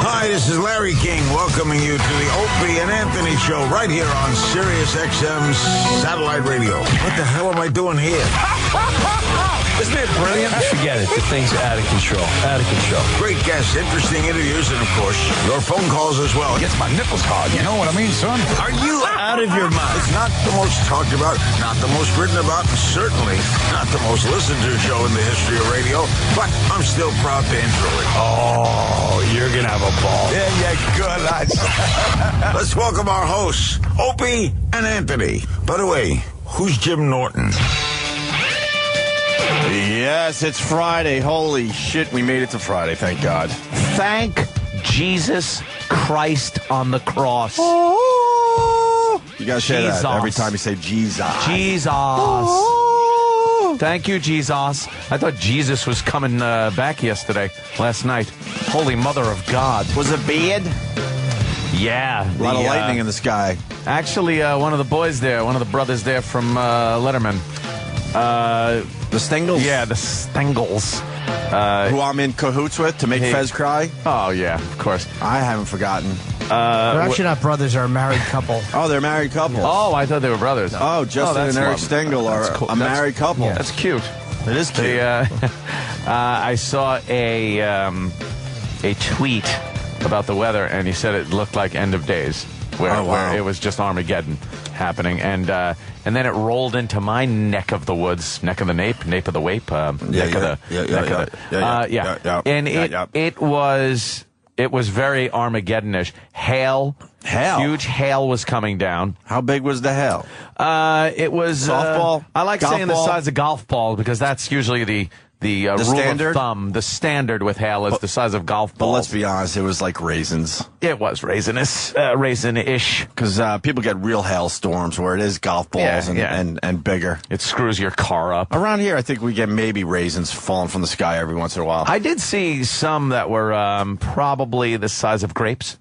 Hi, this is Larry King welcoming you to the Opie and Anthony Show right here on Sirius XM's satellite radio. What the hell am I doing here? Isn't it brilliant? Forget it. The thing's out of control. Out of control. Great guests, interesting interviews, and of course, your phone calls as well. Gets my nipples hard. You know what I mean, son? Are you out of your mind? It's not the most talked about, not the most written about, and certainly not the most listened to show in the history of radio, but I'm still proud to intro it. Oh, you're going to have a ball. Yeah, good, lads. Let's welcome our hosts, Opie and Anthony. By the way, who's Jim Norton? Yes, it's Friday. Holy shit, we made it to Friday, thank God. Thank Jesus Christ on the cross. You gotta say Jesus. that every time you say Jesus. Jesus. Thank you, Jesus. I thought Jesus was coming back last night. Holy Mother of God. Was it bad? Yeah. A lot of lightning in the sky. Actually, one of the boys there, one of the brothers there from Letterman. The Stengels? Yeah, the Stengels. Who I'm in cahoots with to make Fez cry? Oh, yeah, of course. I haven't forgotten. They're actually not brothers, they're a married couple. Oh, they're a married couple. Oh, I thought they were brothers. Oh, Justin and Eric Stengel are a married couple. That's cute. It is cute. I saw a tweet about the weather, and he said it looked like End of Days, where it was just Armageddon happening, and then it rolled into my neck of the woods, neck of the nape of the wape, It was very Armageddon-ish. Hail. Huge hail was coming down. How big was the hail? It was softball. I like golf saying ball? the size of golf ball because that's usually the rule standard? of thumb. The standard with hail is the size of golf But balls. let's be honest, it was like raisins. It was raisin-ish. Because people get real hailstorms where it is golf balls and bigger. It screws your car up. Around here, I think we get maybe raisins falling from the sky every once in a while. I did see some that were probably the size of grapes.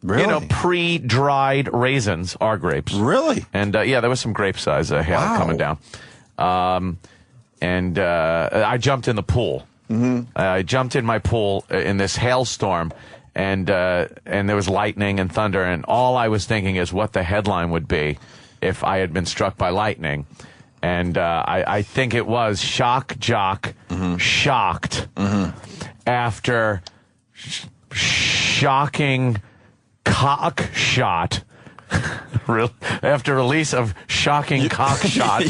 Really? You know, pre-dried raisins are grapes. Really? And, there was some grape-size hail coming down. And I jumped in the pool. Mm-hmm. I jumped in my pool in this hailstorm, and there was lightning and thunder, and all I was thinking is what the headline would be if I had been struck by lightning. And I think it was shock jock shocked after shocking cock shot. After release of shocking cock shot.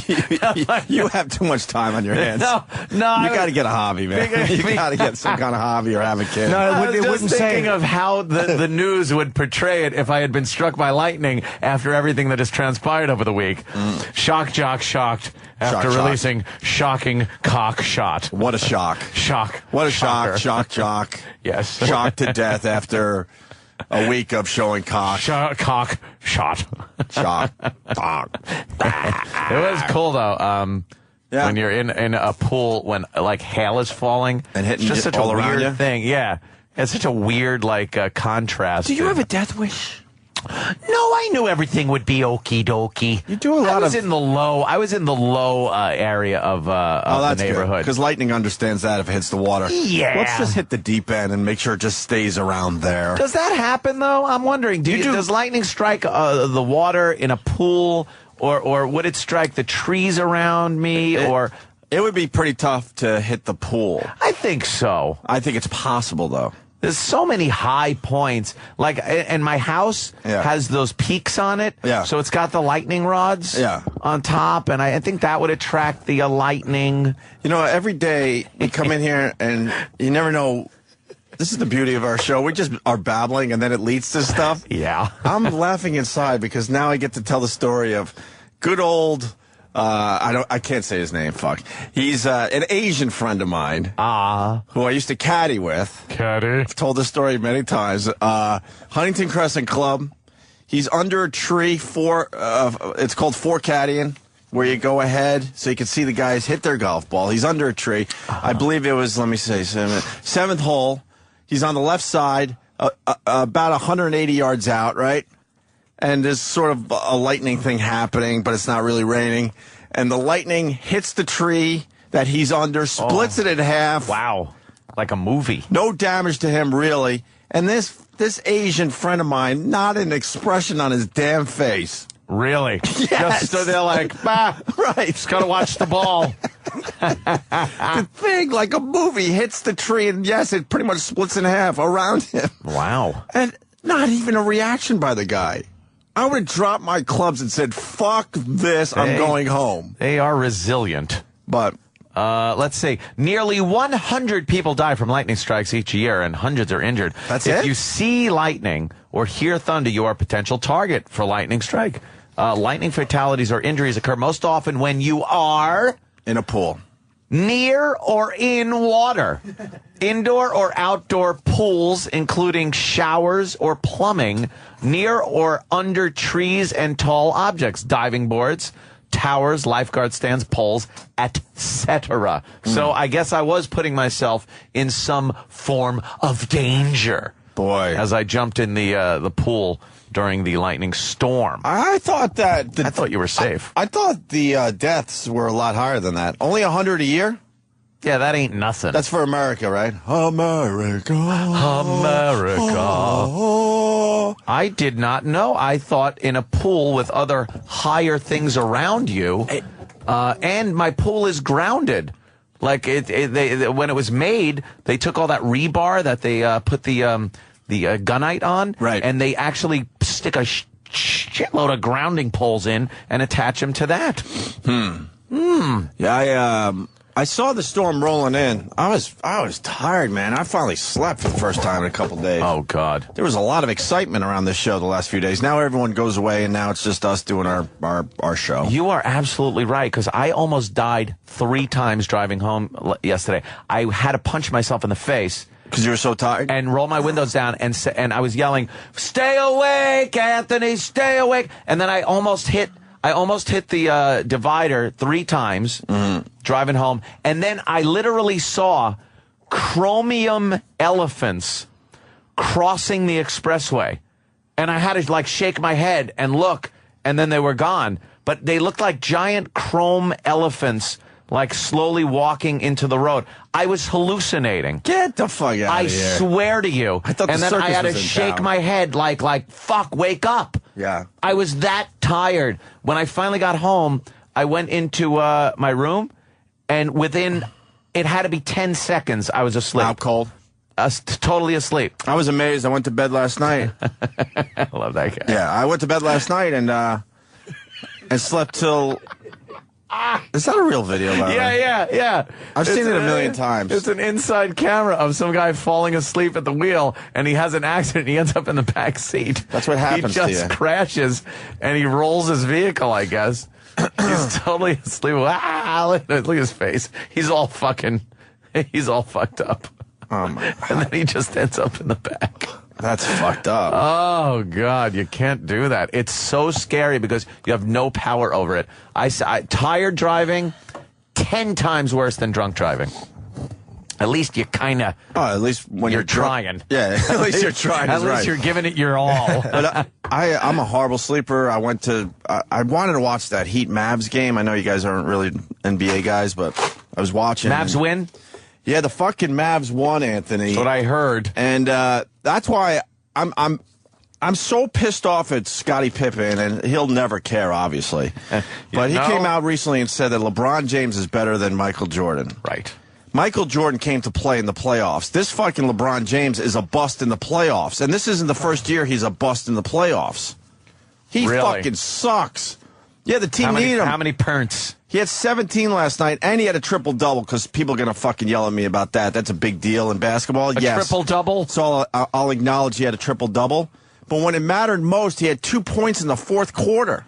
You have too much time on your hands. No. You got to get a hobby, man. You got to get some kind of hobby or have a kid. No, I was just thinking of how the news would portray it if I had been struck by lightning after everything that has transpired over the week. Shock jock shocked after releasing shocking cock shot. What a shock. Shock. What a Shocker. shock jock. Yes. Shocked to death after a week of showing cock. Cock shot. Shock. Cock. It was cool though. When you're in a pool when like hail is falling and hitting it's just such all a around weird you. thing. Yeah, it's such a weird contrast. Do you have a death wish? No, I knew everything would be okie dokie. You do a lot I was in the low area of the neighborhood. Because lightning understands that if it hits the water. Yeah. Let's just hit the deep end and make sure it just stays around there. Does that happen though? I'm wondering. Does lightning strike the water in a pool, or would it strike the trees around me, or? It would be pretty tough to hit the pool. I think so. I think it's possible though. There's so many high points. And my house has those peaks on it. Yeah. So it's got the lightning rods on top, and I think that would attract the lightning. You know, every day we come in here, and you never know. This is the beauty of our show. We just are babbling, and then it leads to stuff. Yeah. I'm laughing inside because now I get to tell the story of good old... I can't say his name. Fuck. He's an Asian friend of mine. Who I used to caddy with. I've told this story many times. Huntington Crescent Club. He's under a tree it's called four caddying, where you go ahead so you can see the guys hit their golf ball. He's under a tree. I believe it was, let me say, seventh hole. He's on the left side, about 180 yards out, right? And there's sort of a lightning thing happening, but it's not really raining. And the lightning hits the tree that he's under, splits it in half. Wow. Like a movie. No damage to him, really. And this Asian friend of mine, not an expression on his damn face. Really? Yes. Just stood there like, bah, Right. just got to watch the ball. The thing, like a movie, hits the tree, and yes, it pretty much splits in half around him. Wow. And not even a reaction by the guy. I would have dropped my clubs and said, fuck this, I'm going home. They are resilient. But let's see. Nearly 100 people die from lightning strikes each year, and hundreds are injured. That's If it? you see lightning or hear thunder, you are a potential target for lightning strike. Lightning fatalities or injuries occur most often when you are in a pool. near or in water. Indoor or outdoor pools, including showers or plumbing, near or under trees and tall objects, diving boards, towers, lifeguard stands, poles, etc. So I guess I was putting myself in some form of danger. Boy. As I jumped in the pool during the lightning storm. I thought that... I thought you were safe. I thought the deaths were a lot higher than that. Only 100 a year? Yeah, that ain't nothing. That's for America, right? America. America. Oh. I did not know. I thought in a pool with other higher things around you, and my pool is grounded. Like when it was made, they took all that rebar that they put the gunite on, right? And they actually stick a shitload of grounding poles in and attach them to that. Yeah, I saw the storm rolling in. I was tired, man. I finally slept for the first time in a couple days. Oh God, there was a lot of excitement around this show the last few days. Now everyone goes away, and now it's just us doing our show. You are absolutely right, because I almost died 3 times driving home yesterday. I had to punch myself in the face. Because you were so tired? And roll my windows down, and I was yelling, "Stay awake, Anthony, stay awake." And then I almost hit the divider 3 times driving home. And then I literally saw chromium elephants crossing the expressway. And I had to like shake my head and look, and then they were gone. But they looked like giant chrome elephants, like slowly walking into the road. I was hallucinating. Get the fuck out I of here. swear to you. I thought and the then I circus had to was in shake town. my head like, fuck, wake up. Yeah. I was that tired. When I finally got home, I went into my room, and it had to be 10 seconds, I was asleep. Out cold? Totally asleep. I was amazed. I went to bed last night. I love that guy. Yeah, I went to bed last night and slept till... Is that a real video, by the way? Yeah. I've seen it a million times. It's an inside camera of some guy falling asleep at the wheel, and he has an accident, and he ends up in the back seat. That's what happens to He just you. crashes, and he rolls his vehicle, I guess. He's totally asleep. Look at his face. He's all fucked up. Oh, my God. And then he just ends up in the back. That's fucked up. Oh, God, you can't do that. It's so scary because you have no power over it. Tired driving, 10 times worse than drunk driving. At least you kind of... Oh, at least when you're drunk- trying. Yeah, at least you're trying. At is least right. you're giving it your all. But I'm a horrible sleeper. I wanted to watch that Heat Mavs game. I know you guys aren't really NBA guys, but I was watching. Mavs win? Yeah, the fucking Mavs won, Anthony. That's what I heard. And that's why I'm so pissed off at Scottie Pippen, and he'll never care, obviously. But he came out recently and said that LeBron James is better than Michael Jordan. Right. Michael Jordan came to play in the playoffs. This fucking LeBron James is a bust in the playoffs. And this isn't the first year he's a bust in the playoffs. He Really? fucking sucks. Yeah, the team needed him. How many parents? He had 17 last night, and he had a triple-double, because people are going to fucking yell at me about that. That's a big deal in basketball. A Yes. triple-double? So I'll acknowledge he had a triple-double. But when it mattered most, he had 2 points in the fourth quarter.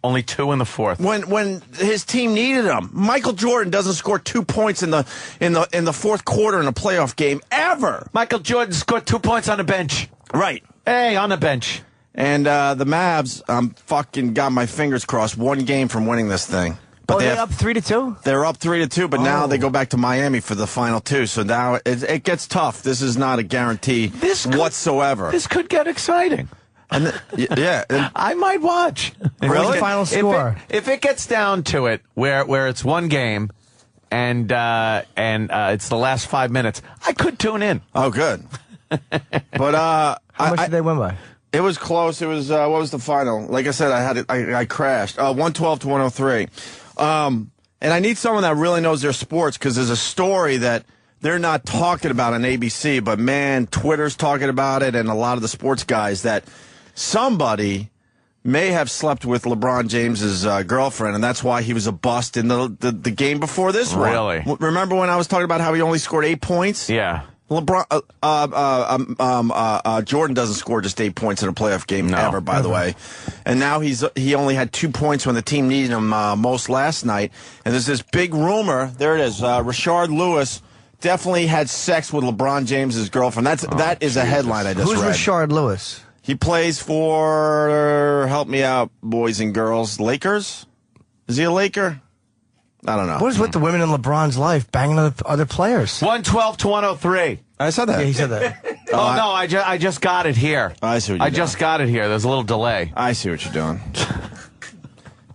Only 2 in the fourth. When his team needed him. Michael Jordan doesn't score 2 points in the fourth quarter in a playoff game ever. Michael Jordan scored 2 points on the bench. Right. Hey, on the bench. And the Mavs, I'm fucking got my fingers crossed, 1 game from winning this thing. But They're up 3-2? They're up 3-2, but now they go back to Miami for the final 2. So now it gets tough. This is not a guarantee whatsoever. This could get exciting. And yeah. And I might watch. What's the final score? If it gets down to it, where it's 1 game, and it's the last 5 minutes, I could tune in. Oh, good. But How much did they win by? it was close. It was what was the final? Like I said, I crashed. 112 to 103. And I need someone that really knows their sports because there's a story that they're not talking about on ABC, but man, Twitter's talking about it, and a lot of the sports guys that somebody may have slept with LeBron James's girlfriend, and that's why he was a bust in the game before this one. Really? Remember when I was talking about how he only scored 8 points? Yeah. LeBron, Jordan doesn't score just 8 points in a playoff game ever, by the way. And now he only had 2 points when the team needed him most last night. And there's this big rumor. There it is. Rashard Lewis definitely had sex with LeBron James's girlfriend. That is a headline I just Who's read. Rashard Lewis? He plays for, help me out, boys and girls, Lakers? Is he a Laker? I don't know. What is with the women in LeBron's life banging other players? 112 to 103. I said that. Yeah, he said that. Oh, no, I just got it here. I see what you're doing. just got it here. There's a little delay. I see what you're doing.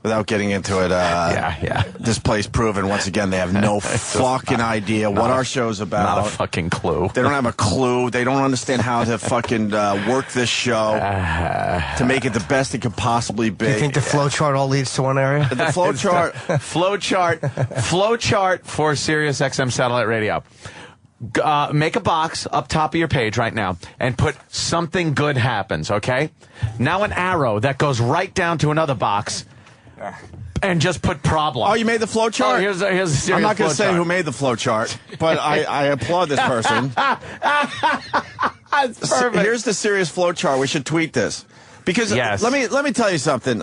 Without getting into it, Yeah. this place proven once again they have no fucking idea what our show's about. Not a fucking clue. They don't have a clue. They don't understand how to fucking work this show to make it the best it could possibly be. Do you think the flow chart all leads to one area? The flow chart? Flowchart for Sirius XM Satellite Radio. Make a box up top of your page right now and put something good happens, okay? Now an arrow that goes right down to another box and just put problem. Oh, you made the flow chart? Oh, here's a Sirius I'm not going to say flowchart. who made the flow chart, but I applaud this person. That's perfect. Here's the Sirius flow chart. We should tweet this. Because Yes. let me tell you something.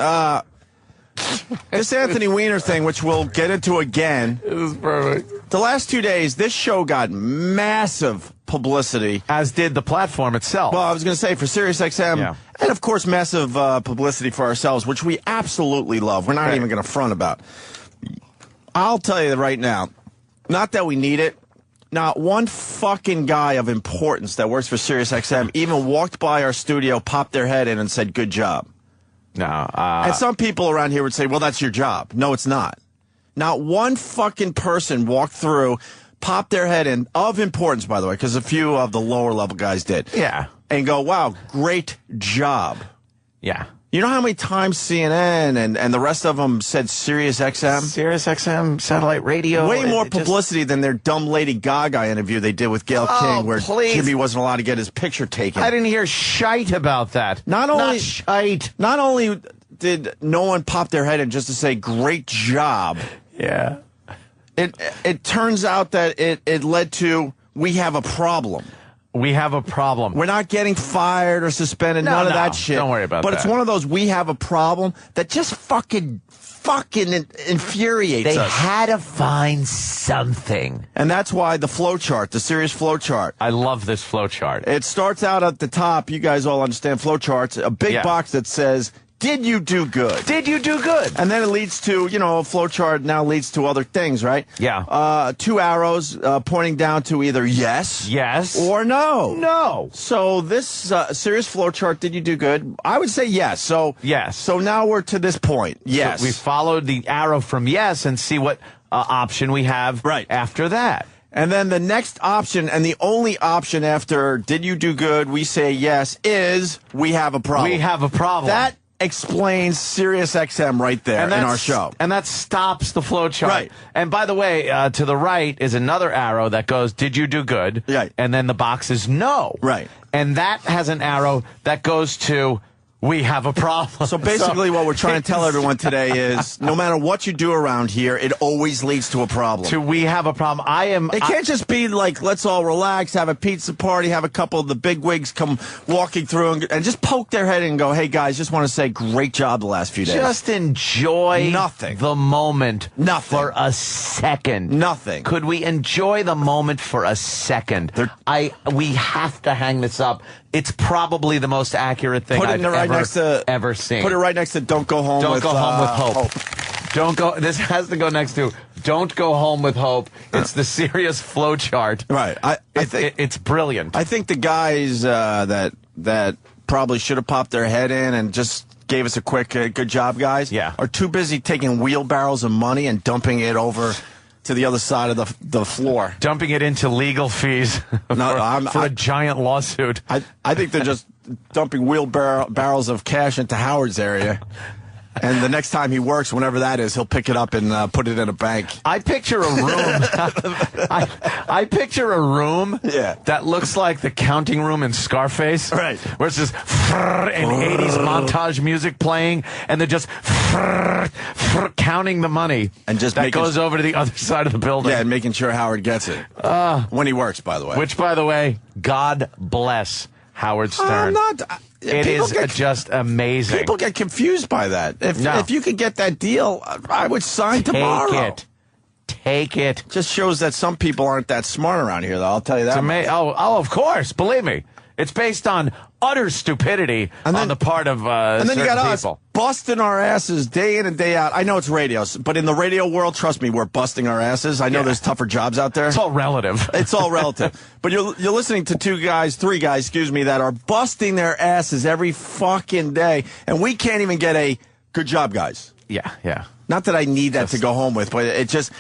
This Anthony Weiner thing, which we'll get into again. This is perfect. The last 2 days, this show got massive publicity. As did the platform itself. Well, I was going to say for SiriusXM, Yeah. and of course massive publicity for ourselves, which we absolutely love. We're not even going to front about. I'll tell you right now, not that we need it, not one fucking guy of importance that works for SiriusXM even walked by our studio, popped their head in and said, good job. No. And some people around here would say, well, that's your job. No, it's not. Not one fucking person walked through, popped their head in, of importance, by the way, because a few of the lower level guys did. Yeah. And go, wow, great job. Yeah. You know how many times CNN and the rest of them said Sirius XM? Sirius XM Satellite Radio. Way more It just- publicity than their dumb Lady Gaga interview they did with Gayle King, where please. Jimmy wasn't allowed to get his picture taken. I didn't hear shite about that. Not only shite. Not only did no one pop their head in just to say great job, Yeah. it turns out that it led to we have a problem. We have a problem. We're not getting fired or suspended, none of no, that shit. don't worry about but that. it's one of those we have a problem that just fucking infuriates They us. had to find something. And that's why the flow chart, the Sirius flow chart. I love this flow chart. It starts out at the top. You guys all understand flow charts. A big Yeah. box that says, did you do good? Did you do good? And then it leads to, a flow chart now leads to other things, right? Yeah. 2 arrows pointing down to either yes. Yes. Or no. No. So this Sirius flow chart, did you do good? I would say yes. So Yes. So now we're to this point. Yes. So we followed the arrow from yes and see what option we have Right. after that. And then the next option, and the only option after did you do good, we say yes, is we have a problem. We have a problem. That explains Sirius XM right there in our show. And that stops the flow chart. Right. And by the way, to the right is another arrow that goes, did you do good? Right. And then the box is no. Right. And that has an arrow that goes to, we have a problem. So basically what we're trying to tell everyone today is no matter what you do around here, it always leads to a problem. To we have a problem. It can't just be like, let's all relax, have a pizza party, have a couple of the big wigs come walking through and just poke their head in and go, hey, guys, just want to say great job the last few days. Just enjoy Nothing. the moment Nothing. for a second. Nothing. Could we enjoy the moment for a second? We have to hang this up. It's probably the most accurate thing Put it I've ever seen. Put it right next to Don't Go Home Don't with go home with hope. Don't go. This has to go next to Don't Go Home with Hope. It's the Sirius flow chart. Right. I think it's brilliant. I think the guys that probably should have popped their head in and just gave us a quick good job, guys. Yeah. Are too busy taking wheelbarrows of money and dumping it over to the other side of the floor. Dumping it into legal fees for a giant lawsuit. I think they're just dumping barrels of cash into Howard's area. And the next time he works, whenever that is, he'll pick it up and put it in a bank. I picture a room. I picture a room that looks like the counting room in Scarface. Right. Where it's just and 80s montage music playing, and they're just counting the money. And just that goes over to the other side of the building. Yeah, and making sure Howard gets it. When he works, by the way. Which, by the way, God bless Howard Stern. It is just amazing. People get confused by that. If you could get that deal, I would sign tomorrow. Take it. Just shows that some people aren't that smart around here, though. I'll tell you that. Of course. Believe me. It's based on utter stupidity on the part of and then you got people. Us busting our asses day in and day out. I know it's radio, but in the radio world, trust me, we're busting our asses. I know there's tougher jobs out there. It's all relative. It's all relative. But you're listening to three guys, that are busting their asses every fucking day, and we can't even get a good job, guys. Yeah. Not that I need that to go home with, but it just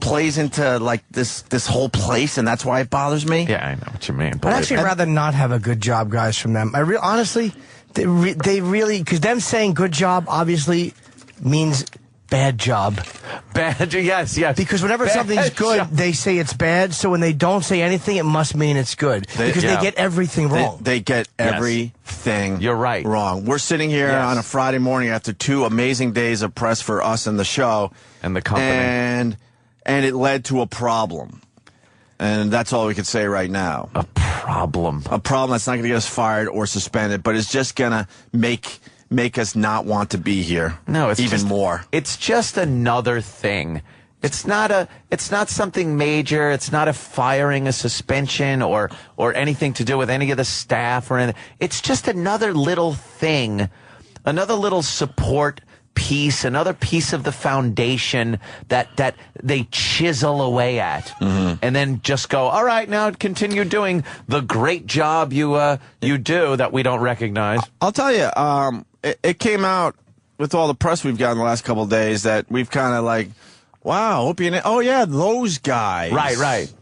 plays into like this whole place, and that's why it bothers me. Yeah, I know what you mean. I'd actually rather not have a good job, guys, from them. Honestly, they really, because them saying good job obviously means bad job. Bad, yes. Because whenever something's good, they say it's bad. So when they don't say anything, it must mean it's good. They get everything wrong. They get everything You're right. wrong. We're sitting here on a Friday morning after 2 amazing days of press for us and the show. And the company. And it led to a problem. And that's all we can say right now. A problem. A problem that's not going to get us fired or suspended, but it's just going to make us not want to be here. No, it's even more. It's just another thing. It's not something major. It's not a firing, a suspension, or anything to do with any of the staff or anything. It's just another little thing, another little support piece, another piece of the foundation that they chisel away at, and then just go, all right, now continue doing the great job you do that we don't recognize. I'll tell you, it came out with all the press we've gotten the last couple of days that we've kind of like, wow, oh yeah, those guys. Right.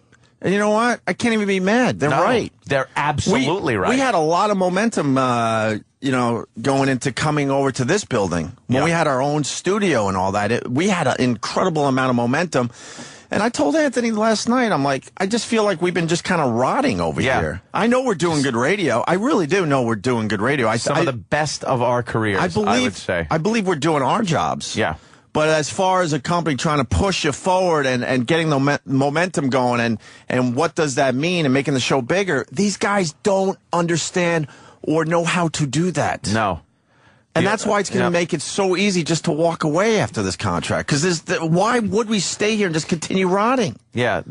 And you know what? I can't even be mad. They're right. They're absolutely right. We had a lot of momentum, going into coming over to this building. When we had our own studio and all that, we had an incredible amount of momentum. And I told Anthony last night, I'm like, I just feel like we've been just kind of rotting over here. I know we're doing good radio. I really do know we're doing good radio. Some of the best of our careers, I would say. I believe we're doing our jobs. Yeah. But as far as a company trying to push you forward and getting the momentum going and what does that mean and making the show bigger, these guys don't understand or know how to do that. No. And that's why it's going to make it so easy just to walk away after this contract. Because why would we stay here and just continue rotting? Yeah,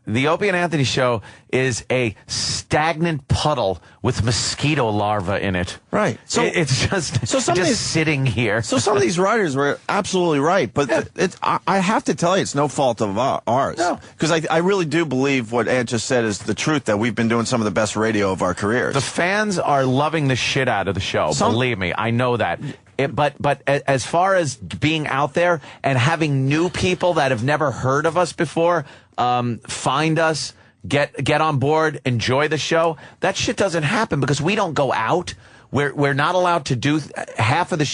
the Opie and Anthony show is a stagnant puddle with mosquito larvae in it. Right. So it's just sitting here. So some of these writers were absolutely right, but I have to tell you, it's no fault of ours. No. Because I really do believe what Ant just said is the truth, that we've been doing some of the best radio of our careers. The fans are loving the shit out of the show. Believe me, I know that. But as far as being out there and having new people that have never heard of us before find us, get on board, enjoy the show, that shit doesn't happen because we don't go out. We're not allowed to do half of the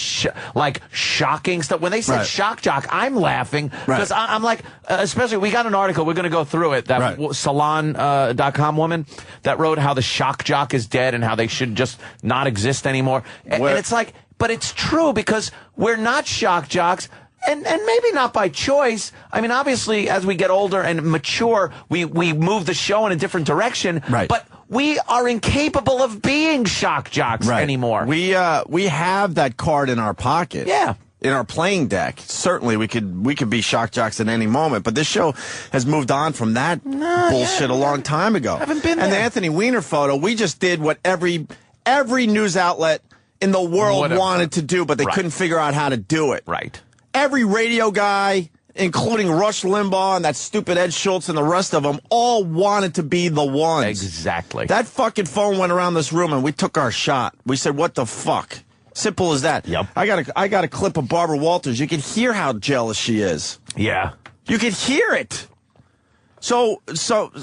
shocking stuff. When they said shock jock, I'm laughing because I'm like, especially we got an article, we're going to go through it, that Salon.com woman that wrote how the shock jock is dead and how they should just not exist anymore. And it's like, but it's true because we're not shock jocks. And maybe not by choice. I mean, obviously, as we get older and mature, we move the show in a different direction. Right. But we are incapable of being shock jocks anymore. We have that card in our pocket. Yeah. In our playing deck. Certainly, we could be shock jocks at any moment. But this show has moved on from that bullshit a long time ago. Haven't been there. And the Anthony Weiner photo, we just did what every news outlet in the world wanted to do, but they couldn't figure out how to do it. Right. Every radio guy, including Rush Limbaugh and that stupid Ed Schultz and the rest of them, all wanted to be the ones. Exactly. That fucking phone went around this room and we took our shot. We said, what the fuck? Simple as that. Yep. I got a clip of Barbara Walters. You can hear how jealous she is. Yeah. You can hear it. So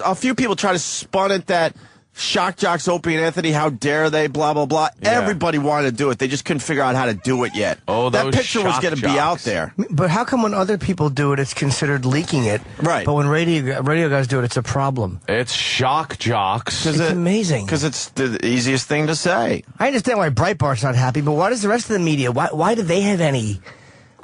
a few people try to spun it that shock jocks Opie and Anthony, how dare they, blah, blah, blah. Yeah. Everybody wanted to do it. They just couldn't figure out how to do it yet. Oh, that those picture was shock going to be out jocks. there. But how come when other people do it, it's considered leaking it? Right. But when radio guys do it, it's a problem. It's shock jocks. It's amazing. Because it's the easiest thing to say. I understand why Breitbart's not happy, but why does the rest of the media, why do they have any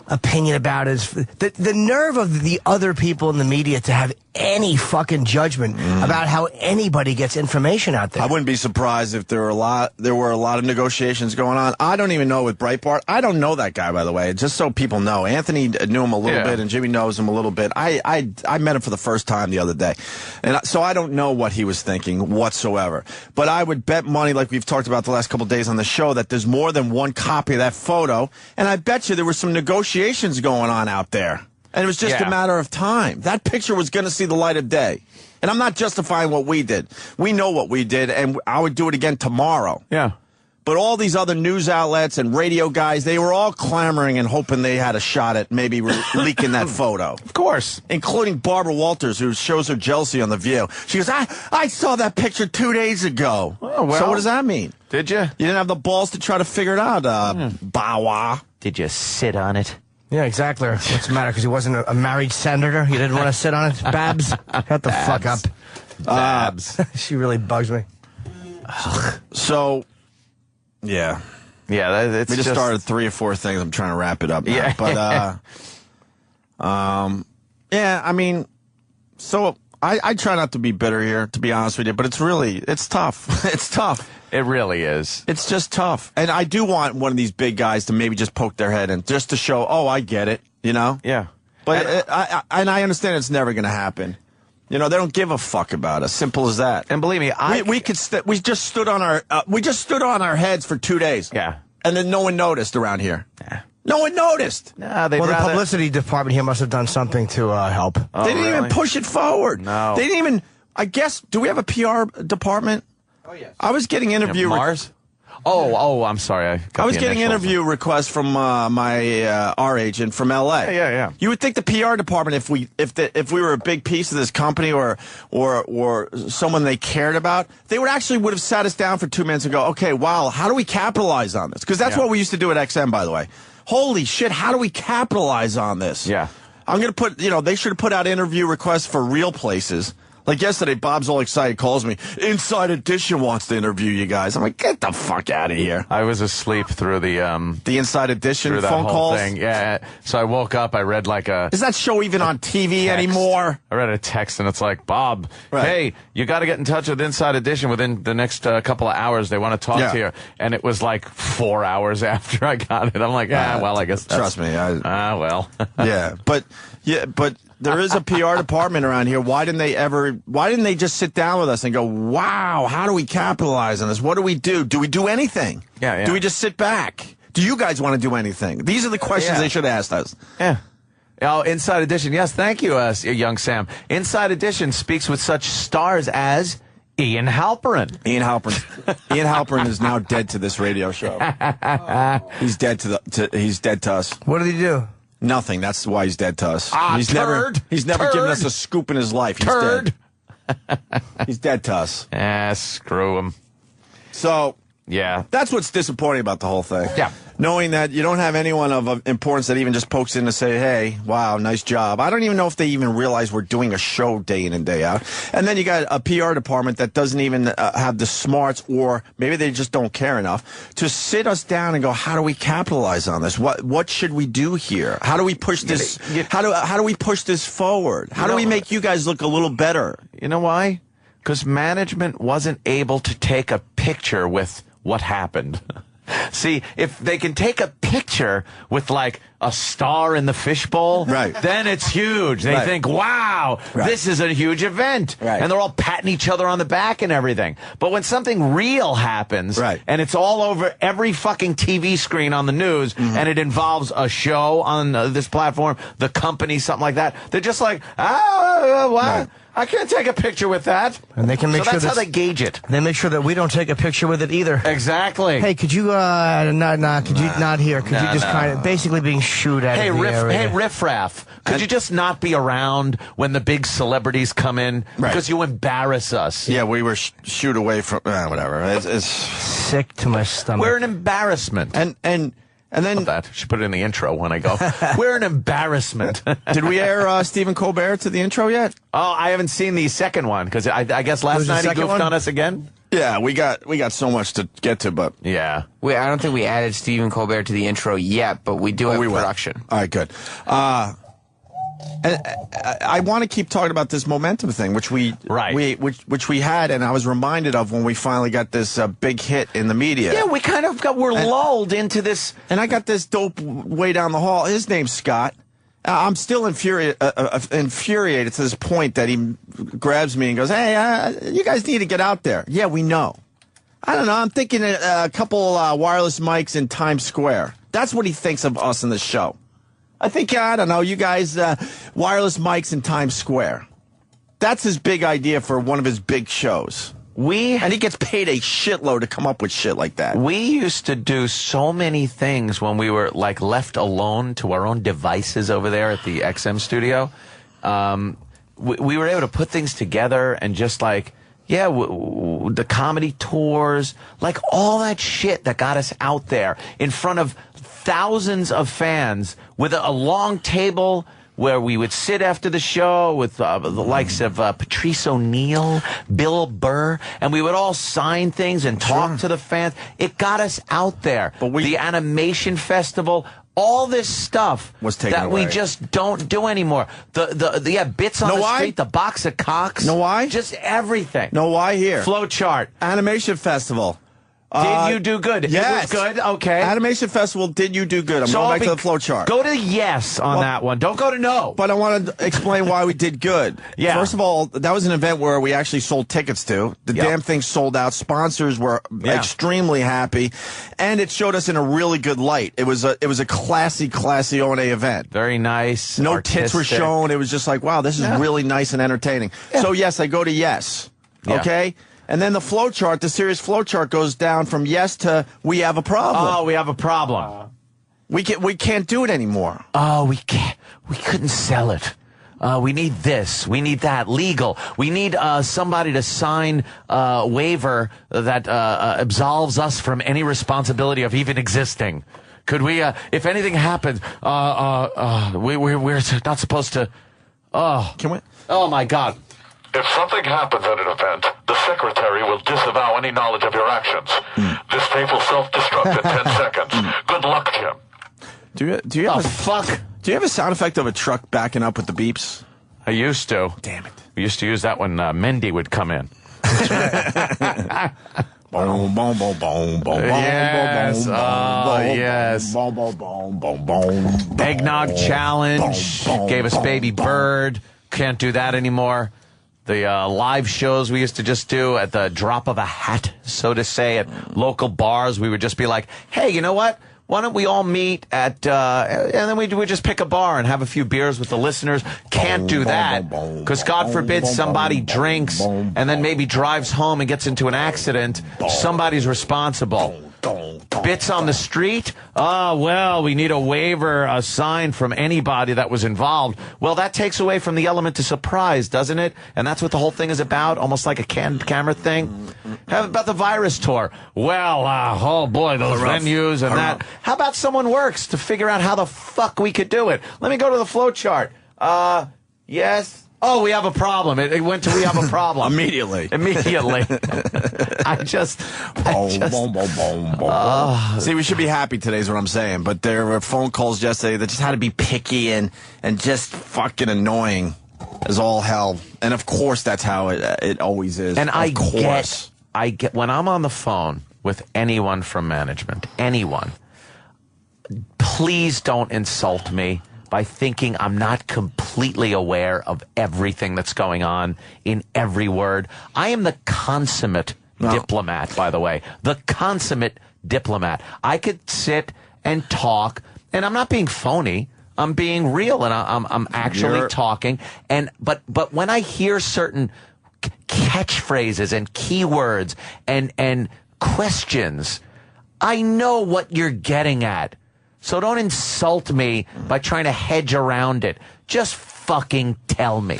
opinion about it? The nerve of the other people in the media to have any fucking judgment about how anybody gets information out there. I wouldn't be surprised if there were a lot of negotiations going on. I don't even know with Breitbart. I don't know that guy, by the way, just so people know. Anthony knew him a little bit, and Jimmy knows him a little bit. I met him for the first time the other day, and so I don't know what he was thinking whatsoever. But I would bet money, like we've talked about the last couple of days on the show, that there's more than one copy of that photo, and I bet you there were some negotiations going on out there. And it was just a matter of time. That picture was going to see the light of day. And I'm not justifying what we did. We know what we did, and I would do it again tomorrow. Yeah. But all these other news outlets and radio guys, they were all clamoring and hoping they had a shot at maybe leaking that photo. Of course. Including Barbara Walters, who shows her jealousy on The View. She goes, I saw that picture 2 days ago. Oh, well. So what does that mean? Did you? You didn't have the balls to try to figure it out, Bawa. Did you sit on it? Yeah, exactly. What's the matter? Because he wasn't a married senator? He didn't want to sit on it? Babs? Shut the fuck up. Babs. She really bugs me. So, yeah. Yeah, it's We just started 3 or 4 things. I'm trying to wrap it up now. Yeah. But, yeah, I mean, so I try not to be bitter here, to be honest with you, but it's tough. It's tough. It really is. It's just tough. And I do want one of these big guys to maybe just poke their head in, just to show, oh, I get it, you know? Yeah. But I understand it's never going to happen. You know, they don't give a fuck about us. Simple as that. And believe me, we just stood on our heads for 2 days. Yeah. And then no one noticed around here. Yeah. No one noticed. No, Well, the publicity department here must have done something to help. Oh, they didn't even really? push it forward. No. They didn't even, I guess, do we have a PR department? Oh, yes. I was getting interview Mars? Oh, I'm sorry. I was getting interview requests from our agent from L.A. Yeah. You would think the PR department, if we were a big piece of this company or someone they cared about, they would have sat us down for 2 minutes and go, okay, wow, how do we capitalize on this? Because that's what we used to do at XM, by the way. Holy shit, how do we capitalize on this? Yeah. I'm going to put, they should have put out interview requests for real places. Like yesterday, Bob's all excited, calls me, Inside Edition wants to interview you guys. I'm like, get the fuck out of here. I was asleep through the Inside Edition through that phone whole calls? thing. Yeah. So I woke up, I read like a Is that show even on TV anymore? I read a text and it's like, Bob, hey, you got to get in touch with Inside Edition within the next couple of hours. They want to talk to you. And it was like 4 hours after I got it. I'm like, well, I guess that's... Trust me. well. Yeah, but there is a PR department around here. Why didn't they just sit down with us and go, wow, how do we capitalize on this? What do we do? Do we do anything? Yeah. Do we just sit back? Do you guys want to do anything? These are the questions they should have asked us. Yeah. Oh, Inside Edition. Yes, thank you, young Sam. Inside Edition speaks with such stars as Ian Halperin. Ian Halperin is now dead to this radio show. He's dead he's dead to us. What did he do? Nothing. That's why he's dead to us. He's turd. never given us a scoop in his life. He's Turd. dead. He's dead to us. Screw him. So, Yeah. that's what's disappointing about the whole thing. Yeah. Knowing that you don't have anyone of importance that even just pokes in to say, hey, wow, nice job. I don't even know if they even realize we're doing a show day in and day out. And then you got a PR department that doesn't even have the smarts, or maybe they just don't care enough, to sit us down and go, how do we capitalize on this? What should we do here? How do we push this? How do we push this forward? How do we make you guys look a little better? You know why? Because management wasn't able to take a picture with what happened. See, if they can take a picture with like a star in the fishbowl, then it's huge. They think, wow, this is a huge event. And they're all patting each other on the back and everything. But when something real happens, and it's all over every fucking TV screen on the news, and it involves a show on this platform, the company, something like that, they're just like, what? I can't take a picture with that. And they can make so sure that's how they gauge it. They make sure that we don't take a picture with it either. Exactly. Hey, could you not here? Could you just kind of basically being shooed at? Hey, riffraff. Could you just not be around when the big celebrities come in because you embarrass us? Yeah, we were shooed away from whatever. It's sick to my stomach. We're an embarrassment. And then that should put it in the intro when I go. We're an embarrassment. Did we air Stephen Colbert to the intro yet? Oh, I haven't seen the second one because I guess last night he goofed on us again. Yeah, we got so much to get to, but yeah, I don't think we added Stephen Colbert to the intro yet, but we do have production. All right, good. And I want to keep talking about this momentum thing, which we had, and I was reminded of when we finally got this big hit in the media. Yeah, we kind of we're lulled into this. And I got this dope way down the hall. His name's Scott. I'm still infuriated to this point that he grabs me and goes, "Hey, you guys need to get out there." Yeah, we know. I don't know. I'm thinking a couple wireless mics in Times Square. That's what he thinks of us in the show. I think, I don't know, you guys, wireless mics in Times Square. That's his big idea for one of his big shows. And he gets paid a shitload to come up with shit like that. We used to do so many things when we were, like, left alone to our own devices over there at the XM studio. We were able to put things together and just, like, the comedy tours, like, all that shit that got us out there in front of thousands of fans with a long table where we would sit after the show with the likes of Patrice O'Neill, Bill Burr, and we would all sign things and talk to the fans. It got us out there. But the Animation Festival, all this stuff was taken that away. We just don't do anymore. The bits on the street, the box of cocks. Know why? Just everything. Know why here? Flowchart. Animation Festival. Did you do good? Yes. It was good? Okay. Animation Festival, did you do good? I'm going back to the flow chart. Go to yes on that one. Don't go to no. But I want to explain why we did good. Yeah. First of all, that was an event where we actually sold tickets to. The damn thing sold out. Sponsors were extremely happy. And it showed us in a really good light. It was a classy O&A event. Very nice. No artistic. tits were shown. It was just like, wow, this is really nice and entertaining. Yeah. So, yes, I go to yes. Okay? And then the flow chart, the serious flow chart goes down from yes to we have a problem. Oh, we have a problem. We can't do it anymore. Oh, we can't. We couldn't sell it. We need this. We need that. Legal. We need somebody to sign a waiver that absolves us from any responsibility of even existing. Could we, if anything happens, we're not supposed to. Can we? Oh my God. If something happens at an event, the secretary will disavow any knowledge of your actions. This tape will self-destruct in 10 seconds. Good luck, Jim. Do you have a sound effect of a truck backing up with the beeps? I used to. Damn it. We used to use that when Mendy would come in. Boom, boom, boom, boom, boom, yes. boom, Yes. boom, boom, boom, boom, boom. Eggnog challenge. Gave us Baby Bird. Can't do that anymore. The live shows we used to just do at the drop of a hat, so to say, at local bars. We would just be like, hey, you know what? Why don't we all meet at, and then we would just pick a bar and have a few beers with the listeners. Can't do that, because God forbid somebody drinks and then maybe drives home and gets into an accident. Somebody's responsible. Bits on the street? Oh, well, we need a waiver, a sign from anybody that was involved. Well, that takes away from the element of surprise, doesn't it? And that's what the whole thing is about, almost like a camera thing. How about the virus tour? Well, oh boy, those venues and that. How about someone works to figure out how the fuck we could do it? Let me go to the flow chart. Yes. Oh, we have a problem. It went to we have a problem. Immediately. I just. See, we should be happy today is what I'm saying, but there were phone calls yesterday that just had to be picky and just fucking annoying as all hell. And of course that's how it always is. And I get when I'm on the phone with anyone from management, anyone, please don't insult me by thinking I'm not completely aware of everything that's going on in every word. I am the consummate diplomat, by the way. The consummate diplomat. I could sit and talk, and I'm not being phony. I'm being real, and I'm actually talking. But when I hear certain catchphrases and keywords and questions, I know what you're getting at. So don't insult me by trying to hedge around it. Just fucking tell me.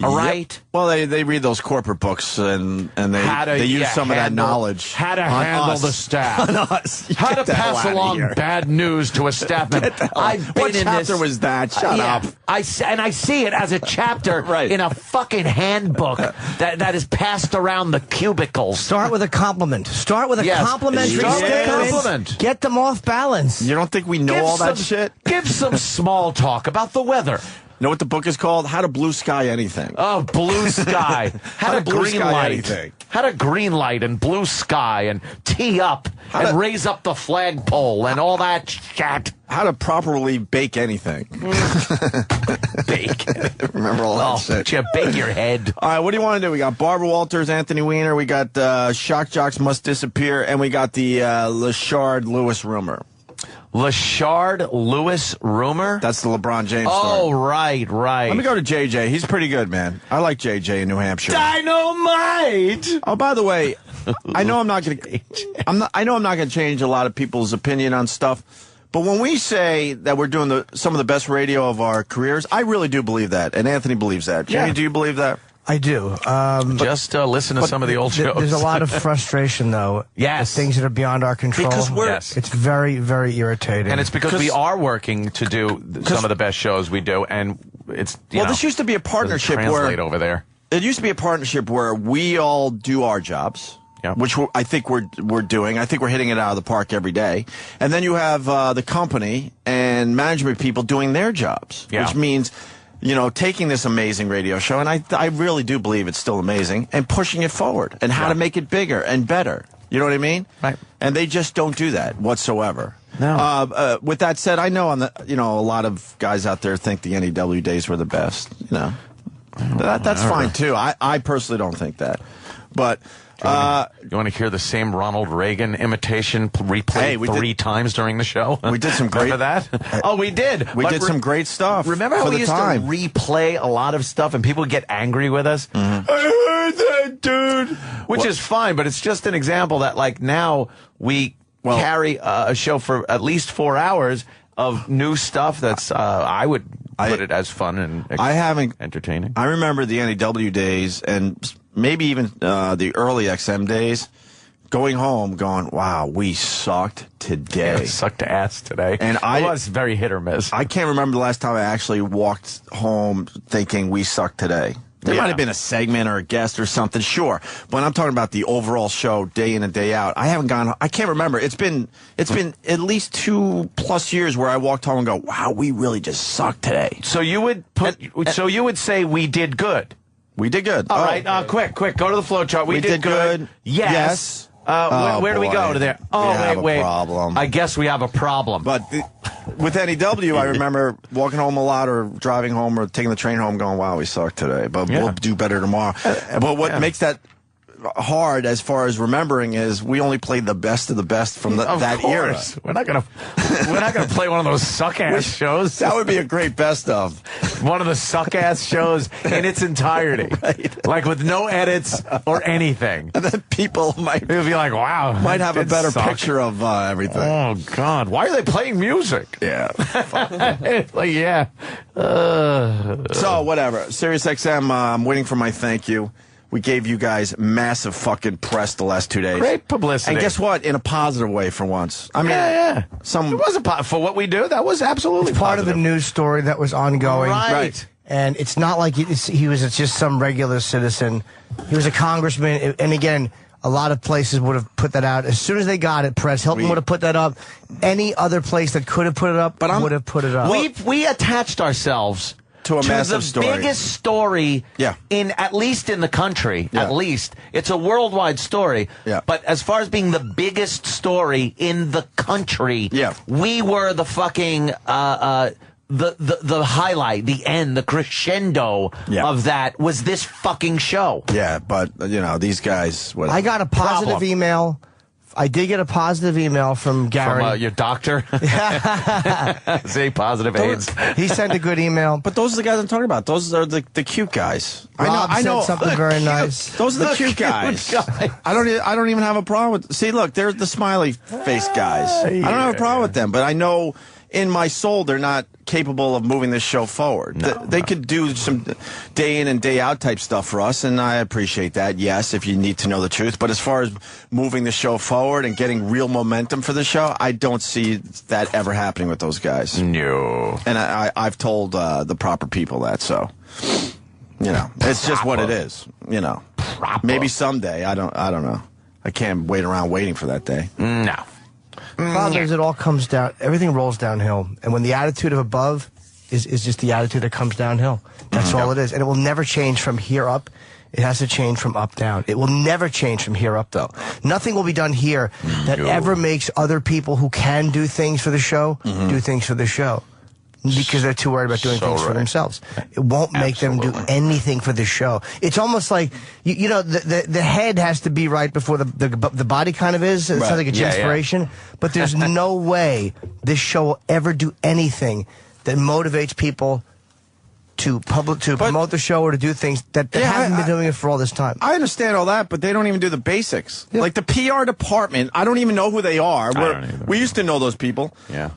All right? Well, they read those corporate books and they use some of that knowledge. How to handle the staff. On us. How to pass along bad news to a staff member. I've been in this. What chapter was that? Shut up. I see it as a chapter in a fucking handbook that is passed around the cubicles. Start with a compliment. Start with a complimentary statement. Get them off balance. You don't think we know all that shit? Give some small talk about the weather. Know what the book is called? How to Blue Sky Anything. Oh, Blue Sky. How to green light anything. How to green light and blue sky and tee up and raise up the flagpole and all that shit. How to properly bake anything. Bake. Remember all that shit. You bake your head. All right, what do you want to do? We got Barbara Walters, Anthony Weiner, we got Shock Jocks Must Disappear, and we got the Lashard Lewis rumor. Lashard Lewis rumor? That's the LeBron James story. Oh, right. Let me go to JJ. He's pretty good, man. I like JJ in New Hampshire. Dynamite! Oh, by the way, I know I'm not going to change a lot of people's opinion on stuff, but when we say that we're doing some of the best radio of our careers, I really do believe that, and Anthony believes that. Jamie, do you believe that? I do. Just listen to some of the old shows. There's a lot of frustration, though. Yes. Things that are beyond our control. Because it's very, very irritating. And it's because we are working to do some of the best shows we do, and it's, this used to be a partnership translate over there. It used to be a partnership where we all do our jobs. Yeah. Which I think we're doing. I think we're hitting it out of the park every day. And then you have the company and management people doing their jobs, which means, taking this amazing radio show, and I really do believe it's still amazing, and pushing it forward and how to make it bigger and better. You know what I mean? Right. And they just don't do that whatsoever. No. With that said, I know a lot of guys out there think the NEW days were the best. That's fine too. I personally don't think that, but. You want to hear the same Ronald Reagan imitation replayed 3 times during the show? We did some great... Remember that? Oh, we did. We did some great stuff. Remember how we used to replay a lot of stuff and people would get angry with us? Mm-hmm. I heard that, dude. Which is fine, but it's just an example that, now we carry a show for at least 4 hours of new stuff that's, I would put it as fun and entertaining. I remember the NEW days and... maybe even the early XM days, going home, going, wow, we sucked today. Yeah, sucked ass today. And it was very hit or miss. I can't remember the last time I actually walked home thinking we sucked today. There might have been a segment or a guest or something, sure. But I'm talking about the overall show, day in and day out. I can't remember. It's been at least 2+ years where I walked home and go, wow, we really just sucked today. So you would say we did good. We did good. All right, quick, go to the flow chart. We did good. Yes. Where do we go to there? Oh, wait. Problem. I guess we have a problem. But with NEW, I remember walking home a lot or driving home or taking the train home going, wow, we sucked today, but we'll do better tomorrow. But what makes that hard as far as remembering is we only played the best of the best from that era. We're not gonna play one of those suck ass shows. That would be a great best of. One of the suck ass shows in its entirety, like with no edits or anything. And then people might be like, "Wow," might have a better picture of everything. Oh God, why are they playing music? Yeah, So whatever. SiriusXM, I'm waiting for my thank you. We gave you guys massive fucking press the last 2 days. Great publicity. And guess what? In a positive way for once. I mean, it was for what we do. That was absolutely part of the news story that was ongoing. Right. And it's not like he was just some regular citizen. He was a congressman. And again, a lot of places would have put that out. As soon as they got it, Press Hilton would have put that up. Any other place that could have put it up would have put it up. We attached ourselves to a massive story. The biggest story at least in the country, at least. It's a worldwide story. Yeah. But as far as being the biggest story in the country, we were the fucking the highlight, the end, the crescendo of that was this fucking show. Yeah, but these guys I got a positive email I did get a positive email from Gary. From your doctor? Say positive AIDS. He sent a good email. But those are the guys I'm talking about. Those are the cute guys. Rob I know. said something very nice. Those are the cute guys. I don't even have a problem with. See, look, they're the smiley face guys. I don't have a problem with them, but I know in my soul they're not capable of moving this show forward. No. They could do some day in and day out type stuff for us, and I appreciate that. Yes, if you need to know the truth, but as far as moving the show forward and getting real momentum for the show, I don't see that ever happening with those guys. No. And I've told the proper people that, so you know, it's just what it is. You know, maybe someday. I don't know. I can't wait around waiting for that day. No. Problem is, it all comes down. Everything rolls downhill, and when the attitude of above is just the attitude that comes downhill. That's all it is, and it will never change from here up. It has to change from up down. It will never change from here up, though. Nothing will be done here that ever makes other people who can do things for the show do things for the show. Because they're too worried about doing things for themselves. It won't make them do anything for the show. It's almost like, you know, the head has to be right before the body kind of is. It's like it's inspiration. But there's no way this show will ever do anything that motivates people to promote the show or to do things that haven't been doing it for all this time. I understand all that, but they don't even do the basics. Like the PR department, I don't even know who they are. We used to know those people. Yeah.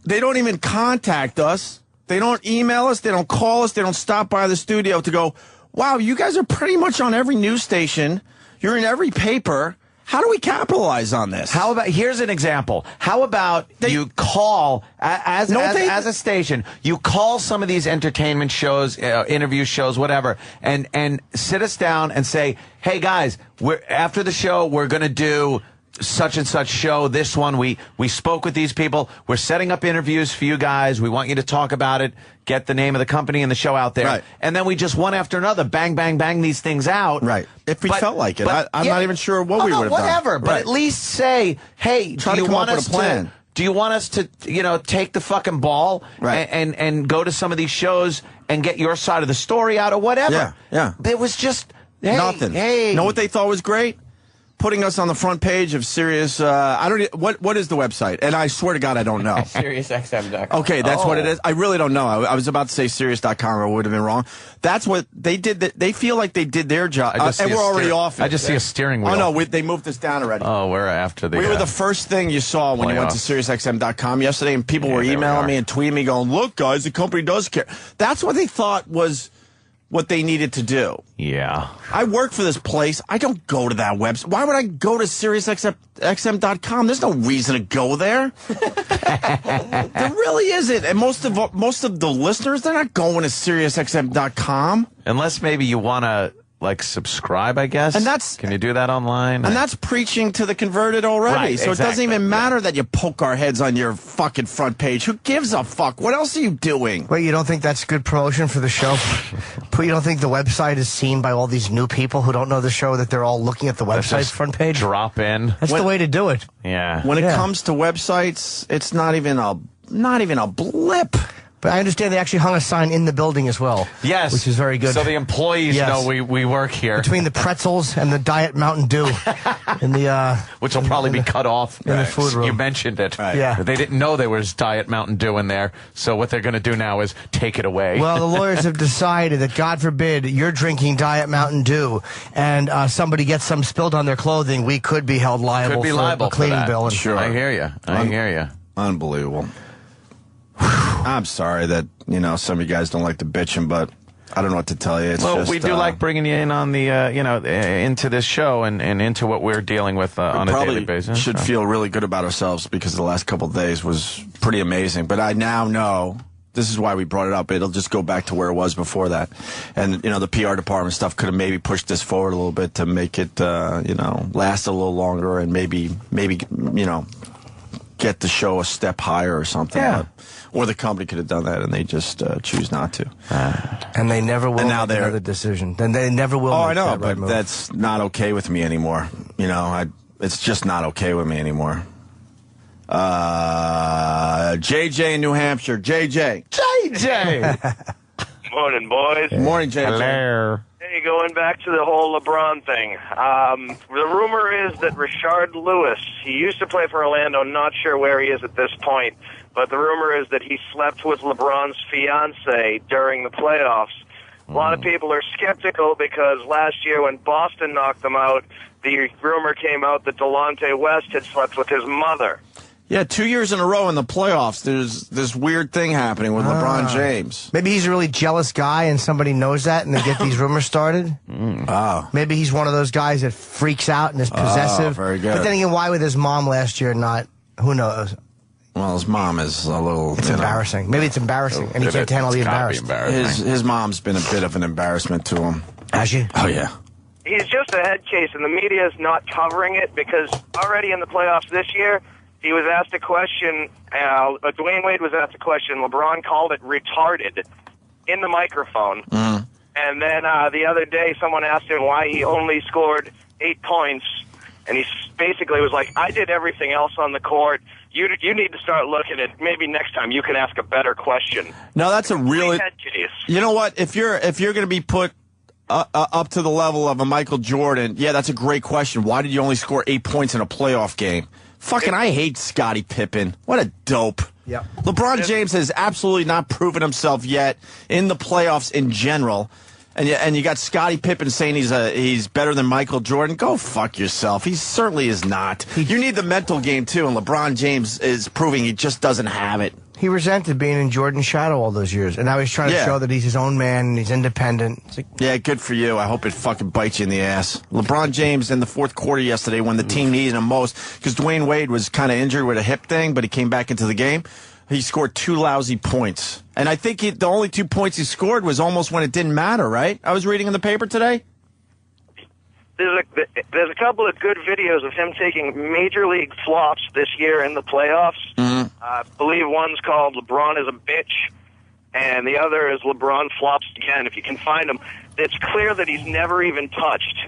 They don't even contact us. They don't email us. They don't call us. They don't stop by the studio to go, wow, you guys are pretty much on every news station. You're in every paper. How do we capitalize on this? How about, here's an example. How about you call, as a station, you call some of these entertainment shows, interview shows, whatever, and sit us down and say, hey guys, after the show, we're going to do such and such show. This one, we spoke with these people. We're setting up interviews for you guys. We want you to talk about it. Get the name of the company and the show out there. Right. And then we just one after another, bang, bang, bang these things out. Right. If we felt like it. I'm not even sure what we would have done. Whatever. But at least say, hey, do you want us to, you know, take the fucking ball and go to some of these shows and get your side of the story out or whatever? Yeah. It was just, hey, nothing. Hey. Know what they thought was great? Putting us on the front page of Sirius. What is the website? And I swear to God, I don't know. SiriusXM.com. Okay, that's what it is. I really don't know. I was about to say Sirius.com, or I would have been wrong. That's what they did. They feel like they did their job, and we're already off. I just see a steering wheel. Oh no, they moved us down already. Oh, we're after the. We were the first thing you saw when you went to SiriusXM.com yesterday, and people were emailing me and tweeting me, going, "Look, guys, the company does care." That's what they thought was what they needed to do. Yeah. I work for this place. I don't go to that website. Why would I go to SiriusXM.com? There's no reason to go there. There really isn't. And most of the listeners, they're not going to SiriusXM.com. Unless maybe you want to, like, subscribe, I guess. And that's, can you do that online? And that's preaching to the converted already. Right, so it doesn't even matter that you poke our heads on your fucking front page. Who gives a fuck? What else are you doing? Wait, you don't think that's good promotion for the show? You don't think the website is seen by all these new people who don't know the show, that they're all looking at the website's front page? Drop in. That's the way to do it. Yeah. When it comes to websites, it's not even a blip. But I understand they actually hung a sign in the building as well. Yes. Which is very good. So the employees know we work here. Between the pretzels and the Diet Mountain Dew. in the, which will probably be cut off. In the food room. You mentioned it. Right. Yeah. They didn't know there was Diet Mountain Dew in there. So what they're going to do now is take it away. Well, the lawyers have decided that, God forbid, you're drinking Diet Mountain Dew and somebody gets some spilled on their clothing, we could be held liable for a cleaning bill. And Sure. I hear you. I hear you. Unbelievable. I'm sorry that, some of you guys don't like the bitching, but I don't know what to tell you. We do like bringing you in on the, into this show and into what we're dealing with on a daily basis. We should feel really good about ourselves because the last couple of days was pretty amazing. But I now know, this is why we brought it up, it'll just go back to where it was before that. And, the PR department stuff could have maybe pushed this forward a little bit to make it, last a little longer and maybe, get the show a step higher or something. Yeah. Or the company could have done that, and they just choose not to. And they never will make another decision. Then they never will. Oh, I know, but that's not okay with me anymore. It's just not okay with me anymore. JJ in New Hampshire. JJ. JJ! Morning, boys. Morning, JJ. Hello. Hey, Hey, going back to the whole LeBron thing. The rumor is that Rashard Lewis, he used to play for Orlando, not sure where he is at this point, but the rumor is that he slept with LeBron's fiancée during the playoffs. A lot of people are skeptical because last year when Boston knocked them out, the rumor came out that Delonte West had slept with his mother. Yeah, 2 years in a row in the playoffs, there's this weird thing happening with LeBron James. Maybe he's a really jealous guy and somebody knows that and they get these rumors started. Maybe he's one of those guys that freaks out and is possessive. Very good. But then again, why with his mom last year not? Who knows? Well, his mom is a little... It's embarrassing. Maybe it's embarrassing, and he can't handle the embarrassment. His mom's been a bit of an embarrassment to him. Has she? Oh, yeah. He's just a head case, and the media is not covering it because already in the playoffs this year, he was asked a question, Dwayne Wade was asked a question, LeBron called it retarded in the microphone. And then the other day, someone asked him why he only scored 8 points, and he basically was like, I did everything else on the court. You need to start looking at maybe next time you can ask a better question. No, that's a really... head case. You know what? If you're going to be put up to the level of a Michael Jordan, yeah, that's a great question. Why did you only score 8 points in a playoff game? Fucking, I hate Scottie Pippen. What a dope. Yep. LeBron James has absolutely not proven himself yet in the playoffs in general. And you got Scottie Pippen saying he's better than Michael Jordan. Go fuck yourself. He certainly is not. You need the mental game, too, and LeBron James is proving he just doesn't have it. He resented being in Jordan's shadow all those years, and now he's trying to show that he's his own man and he's independent. It's like, yeah, good for you. I hope it fucking bites you in the ass. LeBron James in the fourth quarter yesterday when the team needed him most, because Dwayne Wade was kind of injured with a hip thing, but he came back into the game. He scored 2 lousy points. And I think the only 2 points he scored was almost when it didn't matter, right? I was reading in the paper today. There's a couple of good videos of him taking major league flops this year in the playoffs. I believe one's called LeBron is a bitch, and the other is LeBron flops again. If you can find them, it's clear that he's never even touched,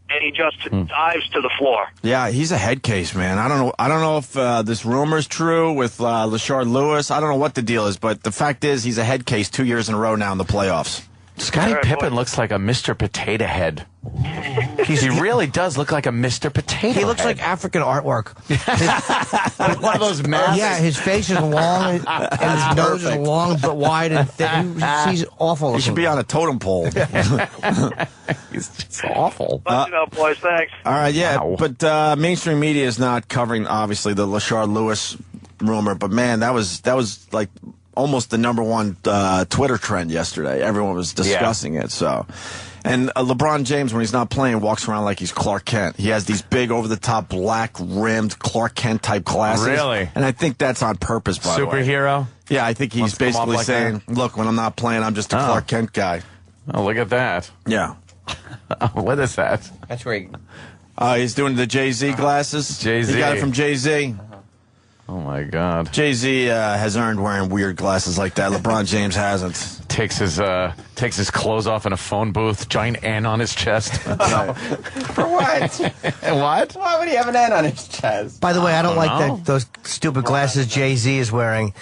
and he just dives to the floor. Yeah, he's a head case, man. I don't know if this rumor's true with Rashard Lewis. I don't know what the deal is, but the fact is he's a head case 2 years in a row now in the playoffs. Scottie Pippen looks like a Mr. Potato Head. He really does look like a Mr. Potato Head. He looks like African artwork. One of those masks. Yeah, his face is long, and his nose is long but wide and thin. He's awful looking. He should be on a totem pole. He's just awful. Let you know, boys. Thanks. All right, yeah, but mainstream media is not covering, obviously, the Rashard Lewis rumor, but, man, that was like almost the #1 Twitter trend yesterday. Everyone was discussing it. So, and LeBron James, when he's not playing, walks around like he's Clark Kent. He has these big, over-the-top, black-rimmed Clark Kent type glasses. Really? And I think that's on purpose. By the way, superhero. Yeah, I think he's basically like saying, "Look, when I'm not playing, I'm just a Clark Kent guy." Oh, look at that. Yeah. What is that? That's where he's doing the Jay-Z glasses. Jay-Z. He got it from Jay-Z. Oh, my God. Jay-Z has earned wearing weird glasses like that. LeBron James hasn't. Takes his clothes off in a phone booth, giant N on his chest. For what? What? Why would he have an N on his chest? By the way, I don't like those stupid glasses Jay-Z is wearing,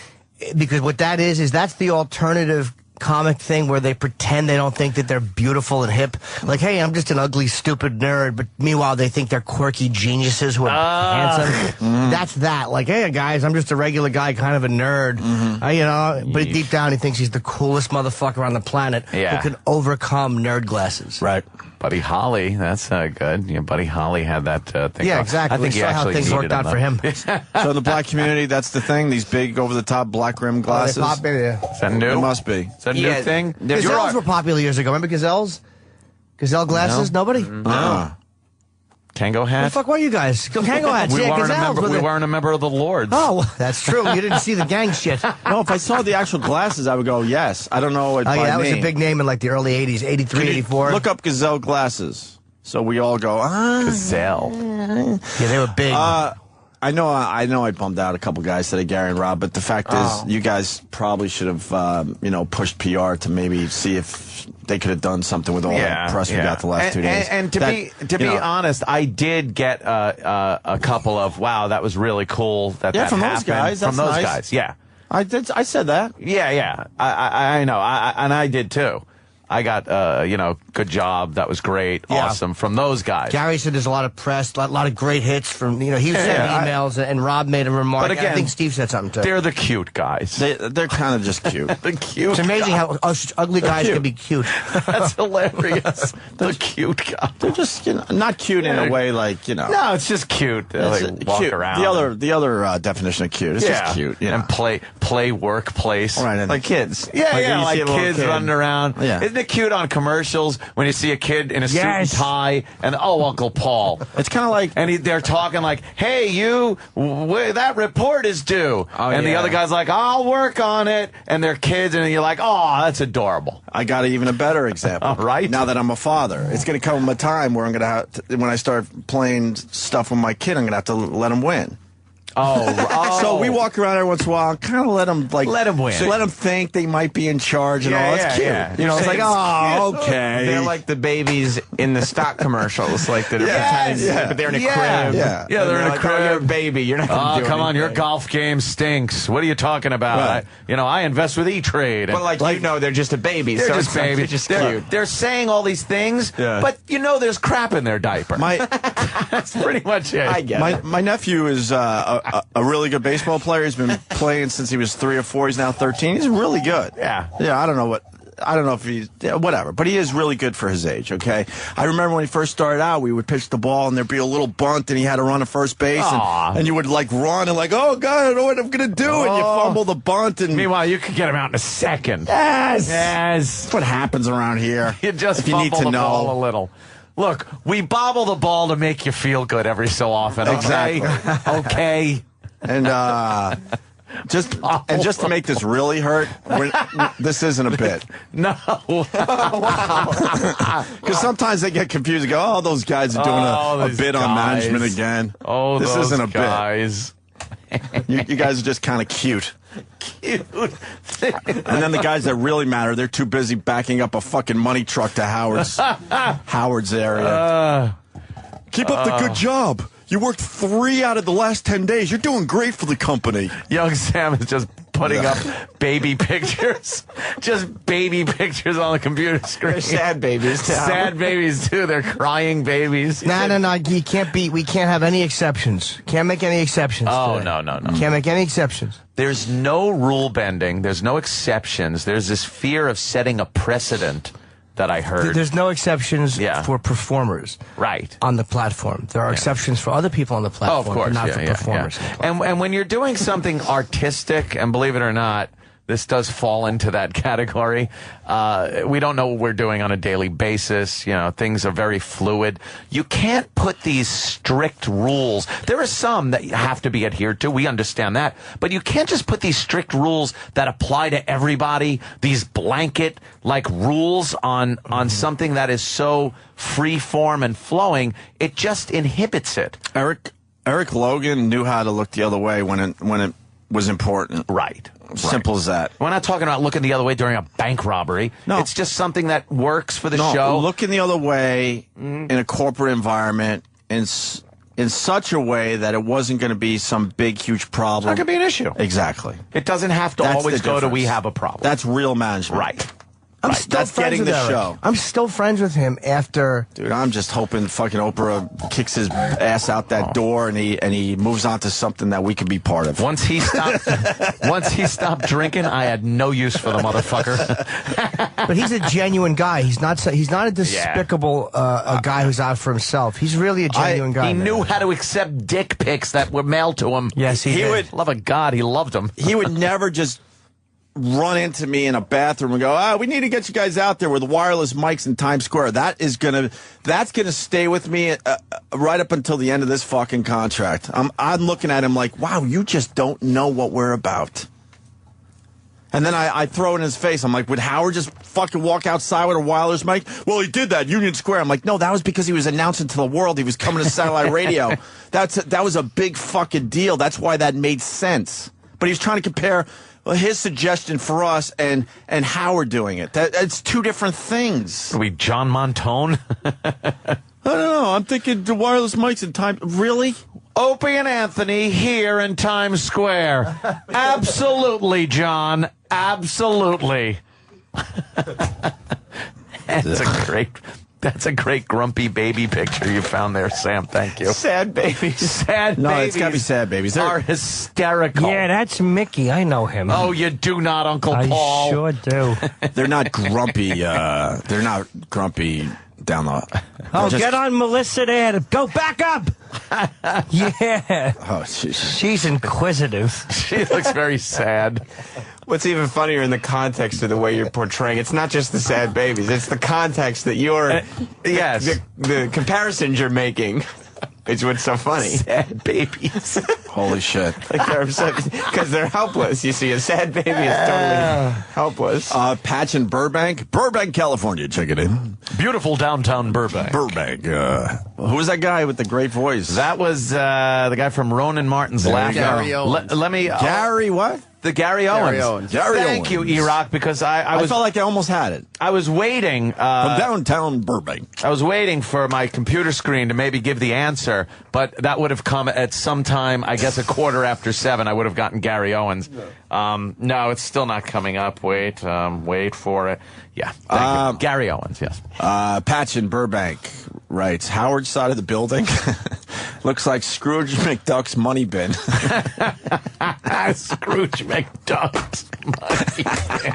because what that is that's the alternative comic thing where they pretend they don't think that they're beautiful and hip. Like, hey, I'm just an ugly, stupid nerd, but meanwhile they think they're quirky geniuses who are handsome. That's that. Like, hey, guys, I'm just a regular guy, kind of a nerd. But deep down he thinks he's the coolest motherfucker on the planet who can overcome nerd glasses. Right. Buddy Holly, that's good. Buddy Holly had that thing. Yeah, exactly. I think he actually how things worked out for him. So in the black community, that's the thing. These big, over-the-top, black rim glasses. Is that new? It must be. Is that a new thing? Gazelles were popular years ago. Remember Gazelles? Gazelle glasses? No. Nobody? No. Kango hat? Where the fuck were you guys? Kango hats. We weren't a member of the Lords. Oh, well, that's true. You didn't see the gang shit. No, if I saw the actual glasses, I would go, yes. I don't know it by that name. was a big name in like the early 80s, 83, 84. Look up Gazelle glasses. So we all go, Gazelle. Yeah, they were big. I know I bumped out a couple guys today, Gary and Rob, but the fact is, you guys probably should have, pushed PR to maybe see if they could have done something with all the press we got the last 2 days. And to be honest, I did get a couple of, wow, that was really cool that from happened. those guys. That's from those nice. guys, yeah. I said that. Yeah, I know, and I did too. I got good job. That was great. Yeah. Awesome from those guys. Gary said there's a lot of press, a lot of great hits from, he sent emails, and Rob made a remark. But again, I think Steve said something too. They're the cute guys. They're kind of just cute. The cute. It's amazing how us ugly guys can be cute. That's hilarious. The cute guys. They're just not cute in a way like No, it's just cute. They like walk cute. around. The other definition of cute is just cute. And play workplace. Right, Like kids. Yeah, when you see like a little kids kid. running around. Yeah. Isn't it cute on commercials when you see a kid in a suit and tie and Uncle Paul? It's kind of like They're talking like, "Hey, you, that report is due," and the other guy's like, "I'll work on it," and they're kids, and you're like, "Oh, that's adorable." I got even a better example. All right. Now that I'm a father, it's going to come a time where I'm going to have to, when I start playing stuff with my kid, I'm going to have to let him win. So we walk around every once in a while and kind of let them win. So let them think they might be in charge and all. It's cute. Yeah. It's like, oh, okay. They're like the babies in the stock commercials, like that are pretending, but they're in a crib. Yeah. They're in a like, crib. Oh, you're a baby. You're not going to do come on, your anything. golf game stinks. What are you talking about? Right. I invest with E-Trade. But they're just a baby. They're so just it's like, babies. They're just They're, cute. they're saying all these things, but there's crap in their diaper. That's pretty much it. I get it. My nephew is a really good baseball player. He's been playing since he was 3 or 4. He's now 13. He's really good. Yeah. I don't know if he's whatever, but he is really good for his age. Okay. I remember when he first started out, we would pitch the ball and there'd be a little bunt and he had to run to first base and you would run and oh God, I don't know what I'm gonna do, and you fumble the bunt and Meanwhile, you could get him out in a second. yes, Yes. that's what happens around here. You just if you need fumble to the know. ball a little. Look, we bobble the ball to make you feel good every so often. Okay? Exactly. Okay. And just to make this really hurt, this isn't a bit. No. Because sometimes they get confused and go, "Oh, those guys are doing a bit on management again." Oh, this those isn't a guys. bit. You guys are just kind of cute. Cute. And then the guys that really matter, they're too busy backing up a fucking money truck to Howard's area. Keep up the good job. You worked 3 out of the last 10 days. You're doing great for the company. Young Sam is just putting up baby pictures. Just baby pictures on the computer screen. They're sad babies, too. Sad babies, too. They're crying babies. No. You can't we can't have any exceptions. Can't make any exceptions. Oh, today. no. Can't make any exceptions. There's no rule bending. There's no exceptions. There's this fear of setting a precedent that I heard. There's no exceptions Yeah. for performers Right. on the platform. There are exceptions for other people on the platform, Oh, of course, but not for performers. And when you're doing something artistic, and believe it or not, this does fall into that category. We don't know what we're doing on a daily basis. Things are very fluid. You can't put these strict rules. There are some that have to be adhered to. We understand that. But you can't just put these strict rules that apply to everybody, these blanket rules on something that is so free form and flowing. It just inhibits it. Eric Logan knew how to look the other way when it was important. Right. Simple as that. We're not talking about looking the other way during a bank robbery. No. It's just something that works for the No, show. looking the other way in a corporate environment in such a way that it wasn't going to be some big, huge problem. It's not going to be an issue. Exactly. It doesn't have to That's always the go to difference. we have a problem. That's real management. right. I'm Right, still that's friends getting with the Eric. show. I'm still friends with him after. Dude, I'm just hoping fucking Oprah kicks his ass out that door and he moves on to something that we can be part of. Once he stopped drinking, I had no use for the motherfucker. But he's a genuine guy. He's not a despicable a guy who's out for himself. He's really a genuine guy. He man. knew how to accept dick pics that were mailed to him. Yes, he did. Love of God, he loved them. He would never just run into me in a bathroom and go, we need to get you guys out there with wireless mics in Times Square. That's gonna stay with me right up until the end of this fucking contract. I'm looking at him like, wow, you just don't know what we're about. And then I throw it in his face. I'm like, would Howard just fucking walk outside with a wireless mic? Well, he did that, Union Square. I'm like, no, that was because he was announcing to the world he was coming to satellite radio. That was a big fucking deal. That's why that made sense. But he was trying to compare his suggestion for us and Howard doing it. It's two different things. Are we John Montone? I don't know. I'm thinking the wireless mics in time. Really? Opie and Anthony here in Times Square. Absolutely, John. Absolutely. That's a great grumpy baby picture you found there, Sam. Thank you. Sad babies. Sad No, babies. it's got to be sad babies. Are hysterical. Yeah, that's Mickey. I know him. Oh, you do not, Uncle Paul. I sure do. They're not grumpy. They're not grumpy down the. Oh, get on Melissa there. Go back up. Yeah. Oh, jeez. She's inquisitive. She looks very sad. What's even funnier in the context of the way you're portraying, it's not just the sad babies, it's the context that you're, yes. the comparisons you're making. It's what's so funny. Sad babies. Holy shit. Like they're upset because they're helpless. You see, a sad baby is totally helpless. Patch in Burbank, California. Check it in. Beautiful downtown Burbank. Burbank. Who was that guy with the great voice? That was the guy from Ronan Martin's Laugh. Gary Owens. Let me. Gary what? The Gary Owens. Gary Owens. Thank you, Iraq, because I felt like I almost had it. I was waiting. From downtown Burbank. I was waiting for my computer screen to maybe give the answer, but that would have come at some time, I guess 7:15. I would have gotten Gary Owens. No, it's still not coming up. Wait for it. Yeah, thank you. Gary Owens, yes. Patch in Burbank writes, Howard's side of the building looks like Scrooge McDuck's money bin. Scrooge McDuck's money bin.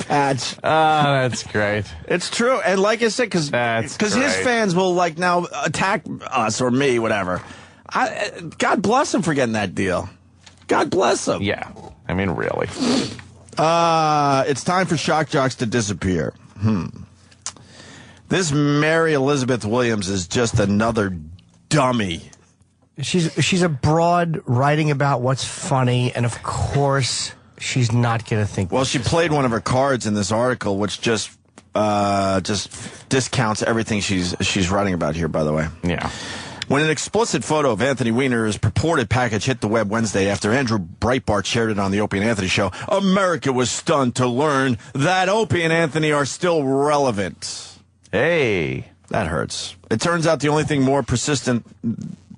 Patch. Oh, that's great. It's true. And like I said, because his fans will like now attack us or me, whatever. God bless him for getting that deal. God bless him. Yeah. I mean, really. It's time for shock jocks to disappear. This Mary Elizabeth Williams is just another dummy. She's a broad writing about what's funny, and of course she's not going to think. Well, she played one of her cards in this article, which just discounts everything she's writing about here. By the way, yeah. When an explicit photo of Anthony Weiner's purported package hit the web Wednesday after Andrew Breitbart shared it on the Opie and Anthony show, America was stunned to learn that Opie and Anthony are still relevant. Hey. That hurts. It turns out the only thing more persistent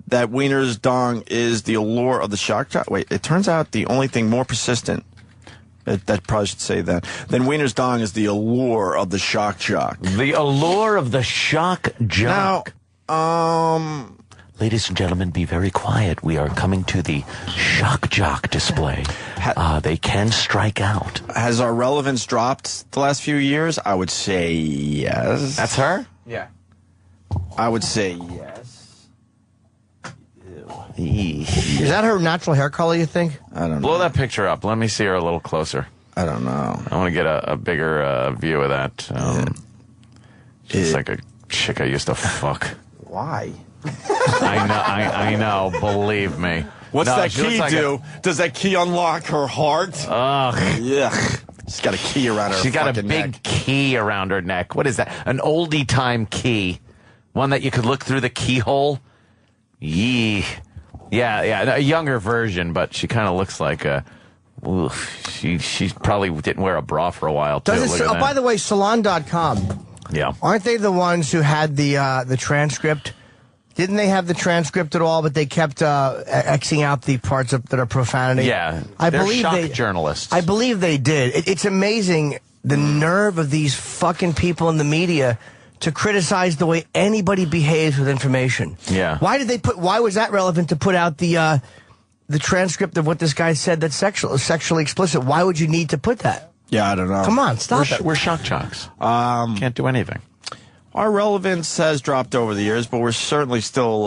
that Weiner's dong is the allure of the shock jock. Wait, it turns out the only thing more persistent, that probably should say that, than Weiner's dong is the allure of the shock jock. The allure of the shock jock. Now, ladies and gentlemen, be very quiet. We are coming to the shock jock display. They can strike out. Has our relevance dropped the last few years? I would say yes. That's her? Yeah. I would say yes. Is that her natural hair color, you think? I don't know. Blow that picture up. Let me see her a little closer. I don't know. I want to get a bigger view of that. She's like a chick I used to fuck. Why? I know. Believe me. What's that key like do? Does that key unlock her heart? Ugh. Yeah. She's got a key around her. She's got a big neck. key around her neck. What is that? An oldie time key. One that you could look through the keyhole. Yee. Yeah. A younger version, but she kind of looks like a. Oof, she probably didn't wear a bra for a while too. By the way, Salon.com. Yeah. Aren't they the ones who had the transcript? Didn't they have the transcript at all, but they kept Xing out the parts that are profanity? Yeah. I they're believe shock journalists. I believe they did. It's amazing the nerve of these fucking people in the media to criticize the way anybody behaves with information. Yeah. Why was that relevant to put out the transcript of what this guy said that's sexually explicit? Why would you need to put that? Yeah, I don't know. Come on, stop it. We're shock jocks. Can't do anything. Our relevance has dropped over the years, but we're certainly still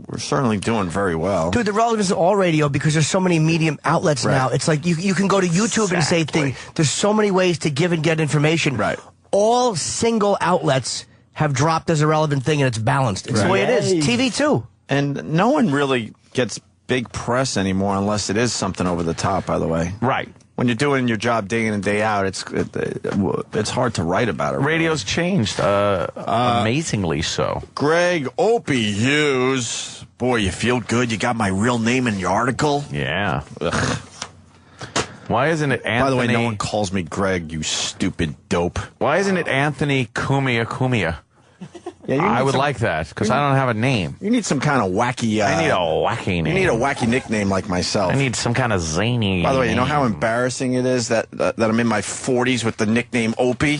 doing very well. Dude, the relevance of all radio, because there's so many medium outlets now. It's like you can go to YouTube and say things. There's so many ways to give and get information. Right. All single outlets have dropped as a relevant thing, and it's balanced. It's the way it is. TV, too. And no one really gets big press anymore unless it is something over the top, by the way. Right. When you're doing your job day in and day out, it's hard to write about it. Radio's changed, amazingly so. Greg Opie Hughes. Boy, you feel good. You got my real name in your article. Yeah. Ugh. Why isn't it Anthony? By the way, no one calls me Greg, you stupid dope. Why isn't it Anthony Cumia? Yeah, you need I would some- like that because I don't have a name. You need some kind of wacky. I need a wacky name. You need a wacky nickname like myself. I need some kind of zany. By the way, you know how name. embarrassing it is that I'm in my 40s with the nickname Opie?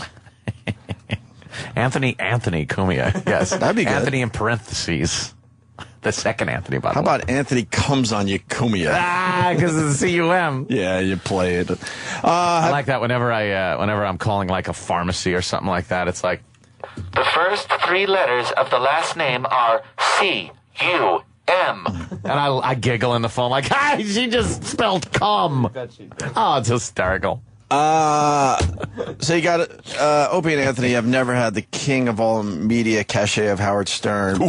Anthony Cumia. Yes, That'd be good. Anthony in parentheses. The second Anthony, by the How way. about Anthony comes on you, Cumia? Because it's CUM. Yeah, you play it. I like that whenever I'm calling like a pharmacy or something like that. It's like The first 3 letters of the last name are C-U-M. and I giggle in the phone like, "Hi, she just spelled cum." Oh, it's hysterical. So you got Opie and Anthony have never had the king of all media cachet of Howard Stern,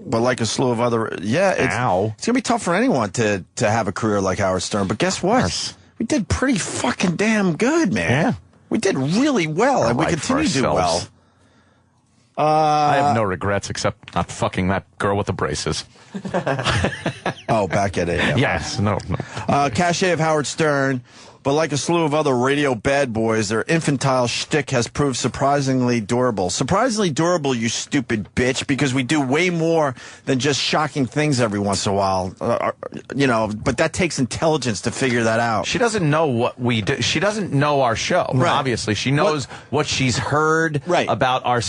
but like a slew of other, it's gonna be tough for anyone to have a career like Howard Stern. But guess what? Yes. We did pretty fucking damn good, man. Yeah. We did really well, and we life continue to do well. ourselves. I have no regrets except not fucking that girl with the braces. Oh, back at it. Yes, no. Cachet of Howard Stern, but like a slew of other radio bad boys, their infantile shtick has proved surprisingly durable. Surprisingly durable, you stupid bitch, because we do way more than just shocking things every once in a while. But that takes intelligence to figure that out. She doesn't know what we do. She doesn't know our show. Right. Obviously, she knows what she's heard about our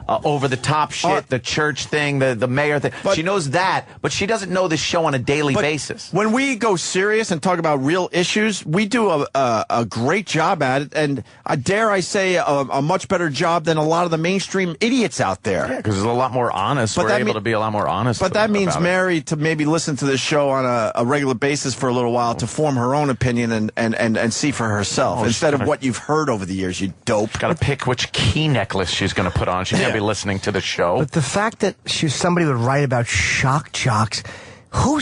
over the top shit, the church thing, the mayor thing. She knows that, but she doesn't know this show on a daily basis. When we go serious and talk about real issues, we do a great job at it, and dare I say a much better job than a lot of the mainstream idiots out there. Yeah, because it's a lot more honest. We're able to be a lot more honest. But that means about it. Mary to maybe listen to this show on a regular basis for a little while to form her own opinion and see for herself instead of what you've heard over the years, you dope. Got to pick which key necklace she's going to put on. She's going to be listening to the show. But the fact that somebody would write about shock jocks, who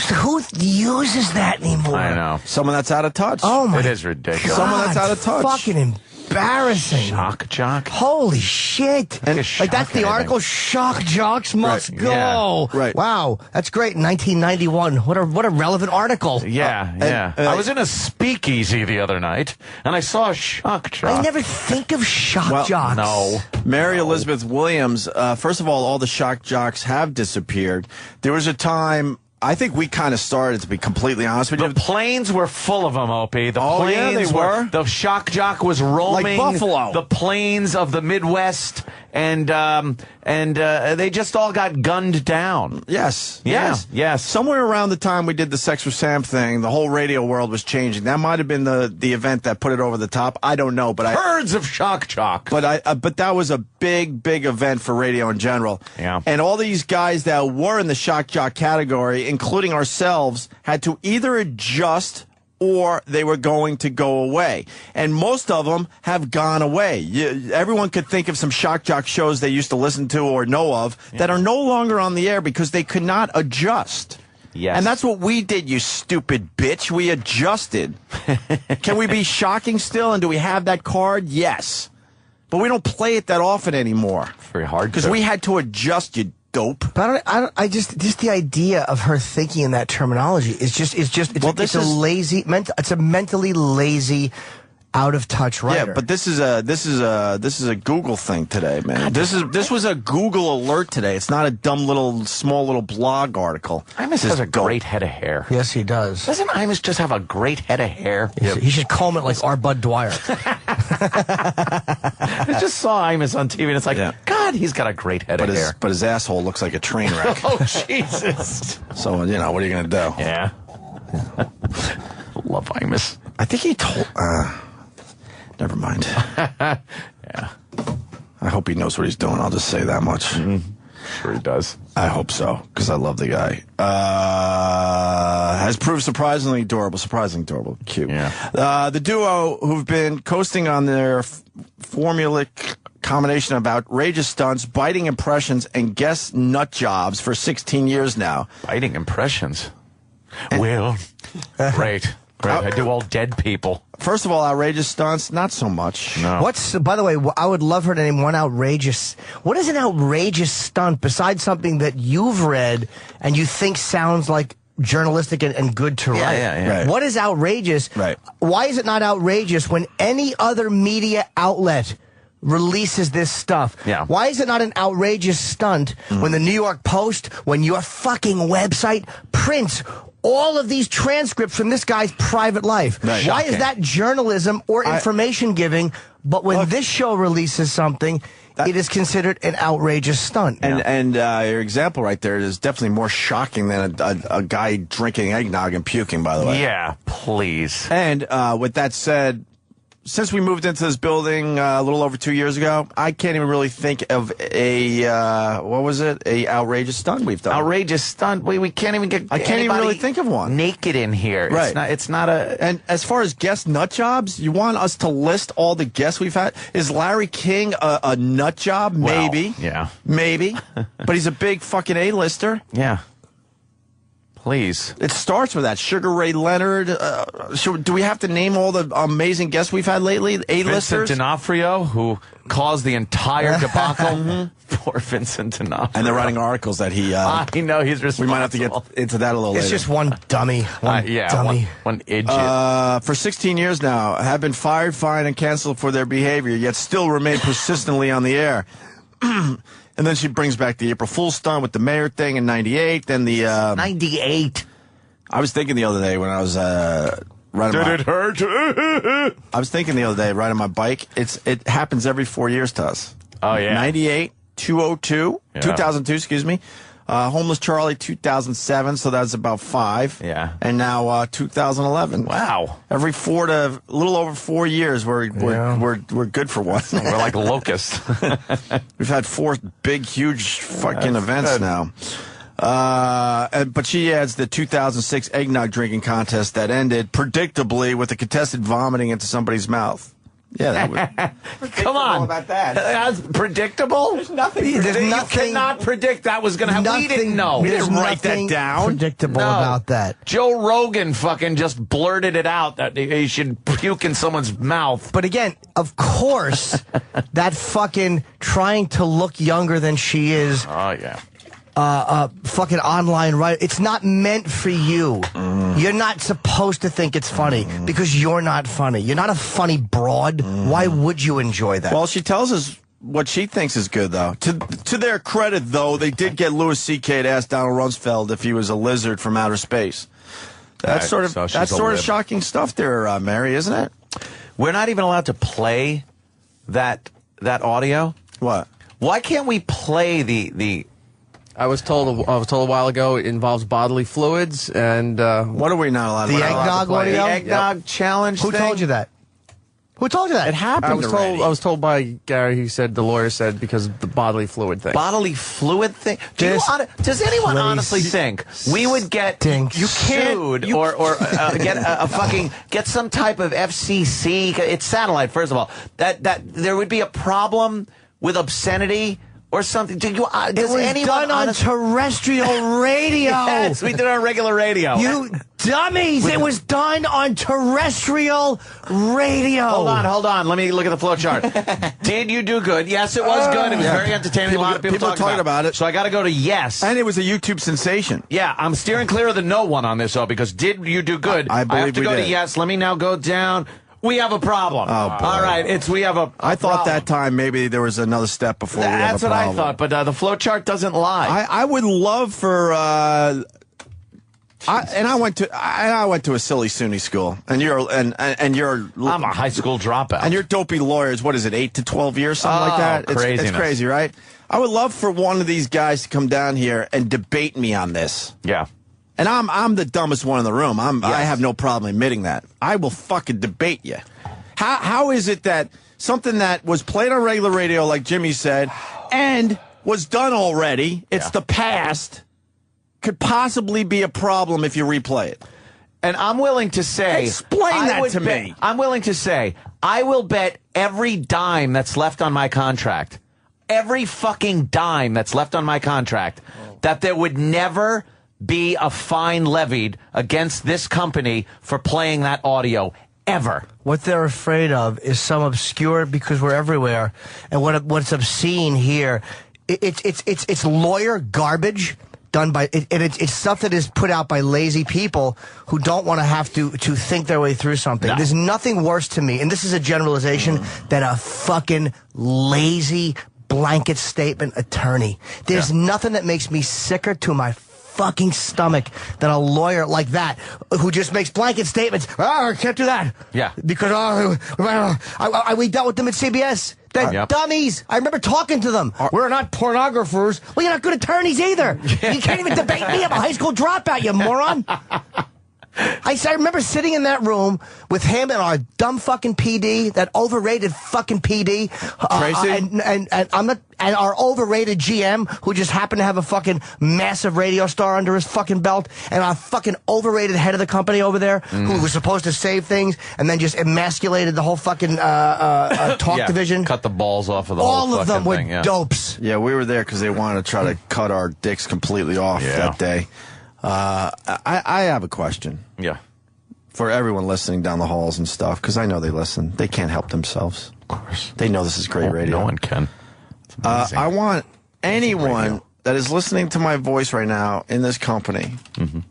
uses that anymore? I know. Someone that's out of touch. Oh my! It is ridiculous. Someone that's out of touch. Fucking embarrassing. Shock jock. Holy shit! And Like that's the article. Shock jocks must go. Yeah. Right. Wow, that's great. 1991. What a relevant article. Yeah. I was in a speakeasy the other night, and I saw a shock jock. I never think of shock jocks. No. Mary Elizabeth Williams, first of all the shock jocks have disappeared. There was a time, I think we kind of started, to be completely honest with you. The planes were full of them, Opie. The Oh, yeah, planes they were. The shock jock was roaming Like Buffalo. the plains of the Midwest, and they just all got gunned down. Yes. Yeah, yes. Somewhere around the time we did the Sex with Sam thing, the whole radio world was changing. That might have been the event that put it over the top. I don't know, but Herds of shock jock. but that was a big event for radio in general. Yeah. And all these guys that were in the shock jock category, including ourselves, had to either adjust or they were going to go away. And most of them have gone away. Everyone could think of some shock jock shows they used to listen to or know of that are no longer on the air because they could not adjust. Yes. And that's what we did, you stupid bitch. We adjusted. Can we be shocking still? And do we have that card? Yes. But we don't play it that often anymore. Very hard Because to. we had to adjust, you dope. But I just the idea of her thinking in that terminology is it's a mentally lazy, out of touch writer. Yeah, but this is a Google thing today, man. This was a Google alert today. It's not a dumb small little blog article. Imus has a great head of hair. Yes, he does. Doesn't Imus just have a great head of hair? He should comb it like our Bud Dwyer. I just saw Imus on TV, and it's like, God, he's got a great head of hair. But his asshole looks like a train wreck. Oh, Jesus. So, what are you going to do? Yeah. Love Imus. I think he told... never mind. Yeah. I hope he knows what he's doing. I'll just say that much. Mm-hmm. Sure he does. I hope so, because I love the guy. Has proved surprisingly adorable. Cute. Yeah. The duo, who've been coasting on their formulaic combination of outrageous stunts, biting impressions, and guest nut jobs for 16 years now. Biting impressions. Well, great. I do all dead people. First of all, outrageous stunts, not so much. No. By the way, I would love her to name one outrageous. What is an outrageous stunt besides something that you've read and you think sounds like journalistic and good to write? Yeah. Right. What is outrageous? Right. Why is it not outrageous when any other media outlet releases this stuff. Yeah. Why is it not an outrageous stunt when the New York Post, when your fucking website prints all of these transcripts from this guy's private life? Right. Why Shocking. is that journalism or information giving? But when this show releases something, it is considered an outrageous stunt. And your example right there is definitely more shocking than a guy drinking eggnog and puking, by the way. Yeah, please. And with that said, since we moved into this building a little over 2 years ago, I can't even really think of a outrageous stunt we've done. Outrageous stunt. We can't even get. I can't even really think of one. Naked in here. Right. It's not a. And as far as guest nut jobs, you want us to list all the guests we've had? Is Larry King a nut job? Well, Maybe. yeah. Maybe. But he's a big fucking A-lister. Yeah. Please. It starts with that. Sugar Ray Leonard. Do we have to name all the amazing guests we've had lately? A-listers? Vincent D'Onofrio, who caused the entire debacle. Poor Vincent D'Onofrio. And they're writing articles that he... I know he's responsible. we might have to get into that a little later. It's just one dummy. One dummy. One idiot. For 16 years now, have been fired, fined, and canceled for their behavior, yet still remain persistently on the air. And then she brings back the April Fool's stunt with the mayor thing in 98. Then the... 98. I was thinking the other day when I was riding Did it hurt? I was thinking the other day riding my bike. It happens every 4 years to us. Oh, yeah. 98, 2002, Yeah. 2002, excuse me. Homeless Charlie, 2007, so that's about 5. Yeah. And now 2011. Wow. Every a little over 4 years, we're good for one. We're like locusts. We've had 4 big, huge fucking events good. now. But she adds the 2006 eggnog drinking contest that ended predictably with the contestant vomiting into somebody's mouth. Yeah, that was Come on. about that. That's predictable? There's nothing. You nothing- cannot predict that was going to happen. We didn't know. We didn't write that Nothing down. predictable No. about that. Joe Rogan fucking just blurted it out that he should puke in someone's mouth. But again, of course, that fucking trying to look younger than she is, Oh, yeah. fucking online writer. It's not meant for you. You're not supposed to think it's funny because you're not funny. You're not a funny broad. Why would you enjoy that? Well, she tells us what she thinks is good, though. To their credit, though, they did get Louis C.K. to ask Donald Rumsfeld if he was a lizard from outer space. That's Right, so she's a lib. shocking stuff there, Mary, isn't it? We're not even allowed to play that audio. What? Why can't we play the I was told a while ago it involves bodily fluids and What are we not allowed to The play? eggnog audio? the eggnog challenge Who thing? told you that? Who told you that? It happened already. I was told by Gary. He said the lawyer said because of the bodily fluid thing. Bodily fluid thing? This Does anyone place honestly think we would get stinks. you sued or get a fucking get some type of FCC? It's satellite, first of all. That there would be a problem with obscenity or something. Does It was anyone done on terrestrial radio. Yes, we did it on regular radio. You dummies! It was done on terrestrial radio. Hold on. Let me look at the flow chart. Did you do good? Yes, it was good. It was very entertaining. A lot of people are talking about it. So I got to go to yes. And it was a YouTube sensation. Yeah, I'm steering clear of the no one on this, though, because did you do good? I believe have to we go did. to yes. Let me now go down. We have a problem. Oh, boy. All right, we have a I thought problem. that time maybe there was another step before we have That's a what I problem. thought, but the flow chart doesn't lie. I would love for I went to a silly SUNY school, and you're I'm a high school dropout. and you're dopey lawyers. What is it, 8 to 12 years, something like that? It's craziness. crazy, right? I would love for one of these guys to come down here and debate me on this. Yeah. And I'm the dumbest one in the room. I have no problem admitting that. I will fucking debate you. How is it that something that was played on regular radio, like Jimmy said, and was done already, it's the past, could possibly be a problem if you replay it? And I'm willing to say... Explain that to me. I'm willing to say, I will bet every dime that's left on my contract, every fucking dime that's left on my contract, that there would never be a fine levied against this company for playing that audio, ever. What they're afraid of is some obscure, because we're everywhere, and what's obscene here, it's lawyer garbage done by it's stuff that is put out by lazy people who don't want to have to think their way through something. No. There's nothing worse to me, and this is a generalization, than a fucking lazy blanket statement attorney. There's nothing that makes me sicker to my fucking stomach than a lawyer like that who just makes blanket statements. Oh, I can't do that. Yeah. Because we dealt with them at CBS. They're dummies. I remember talking to them. We're not pornographers. Well, you're not good attorneys either. You can't even debate me. I'm a high school dropout, you moron. I remember sitting in that room with him and our dumb fucking PD, that overrated fucking PD, Tracy? and our overrated GM, who just happened to have a fucking massive radio star under his fucking belt, and our fucking overrated head of the company over there, who was supposed to save things, and then just emasculated the whole fucking talk division. Cut the balls off of the All whole of them were thing, dopes. Yeah, we were there because they wanted to try to cut our dicks completely off that day. I have a question. Yeah. For everyone listening down the halls and stuff, because I know they listen. They can't help themselves. Of course. They know this is great radio. No one can. I want anyone that is listening to my voice right now in this company.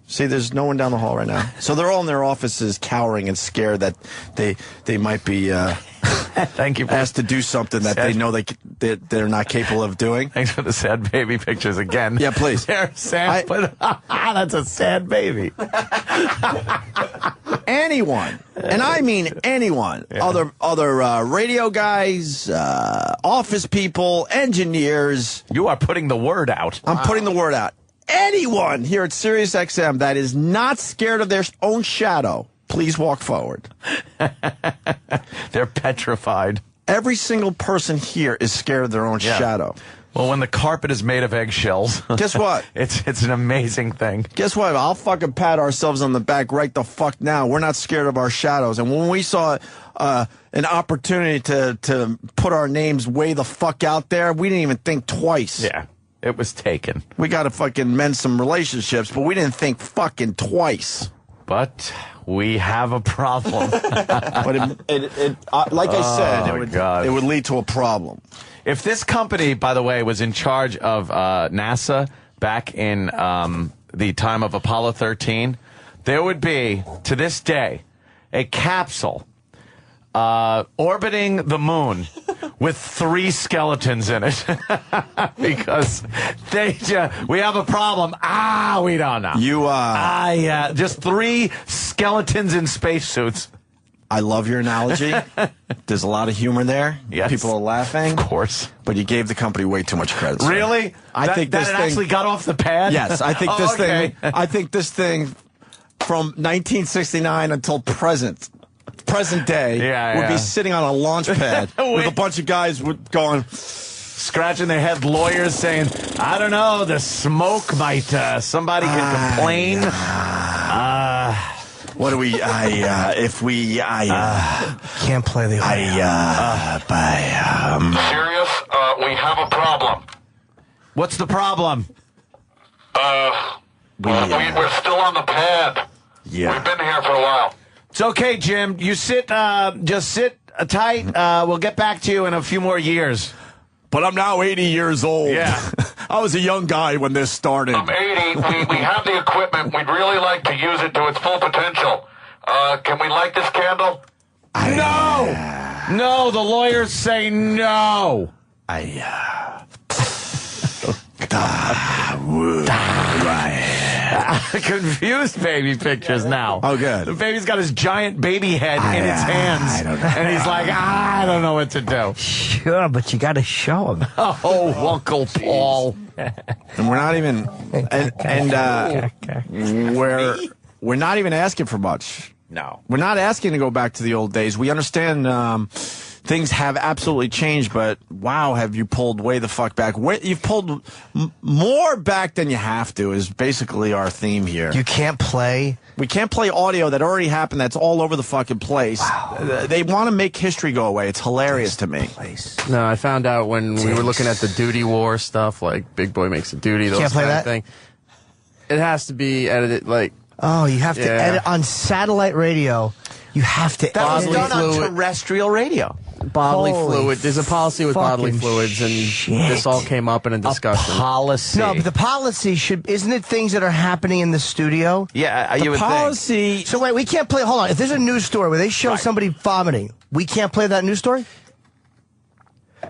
See, there's no one down the hall right now. So they're all in their offices cowering and scared that they might be Thank you. asked to do something that they know they're not capable of doing. Thanks for the sad baby pictures again. Yeah, please. They're sad, but that's a sad baby. Anyone, and I mean anyone, other radio guys, office people, engineers. You are putting the word out. I'm putting the word out. Anyone here at SiriusXM that is not scared of their own shadow, please walk forward. They're petrified. Every single person here is scared of their own shadow. Well, when the carpet is made of eggshells, guess what? It's an amazing thing. Guess what? I'll fucking pat ourselves on the back right the fuck now. We're not scared of our shadows. And when we saw an opportunity to put our names way the fuck out there, we didn't even think twice. Yeah, it was taken. We got to fucking mend some relationships, but we didn't think fucking twice. But we have a problem. But like I said, it would lead to a problem. If this company, by the way, was in charge of NASA back in the time of Apollo 13, there would be, to this day, a capsule orbiting the moon with 3 skeletons in it. Because we have a problem. We don't know. Just 3 skeletons in spacesuits. I love your analogy. There's a lot of humor there. Yes. People are laughing. Of course. But you gave the company way too much credit. Sir. Really? I think this thing actually got off the pad? Yes, I think this thing. I think this thing from 1969 until present day would be sitting on a launch pad with a bunch of guys going scratching their head, lawyers saying, I don't know, the smoke might, somebody could complain. What do we, if we, can't play the Serious? We have a problem. What's the problem? We're still on the pad. Yeah. We've been here for a while. It's okay, Jim. You just sit tight. We'll get back to you in a few more years. But I'm now 80 years old. Yeah. I was a young guy when this started. I'm 80. We have the equipment. We'd really like to use it to its full potential. Can we light this candle? No! No, the lawyers say no. Confused baby pictures now. Oh, good. The baby's got his giant baby head in its hands. And he's like, I don't know what to do. Sure, but you got to show him. Oh, Uncle Paul. And we're not even, we're not even asking for much. No. We're not asking to go back to the old days. We understand things have absolutely changed, but wow, have you pulled way the fuck back. You've pulled more back than you have to is basically our theme here. You can't play. We can't play audio that already happened that's all over the fucking place. Wow. They want to make history go away. It's hilarious to me. No, I found out when we were looking at the Duty War stuff, like Big Boy Makes a Duty, those can't play kind that of thing. It has to be edited, like... Oh, you have to edit on satellite radio. You have to That was edit. done on terrestrial radio. bodily Holy fluid. There's a policy with bodily fucking fluids, and shit. this all came up in a discussion. Policy. No, but the policy isn't it things that are happening in the studio? Yeah, you would Policy. So wait, we can't play. Hold on. If there's a news story where they show somebody vomiting, we can't play that news story.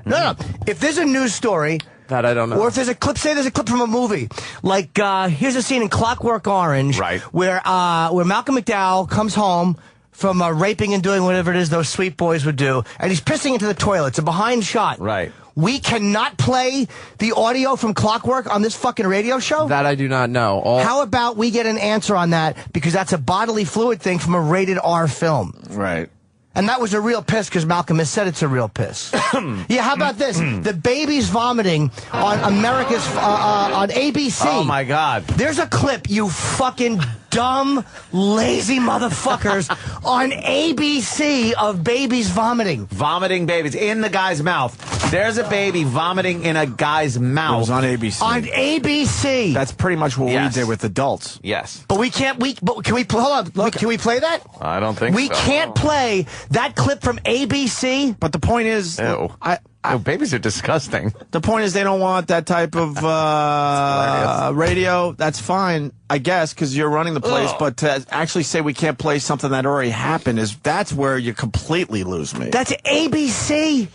No. If there's a news story. That I don't know. Or if there's a clip, say there's a clip from a movie, like here's a scene in Clockwork Orange, Right. where Malcolm McDowell comes home from raping and doing whatever it is those sweet boys would do, and he's pissing into the toilet. It's a behind shot. Right. We cannot play the audio from Clockwork on this fucking radio show? That I do not know. How about we get an answer on that, because that's a bodily fluid thing from a rated R film. Right. And that was a real piss, because Malcolm has said it's a real piss. Yeah, how about this? The baby's vomiting on America's, on ABC. Oh, my God. There's a clip, you fucking dumb, lazy motherfuckers, on ABC of babies vomiting. Vomiting babies in the guy's mouth. There's a baby vomiting in a guy's It mouth. was on ABC. On ABC. That's pretty much what Yes. we did with adults. Yes. But we can't, but can we, hold on, look, can we play that? I don't think We so. can't play that clip from ABC. But the point is, Ew. Babies are disgusting. the point is they don't want that type of radio. That's fine, I guess, because you're running the place. But to actually say we can't play something that already happened that's where you completely lose me. That's ABC.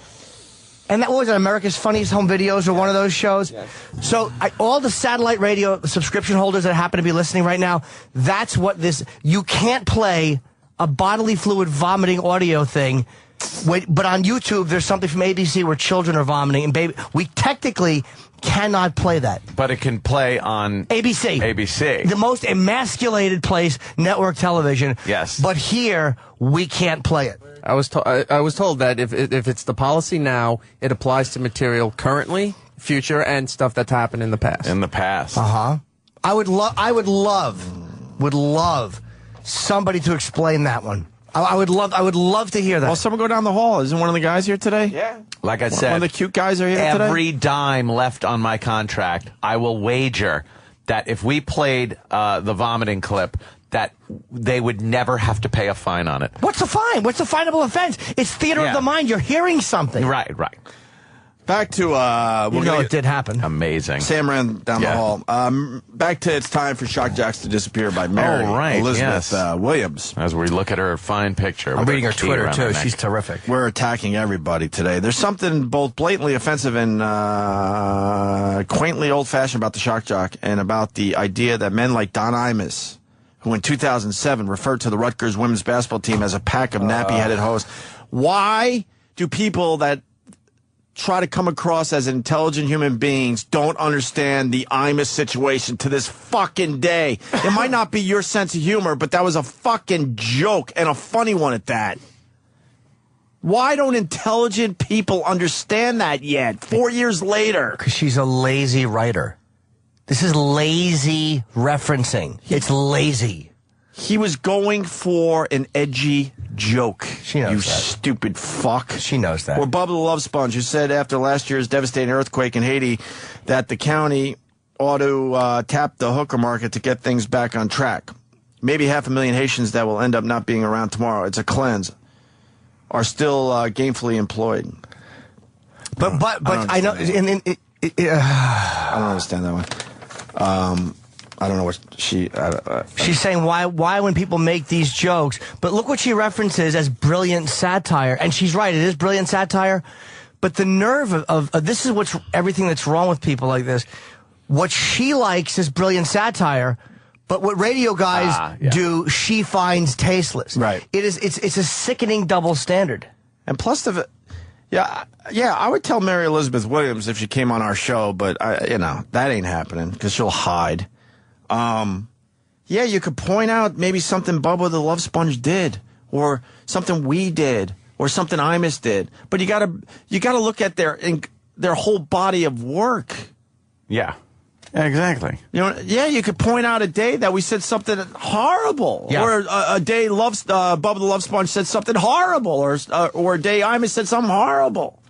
And that what was it, America's Funniest Home Videos, or one of those shows? Yes. So all the satellite radio subscription holders that happen to be listening right now, that's what this, you can't play a bodily fluid vomiting audio thing. But on YouTube, there's something from ABC where children are vomiting, and we technically cannot play that. But it can play on ABC. ABC. The most emasculated place, network television. Yes. But here, we can't play it. I was told that if it's the policy now, it applies to material currently, future, and stuff that's happened in the past. In the past. I would love somebody to explain that one. I would love to hear that. Well, someone go down the hall. Isn't one of the guys here today? Yeah. Like I said, one of the cute guys are here today. every dime left on my contract, I will wager that if we played the vomiting clip, that they would never have to pay a fine on it. What's the fine? What's the finable offense? It's theater of the mind. You're hearing something. Right. Back to it did happen. Amazing. Sam ran down the hall. Back to It's Time for Shock Jocks to Disappear by Mary Elizabeth Williams. As we look at her fine picture. I'm with reading her key Twitter, around too. her neck. She's terrific. We're attacking everybody today. There's something both blatantly offensive and quaintly old-fashioned about the shock jock, and about the idea that men like Don Imus, who in 2007 referred to the Rutgers women's basketball team as a pack of nappy-headed hoes. Why do people that try to come across as intelligent human beings don't understand the Imus situation to this fucking day? It might not be your sense of humor, but that was a fucking joke, and a funny one at that. Why don't intelligent people understand that yet, 4 years later? Because she's a lazy writer. This is lazy referencing. It's lazy. He was going for an edgy joke. She knows you that. stupid fuck. She knows that. Or Bubba the Love Sponge, who said after last year's devastating earthquake in Haiti that the county ought to tap the hooker market to get things back on track. Maybe 500,000 Haitians that will end up not being around tomorrow. It's a cleanse. Are still gainfully employed. But I know. I don't understand that one. I don't know what she's saying. Why when people make these jokes? But look what she references as brilliant satire, and she's right. It is brilliant satire. But the nerve of this is what's everything that's wrong with people like this. What she likes is brilliant satire, but what radio guys do, she finds tasteless. Right. It's a sickening double standard. And plus I would tell Mary Elizabeth Williams if she came on our show, but that ain't happening because she'll hide. You could point out maybe something Bubba the Love Sponge did, or something we did, or something Imus did. But you gotta look at their whole body of work. Yeah. Exactly. You could point out a day that we said something horrible, or a day Bubba the Love Sponge said something horrible, or a day Imus said something horrible.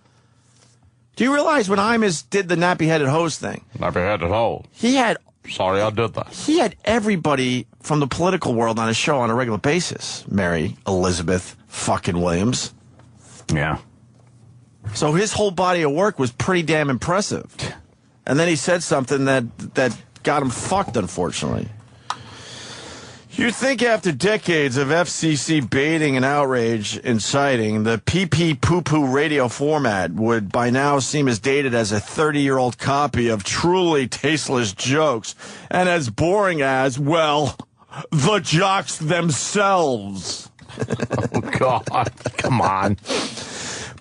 Do you realize when Imus did the nappy-headed hose thing? Nappy-headed hose. Sorry, I did that. He had everybody from the political world on his show on a regular basis. Mary Elizabeth fucking Williams. Yeah. So his whole body of work was pretty damn impressive. And then he said something that got him fucked, unfortunately. You'd think after decades of FCC baiting and outrage inciting, the pee-poo-poo radio format would by now seem as dated as a 30-year-old copy of truly tasteless jokes and as boring as, well, the jocks themselves. Oh, God. Come on.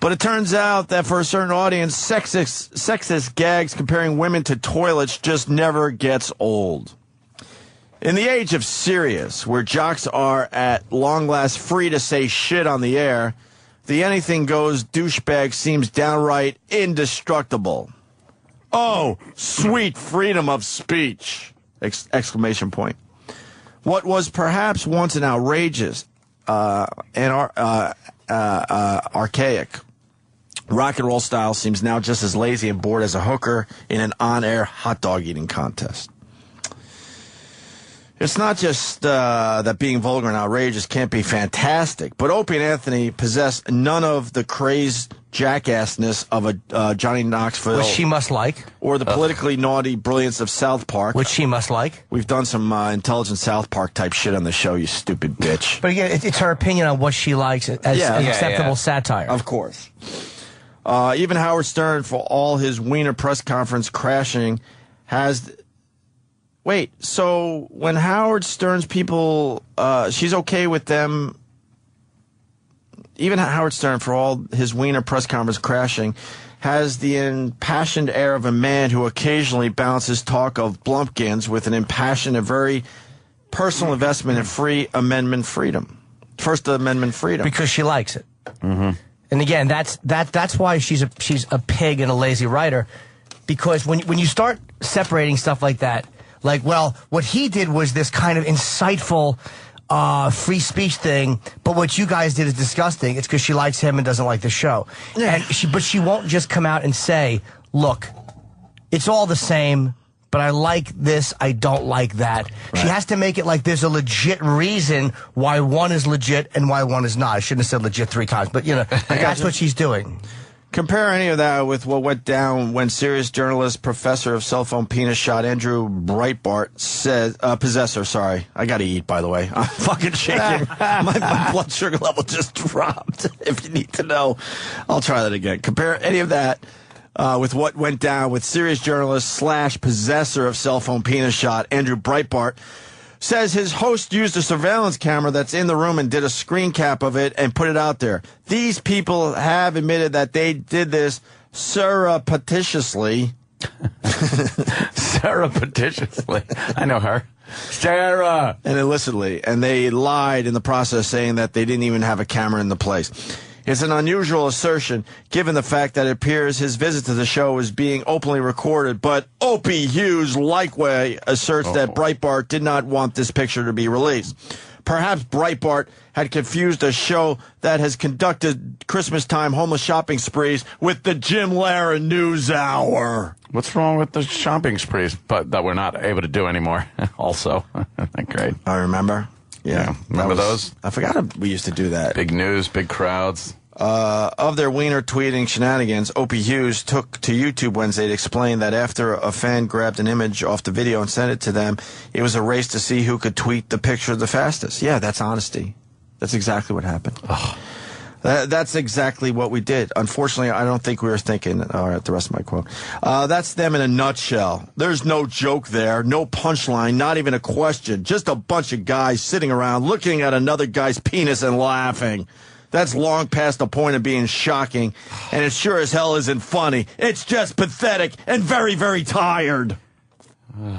But it turns out that for a certain audience, sexist gags comparing women to toilets just never gets old. In the age of Sirius, where jocks are at long last free to say shit on the air, the anything goes douchebag seems downright indestructible. Oh, sweet freedom of speech! Exclamation point. What was perhaps once an outrageous and archaic rock and roll style seems now just as lazy and bored as a hooker in an on-air hot dog eating contest. It's not just that being vulgar and outrageous can't be fantastic, but Opie and Anthony possess none of the crazed jackassness of a Johnny Knoxville. Which she must like. Or the politically naughty brilliance of South Park. Which she must like. We've done some intelligent South Park type shit on the show, you stupid bitch. But again, it's her opinion on what she likes as acceptable satire. Of course. Even Howard Stern, for all his Wiener press conference crashing, has... Wait, so when Howard Stern's people, she's okay with them, even Howard Stern, for all his Wiener press conference crashing, has the impassioned air of a man who occasionally balances talk of Blumpkins with an impassioned and very personal investment in First Amendment freedom. Because she likes it. Mm-hmm. And again, that's why she's a pig and a lazy writer, because when you start separating stuff like that, like, well, what he did was this kind of insightful free speech thing, but what you guys did is disgusting. It's because she likes him and doesn't like the show. Yeah. But she won't just come out and say, look, it's all the same, but I like this, I don't like that. Right. She has to make it like there's a legit reason why one is legit and why one is not. I shouldn't have said legit 3 times, but, that's what she's doing. Compare any of that with what went down when serious journalist, professor of cell phone penis shot Andrew Breitbart said, possessor, sorry. I gotta eat, by the way. I'm fucking shaking. my blood sugar level just dropped. If you need to know, I'll try that again. Compare any of that with what went down with serious journalist / possessor of cell phone penis shot Andrew Breitbart. Says his host used a surveillance camera that's in the room and did a screen cap of it and put it out there. These people have admitted that they did this surreptitiously. Surreptitiously. I know her. Sarah. And illicitly. And they lied in the process, saying that they didn't even have a camera in the place. It's an unusual assertion, given the fact that it appears his visit to the show is being openly recorded, but Opie Hughes likewise asserts that Breitbart did not want this picture to be released. Perhaps Breitbart had confused a show that has conducted Christmas-time homeless shopping sprees with the Jim Lehrer News Hour. What's wrong with the shopping sprees, but that we're not able to do anymore? Also, great. I remember. Yeah. Remember those? I forgot we used to do that. Big news, big crowds. Of their wiener tweeting shenanigans, Opie Hughes took to YouTube Wednesday to explain that after a fan grabbed an image off the video and sent it to them, it was a race to see who could tweet the picture the fastest. Yeah, that's honesty. That's exactly what happened. That's exactly what we did. Unfortunately, I don't think we were thinking. All right, the rest of my quote. That's them in a nutshell. There's no joke there, no punchline, not even a question. Just a bunch of guys sitting around looking at another guy's penis and laughing. That's long past the point of being shocking, and it sure as hell isn't funny. It's just pathetic and very, very tired. There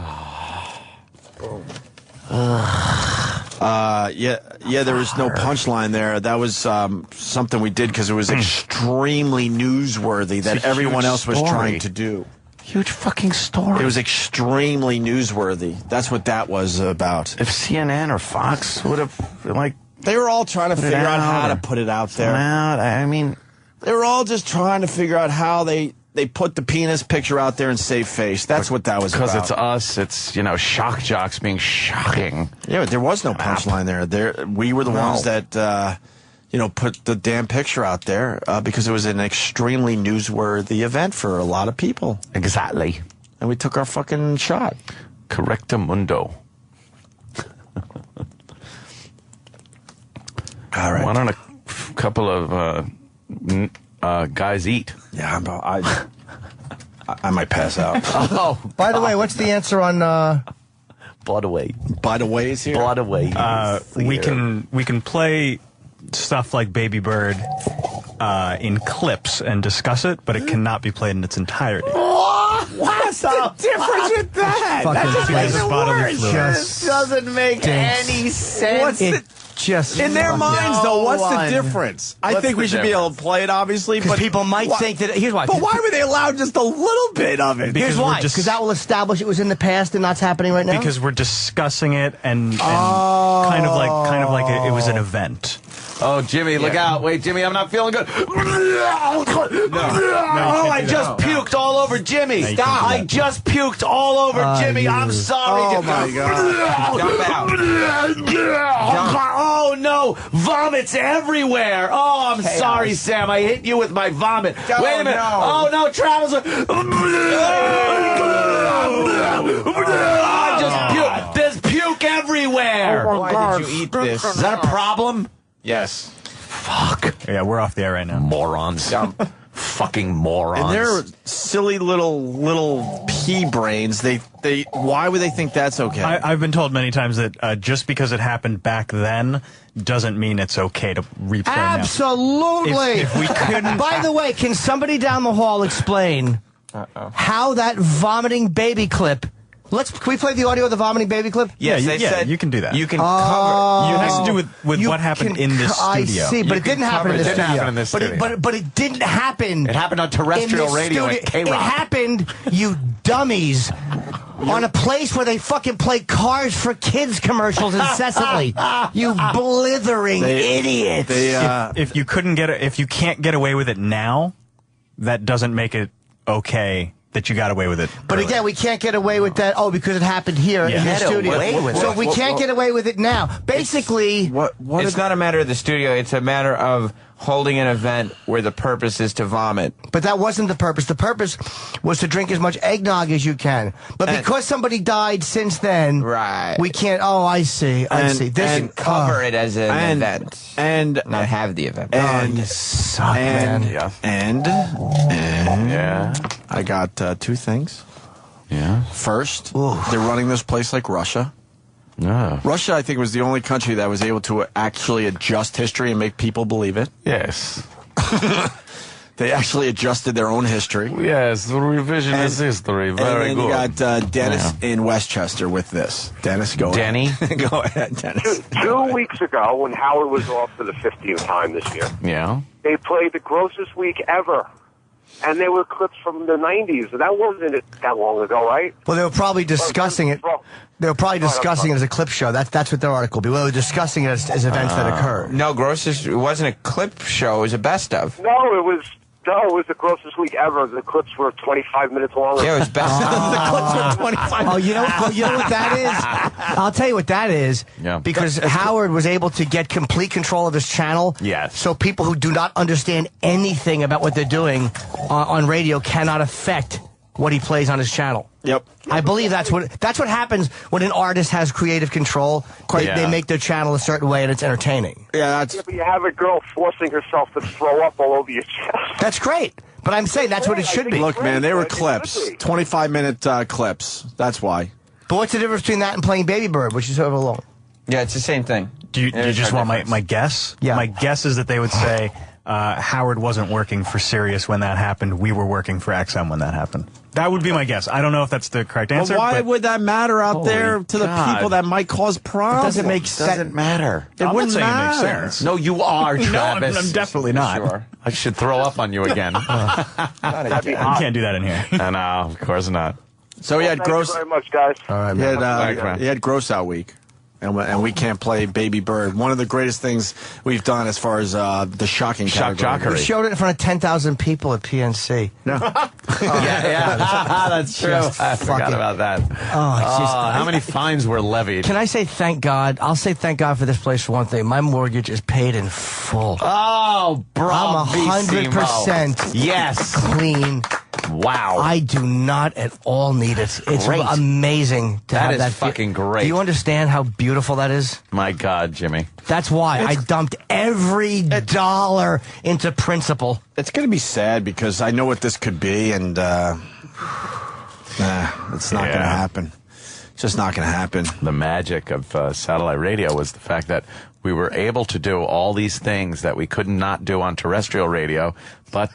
was no punchline there. That was something we did because it was extremely newsworthy that everyone else was trying to do. Huge fucking story. It was extremely newsworthy. That's what that was about. If CNN or Fox would have, they were all trying to figure out how to put it out there. I mean, they were all just trying to figure out how they put the penis picture out there and save face. That's what that was about. Because it's us. It's, shock jocks being shocking. Yeah, there was no punchline there. We were the ones that put the damn picture out there because it was an extremely newsworthy event for a lot of people. Exactly. And we took our fucking shot. Correctamundo. All right. Why don't a couple of guys eat? Yeah, I might pass out. Oh, by the way, what's the answer on Blood away. By the way, is here. Blood away. We can play stuff like Baby Bird in clips and discuss it, but it cannot be played in its entirety. What's the difference with that? Fucking That just makes it bodily worse. fluid. This doesn't make any sense. In their minds, though, what's the difference? I What's think we the should be able to play it, obviously, Because but people might think that. Here's why. But why would they allow just a little bit of it? Here's why. Because that will establish it was in the past and that's happening right now. Because we're discussing it and kind of like it was an event. Oh, Jimmy, look out. Wait, Jimmy, I'm not feeling good. I just puked all over Jimmy. No, Stop. I just puked all over Jimmy. I'm sorry. Oh, my God. Jump out. Oh, no. Vomits everywhere. Oh, I'm sorry, Sam. I hit you with my vomit. Wait a minute. no. Oh, no, Travis. I just puked. There's puke everywhere. Why did you eat this? Is that a problem? Yes. Fuck. Yeah, we're off the air right now. Morons. Fucking morons. And their silly little pea brains, why would they think that's okay? I've been told many times that just because it happened back then doesn't mean it's okay to replay now. Absolutely. If we couldn't. By the way, can somebody down the hall explain how that vomiting baby clip? Can we play the audio of the vomiting baby clip? Yes, they yeah, said you can do that. You can cover. It has to do with what happened in this studio. I see, but it didn't happen in the studio. But it didn't happen. It happened on terrestrial in this radio studio. at K-Rock. It happened, you dummies, on a place where they fucking play Cars for Kids commercials incessantly. You blithering idiots. If you can't get away with it now, that doesn't make it okay that you got away with it. But again, we can't get away with that. Oh, because it happened here in the studio. So if we can't get away with it now, basically, It's not a matter of the studio. It's a matter of holding an event where the purpose is to vomit. But that wasn't the purpose. The purpose was to drink as much eggnog as you can. But because somebody died since then, right, we can't. Oh, I see. I see. And cover it as an event, and not have the event. And you suck, and man. Yeah. I got two things. Yeah. First, they're running this place like Russia. Yeah. Russia, I think, was the only country that was able to actually adjust history and make people believe it. Yes. They actually adjusted their own history. Yes, the revisionist history. Very and then good. you got Dennis in Westchester with this. Dennis, go Denny? ahead. Go ahead, Dennis. 2 weeks ago, when Howard was off for the 15th time this year, Yeah. they played the grossest week ever. And they were clips from the 90s. That wasn't that long ago, right? Well, they were probably discussing it. They were probably discussing it as a clip show. That's what their article would be. Well, they were discussing it as events that occurred. No, grossest. It wasn't a clip show. It was a best of. No, it was the grossest week ever. The clips were 25 minutes long. Yeah, it was best of. The clips were 25. Oh, you know what that is? I'll tell you what that is. Yeah. Because Howard was able to get complete control of his channel. Yes. So people who do not understand anything about what they're doing on radio cannot affect what he plays on his channel. Yep. I believe that's what happens when an artist has creative control. They make their channel a certain way and it's entertaining. Yeah, but you have a girl forcing herself to throw up all over your chest. That's great. But I'm saying that's what it should be. Look, man, they were clips. 25-minute clips. That's why. But what's the difference between that and playing Baby Bird, which is over long? Yeah, it's the same thing. Do you just want my guess? Yeah. My guess is that they would say Howard wasn't working for Sirius when that happened. We were working for XM when that happened. That would be my guess. I don't know if that's the correct answer. But why would that matter out there to the people that might cause problems? It doesn't make sense. Doesn't matter. I'm not saying it makes matter. sense. No, you are, No, Travis. I'm definitely not. Sure. I should throw up on you again. You can't do that in here. No, of course not. So he had Thank gross. you very much, guys. All right, He man. had, Thanks, man. he had gross out week. and we can't play Baby Bird. One of the greatest things we've done as far as the shocking category. We showed it in front of 10,000 people at PNC. No. That's true. I forgot about that. How many fines were levied? Can I say thank God? I'll say thank God for this place for one thing. My mortgage is paid in full. Oh, bro. I'm 100% yes clean. Wow. I do not at all need it. It's amazing to have that. That is fucking great. Do you understand how beautiful that is? My God, Jimmy. That's why I dumped every dollar into principal. It's going to be sad because I know what this could be, and it's not going to happen. It's just not going to happen. The magic of satellite radio was the fact that we were able to do all these things that we could not do on terrestrial radio, but...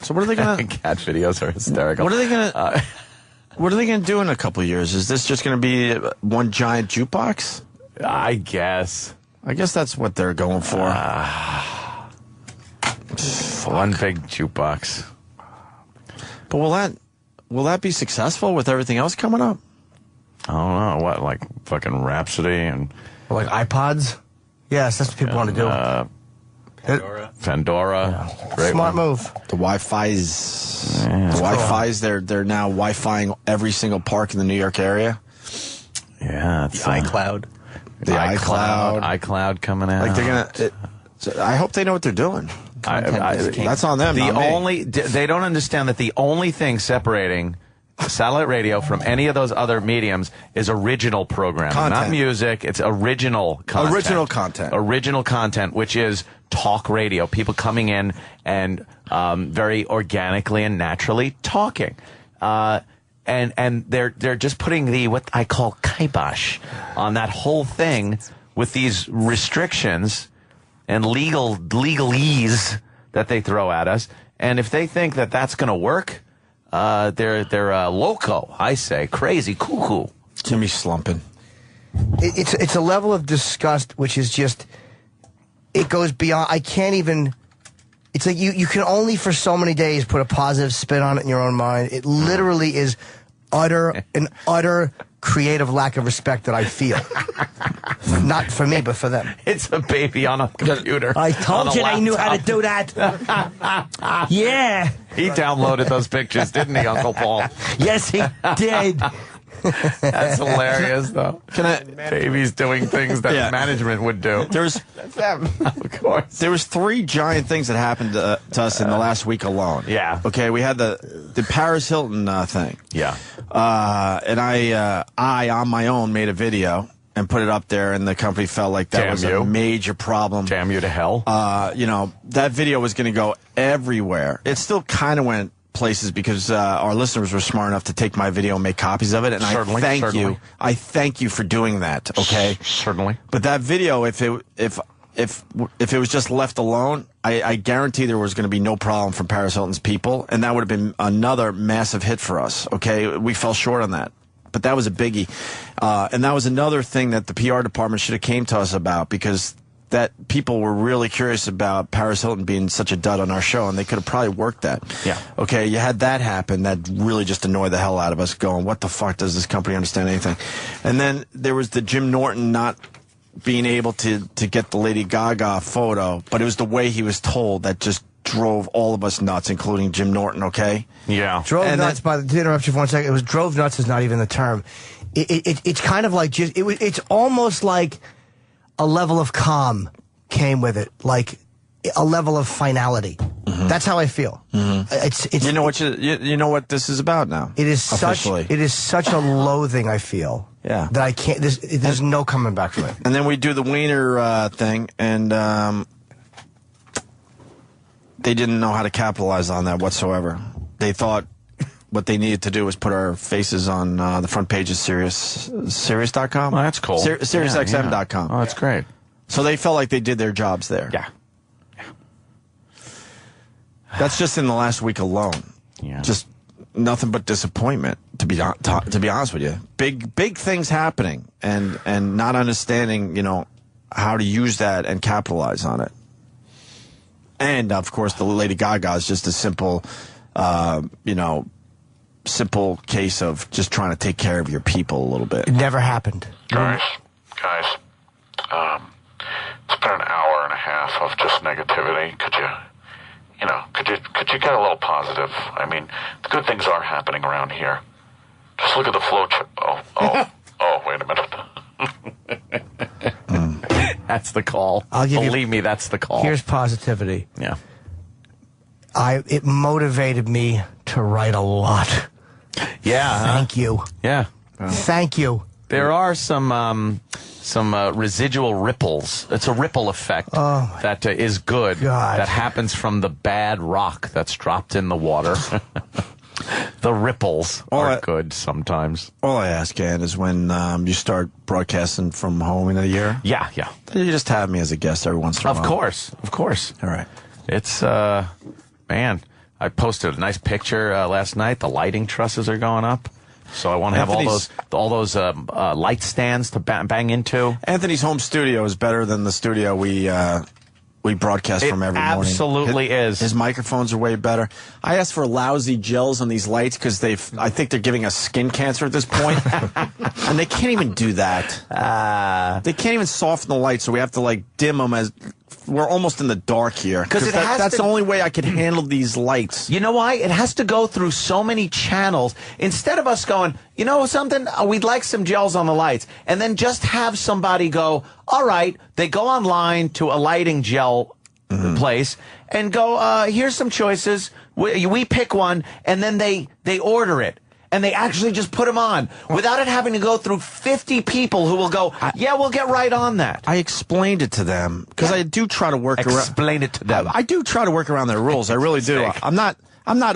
So what are they going to... Cat videos are hysterical. What are they going to... What are they going to do in a couple of years? Is this just going to be one giant jukebox? I guess. I guess that's what they're going for. One big jukebox. But will that be successful with everything else coming up? I don't know. What, like fucking Rhapsody and... Like iPods? Yes, that's what people want to do. Pandora. Yeah. Smart move. The Wi-Fi's, they're now Wi-Fiing every single park in the New York area. Yeah, it's iCloud. The iCloud coming out. Like they're gonna. I hope they know what they're doing. That's on them. They don't understand that the only thing separating satellite radio from any of those other mediums is original programming, not music. It's original content. Original content, which is talk radio. People coming in and very organically and naturally talking. And they're just putting the what I call kibosh on that whole thing with these restrictions and legalese that they throw at us. And if they think that that's going to work, they're loco. I say crazy, cuckoo. Jimmy's slumping. It's a level of disgust which is just, it goes beyond. I can't even. It's like you can only for so many days put a positive spin on it in your own mind. It literally is an utter creative lack of respect that I feel. Not for me, but for them. It's a baby on a computer. I told you they knew how to do that. Yeah. He downloaded those pictures, didn't he, Uncle Paul? Yes, he did. That's hilarious, though. Babies doing things that management would do. That's them. Of course. There was 3 giant things that happened to us in the last week alone. Yeah. Okay, we had the Paris Hilton thing. Yeah. And I on my own made a video and put it up there, and the company felt like that was a major problem. Damn you to hell. That video was going to go everywhere. It still kind of went places because our listeners were smart enough to take my video and make copies of it, and I thank you for doing that. Okay, certainly. But that video, if it was just left alone, I guarantee there was going to be no problem from Paris Hilton's people, and that would have been another massive hit for us. Okay, we fell short on that, but that was a biggie, and that was another thing that the PR department should have came to us about, because that people were really curious about Paris Hilton being such a dud on our show, and they could have probably worked that. Yeah. Okay, you had that happen. That really just annoyed the hell out of us, going, what the fuck, does this company understand anything? And then there was the Jim Norton not being able to get the Lady Gaga photo, but it was the way he was told that just drove all of us nuts, including Jim Norton, okay? Yeah. Drove nuts, to interrupt you for 1 second, it was drove nuts is not even the term. It's kind of like it's almost like a level of calm came with it, like a level of finality. Mm-hmm. That's how I feel. Mm-hmm. It's you know what this is about now. It is such a loathing I feel. Yeah. That I can't. There's no coming back from it. And then we do the wiener thing, and they didn't know how to capitalize on that whatsoever. They thought what they needed to do was put our faces on the front page of Sirius.com. Oh, that's cool. SiriusXM.com. Oh, that's great. So they felt like they did their jobs there. Yeah. That's just in the last week alone. Yeah. Just nothing but disappointment, to be honest with you. Big things happening, and not understanding, how to use that and capitalize on it. And of course, the Lady Gaga is just a simple case of just trying to take care of your people a little bit. It never happened. Right. Guys, it's been an hour and a half of just negativity. Could you get a little positive? I mean, the good things are happening around here. Just look at the flow chart. Oh, wait a minute. That's the call. Believe me, that's the call. Here's positivity. Yeah. It motivated me to write a lot. Yeah. Thank you. Yeah. Thank you. There are some residual ripples. It's a ripple effect that is good. God. That happens from the bad rock that's dropped in the water. The ripples are good sometimes. All I ask, Ann, is when you start broadcasting from home in a year. Yeah. You just have me as a guest every once in a while. Of course. All right. It's man, I posted a nice picture last night. The lighting trusses are going up. So I want to have all those light stands to bang into. Anthony's home studio is better than the studio we broadcast from every morning. Absolutely is. His microphones are way better. I asked for lousy gels on these lights because I think they're giving us skin cancer at this point. And they can't even do that. They can't even soften the lights, so we have to dim them as we're almost in the dark here. Because that's the only way I could handle these lights. You know why? It has to go through so many channels. Instead of us going, you know something, we'd like some gels on the lights, and then just have somebody go, all right, they go online to a lighting gel place and go, here's some choices. We pick one, and then they order it. And they actually just put them on without it having to go through 50 people who will go, yeah, we'll get right on that. I explained it to them because I do try to work around. Explain it to them. I do try to work around their rules. I really do. I'm not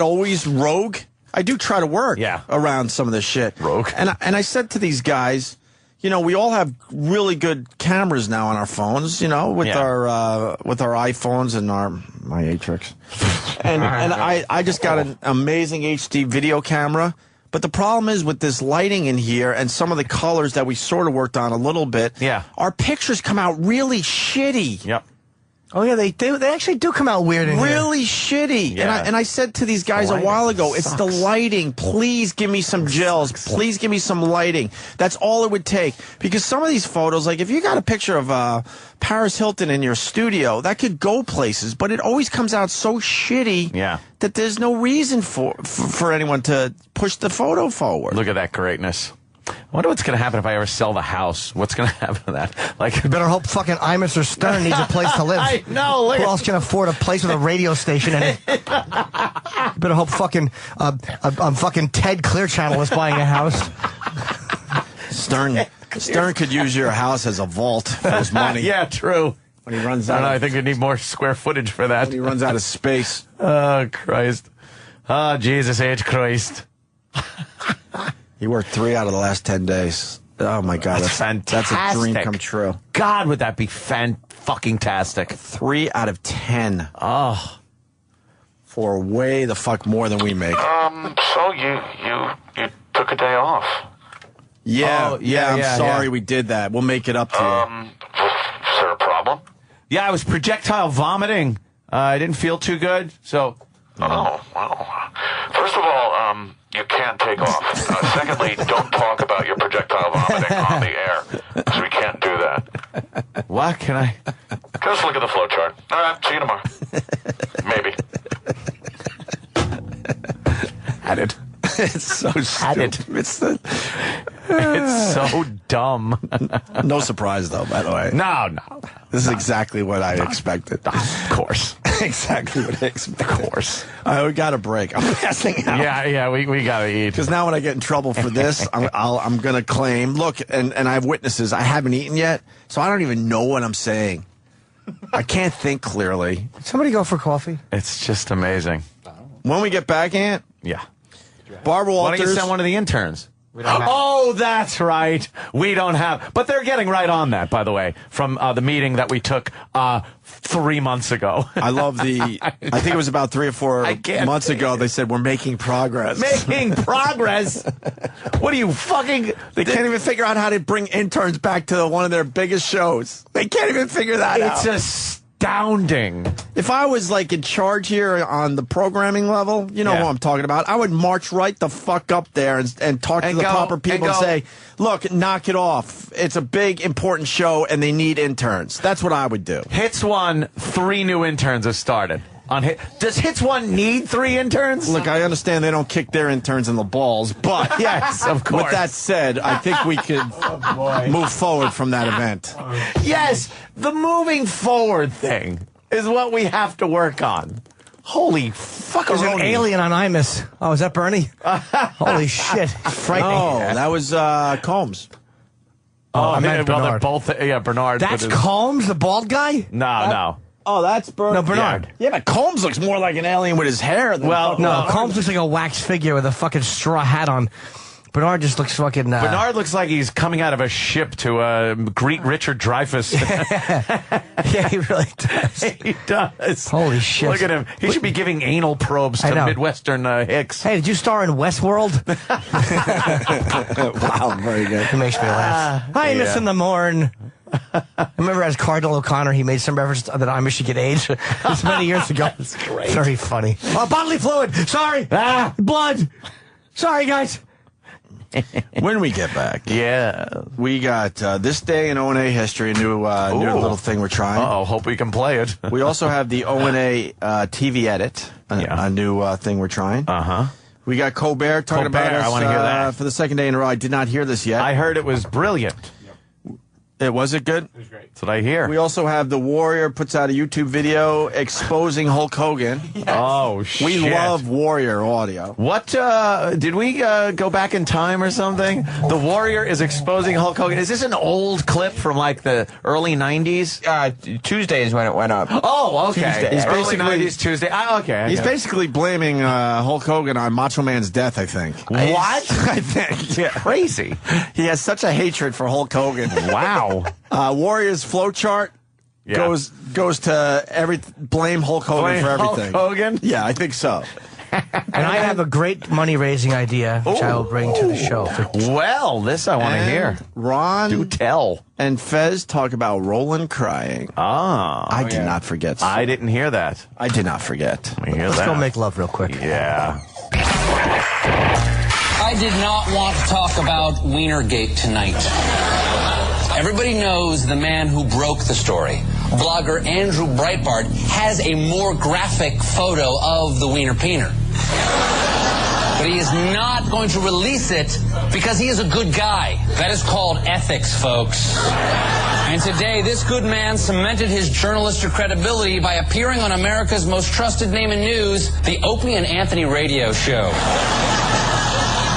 always rogue. I do try to work around some of this shit. Rogue. And I said to these guys, we all have really good cameras now on our phones, with our iPhones and my Atrix. and I just got an amazing HD video camera. But the problem is with this lighting in here and some of the colors that we sort of worked on a little bit, our pictures come out really shitty. Yep. Oh, yeah, they do. They actually do come out weird in here. Really shitty. Yeah. And I said to these guys a while ago, it's the lighting. Please give me some gels. Please give me some lighting. That's all it would take. Because some of these photos, if you got a picture of Paris Hilton in your studio, that could go places. But it always comes out so shitty that there's no reason for anyone to push the photo forward. Look at that greatness. I wonder what's going to happen if I ever sell the house. What's going to happen to that? You better hope fucking Imus or Stern needs a place to live. I know. Who else can afford a place with a radio station in it? You better hope fucking Ted Clear Channel is buying a house. Stern could use your house as a vault for his money. Yeah, true. When he runs out. I think we need more square footage for that. When he runs out of space. Oh, Christ. Oh, Jesus H. Christ. He worked 3 out of the last 10 days. Oh, my God. That's fantastic. That's a dream come true. God, would that be fan-fucking-tastic. 3 out of 10. Oh. For way the fuck more than we make. So you took a day off. Yeah, I'm sorry we did that. We'll make it up to you. Is there a problem? Yeah, I was projectile vomiting. I didn't feel too good, so... Oh, well. First of all, you can't take off. Secondly, don't talk about your projectile vomiting on the air, because we can't do that. What? Can I? Just look at the flow chart. All right, see you tomorrow. Maybe. Had it. It's so stupid. It's so dumb. No surprise, though, by the way. No. This is exactly what I expected. Of course. Exactly what I expected. Of course. We got a break. I'm passing out. Yeah, we got to eat. Because now when I get in trouble for this, I'm going to claim, look, and I have witnesses, I haven't eaten yet, so I don't even know what I'm saying. I can't think clearly. Somebody go for coffee. It's just amazing. When we get back, Ant? Yeah. Barbara Walters. Why don't you send one of the interns? Oh, that's right. We don't have. But they're getting right on that, by the way, from the meeting that we took 3 months ago. I love I think it was about 3 or 4 months ago, they said, we're making progress. Making progress? What are you fucking... They can't even figure out how to bring interns back to one of their biggest shows. They can't even figure that out. It's astounding. If I was like in charge here on the programming level, you know who I'm talking about, I would march right the fuck up there and talk to the proper people and say, look, knock it off. It's a big, important show and they need interns. That's what I would do. Hits 1, 3 new interns have started. Does Hits 1 need 3 interns? Look, I understand they don't kick their interns in the balls, but yes, of course. With that said, I think we could move forward from that event. Yes, the moving forward thing is what we have to work on. Holy fuck! There's an alien on Imus. Oh, is that Bernie? Holy shit! Frightening. Oh, that was Combs. I meant Bernard. Bernard. That's Combs, the bald guy? No. Oh, that's Bernard. No, Bernard. Yeah, but Combs looks more like an alien with his hair than Combs looks like a wax figure with a fucking straw hat on. Bernard just looks fucking... Bernard looks like he's coming out of a ship to greet Richard Dreyfuss. Yeah, he really does. He does. Holy shit. Look at him. He should be giving anal probes to Midwestern Hicks. Hey, did you star in Westworld? Wow, very good. It makes me laugh. Hi, Miss in the Morn. I remember as Cardinal O'Connor, he made some reference that Amish should get AIDS. This many years ago. That's great. Very funny. Oh, bodily fluid. Sorry. Blood. Sorry, guys. When we get back, we got this day in O&A history, a new little thing we're trying. Hope we can play it. We also have the O&A TV edit, a new thing we're trying. We got Colbert talking about us I want to hear that. for the second day in a row. I did not hear this yet. I heard it was brilliant. Was it good? It was great. That's what I hear. We also have The Warrior puts out a YouTube video exposing Hulk Hogan. Oh, shit. We love Warrior audio. What, did we go back in time or something? The Warrior is exposing Hulk Hogan. Is this an old clip from, like, the early 90s? Tuesday is when it went up. Oh, okay. Tuesday. He's early 90s Tuesday. Okay. He's basically blaming Hulk Hogan on Macho Man's death, I think. What? I think. Yeah. Crazy. He has such a hatred for Hulk Hogan. Wow. Warrior's flowchart goes to blame Hulk Hogan for everything. Hulk Hogan? Yeah, I think so. And I have a great money-raising idea, which I will bring to the show. Well, this I want to hear. Ron Do tell. and Fez talk about Roland crying. I did not forget. I didn't hear that. I did not forget. Let's go make love real quick. Yeah. I did not want to talk about Wienergate tonight. Everybody knows the man who broke the story. Blogger Andrew Breitbart has a more graphic photo of the Wiener Peener. But he is not going to release it because he is a good guy. That is called ethics, folks. And today, this good man cemented his journalistic credibility by appearing on America's most trusted name in news, the Opie and Anthony radio show,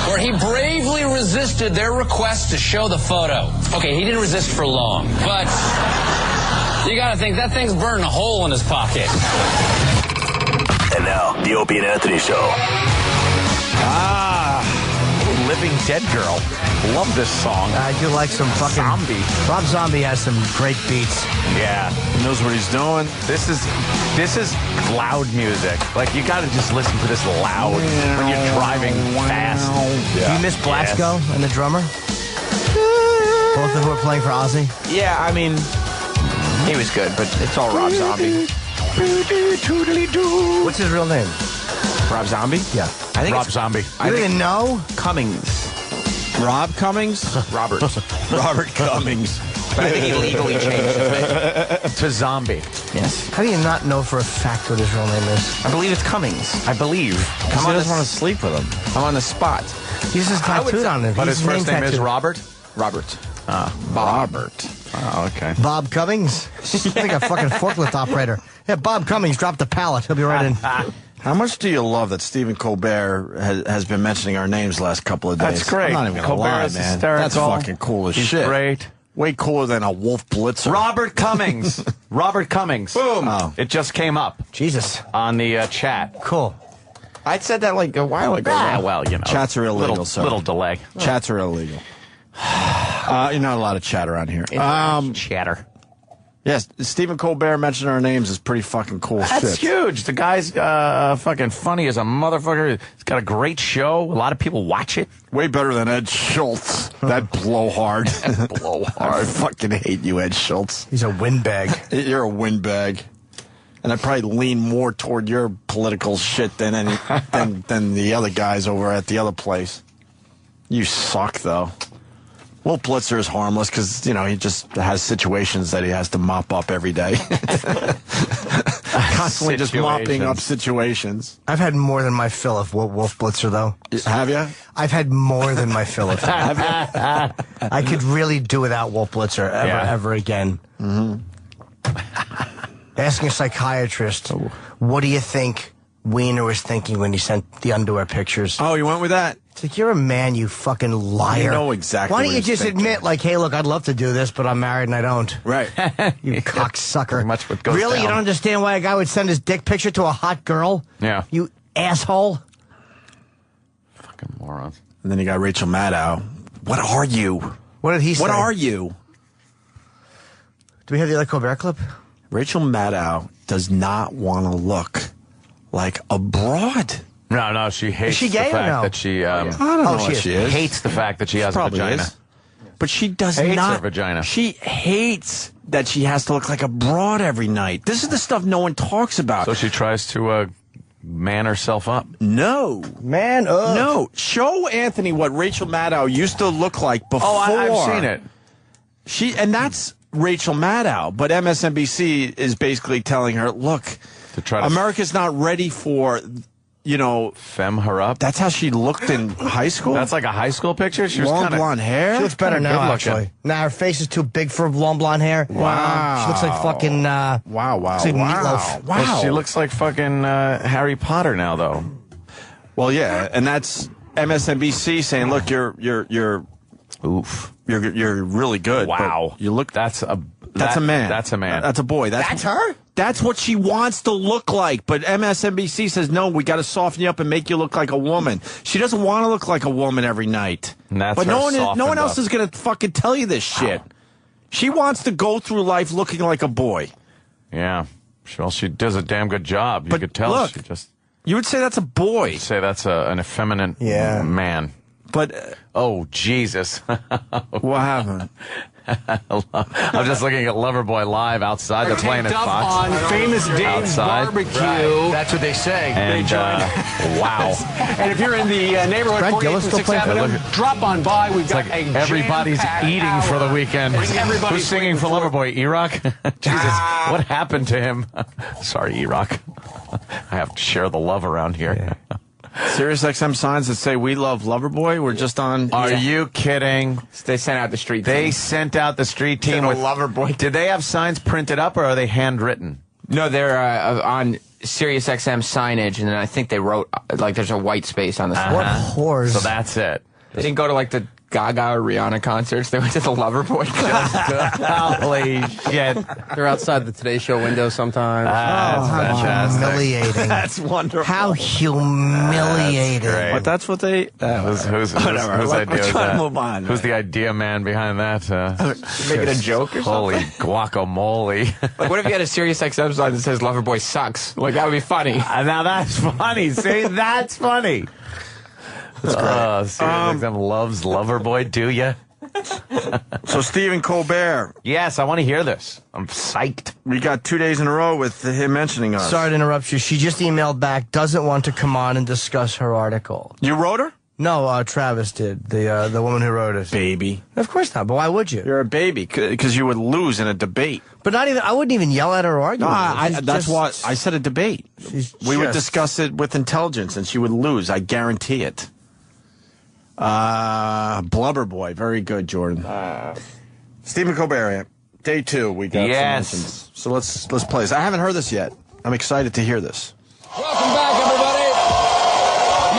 where he bravely resisted their request to show the photo. Okay, he didn't resist for long, but you gotta think that thing's burning a hole in his pocket. And now, the Opie and Anthony Show. Living Dead Girl. Love this song. I do like some fucking... Zombie. Rob Zombie has some great beats. Yeah. He knows what he's doing. This is loud music. Like, you gotta just listen to this loud when you're driving fast. Do you miss Blasco and the drummer? Both of who are playing for Ozzy? Yeah, I mean, he was good, but it's all Rob Zombie. What's his real name? Rob Zombie? Yeah. I think Rob Zombie. I don't even know. Cummings. Rob Cummings? Robert. Robert Cummings. But I think he legally changed his name to Zombie. Yes. How do you not know for a fact what his real name is? I believe it's Cummings. I believe. He doesn't want to sleep with him. I'm on the spot. He's just tattooed on him. But his first name is Robert? Robert. Robert. Oh, okay. Bob Cummings? He's like a fucking forklift operator. Yeah, Bob Cummings dropped the pallet. He'll be right in. How much do you love that Stephen Colbert has been mentioning our names the last couple of days? That's great. I'm not even going to Colbert lie, is man. hysterical. That's fucking cool as He's shit. Great. Way cooler than a Wolf Blitzer. Robert Cummings. Robert Cummings. Boom. Oh. It just came up. Jesus. On the chat. Cool. I said that like a while ago. Yeah, well, you know. Chats are illegal, sir. Little delay. Chats are illegal. You're not allowed to chat around here. Chatter. Yes, Stephen Colbert mentioning our names is pretty fucking cool shit. That's huge. The guy's fucking funny as a motherfucker. He's got a great show. A lot of people watch it. Way better than Ed Schultz. That blowhard. I fucking hate you, Ed Schultz. He's a windbag. You're a windbag. And I probably lean more toward your political shit than than the other guys over at the other place. You suck, though. Will Blitzer is harmless because, you know, he just has situations that he has to mop up every day. Constantly just mopping up situations. I've had more than my fill of Wolf Blitzer, though. Have you? I've had more than my fill of him. I could really do without Wolf Blitzer ever again. Asking a psychiatrist, what do you think Wiener was thinking when he sent the underwear pictures? Oh, you went with that? It's like, you're a man, you fucking liar. You know exactly. Why don't what you he's just thinking. admit, like, hey, look, I'd love to do this, but I'm married and I don't. Right. You cocksucker. Much what goes Really? down. You don't understand why a guy would send his dick picture to a hot girl? Yeah. You asshole. Fucking morons. And then you got Rachel Maddow. What are you? What did he say? What are you? Do we have the other Colbert clip? Rachel Maddow does not want to look like a broad. No, she hates she gay the or fact no? that she. I don't know what she is. Hates the fact that she has a Probably vagina. is. But she does Hates not. her vagina. She hates that she has to look like a broad every night. This is the stuff no one talks about. So she tries to man herself up. No. Man up. No. Show Anthony what Rachel Maddow used to look like before. Oh, I've seen it. And that's Rachel Maddow. But MSNBC is basically telling her, look, To try to America's not ready for, you know. femme her up. That's how she looked in high school? That's like a high school picture? She was long kinda, blonde hair? She looks better Kinda now, good looking. actually. Now her face is too big for long blonde hair. Wow. She looks like fucking, Wow. looks like Meatloaf. Wow. Well, she looks like fucking Harry Potter now, though. Well, yeah, and that's MSNBC saying, look, you're Oof. you're really good. Wow. But you look. That's a man. That's a man. That's a boy. That's her? That's what she wants to look like. But MSNBC says, no, we got to soften you up and make you look like a woman. She doesn't want to look like a woman every night. And that's but her no one softened else up. is going to fucking tell you this shit. She wants to go through life looking like a boy. Yeah. Well, she does a damn good job. You But could tell look, she just You would say that's a boy. say that's an effeminate man. But Oh, Jesus. what happened? I'm just looking at Loverboy live outside. They're playing at Up Fox. on Famous Dave's Outside. Barbecue. That's what they say. And, wow. And if you're in the neighborhood, Brad 48th Gillis and still 6th playing? Avenue, Look at- drop on by. We've It's got like a everybody's jam-packed eating for the hour. weekend. Everybody's Who's singing for Loverboy? E-Rock? Jesus, what happened to him? Sorry, E-Rock. I have to share the love around here. Sirius XM signs that say we love Loverboy. We're just on. Are you kidding? They sent out the street They team. sent out the street team the with Loverboy. Did they have signs printed up or are they handwritten? No, they're on Sirius XM signage, and then I think they wrote, like, there's a white space on the side. What whores. So that's it. They didn't go to, like, the Gaga or Rihanna concerts. They went to the Loverboy concert. Holy shit. They're outside the Today Show window sometimes. That's fantastic. humiliating. That's wonderful. How humiliating. Great. But that's what they. Whose Whatever. idea We're is trying that? to move on. Who's the idea man behind that? Make it a joke or Holy something? guacamole. Like, what if you had a Sirius XM sign that says Loverboy sucks? Like, that would be funny. Now that's funny. See, that's funny. Sirius XM loves Loverboy, do ya? So Stephen Colbert, Yes, I want to hear this. I'm psyched. we got 2 days in a row with him mentioning us. Sorry to interrupt you. She just emailed back, doesn't want to come on and discuss her article. You wrote her? No, Travis did, the woman who wrote it. Baby. Of course not, but why would you? You're a baby because you would lose in a debate. But not even, I wouldn't even yell at her or argue No, with her. She's that's just- what I said. A debate. We would discuss it with intelligence, and she would lose. I guarantee it. Blubber Boy, very good, Jordan. Stephen Colbert, day 2. We got Yes. some mentions. So let's play this. I haven't heard this yet. I'm excited to hear this. Welcome back, everybody.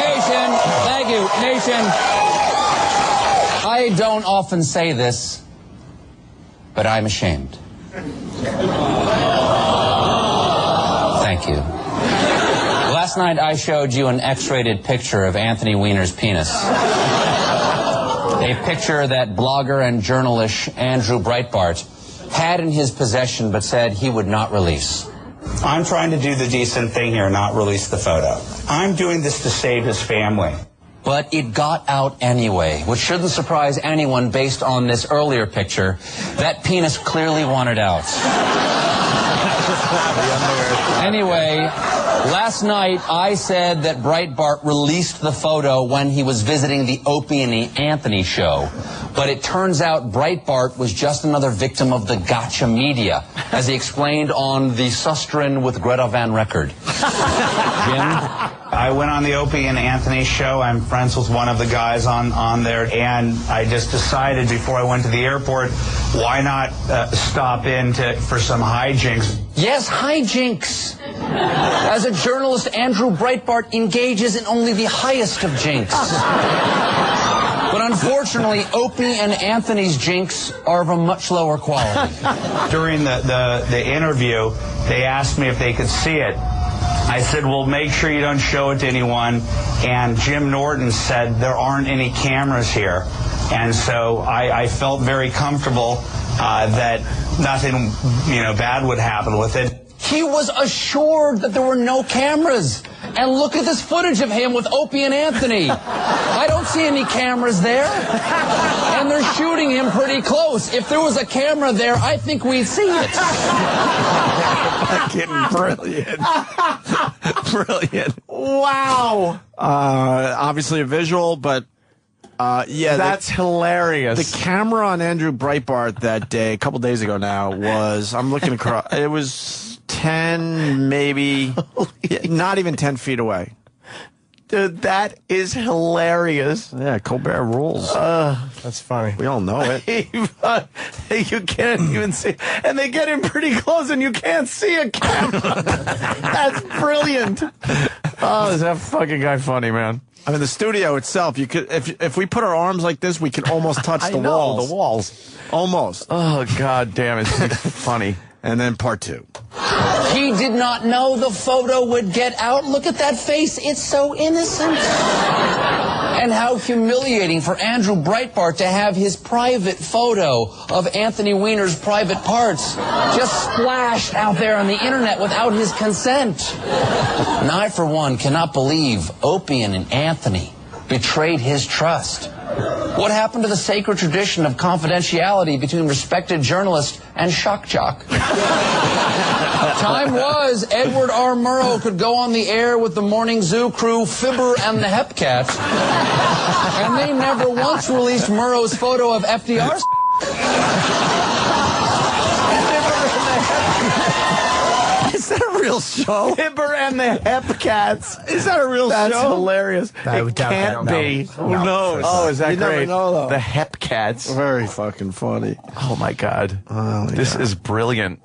Nation, thank you, Nation. I don't often say this, but I'm ashamed. Thank you. Last night I showed you an X-rated picture of Anthony Weiner's penis. A picture that blogger and journalist Andrew Breitbart had in his possession but said he would not release. I'm trying to do the decent thing here, not release the photo. I'm doing this to save his family. But it got out anyway, which shouldn't surprise anyone based on this earlier picture. That penis clearly wanted out. Anyway, last night I said that Breitbart released the photo when he was visiting the Opie and Anthony show. But it turns out Breitbart was just another victim of the gotcha media, as he explained on the Susteren with Greta Van record. Jim? I went on the Opie and Anthony show. I'm friends with one of the guys on there, and I just decided before I went to the airport, why not stop in for some hijinks? Yes, hijinks. As a journalist, Andrew Breitbart engages in only the highest of jinks. But unfortunately, Opie and Anthony's jinx are of a much lower quality. During the interview, they asked me if they could see it. I said, well, make sure you don't show it to anyone. And Jim Norton said, there aren't any cameras here. And so I felt very comfortable that nothing, bad would happen with it. He was assured that there were no cameras. And look at this footage of him with Opie and Anthony. I don't see any cameras there. And they're shooting him pretty close. If there was a camera there, I think we'd see it. Fucking brilliant. Brilliant. Wow. Obviously a visual, but yeah. That's hilarious. The camera on Andrew Breitbart that day, a couple days ago now, was, I'm looking across, it was 10, maybe, not even 10 feet away. Dude, that is hilarious. Yeah, Colbert rules. That's funny. We all know it. You can't even see. And they get in pretty close and you can't see a camera. That's brilliant. Oh, is that fucking guy funny, man? I mean, the studio itself, you could, if we put our arms like this, we could almost touch the walls. The walls. Almost. Oh, God damn, it's funny. And then part two. He did not know the photo would get out. Look at that face. It's so innocent. And how humiliating for Andrew Breitbart to have his private photo of Anthony Weiner's private parts just splashed out there on the internet without his consent. And I, for one, cannot believe Opie and Anthony betrayed his trust. What happened to the sacred tradition of confidentiality between respected journalist and shock jock? Time was Edward R. Murrow could go on the air with the Morning Zoo crew, Fibber and the Hepcats, and they never once released Murrow's photo of FDR's. Is that a real show? Fibber and the Hepcats. Is that a real show? That's hilarious. It can't be. No. Who knows? Oh, is that You great? never know, though. The Hepcats. Very fucking funny. Oh, my God. Oh, this is brilliant.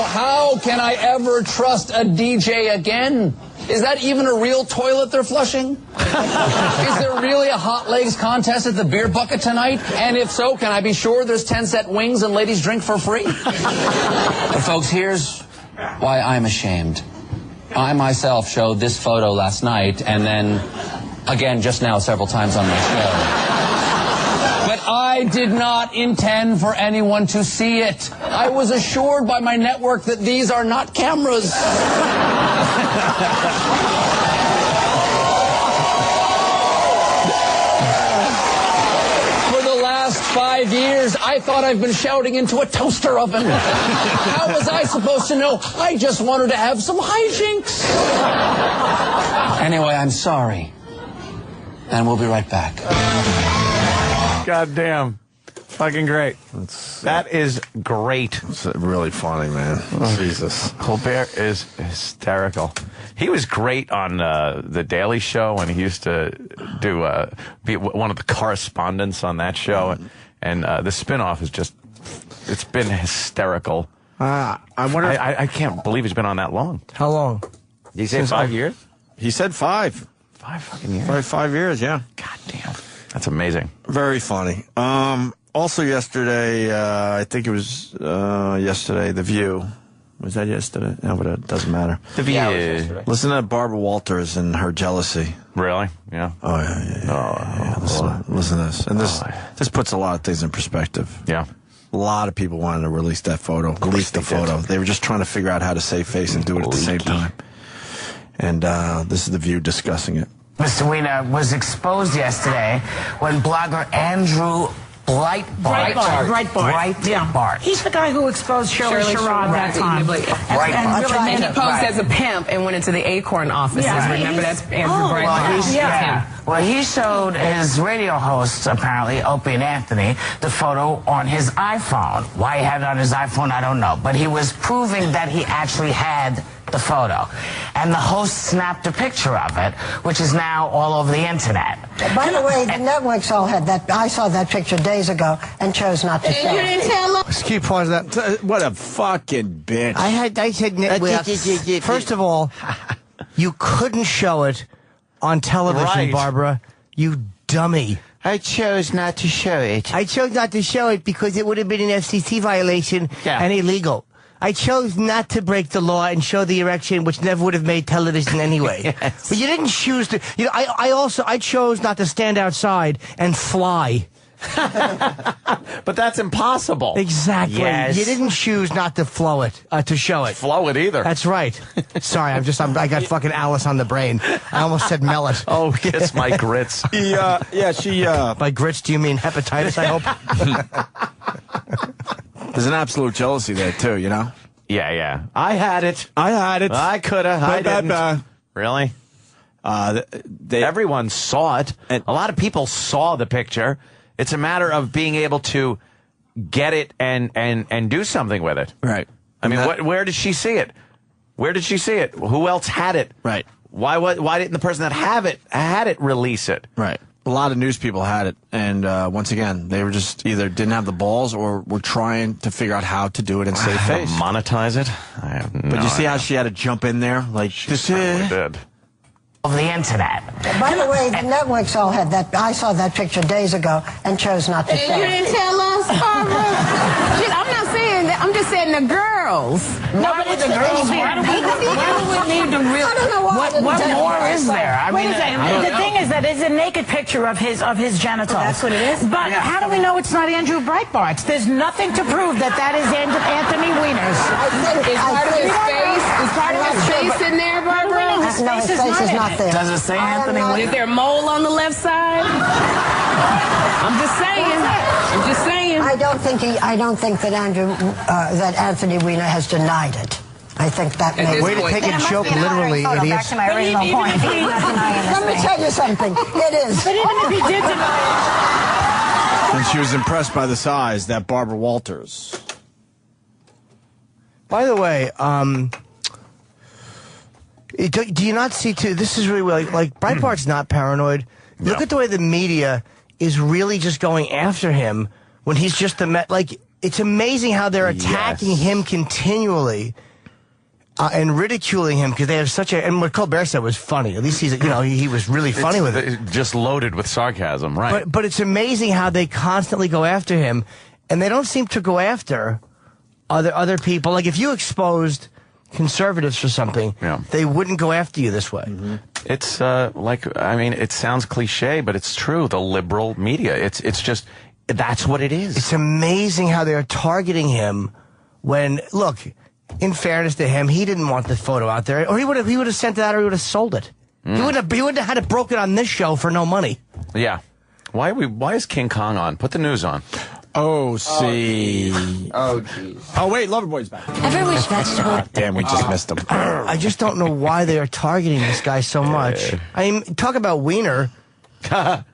How can I ever trust a DJ again? Is that even a real toilet they're flushing? Is there really a hot legs contest at the beer bucket tonight? And if so, can I be sure there's 10-cent wings and ladies drink for free? But folks, here's why I'm ashamed. I myself showed this photo last night and then again just now several times on my show. But I did not intend for anyone to see it. I was assured by my network that these are not cameras. For the last 5 years, I thought I've been shouting into a toaster oven. How was I supposed to know? I just wanted to have some hijinks. Anyway, I'm sorry. And we'll be right back. God damn. Fucking great. That is great. It's really funny, man. Jesus. Colbert is hysterical. He was great on The Daily Show, and he used to do be one of the correspondents on that show. And the spinoff is just, it's been hysterical. I wonder. I can't believe he's been on that long. How long? Did he say 5 years? He said 5. 5 fucking years. 5 years, yeah. God damn. That's amazing. Very funny. Also yesterday, I think it was yesterday, The View. Was that yesterday? No, but it doesn't matter. The View. Yeah, it was yesterday. Listen to Barbara Walters and her jealousy. Really? Yeah. Oh, yeah. Listen to this. And this puts a lot of things in perspective. Yeah. A lot of people wanted to release that photo, leak the photo. They were just trying to figure out how to save face and do it at the same time. And this is The View discussing it. Mr. Weiner was exposed yesterday when blogger Andrew Breitbart. He's the guy who exposed Shirley Sherrod that time. And he posed as a pimp and went into the Acorn offices. Remember, that's Andrew Breitbart. Well, he showed his radio host, apparently, Opie and Anthony, the photo on his iPhone. Why he had it on his iPhone, I don't know. But he was proving that he actually had the photo. And the host snapped a picture of it, which is now all over the internet. By the way, the networks all had that. I saw that picture days ago and chose not to show it. Let's keep pause that. What a fucking bitch. I said networks. First of all, you couldn't show it on television, Right. Barbara. You dummy. I chose not to show it. I chose not to show it because it would have been an FCC violation and illegal. I chose not to break the law and show the erection, which never would have made television anyway. Yes. But you didn't choose to. You know, I chose not to stand outside and fly. But that's impossible. Exactly. Yes. You didn't choose not to flow it, to show it. Flow it either. That's right. Sorry, I got fucking Alice on the brain. I almost said melon. Oh, kiss my grits. By grits, do you mean hepatitis, I hope? There's an absolute jealousy there, too, you know? Yeah. I had it. I could have. I didn't. Really? Everyone saw it. A lot of people saw the picture. It's a matter of being able to get it and do something with it. Right. I mean, where did she see it? Where did she see it? Who else had it? Right. Why didn't the person that had it release it? Right. A lot of news people had it, and once again, they were just either didn't have the balls or were trying to figure out how to do it and save face. Monetize it? I have no But you see how idea. she had to jump in there? Like, this Certainly did. Of the internet. By the way, the networks all had that. I saw that picture days ago and chose not to show You it. didn't tell us, Barbara. Shit, I'm not saying that. I'm just saying the girls. Why would the girls Why do we need to really? I don't know why. What more is there? I Wait mean, a second. The thing is that it's a naked picture of his genitals. That's what it is? But how do we know it's not Andrew Breitbart's? There's nothing to prove that is Anthony Weiner's. Is part of his face? Is part of his face in there, Barbara? His No, his face is not there. does it say Anthony Is Weiner? there a mole on the left side? I'm just saying. I don't think that Anthony Weiner has denied it. I think that may. Way to take a joke literally, Back idiots. to my original point. Let me tell you something. It is. But even if he did deny And she was impressed by the size, that Barbara Walters. By the way, do you not see too? This is really like Breitbart's not paranoid. Look at the way the media is really just going after him when he's just like. It's amazing how they're attacking him continually and ridiculing him because they have such a. And what Colbert said was funny. At least he was really funny with it. Just loaded with sarcasm, right? But it's amazing how they constantly go after him, and they don't seem to go after other people. Like if you exposed conservatives for something, they wouldn't go after you this way. Mm-hmm. It's it sounds cliche, but it's true. The liberal media, it's just that's what it is. It's amazing how they're targeting him when, look, in fairness to him, he didn't want the photo out there, or he would have sent it out, or he would have sold it. He wouldn't have had it broken on this show for no money. Yeah. Why is King Kong on? Put the news on. Oh, see. Oh, jeez. Oh, wait, Loverboy's back. Ever wish vegetable? Damn, we just missed him. I just don't know why they are targeting this guy so much. I mean, talk about Wiener.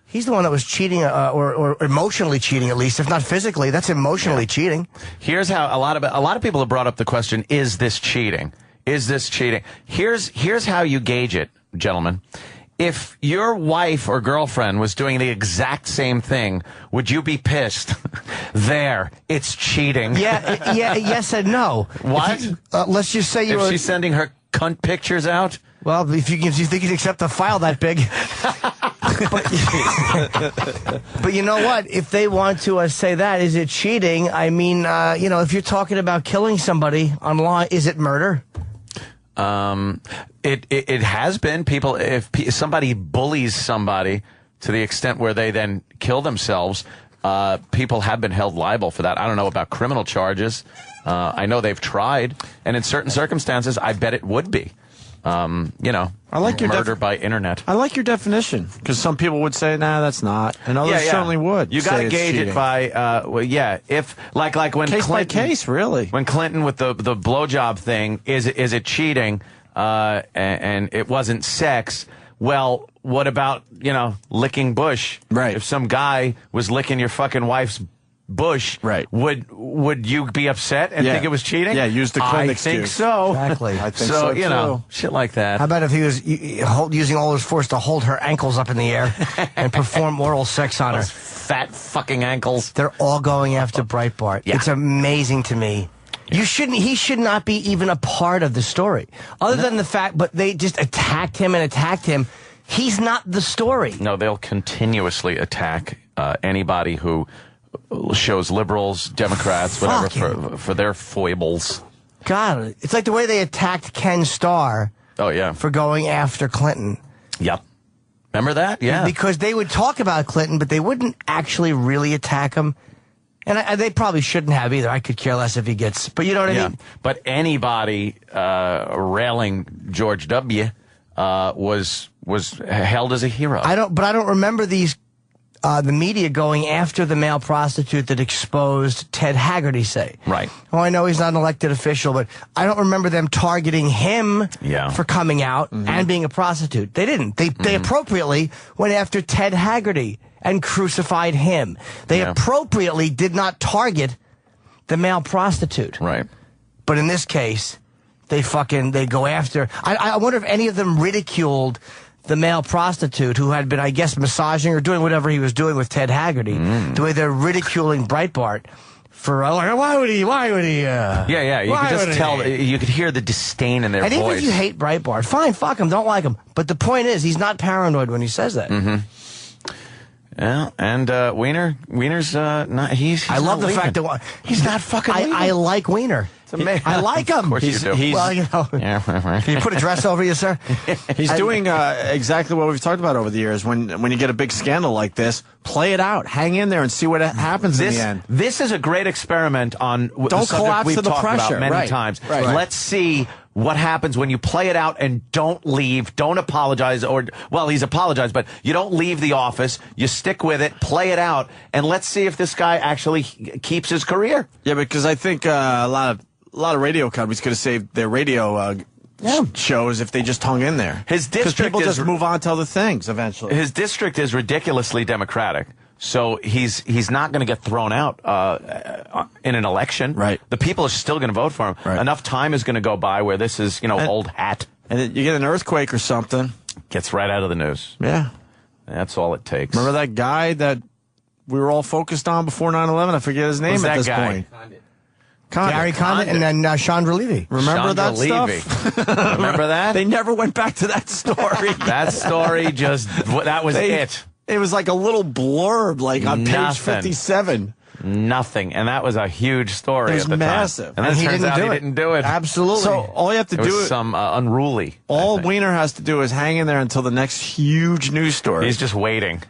He's the one that was cheating, or emotionally cheating, at least, if not physically. That's emotionally cheating. Here's how a lot of people have brought up the question: is this cheating? Is this cheating? Here's how you gauge it, gentlemen. If your wife or girlfriend was doing the exact same thing, would you be pissed? There, it's cheating. Yes and no. What? Let's just say if she's sending her cunt pictures out. Well, if you think you'd accept a file that big. But you know what? If they want to say that, is it cheating? I mean, you know, if you're talking about killing somebody online, is it murder? It has been. People, if somebody bullies somebody to the extent where they then kill themselves, people have been held liable for that. I don't know about criminal charges. I know they've tried, and in certain circumstances, I bet it would be. You know, I like your murder by internet. I like your definition, because some people would say, nah, that's not, and others certainly would. You got to say it's gauge cheating. it by, well, yeah, if like when Case by Clinton, case, really. When Clinton with the blowjob thing, is it cheating? And it wasn't sex. Well, what about, you know, licking bush? Right. If some guy was licking your fucking wife's bush, right, would you be upset and think it was cheating? Yeah, use the clinic I think excuse. so. Exactly. I think so, you know, shit like that. How about if he was using all his force to hold her ankles up in the air and perform oral sex on her? Those fat fucking ankles. They're all going after Breitbart. Yeah. It's amazing to me. He should not be even a part of the story. Other than the fact, but they just attacked him. He's not the story. No, they'll continuously attack anybody who shows liberals, Democrats, whatever, for their foibles. God, it's like the way they attacked Ken Starr. Oh, yeah. For going after Clinton. Yep. Remember that? Yeah. Because they would talk about Clinton, but they wouldn't actually really attack him. And they probably shouldn't have either. I could care less if he gets, but you know what I mean? But anybody railing George W. Was held as a hero. I don't remember these the media going after the male prostitute that exposed Ted Haggerty, say. Right. Oh, I know he's not an elected official, but I don't remember them targeting him for coming out and being a prostitute. They didn't. They appropriately went after Ted Haggerty and crucified him. They appropriately did not target the male prostitute. Right. But in this case, they go after. I wonder if any of them ridiculed the male prostitute who had been, I guess, massaging or doing whatever he was doing with Ted Haggerty. The way they're ridiculing Breitbart for, like, why would he? You could just tell. You could hear the disdain in their voice. And even if you hate Breitbart, fine, fuck him, don't like him. But the point is, he's not paranoid when he says that. Yeah, and Wiener's not. I love the fact that he's not fucking. I like Wiener. I like him. Of course you do. Well, you know. Can you put a dress over you, sir? He's doing exactly what we've talked about over the years. When you get a big scandal like this, play it out, hang in there, and see what happens in the end. This is a great experiment on Don't collapse we've to the talked pressure. about many times. Right. Let's see what happens when you play it out and don't leave, don't apologize, he's apologized, but you don't leave the office, you stick with it, play it out, and let's see if this guy actually keeps his career. Yeah, because I think a lot of radio companies could have saved their radio shows if they just hung in there. His district, because people just move on to other things eventually. His district is ridiculously Democratic. So he's not going to get thrown out in an election. Right. The people are still going to vote for him. Right. Enough time is going to go by where this is, old hat. And you get an earthquake or something. Gets right out of the news. Yeah. That's all it takes. Remember that guy that we were all focused on before 9/11? I forget his name at this point. Gary Condit and then Chandra Levy. Remember Chandra that Levy. stuff? Remember that? They never went back to that story. That story that was it. It was like a little blurb, like on page 57. Nothing. And that was a huge story it was at the massive. time. And then it turns out he didn't do it. Absolutely. So all you have to do is some unruly. All Wiener has to do is hang in there until the next huge news story. He's just waiting.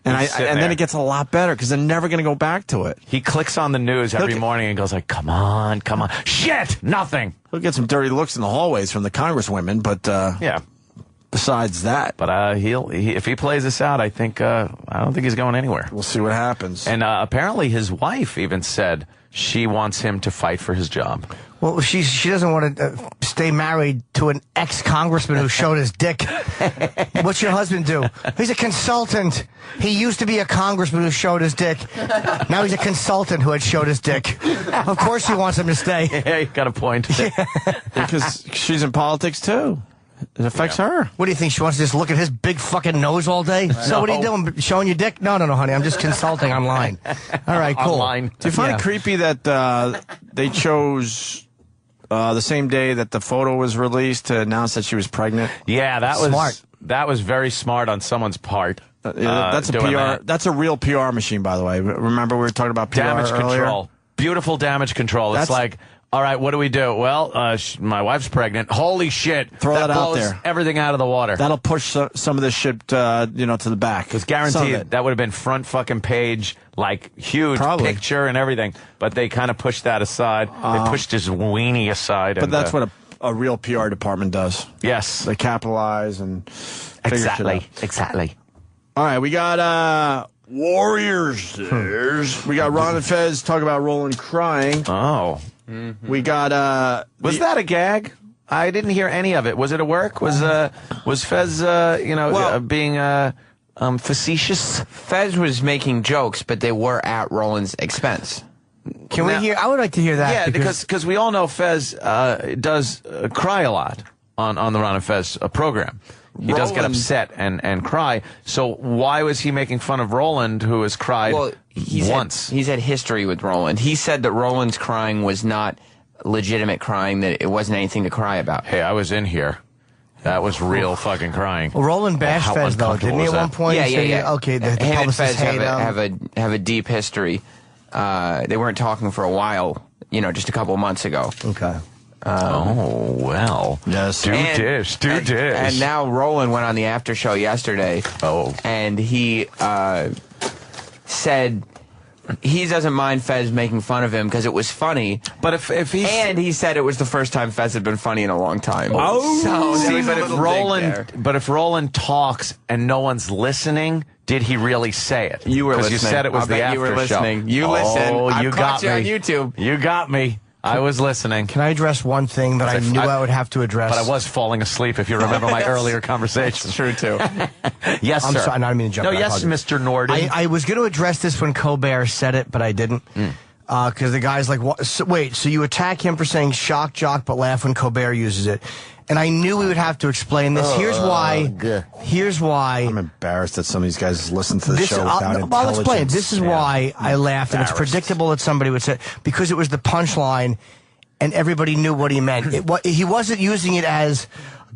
And then it gets a lot better because they're never going to go back to it. He clicks on the news every morning and goes like, come on. Shit! Nothing! He'll get some dirty looks in the hallways from the congresswomen, but besides that. But if he plays this out, I don't think he's going anywhere. We'll see what happens. And apparently his wife even said she wants him to fight for his job. Well, she doesn't want to stay married to an ex-congressman who showed his dick. What's your husband do? He's a consultant. He used to be a congressman who showed his dick. Now he's a consultant who had showed his dick. Of course she wants him to stay. Yeah, you got a point. Because she's in politics, too. It affects her. What do you think? She wants to just look at his big fucking nose all day? So what are you doing? Showing your dick? No, honey. I'm just consulting online. All right, cool. Online. Do you find it creepy that they chose the same day that the photo was released to announce that she was pregnant? Yeah, that was smart. That was very smart on someone's part. That's a doing PR. that. That's a real PR machine, by the way. Remember we were talking about PR Damage earlier? control. Beautiful damage control. It's like, all right, what do we do? Well, my wife's pregnant. Holy shit. Throw that out blows there. Everything out of the water. That'll push some of this shit, to the back. Because guaranteed that would have been front fucking page, like huge picture and everything. But they kind of pushed that aside. They pushed his weenie aside. But that's what a real PR department does. Yes. They capitalize and figure shit out. Exactly. All right, we got Warriors. We got Ron and Fez talk about Roland crying. Oh. We got was that a gag? I didn't hear any of it. Was it a work? Was Fez being facetious? Fez was making jokes, but they were at Roland's expense. Can we hear? I would like to hear that. Yeah, because we all know Fez does cry a lot on the Ron and Fez program. He does get upset and cry. So why was he making fun of Roland, who has cried once? He's had history with Roland. He said that Roland's crying was not legitimate crying, that it wasn't anything to cry about. Hey, I was in here. That was real fucking crying. Well, Roland bashed Fez, though, didn't he, at one point? Yeah. Okay, the him and publicists Fez hate him. have a deep history. They weren't talking for a while, just a couple of months ago. Okay. Oh, well. Yes. Do dish. And now Roland went on the after show yesterday. Oh. And he said he doesn't mind Fez making fun of him because it was funny. But if he... And he said it was the first time Fez had been funny in a long time. Oh. So See, but if Roland talks and no one's listening... Did he really say it? You were listening. Because you said it was the after you were listening. show. You listened. Oh, you I've got caught you me. on YouTube. You got me. I was listening. Can I address one thing that I knew I would have to address? But I was falling asleep, if you remember my earlier conversation. That's true, too. Yes, I'm sir. sorry, I didn't mean to jump. No, yes, Mr. Norden. I was going to address this when Colbert said it, but I didn't. Because the guy's like, wait, so you attack him for saying shock jock, but laugh when Colbert uses it. And I knew we would have to explain this. Here's why. I'm embarrassed that some of these guys listen to the show without intelligence. I'll explain. This is why I laughed, and it's predictable that somebody would say, because it was the punchline, and everybody knew what he meant. He wasn't using it as,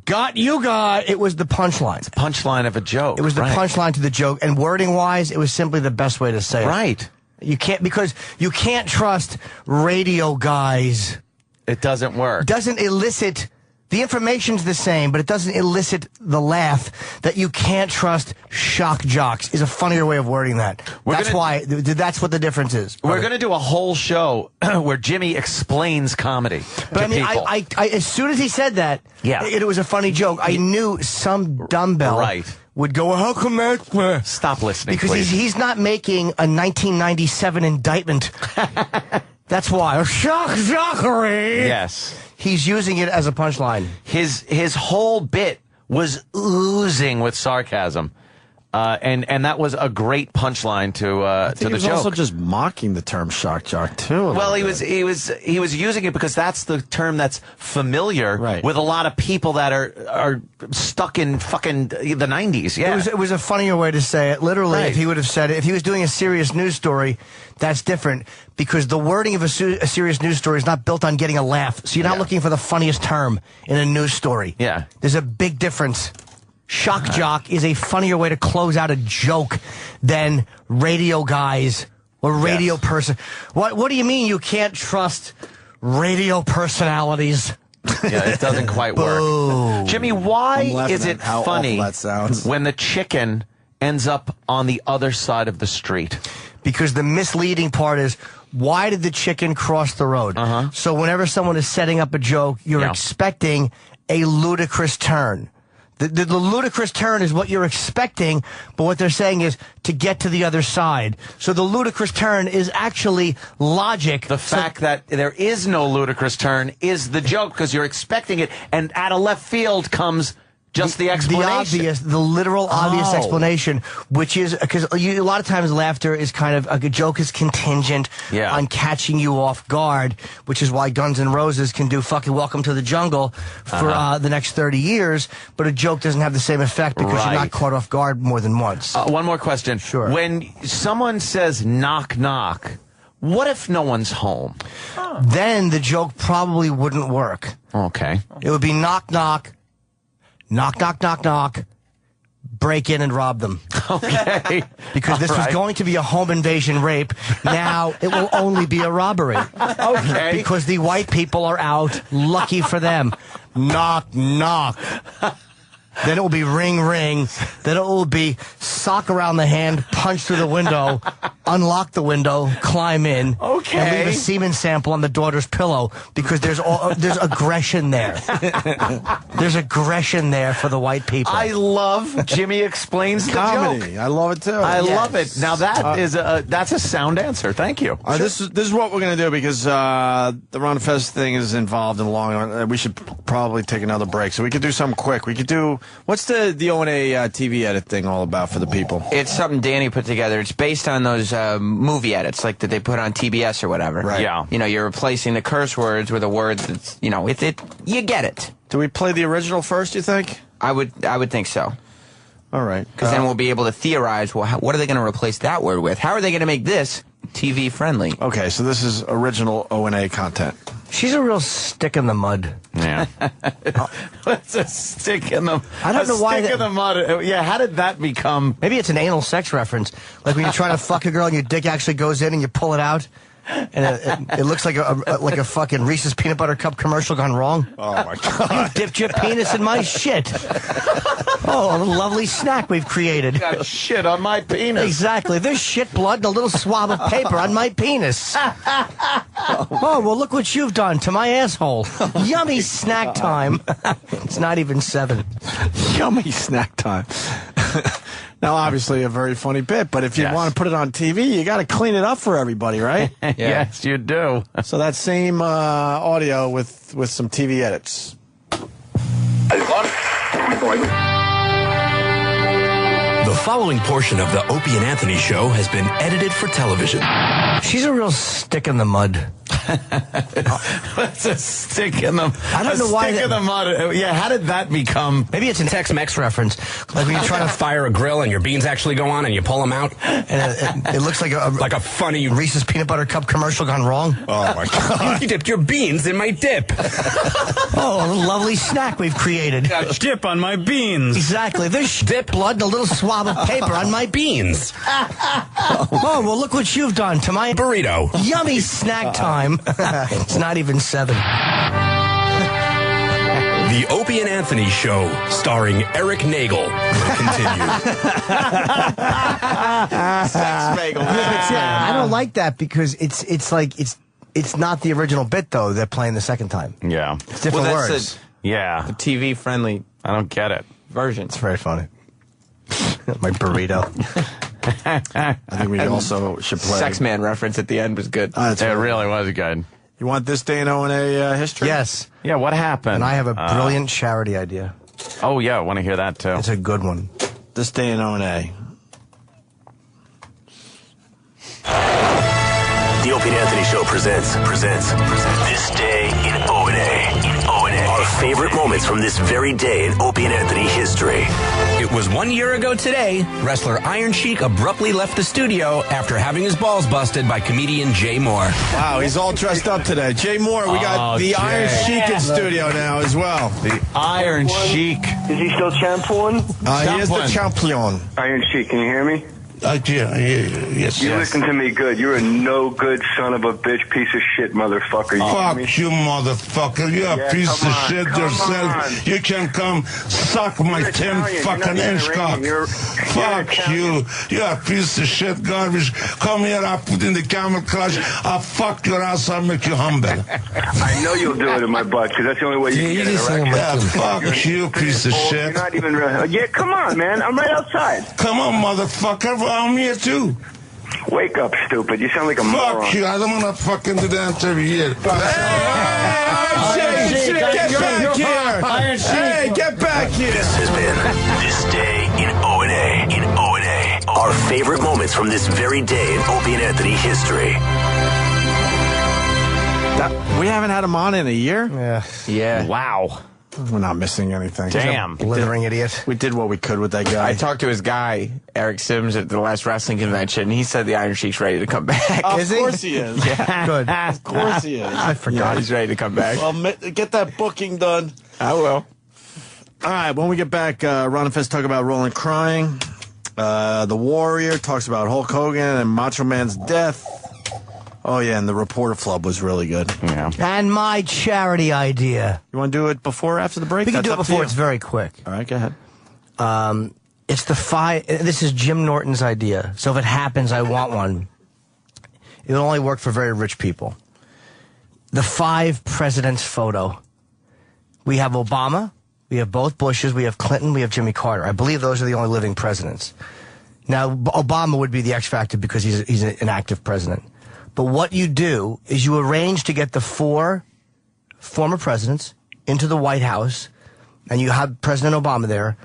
got you got. It was the punchline. It's a punchline of a joke. It was the punchline to the joke. And wording-wise, it was simply the best way to say it. Right. Because you can't trust radio guys. It doesn't work. Doesn't elicit... The information's the same, but it doesn't elicit the laugh that you can't trust shock jocks is a funnier way of wording that. That's what the difference is. We're going to do a whole show where Jimmy explains comedy but to people. I as soon as he said that, it was a funny joke. I knew some dumbbell would go, how come that? Stop listening, because please. he's not making a 1997 indictment. That's why. Shock jockery. Yes. He's using it as a punchline. His whole bit was oozing with sarcasm, and that was a great punchline to the joke. He was also just mocking the term shock jock too. Well, he was using it because that's the term that's familiar with a lot of people that are stuck in fucking the 90s. Yeah, it was a funnier way to say it. Literally, if he would have said it, if he was doing a serious news story, that's different. Because the wording of a serious news story is not built on getting a laugh. So you're not looking for the funniest term in a news story. Yeah. There's a big difference. Shock jock is a funnier way to close out a joke than radio guys or radio person. What do you mean you can't trust radio personalities? Yeah, it doesn't quite work. Jimmy, why is it funny when the chicken ends up on the other side of the street? Because the misleading part is, why did the chicken cross the road? So whenever someone is setting up a joke, you're expecting a ludicrous turn. The ludicrous turn is what you're expecting, but what they're saying is to get to the other side. So the ludicrous turn is actually logic. The fact that there is no ludicrous turn is the joke, because you're expecting it, and out of left field comes... just the explanation. The literal obvious explanation, which is because a lot of times laughter is kind of a joke is contingent on catching you off guard, which is why Guns N' Roses can do fucking Welcome to the Jungle for the next 30 years, but a joke doesn't have the same effect because you're not caught off guard more than once. One more question. Sure. When someone says knock knock, what if no one's home? Then the joke probably wouldn't work. Okay. It would be knock knock. Knock, knock, knock, knock. break in and rob them. Okay. Because this All was right. going to be a home invasion rape. Now it will only be a robbery. Okay. Because the white people are out. Lucky for them. Knock, knock. Then it will be ring, ring. Then it will be sock around the hand, punch through the window, unlock the window, climb in, Okay. and leave a semen sample on the daughter's pillow because there's aggression there. There's aggression there for the white people. I love Jimmy explains the Comedy. joke. I love it too. I love it. Now that's a sound answer. Thank you. This is what we're going to do because the Ron Fez thing is involved in the long run. We should probably take another break. So we could do something quick. We could do, what's the O&A TV edit thing all about for the people? It's something Danny put together. It's based on those movie edits, like that they put on TBS or whatever. Right. Yeah. You know, you're replacing the curse words with a word that's, you know, you get it. Do we play the original first, you think? I would think so. All right. Because then we'll be able to theorize, well, what are they going to replace that word with? How are they going to make this TV friendly? Okay, so this is original O&A content. She's a real stick in the mud. Yeah. What's a stick in the? I don't know why Stick in the mud. Yeah. How did that become? Maybe it's an anal sex reference. Like when you're trying to fuck a girl and your dick actually goes in and you pull it out. And it looks like a fucking Reese's peanut butter cup commercial gone wrong. Oh my God! You dipped your penis in my shit. Oh, a lovely snack we've created. Got shit on my penis. Exactly. There's shit blood and a little swab of paper on my penis. Oh, well, look what you've done to my asshole. Yummy snack time. It's not even 7. Yummy snack time. Now, obviously, a very funny bit, but if you Yes. want to put it on TV, you got to clean it up for everybody, right? Yes, you do. So that same audio with some TV edits. The following portion of the Opie and Anthony show has been edited for television. She's a real stick in the mud. What's a stick in the? I don't know why Stick in the mud. Yeah. How did that become? Maybe it's an Tex-Mex reference. Like when you're trying to Fire a grill and your beans actually go on and you pull them out. and it looks like Like a funny... Reese's peanut butter cup commercial gone wrong. Oh, my God. You dipped your beans in my dip. Oh, a lovely snack we've created. Dip on my beans. Exactly. There's dip blood and a little swab of paper on my Beans. Oh, well, look what you've done to my Burrito. yummy snack time. It's not even 7. The Opie and Anthony show, starring Eric Nagel, will continue. I don't like that because it's not the original bit though. They're playing the second time. Yeah. It's different Well, that's words. Yeah. The TV friendly I don't get it. version. It's very funny. My burrito. I think we also should play. Sex Man reference at the end was good. It really was good. You want this day in O&A history? Yes. Yeah. What happened? And I have a brilliant charity idea. Oh yeah. I want to hear that too. It's a good one. This day in O&A. The Opie and Anthony show presents This Day in O&A. Our favorite moments from this very day in Opie and Anthony history. It was 1 year ago today, wrestler Iron Sheik abruptly left the studio after having his balls busted by comedian Jay Moore. Wow, he's all dressed up today. Jay Moore, we got the Jay. Iron Sheik in studio now as well. The Iron Sheik. Is he still champion? He is the champion. Iron Sheik, can you hear me? Yes. You listen to me good. You're a no good son of a bitch, piece of shit, motherfucker. You hear me? Fuck you, motherfucker. You're a piece of shit yourself. You can come suck my 10 fucking inch cock. Fuck you. You're a piece of shit garbage. Come here, I'll put in the camel clutch. I'll fuck your ass. I'll make you humble. I know you'll do it in my butt, because that's the only way you can get it, right? Yeah, fuck you, piece of shit. You're not even real. Yeah, come on, man. I'm right outside. Come on, motherfucker. I'm here too. Wake up, stupid. You sound like a moron. Fuck you. I don't want to fucking do the interview here. Hey, get back here. Iron Sheik. Hey, get back here. This has been This Day in O&A. Our favorite moments from this very day in Opie and Anthony history. We haven't had him on in a year? Yeah. Wow. We're not missing anything. Damn. Blithering idiot. We did what we could with that guy. I talked to his guy, Eric Sims, at the last wrestling convention, and he said the Iron Sheik's ready to come back. Of course he is. Yeah. Good. Of course he is. I forgot. He's ready to come back. Well, get that booking done. I will. All right, when we get back, Ron and Fez talk about Roland crying. The Warrior talks about Hulk Hogan and Macho Man's death. Oh, yeah, and the Reporter Flub was really good. Yeah. And my charity idea. You want to do it before or after the break? We can do it That's up to before. you. It's very quick. All right, go ahead. It's the 5. This is Jim Norton's idea. So if it happens, I want one. It will only work for very rich people. The 5 presidents photo. We have Obama. We have both Bushes. We have Clinton. We have Jimmy Carter. I believe those are the only living presidents. Now, Obama would be the X factor because he's an active president. But what you do is you arrange to get the 4 former presidents into the White House, and you have President Obama there,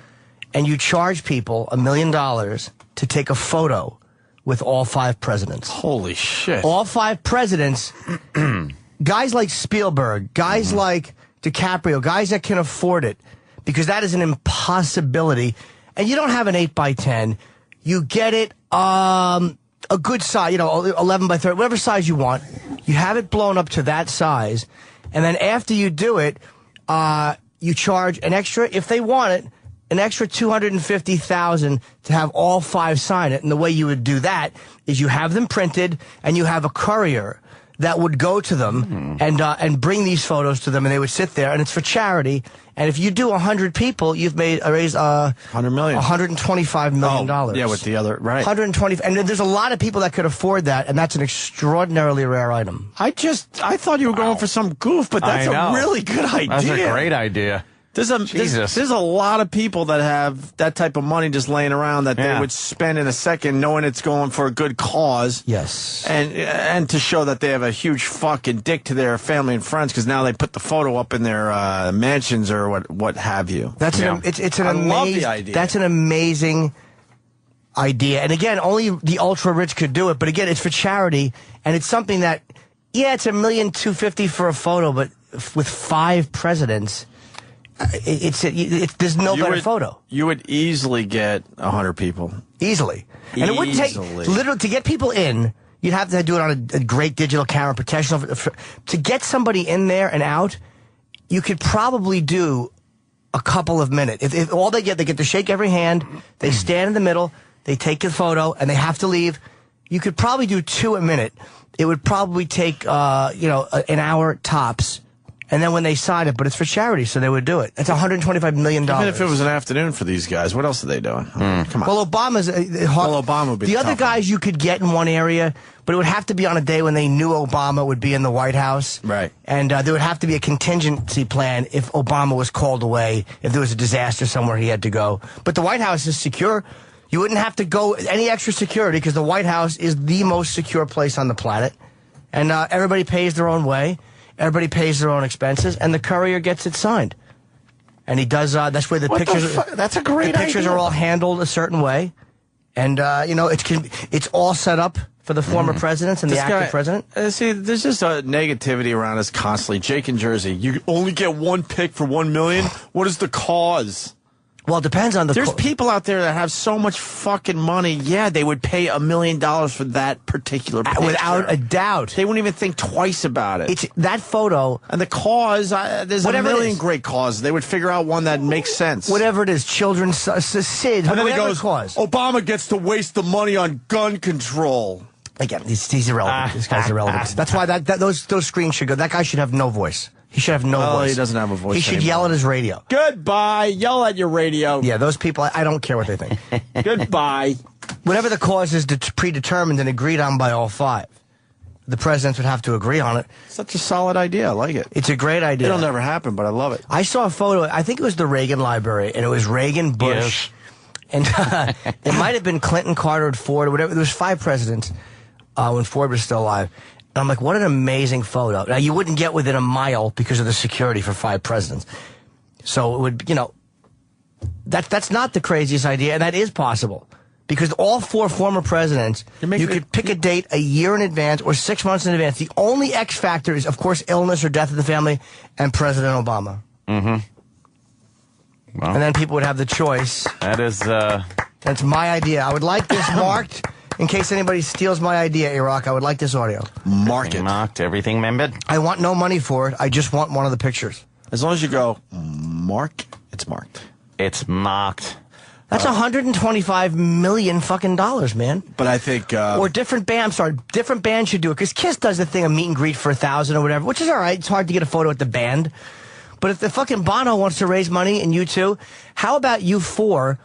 and you charge people $1 million to take a photo with all 5 presidents. Holy shit. All 5 presidents, guys like Spielberg, guys like DiCaprio, guys that can afford it, because that is an impossibility. And you don't have an 8x10. You get it a good size, 11 by 30, whatever size you want. You have it blown up to that size. And then after you do it, you charge an extra, if they want it, an extra $250,000 to have all 5 sign it. And the way you would do that is you have them printed and you have a courier that would go to them and bring these photos to them, and they would sit there, and it's for charity. And if you do 100 people, you've raised $100 million, $125 million. Oh, yeah, with the other, right. 120, and there's a lot of people that could afford that, and that's an extraordinarily rare item. I thought you were going for some goof, but that's a really good idea. That's a great idea. There's a lot of people that have that type of money just laying around that they would spend in a second knowing it's going for a good cause. Yes. And to show that they have a huge fucking dick to their family and friends because now they put the photo up in their mansions or what have you. That's it's an amazing, love the idea. That's an amazing idea. And again, only the ultra rich could do it. But again, it's for charity, and it's something that, it's $1,250,000 for a photo, but with 5 presidents. There's no better photo. You would easily get 100 people. Easily. And it wouldn't take, literally, to get people in, you'd have to do it on a great digital camera, protection. To get somebody in there and out, you could probably do a couple of minutes. If all they get to shake every hand, they stand in the middle, they take a photo, and they have to leave. You could probably do 2 a minute. It would probably take, an hour tops. And then when they sign it, but it's for charity, so they would do it. It's $125 million. Even if it was an afternoon for these guys, what else are they doing? Come on. Well, Obama's... Obama would be the other guys you could get in one area, but it would have to be on a day when they knew Obama would be in the White House. Right. And there would have to be a contingency plan if Obama was called away, if there was a disaster somewhere he had to go. But the White House is secure. You wouldn't have to go any extra security because the White House is the most secure place on the planet. And everybody pays their own way. Everybody pays their own expenses, and the courier gets it signed. And he does. That's where the pictures. That's a great idea. The pictures are all handled a certain way, and it's all set up for the former presidents and the active president. See, there's just a negativity around us constantly. Jake in Jersey, you only get 1 pick for $1 million. What is the cause? Well, it depends on the... There's people out there that have so much fucking money, they would pay $1 million for that particular picture. Without a doubt. They wouldn't even think twice about it. It's that photo... And the cause, there's whatever a million great causes. They would figure out one that makes sense. Whatever it is, children's SIDS, and then he goes, cause. Obama gets to waste the money on gun control. Again, he's irrelevant. This guy's irrelevant. That's why those screens should go. That guy should have no voice. He should have no voice. He doesn't have a voice. He should yell at his radio. Goodbye. Yell at your radio. Yeah, those people, I don't care what they think. Goodbye. Whatever the cause is predetermined and agreed on by all 5. The presidents would have to agree on it. Such a solid idea. I like it. It's a great idea. It'll never happen, but I love it. I saw a photo. I think it was the Reagan Library, and it was Reagan, Bush, and it might have been Clinton, Carter, and Ford, or whatever. There was 5 presidents when Ford was still alive. And I'm like, what an amazing photo. Now, you wouldn't get within a mile because of the security for 5 presidents. So it would, that's not the craziest idea, and that is possible. Because all 4 former presidents, you could pick a date a year in advance or 6 months in advance. The only X factor is, of course, illness or death of the family and President Obama. Mm-hmm. Well, and then people would have the choice. That is... That's my idea. I would like this marked... In case anybody steals my idea, Iraq, I would like this audio. Mark it. Marked, everything remembered. I want no money for it. I just want one of the pictures. As long as you go, mark It's marked. It's marked. That's $125 million fucking dollars, man. But I think, or different bands. Sorry, different bands should do it because Kiss does the thing of meet and greet for $1,000 or whatever, which is all right. It's hard to get a photo at the band, but if the fucking Bono wants to raise money and you two, how about you four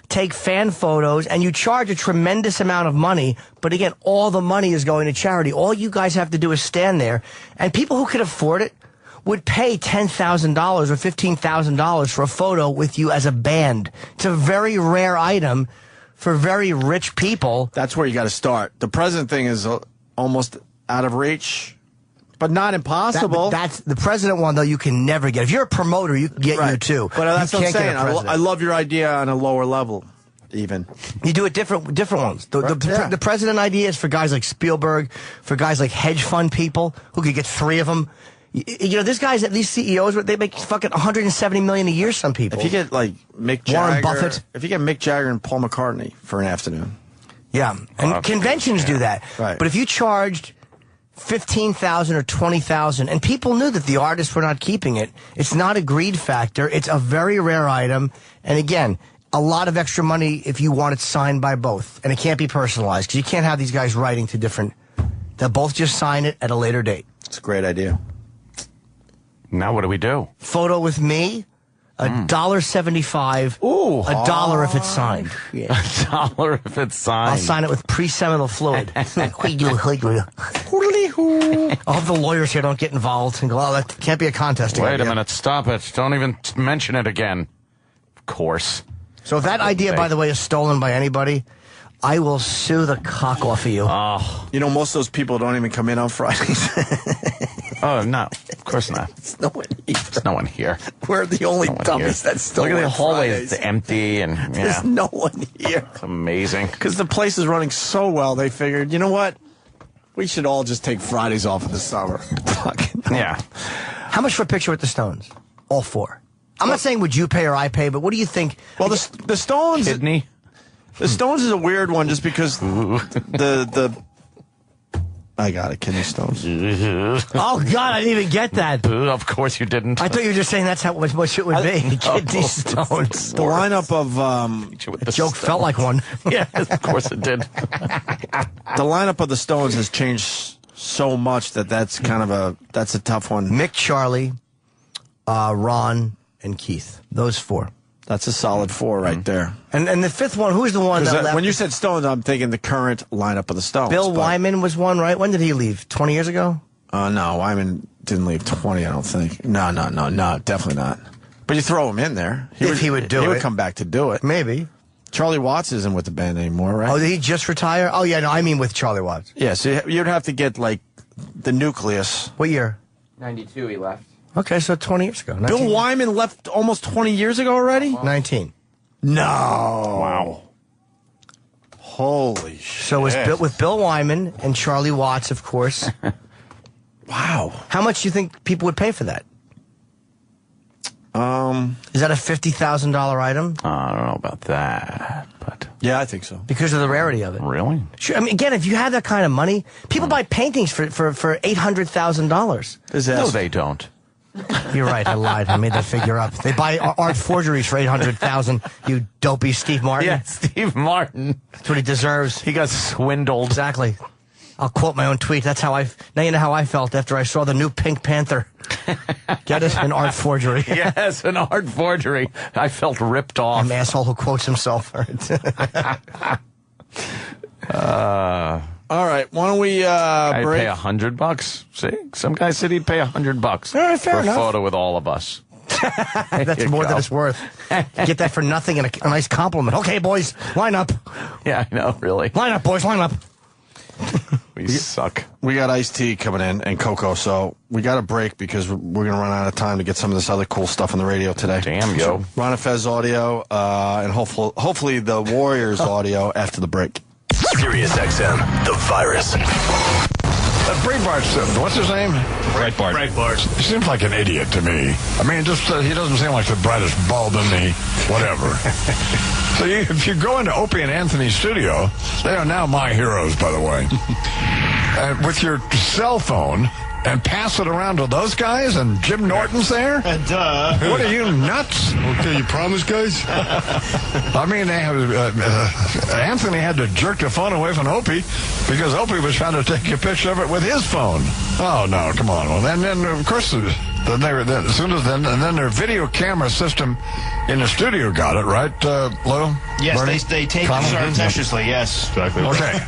take fan photos and you charge a tremendous amount of money, but again, all the money is going to charity. All you guys have to do is stand there, and people who could afford it would pay $10,000 or $15,000 for a photo with you as a band. It's a very rare item for very rich people. That's where you got to start. The president thing is almost out of reach, but not impossible. That's the president one, though. You can never get. If you're a promoter, you can get you too. But that's you what I'm can't get saying. a president. I love your idea on a lower level, even. You do it different ones. The president idea is for guys like Spielberg, for guys like hedge fund people who could get 3 of them. You know, these guys, these CEOs, they make fucking $170 million a year. Some people. If you get like Mick Jagger, Warren Buffett. If you get Mick Jagger and Paul McCartney for an afternoon, yeah, and conventions do that. Right. But if you charged $15,000 or $20,000, and people knew that the artists were not keeping it, it's not a greed factor. It's a very rare item, and again, a lot of extra money if you want it signed by both, and it can't be personalized because you can't have these guys writing to different. They'll both just sign it at a later date. It's a great idea. Now what do we do? Photo with me, $1.75. Ooh, $1 if it's signed. Yeah. $1 if it's signed. I'll sign it with pre-seminal fluid. I hope the lawyers here don't get involved and go, oh, that can't be a contest. Wait a minute, stop it. Don't even mention it again. Of course. So if that idea, by the way, is stolen by anybody, I will sue the cock off of you. Oh. You know, most of those people don't even come in on Fridays. Oh, no. Of course not. There's no one here. There's no one here. We're the only dummies that still Look at the work hallway. Fridays. It's empty and There's no one here. It's amazing. Because the place is running so well, they figured, you know what? We should all just take Fridays off in the summer. Fucking yeah. How much for a picture with the Stones? All 4. I'm not saying would you pay or I pay, but what do you think? Well, the Stones... Kidney? The Stones is a weird one just because the I got it, kidney stones. Oh, God, I didn't even get that. Of course you didn't. I thought you were just saying that's how much it would be. Kidney stones. The lineup of... the joke felt like one. Yeah, of course it did. The lineup of the Stones has changed so much that's kind of that's a tough one. Mick, Charlie, Ron, and Keith. Those 4. That's a solid 4 right there. And the 5th one, who's the one that left? When you said Stones, I'm thinking the current lineup of the Stones. Bill Wyman was one, right? When did he leave? 20 years ago? No, Wyman didn't leave 20, I don't think. No, definitely not. But you throw him in there. He would do it. He would come back to do it. Maybe. Charlie Watts isn't with the band anymore, right? Oh, did he just retire? Oh, yeah, no, I mean with Charlie Watts. Yeah, so you'd have to get, like, the nucleus. What year? 92 he left. Okay, so 20 years ago. Bill Wyman left almost 20 years ago already? 19. No. Wow. Holy shit. So it was with Bill Wyman and Charlie Watts, of course. Wow. How much do you think people would pay for that? Is that a $50,000 item? I don't know about that, but... Yeah, I think so. Because of the rarity of it. Really? Sure. I mean, again, if you have that kind of money, people buy paintings for $800,000. No, they don't. You're right. I lied. I made that figure up. They buy art forgeries for $800,000. You dopey Steve Martin. Yeah, Steve Martin. That's what he deserves. He got swindled. Exactly. I'll quote my own tweet. Now you know how I felt after I saw the new Pink Panther. Get it? An art forgery. Yes, an art forgery. I felt ripped off. An asshole who quotes himself. All right, why don't we break? I'd pay $100. See, some guy said he'd pay $100 All right, fair for enough. a photo with all of us. That's more than it's worth. Get that for nothing and a nice compliment. Okay, boys, line up. Yeah, I know, really. Line up, boys, line up. We suck. We got iced tea coming in and cocoa, so we got a break because we're going to run out of time to get some of this other cool stuff on the radio today. Damn, yo. Ron and Fez audio, and hopefully the Warriors audio after the break. Sirius XM, the virus. Breitbart, what's his name? Breitbart. He seems like an idiot to me. I mean, just he doesn't seem like the brightest bulb in the whatever. So if you go into Opie and Anthony's studio, they are now my heroes, by the way. with your cell phone and pass it around to those guys, and Jim Norton's there? Duh. What are you, nuts? Okay, you promise, guys? I mean, they have, Anthony had to jerk the phone away from Opie because Opie was trying to take a picture of it with his phone. Oh, no, come on. Well, and then, of course, then their video camera system in the studio got it, right, Lou? Yes, Bernie? they taped it surreptitiously, yes. Exactly. Okay.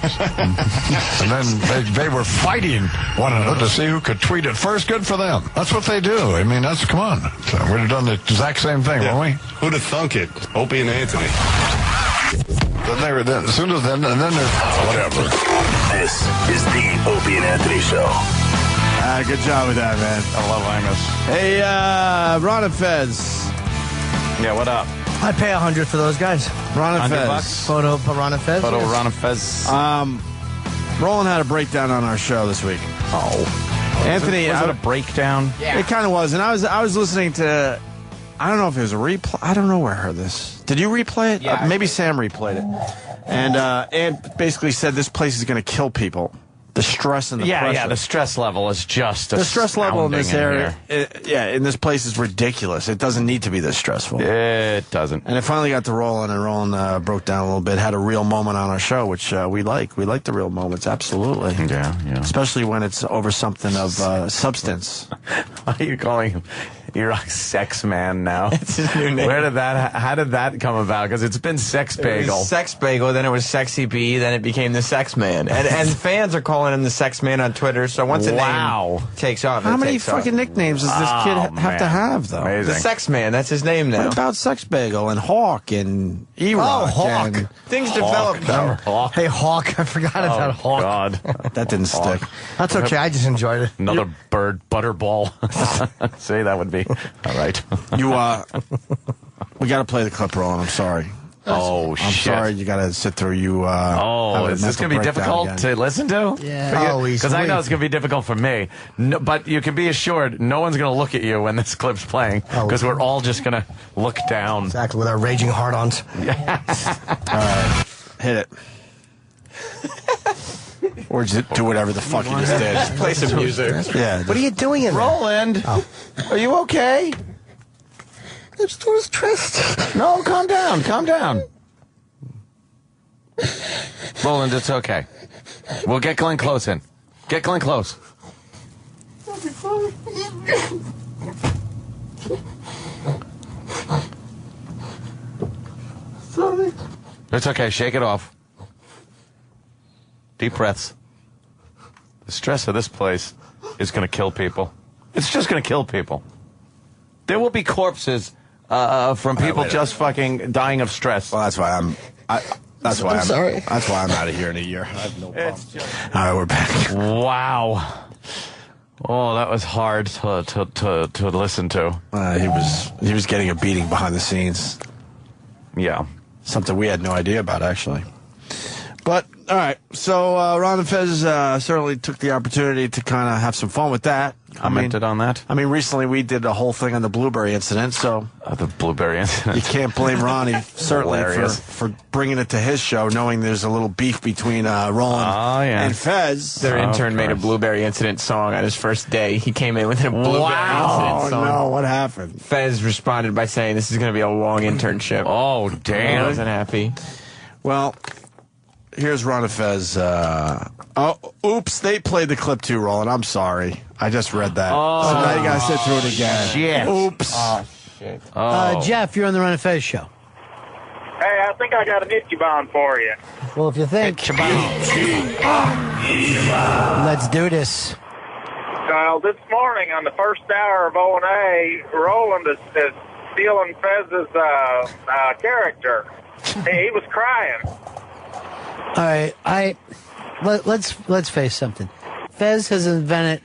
And then they were fighting one another to see who could tweet it first. Good for them. That's what they do. I mean, come on. So we'd have done the exact same thing, wouldn't we? Who'd have thunk it? Opie and Anthony. Whatever. This is the Opie and Anthony Show. Good job with that, man. I love Angus. Hey, Ron and Fez. Yeah, what up? I'd pay $100 for those guys. Ron and $100? Fez. Photo of Ron and Fez. Photo yes. of Ron and Fez. Roland had a breakdown on our show this week. Oh. Anthony, was it a breakdown? Yeah. It kind of was. And I was listening to, I don't know if it was a replay. I don't know where I heard this. Did you replay it? Yeah. Maybe Sam replayed it. And basically said this place is going to kill people. The stress and the pressure. Yeah, the stress level is just the stress level in this area. Here. In this place is ridiculous. It doesn't need to be this stressful. It doesn't. And it finally got to Roland, and Roland broke down a little bit. Had a real moment on our show, which we like. We like the real moments, absolutely. Yeah. Especially when it's over something of substance. Why are you calling him? You're a sex man now. It's his new name. How did that come about? Because it's been Sex Bagel. It was Sex Bagel, then it was Sexy B, then it became the Sex Man. And fans are calling him the Sex Man on Twitter, so once a name takes off, How many fucking nicknames does this kid have to have, though? Amazing. The Sex Man, that's his name now. What about Sex Bagel and Hawk and E-Rock? Hawk. And Things developed, though. Hawk. Hey, Hawk. I forgot about Hawk. God. That didn't stick. That's okay. I just enjoyed it. Another bird butterball. See, that would be all right. We got to play the clip, Roland. I'm sorry. Oh, I'm shit. sorry you got to sit through you. Is this going to be difficult to listen to? Yeah. Because I know it's going to be difficult for me. No, but you can be assured no one's going to look at you when this clip's playing because we're all just going to look down. Exactly, with our raging hard-ons. All right. Hit it. Or just do whatever the fuck you just did. Just play some music. Yeah. What are you doing in there? Roland, are you okay? I'm still stressed. No, calm down. Calm down. Roland, it's okay. We'll get Glenn Close in. Get Glenn Close. Sorry. It's okay. Shake it off. Deep breaths. The stress of this place is going to kill people. It's just going to kill people. There will be corpses from people just fucking dying of stress. Well, that's why I'm sorry. That's why I'm out of here in a year. I have no problem. All right, we're back. Wow. Oh, that was hard to listen to. He was getting a beating behind the scenes. Yeah. Something we had no idea about, actually. But, all right, so Ron and Fez certainly took the opportunity to kind of have some fun with that. Commented on that? I mean, recently we did a whole thing on the Blueberry incident, so... the Blueberry incident. You can't blame Ronnie, certainly, for bringing it to his show, knowing there's a little beef between Roland and Fez. Their intern made a Blueberry Incident song on his first day. He came in with a Blueberry Incident song. Oh, no, what happened? Fez responded by saying, this is going to be a long internship. Oh, damn. He wasn't happy. Well... Here's Ron and Fez. Oops, they played the clip too, Roland. I'm sorry. I just read that. Oh, so now you got to sit through it again. Shit. Oops. Oh, shit. Jeff, you're on the Ron and Fez show. Hey, I think I got an itchy bone for you. Well, if you think... Let's do this. This morning on the first hour of O&A, Roland is stealing Fez's character. He was crying. All right, let's face something. Fez has invented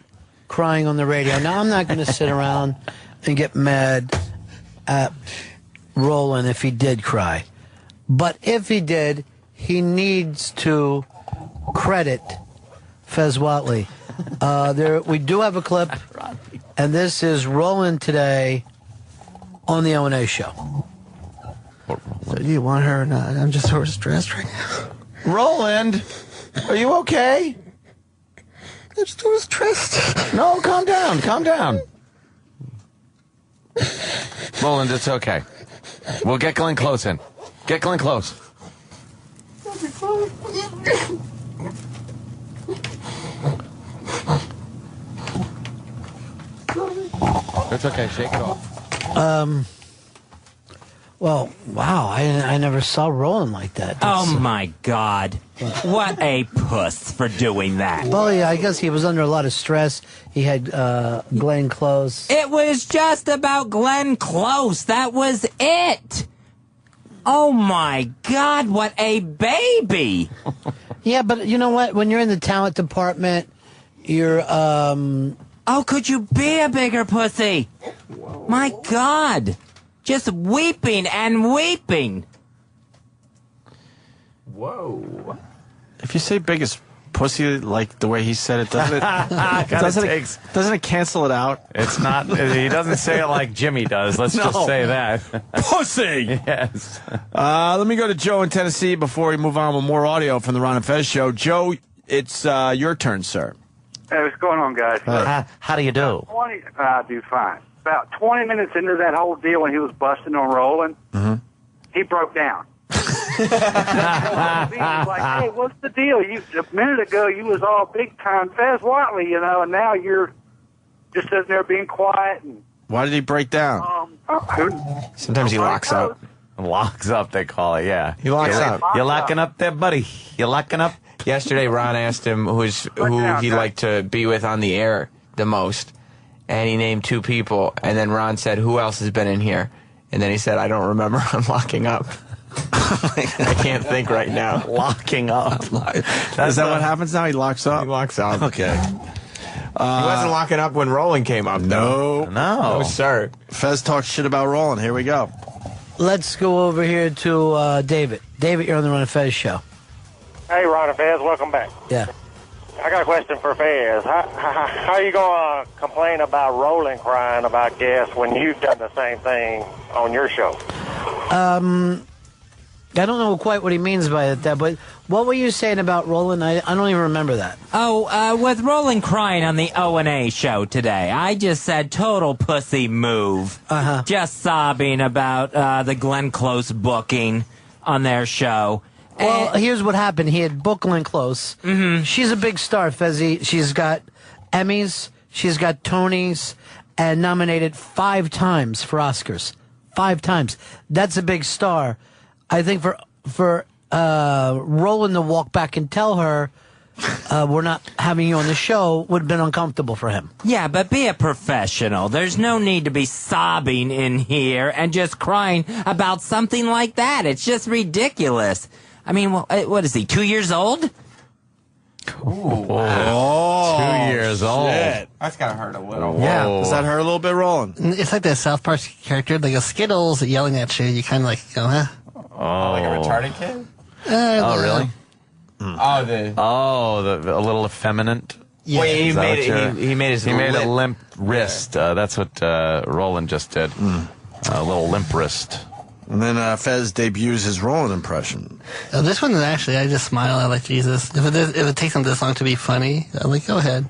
crying on the radio. Now, I'm not going to sit around and get mad at Roland if he did cry. But if he did, he needs to credit Fez Whatley. We do have a clip, and this is Roland today on the O&A show. So do you want her or not? I'm just so stressed right now. Roland, are you okay? Let's do his tryst. No, calm down. Calm down. Roland, it's okay. We'll get Glenn Close in. Get Glenn Close. It's okay. Shake it off. Well, wow, I never saw Roland like that. Oh, my God. What a puss for doing that. Well, yeah, I guess he was under a lot of stress. He had Glenn Close. It was just about Glenn Close. That was it. Oh, my God, what a baby. Yeah, but you know what? When you're in the talent department, you're, Oh, could you be a bigger pussy? My God. Just weeping and weeping. Whoa. If you say biggest pussy like the way he said it, doesn't it cancel it out? It's not. He doesn't say it like Jimmy does. Let's just say that. Pussy! Yes. Let me go to Joe in Tennessee before we move on with more audio from the Ron and Fez show. Joe, it's your turn, sir. Hey, what's going on, guys? How do you do? I do fine. About 20 minutes into that whole deal when he was busting on Roland, he broke down. He was like, hey, what's the deal? A minute ago, you was all big-time Fez Whatley, and now you're just sitting there being quiet. And why did he break down? Sometimes he locks up. Locks up, they call it, yeah. He locks up. You're locking up there, buddy. You're locking up. Yesterday, Ron asked him who he'd like to be with on the air the most. And he named 2 people, and then Ron said, who else has been in here? And then he said, I don't remember. I'm locking up. I can't think right now. Locking up. Is that what happens now? He locks up? He locks up. Okay. He wasn't locking up when Roland came up, though. No, sir. Fez talks shit about Roland. Here we go. Let's go over here to David. David, you're on the Ron and Fez show. Hey, Ron and Fez, welcome back. Yeah. I got a question for Fez. How are you going to complain about Roland crying about guests when you've done the same thing on your show? I don't know quite what he means by that, but what were you saying about Roland? I don't even remember that. Oh, with Roland crying on the O&A show today, I just said total pussy move. Just sobbing about the Glenn Close booking on their show. Well, here's what happened. He had booked Glenn Close. She's a big star, Fezzy. She's got Emmys, she's got Tonys, and nominated 5 times for Oscars. 5 times. That's a big star. I think for Roland to walk back and tell her we're not having you on the show would have been uncomfortable for him. Yeah, but be a professional. There's no need to be sobbing in here and just crying about something like that. It's just ridiculous. I mean, what is he, 2 years old? Wow. 2 years old. Shit. That's got to hurt a little. Yeah. Does that hurt a little bit, Roland? It's like that South Park character, like a Skittles yelling at you. You kind of like, huh? Oh, like a retarded kid? Oh, really? Oh, a little effeminate. Yeah. Well, he made a limp wrist. That's what Roland just did. A little limp wrist. And then Fez debuts his Roland impression. This one is actually, I just smile. I like Jesus. If it takes him this long to be funny, I'm like, go ahead.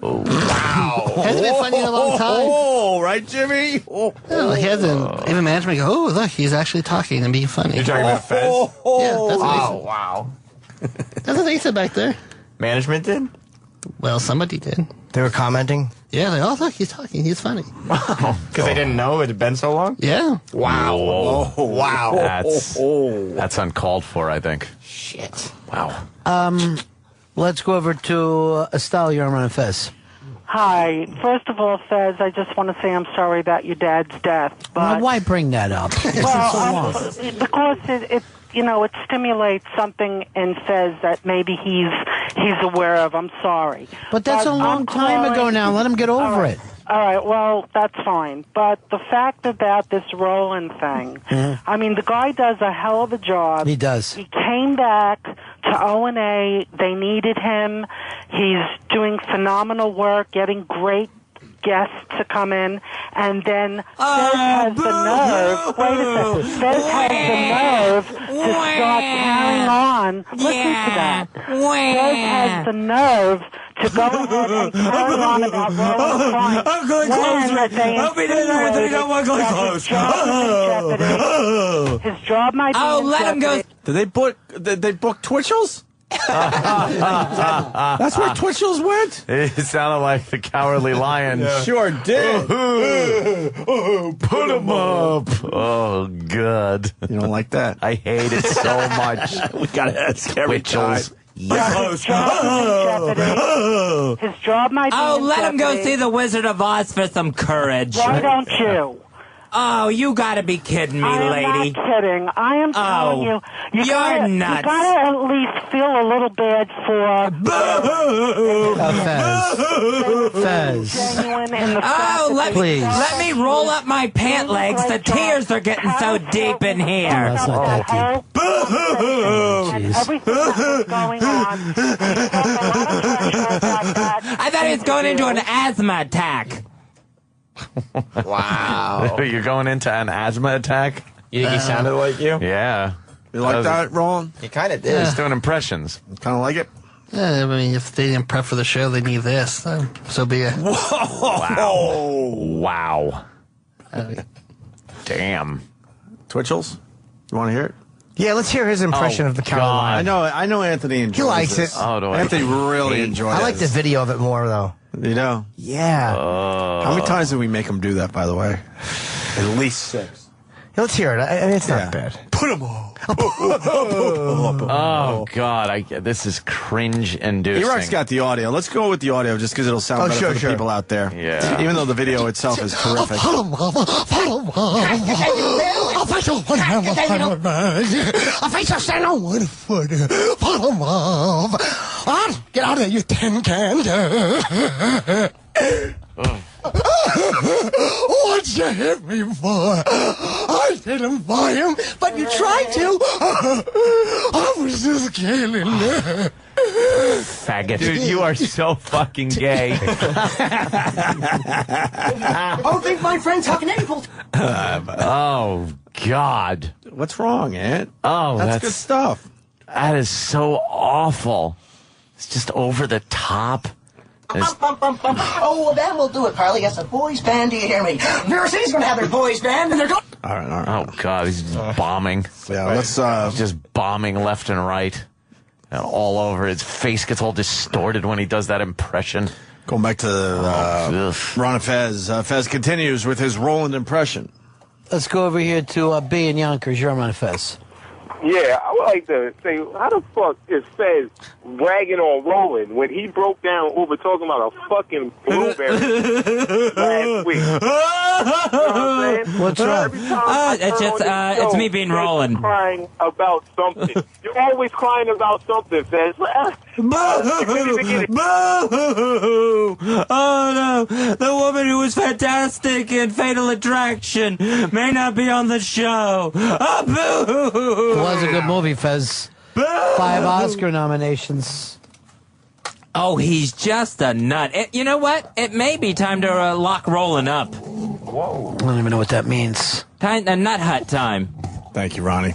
Oh, wow. Hasn't been funny in a long time. Oh, right, Jimmy? Oh, no, he hasn't. Even management go, oh, look, he's actually talking and being funny. You're talking about Fez? Yeah, that's what they said. Wow. That's what they said back there. Management did? Well, somebody did. They were commenting? Yeah, like, oh, look, he's talking. He's funny. Because they didn't know it had been so long? Yeah. Wow. Whoa. Wow. That's uncalled for, I think. Shit. Wow. Let's go over to Estelle. You're on Ron and Fez. Hi. First of all, Fez, I just want to say I'm sorry about your dad's death. But Why bring that up? because it stimulates something in Fez that maybe he's aware of. I'm sorry. But that's a long time ago now. Let him get over it. All right, well, that's fine. But the fact about this Roland thing, I mean, the guy does a hell of a job. He does. He came back to O&A. They needed him. He's doing phenomenal work, getting great guests to come in, and then Fez has the nerve. Wait a second. Fez has the nerve to start carrying on. Listen to that. Fez has the nerve to go ahead and carry on about Roland Klein. I'm going close. Help me there, Anthony. Don't want going close. His job might be Oh, let him go. Did they book Twitchell's? That's where Twitchell's went? It sounded like the Cowardly Lion. Sure did. Put him up. Oh, God. You don't like that? I hate it so much. We got to ask every time. His job might be Oh, in let him go jeopardy. see the Wizard of Oz for some courage. Why don't you? Oh, you gotta be kidding me, I am lady. not kidding. I am telling you. You're gotta, nuts. You gotta at least feel a little bad for. Fez. Genuine in the Oh, Please. let me roll up my pant legs. The tears are getting so deep in here. That's not that deep. Everything that was going on. I thought he was going into an asthma attack. Wow. You're going into an asthma attack? You think he sounded like you? Yeah. You like that, Roland? He kind of did. He's doing impressions. Kind of like it? Yeah, I mean, if they didn't prep for the show, they need this. So be it. Wow. Damn. Twitchell's? You want to hear it? Yeah, let's hear his impression of the Cowardly Lion. I know Anthony enjoys He likes this. it. Oh, do I? Anthony really enjoys it. I like the video of it more, though. You know? Yeah. How many times did we make him do that, by the way? At least 6. Let's hear it. I mean, it's not bad. Put him on. Oh, God. This is cringe-inducing. E-Rock's got the audio. Let's go with the audio just because it'll sound better for the people out there. Yeah. Even though the video itself is terrific. Get out of your tin can. What'd you hit me for? I didn't buy him, but you tried to. I was just kidding. Faggot. Dude, you are so fucking gay. I don't think my friend's talking any bull. Oh, God. What's wrong, Ant? Oh, that's good stuff. That is so awful. It's just over the top. Oh, well, that will do it, Carly. Yes, a boys' band. Do you hear me? New York City's going to have their boys' band, and they're going. All right. Oh, God, he's bombing. Yeah, let's. He's just bombing left and right. And all over. His face gets all distorted when he does that impression. Going back to Ron and Fez. Fez continues with his Roland impression. Let's go over here to B in Yonkers. You're on Fez. Yeah, I would like to say, how the fuck is Fez bragging on Roland when he broke down over talking about a fucking blueberry last week? You know what I'm saying? What's wrong? Every time It's just, it's me being Roland. Crying about something. You're always crying about something, Fez. Oh no, the woman who was fantastic in Fatal Attraction may not be on the show. Oh, boo! It was a good movie, Fez. 5 Oscar nominations. Oh, he's just a nut. You know what? It may be time to lock Roland up. Whoa. I don't even know what that means. Nut hut time. Thank you, Ronnie.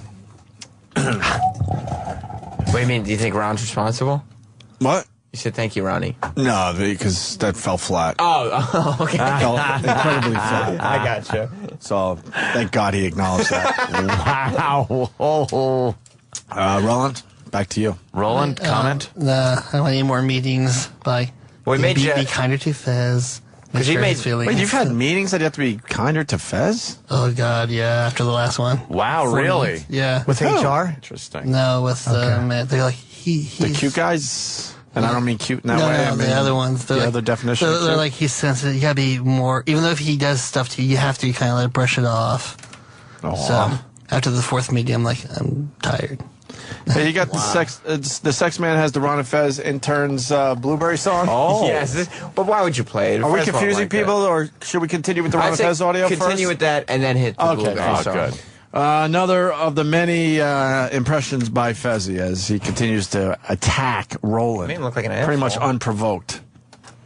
Wait, do you think Ron's responsible? What? You said thank you, Ronnie. No, because that fell flat. Oh, okay. It fell incredibly flat. I gotcha. So, thank God he acknowledged that. Wow. Roland, back to you. Roland, comment? I don't need more meetings. Bye. Well, we made be, you... be kinder to Fez. Because you made feelings. Wait, you've had meetings that you have to be kinder to Fez? Oh God, yeah. After the last one. Wow, really? Yeah. With HR? Interesting. No, with man. They're like he's the cute guys, and I don't mean cute in that way. No, I mean the other ones. The other definition. They're like he's sensitive. You gotta be more. Even though if he does stuff to you, you have to kind of let brush it off. Aww. So after the 4th meeting, I'm like, I'm tired. Hey, you got the sex man has the Ron and Fez interns Blueberry song. Oh, yes. But why would you play it? Are we confusing people, or should we continue with the Ron and Fez audio first? Continue with that, and then hit the Blueberry song. Good. Another of the many impressions by Fezzy as he continues to attack Roland. Made him look like an pretty much asshole. unprovoked.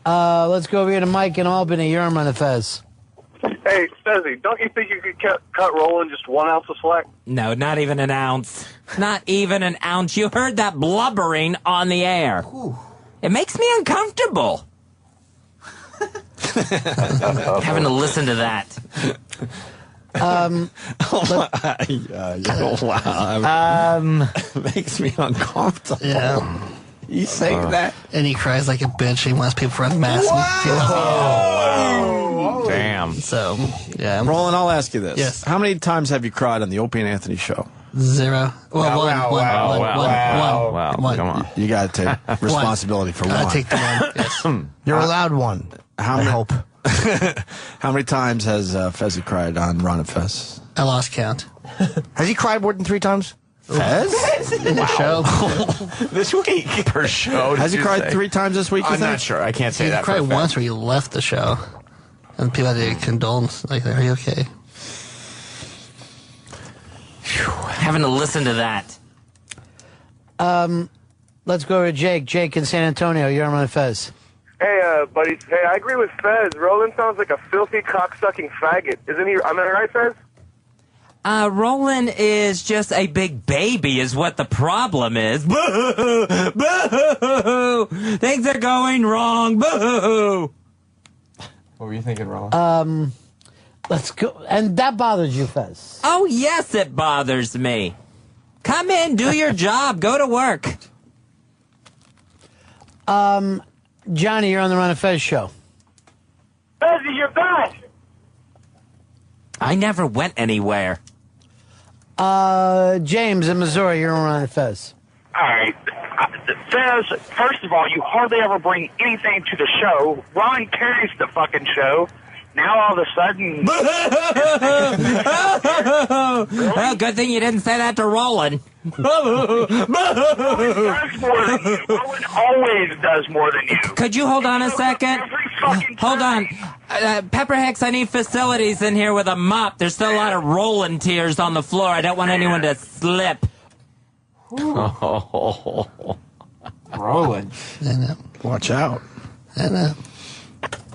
Let's go over here to Mike in Albany. You're on Fez. Hey, Fezzy, don't you think you could cut Roland just 1 ounce of slack? No, not even an ounce. Not even an ounce. You heard that blubbering on the air. It makes me uncomfortable. Having to listen to that. Wow. Makes me uncomfortable. Yeah. You say that? And he cries like a bitch. He wants people to unmask him. Wow. Damn. So, yeah. Roland, I'll ask you this. Yes. How many times have you cried on the Opie and Anthony show? 0. Well, one. Come on. You got to take responsibility for one. I take the one. Yes. You're allowed one. How I many, hope. How many times has Fezzy cried on Ron and Fez? I lost count. Has he cried more than 3 times? Fez? In the show. This week. Per show. Has he cried 3 times this week? I'm not sure. I can't say He that. cried once where you left the show. And people had to condolence. Like, are you okay? Having to listen to that. Let's go to Jake. Jake in San Antonio. You're on Ron and Fez. Hey, buddy. Hey, I agree with Fez. Roland sounds like a filthy, cock-sucking faggot. Isn't he? Am I right, Fez? Roland is just a big baby is what the problem is. Boo! Boo! Things are going wrong. Boo! What were you thinking, Roland? Let's go. And that bothers you, Fez? Oh, yes, it bothers me. Come in, do your job, go to work. Johnny, you're on the Ron and Fez show. Fezzy, you're back. I never went anywhere. James in Missouri, you're on Ron and Fez. All right. Fez, first of all, you hardly ever bring anything to the show. Ron carries the fucking show. Now all of a sudden... Well, good thing you didn't say that to Roland. Roland does more than you. Roland always does more than you. Could you hold on a second? Hold on. Pepper Hicks, I need facilities in here with a mop. There's still a lot of Roland tears on the floor. I don't want anyone to slip. Roland. Watch out.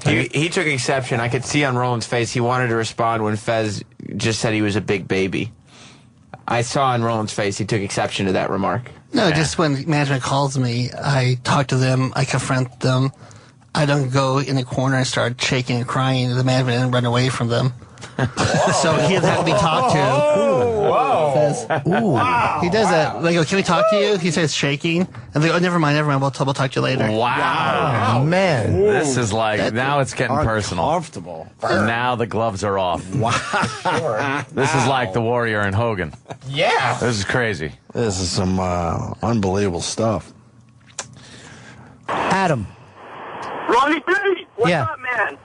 He took exception. I could see on Roland's face he wanted to respond when Fez just said he was a big baby. I saw on Roland's face he took exception to that remark. No, just when management calls me, I talk to them, I confront them. I don't go in the corner and start shaking and crying to the management and run away from them. So he doesn't have to be talked to. Says, he does that. They go, can we talk to you? He says shaking. And they go, oh, never mind, we'll talk to you later. Wow. Man. This is like, now it's getting personal. Uncomfortable. And now the gloves are off. Wow. This is like the Warrior and Hogan. Yeah. This is crazy. This is some unbelievable stuff. Adam. Ronnie B, what's Yeah. up, man?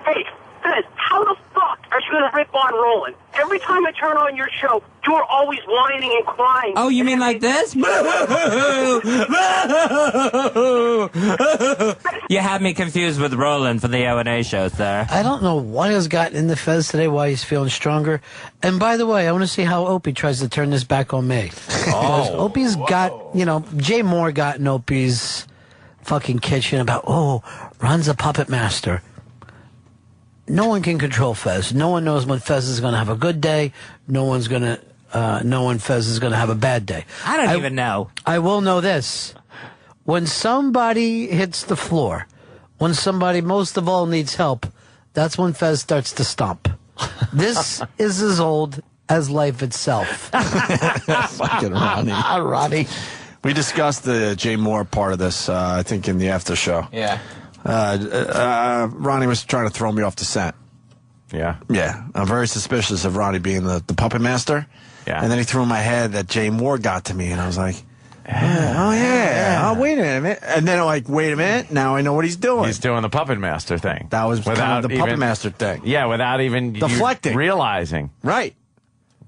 Hey, Fez, how the fuck are you going to rip on Roland? Every time I turn on your show, you're always whining and crying. Oh, you mean like this? You have me confused with Roland for the O&A show, sir. I don't know what has gotten into Fez today, why he's feeling stronger. And by the way, I want to see how Opie tries to turn this back on me. Because Opie's got, Jay Moore got in Opie's fucking kitchen about, Ron's a puppet master. No one can control Fez. No one knows when Fez is going to have a good day. No one Fez is going to have a bad day. I don't even know. I will know this. When somebody hits the floor, when somebody most of all needs help, that's when Fez starts to stomp. This is as old as life itself. Fucking Ronnie. Ronnie. We discussed the Jay Moore part of this, I think, in the after show. Yeah. Ronnie was trying to throw me off the scent. Yeah. Yeah. I'm very suspicious of Ronnie being the puppet master. Yeah. And then he threw in my head that Jay Moore got to me, and I was like, oh, wait a minute. And then I'm like, wait a minute, now I know what he's doing. He's doing the puppet master thing. That was kind of the puppet master thing. Yeah, without even deflecting, realizing. Right.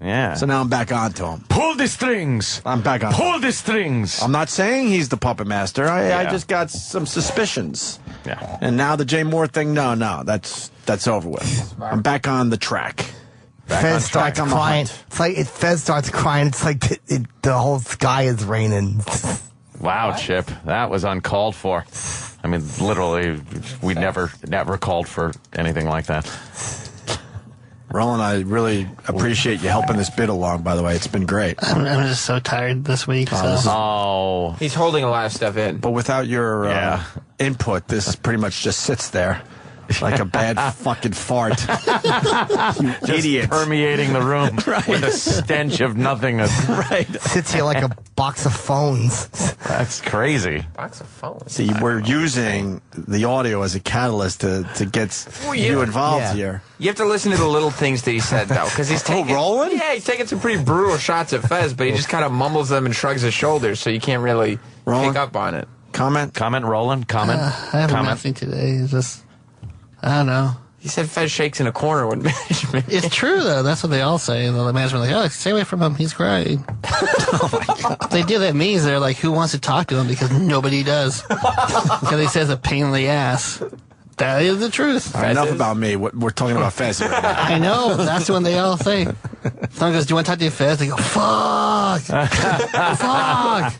Yeah. So now I'm back onto him. Pull the strings. I'm back on. Pull the strings. I'm not saying he's the puppet master. I just got some suspicions. Yeah. And now the Jay Moore thing, no, that's over with. I'm back on the track. Fez starts crying. It's like Fez starts crying. It's like the whole sky is raining. Wow, Chip, that was uncalled for. I mean, literally, we never called for anything like that. Roland, I really appreciate you helping this bit along, by the way. It's been great. I'm just so tired this week. So. He's holding a lot of stuff in. But without your input, this pretty much just sits there. Like a bad fucking fart. You idiot. Permeating the room with a stench of nothingness. Right. Sits here like a box of phones. That's crazy. Box of phones. See, we're using the audio as a catalyst to get you involved here. You have to listen to the little things that he said, though, because he's taking Roland? Yeah, he's taking some pretty brutal shots at Fez, but he just kind of mumbles them and shrugs his shoulders, so you can't really pick up on it. Comment, Roland. Comment. I have nothing today. It's just, I don't know. He said Fez shakes in a corner when management. It's true, though. That's what they all say. The management, like, oh, stay away from him. He's crying. Oh, my God. They do that means they're like, who wants to talk to him? Because nobody does. Because he says a pain in the ass. That is the truth. All right, enough about me. We're talking about Fez right now. I know. That's when they all say. Someone goes, do you want to talk to Fez? They go, fuck. Fuck.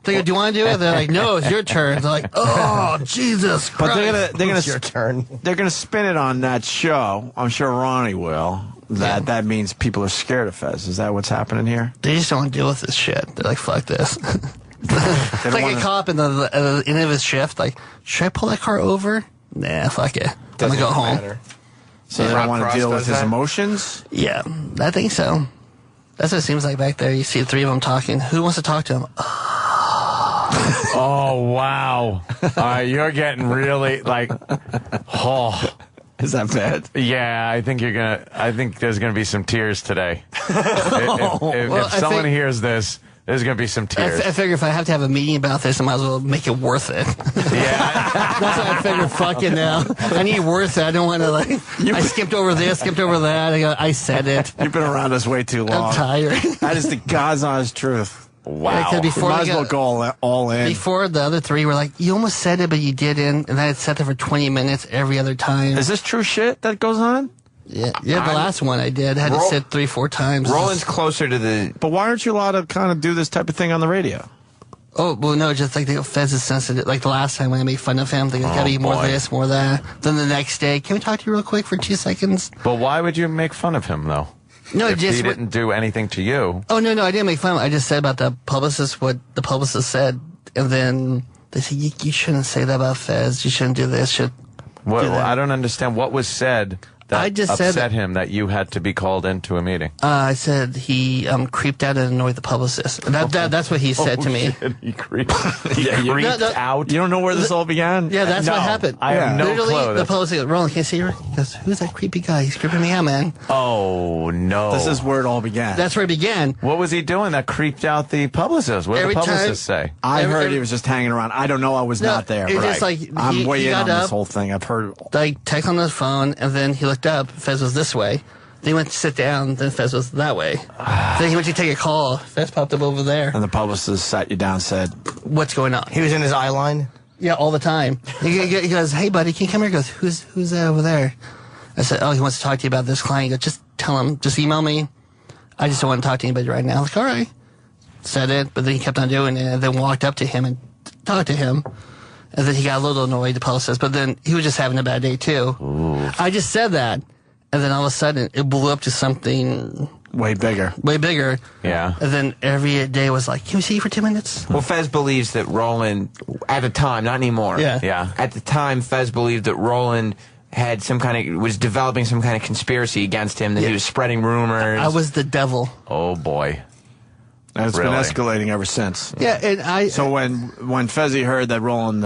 They go, do you want to do it? They're like, no, it's your turn. They're like, oh, Jesus Christ. But they're gonna It's your turn. They're gonna spin it on that show. I'm sure Ronnie will. That means people are scared of Fez. Is that what's happening here? They just don't want to deal with this shit. They're like, fuck this. It's like a cop in the end of his shift. Like, should I pull that car over? Nah, fuck it. I'm gonna go home. So they don't want to deal with his emotions? Yeah, I think so. That's what it seems like back there. You see the three of them talking. Who wants to talk to him? Oh, wow. All right, you're getting really, like, Is that bad? Yeah, I think there's going to be some tears today. If someone hears this, there's going to be some tears. I figure if I have to have a meeting about this, I might as well make it worth it. Yeah. That's what I figured. Fuck it now. I need worth it. I don't want to, like, I skipped over this, skipped over that. I said it. You've been around us way too long. I'm tired. That is the God's honest truth. Wow. Yeah, before might as well go all in. Before the other three were like, you almost said it, but you didn't. And I had sat there for 20 minutes every other time. Is this true shit that goes on? Yeah, the last one I did. I had to sit 3-4 times. Roland's closer to the... But why aren't you allowed to kind of do this type of thing on the radio? Oh, well, no, just like Fez is sensitive. Like the last time when I made fun of him, they gotta be more this, more that. Then the next day, can we talk to you real quick for 2 seconds? But why would you make fun of him, though? No, if just he didn't do anything to you. Oh, no, I didn't make fun of him. I just said about the publicist what the publicist said. And then they said, you shouldn't say that about Fez. You shouldn't do this. I don't understand. What was said that upset him that you had to be called into a meeting? I said he creeped out and annoyed the publicist. That's what he said to me. Shit, he creeped out. You don't know where this all began? Yeah, that's what happened. I have no Literally, clue. the publicist goes, Roland, can you see her? He goes, who's that creepy guy? He's creeping me out, man. Oh, no. This is where it all began. That's where it began. What was he doing that creeped out the publicist? What did the publicist say? I heard he was just hanging around. I don't know. I was not there. It's just like I'm way he in got on up, this whole thing. I've heard. Like, text on his phone, and then he looked up. Fez was this way. Then he went to sit down, then Fez was that way. Then he went to take a call. Fez popped up over there. And the publicist sat you down and said, what's going on? He was in his eye line? Yeah, all the time. He goes, hey, buddy, can you come here? He goes, who's that over there? I said, oh, he wants to talk to you about this client. He goes, just tell him, just email me. I just don't want to talk to anybody right now. I was like, all right. Said it, but then he kept on doing it, and then walked up to him and talked to him. And then he got a little annoyed, the publicist, but then he was just having a bad day, too. Ooh. I just said that, and then all of a sudden, it blew up to something... Way bigger. Yeah. And then every day was like, can we see you for 2 minutes? Well, Fez believes that Roland, at the time, not anymore. Yeah. At the time, Fez believed that Roland had was developing some kind of conspiracy against him, that he was spreading rumors. I was the devil. Oh, boy. And it's been escalating ever since. Yeah, and So when Fezzi heard that Roland,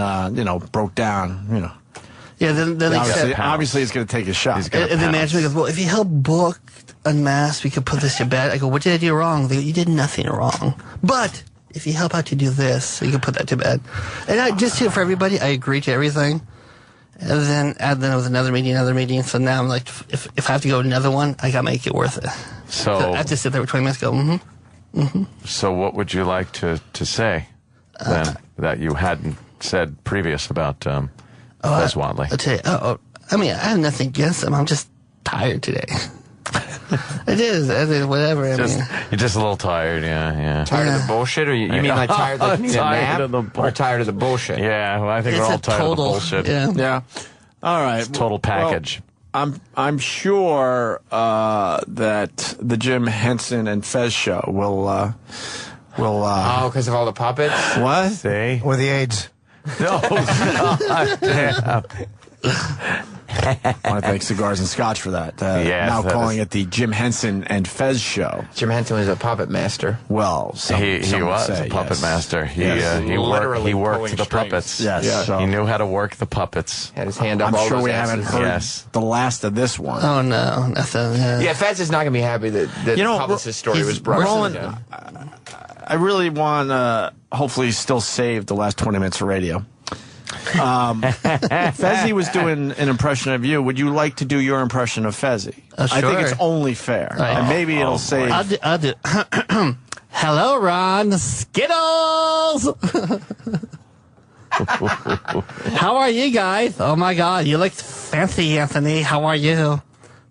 broke down, Yeah, then they said... Obviously, it's going to take a shot. And the management goes, well, if you help book Unmasked, we could put this to bed. I go, what did I do wrong? They go, you did nothing wrong. But if you help out to do this, you can put that to bed. And for everybody, I agreed to everything. And then it was another meeting. So now I'm like, if I have to go to another one, I got to make it worth it. So I have to sit there for 20 minutes and go, So what would you like to say then that you hadn't said previous about Fez Whatley? I'll tell you, I mean, I have nothing against them. I'm just tired today. It is. I mean, whatever. You're just a little tired, yeah. Tired of the bullshit? Or you mean like tired like need a nap? Or tired of the bullshit? Yeah, well, I think we're all tired of the bullshit. Yeah. All right. It's total package. I'm sure that the Jim Henson and Fez show will. Because of all the puppets. What? See? Or the AIDS. No. Damn. I want to thank Cigars and Scotch for that. Now calling it the Jim Henson and Fez show. Jim Henson was a puppet master. Well, he was a puppet master. He worked the puppets. Yes. Yeah. He knew how to work the puppets. Had his hand up I'm all sure those we asses. haven't heard the last of this one. Oh, no. Nothing. Yeah, Fez is not going to be happy that the publicist story was brought Roland, to him. I really want to hopefully still save the last 20 minutes for radio. Fezzy was doing an impression of you. Would you like to do your impression of Fezzy? Sure. I think it's only fair. And maybe it'll save. I'll do. Hello, Ron. Skittles! How are you guys? Oh, my God. You look fancy, Anthony. How are you?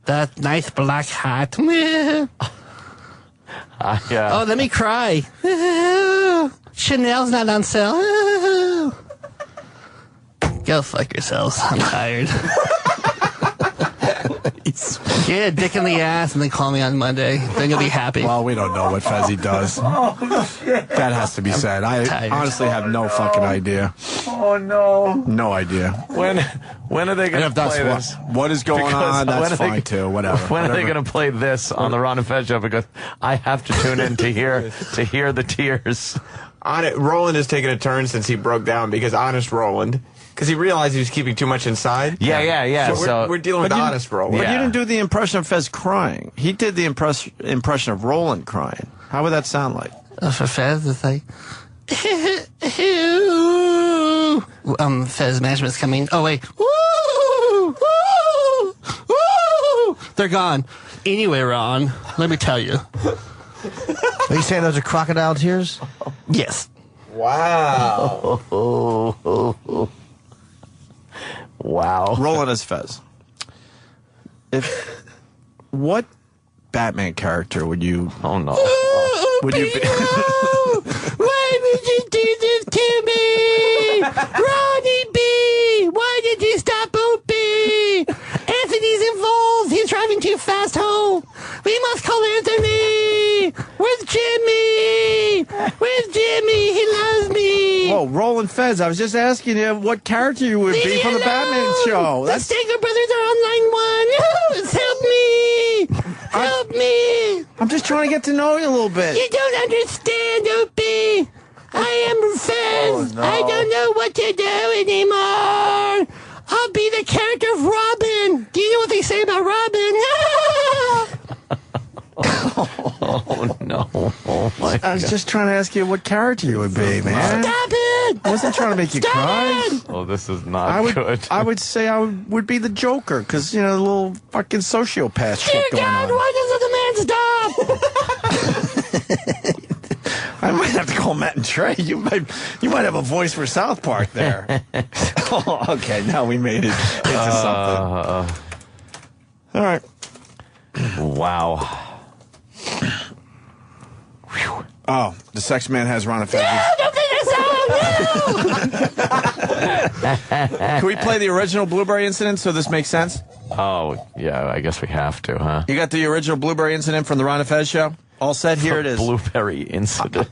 That nice black hat. Oh, let me cry. Chanel's not on sale. Go fuck yourselves. I'm tired. Yeah, dick in the ass and then call me on Monday. They're going to be happy. Well, we don't know what Fezzy does. That has to be said. I honestly have no fucking idea. Oh, no. No idea. When are they going to play this? What is going on, that's fine too. Whatever. When are they going to play this on the Ron and Fez show? Because I have to tune in to hear the tears. Roland has taken a turn since he broke down because Honest Roland. Because he realized he was keeping too much inside. Yeah. So we're dealing with Honest Roland. But you didn't do the impression of Fez crying. He did the impression of Roland crying. How would that sound like? For Fez, it's like... Fez management's coming. Oh, wait. They're gone. Anyway, Ron, let me tell you. Are you saying those are crocodile tears? Yes. Wow. Wow. Roland as Fez. What Batman character would you... Oh, no. Would you be... Why would you do this to me? Ronnie B! Why did you stop Opie? Anthony's involved. He's driving too fast home. We must call Anthony. Where's Jimmy? Where's Jimmy? He loves me. Whoa, Roland Fez, I was just asking you what character you would be for the Batman show. The Steger brothers are on line 1. Help me. Help me. I'm just trying to get to know you a little bit. You don't understand, Opie. I am Fez. Oh, no. I don't know what to do anymore. I'll be the character of Robin. Do you know what they say about Robin? Oh, no. Oh, my I was just trying to ask you what character you would be, man. Stop it! I wasn't trying to make you cry. Oh, this is not good. I would say I would be the Joker, because, you know, the little fucking sociopath shit Dear going God, on. why doesn't the man stop? I might have to call Matt and Trey. You might have a voice for South Park there. Oh, okay, now we made it into something. All right. Wow. Oh, the sex man has Ron and Fez. Don't play that song! Can we play the original Blueberry incident so this makes sense? Oh, yeah, I guess we have to, huh? You got the original Blueberry incident from the Ron and Fez show? All set, here it is. Blueberry incident.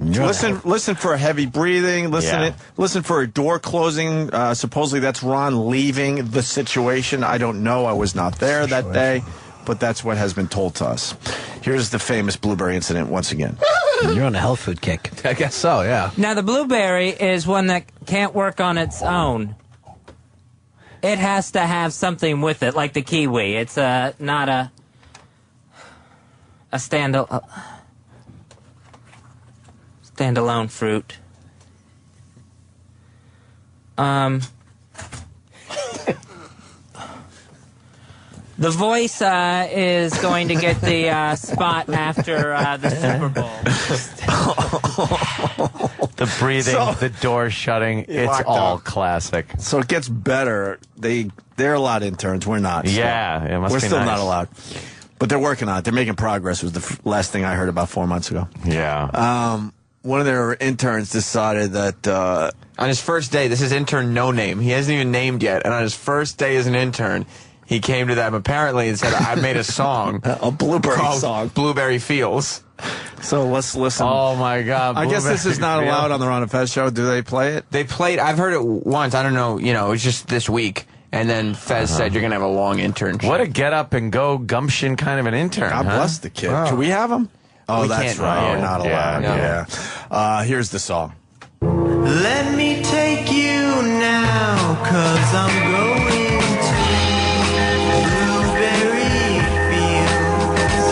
Listen for heavy breathing. Listen for a door closing. Supposedly that's Ron leaving the situation. I don't know. I was not there that day, but that's what has been told to us. Here's the famous Blueberry incident once again. You're on a health food kick. I guess so, yeah. Now, the blueberry is one that can't work on its own. It has to have something with it, like the kiwi. It's not a standalone fruit. The voice is going to get the spot after the Super Bowl. The breathing, the door shutting, it's all classic. So it gets better. They're allowed interns. We're not. Yeah, it must We're be still nice. not allowed. But they're working on it. They're making progress was the last thing I heard about 4 months ago. Yeah. One of their interns decided that... on his first day, this is intern No Name. He hasn't even named yet. And on his first day as an intern, he came to them apparently and said, I made a song. A Blueberry called song. Blueberry Feels. So let's listen. Oh, my God. I guess this is not Blueberry allowed Feels. on the Ron and Fez show. Do they play it? They played, I've heard it once. I don't know, it was just this week. And then Fez said, you're going to have a long internship. What a get-up-and-go gumption kind of an intern, God bless the kid. Can we have him? Oh, We that's can't. right. Oh, You're not allowed. yeah. Yeah. Here's the song. Let me take you now, 'cause I'm going to Blueberry Fields.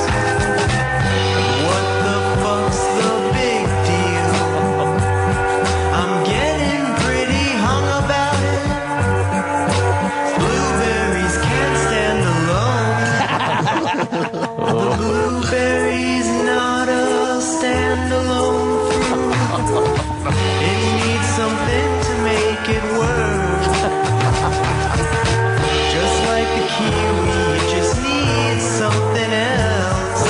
What the fuck's the big deal? I'm getting pretty hung about it. Blueberries can't stand alone. The blueberry's not a standalone fruit. It needs something to make it work. Just like the kiwi, it just needs something else.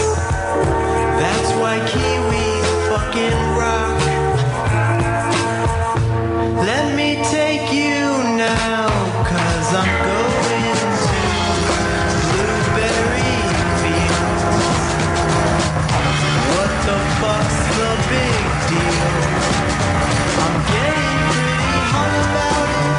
That's why kiwis fucking rock. Let me take you now, 'cause I'm going to Blueberry Fields. What the fuck's the big deal? I'm getting pretty hung about it.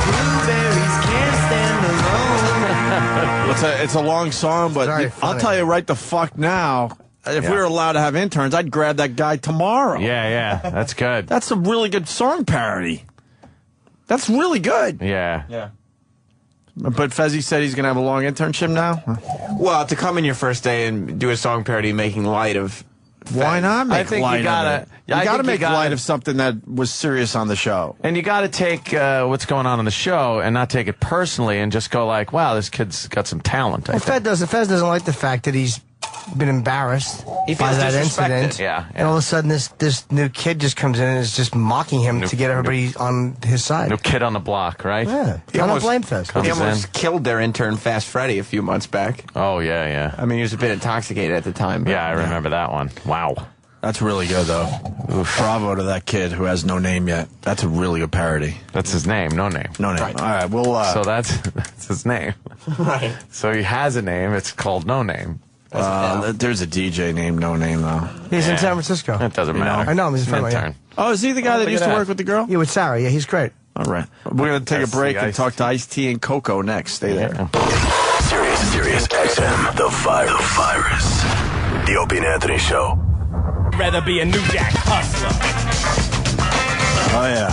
Blueberries can't stand alone. It's a long song, but I'll tell you right the fuck now. If we were allowed to have interns, I'd grab that guy tomorrow. Yeah, that's good. That's a really good song parody. That's really good. Yeah. Yeah. But Fezzi said he's going to have a long internship now? Well, to come in your first day and do a song parody making light of... Why not make I think light you gotta, of it? You I got to think make gotta, light of something that was serious on the show. And you got to take what's going on the show and not take it personally and just go like, wow, this kid's got some talent. I Well, think. Fez doesn't like the fact that he's been embarrassed He by feels that disrespected. incident. Yeah, And all of a sudden, this new kid just comes in and is just mocking him to get everybody on his side. No kid on the block, right? Yeah. I don't blame Fez. He almost killed their intern, Fast Freddy, a few months back. Oh, yeah. I mean, he was a bit intoxicated at the time. But, Yeah, I remember that one. Wow. That's really good, though. Bravo to that kid who has no name yet. That's a really good parody. That's his name, no name. No name. Right. All right, we'll... So that's his name. Right. So he has a name. It's called No Name. There's a DJ named No Name, though. He's in San Francisco. It doesn't matter. I know him. He's a friend of mine. Intern. Oh, is he the guy that look used at to that. work with the girl? Yeah, with Sarah. Yeah, he's great. All right. We're going to take a That's break the and talk to Ice-T and Coco next. Stay there. Sirius XM, the virus. The Opie and Anthony Show. Rather be a New Jack hustler. Oh, yeah.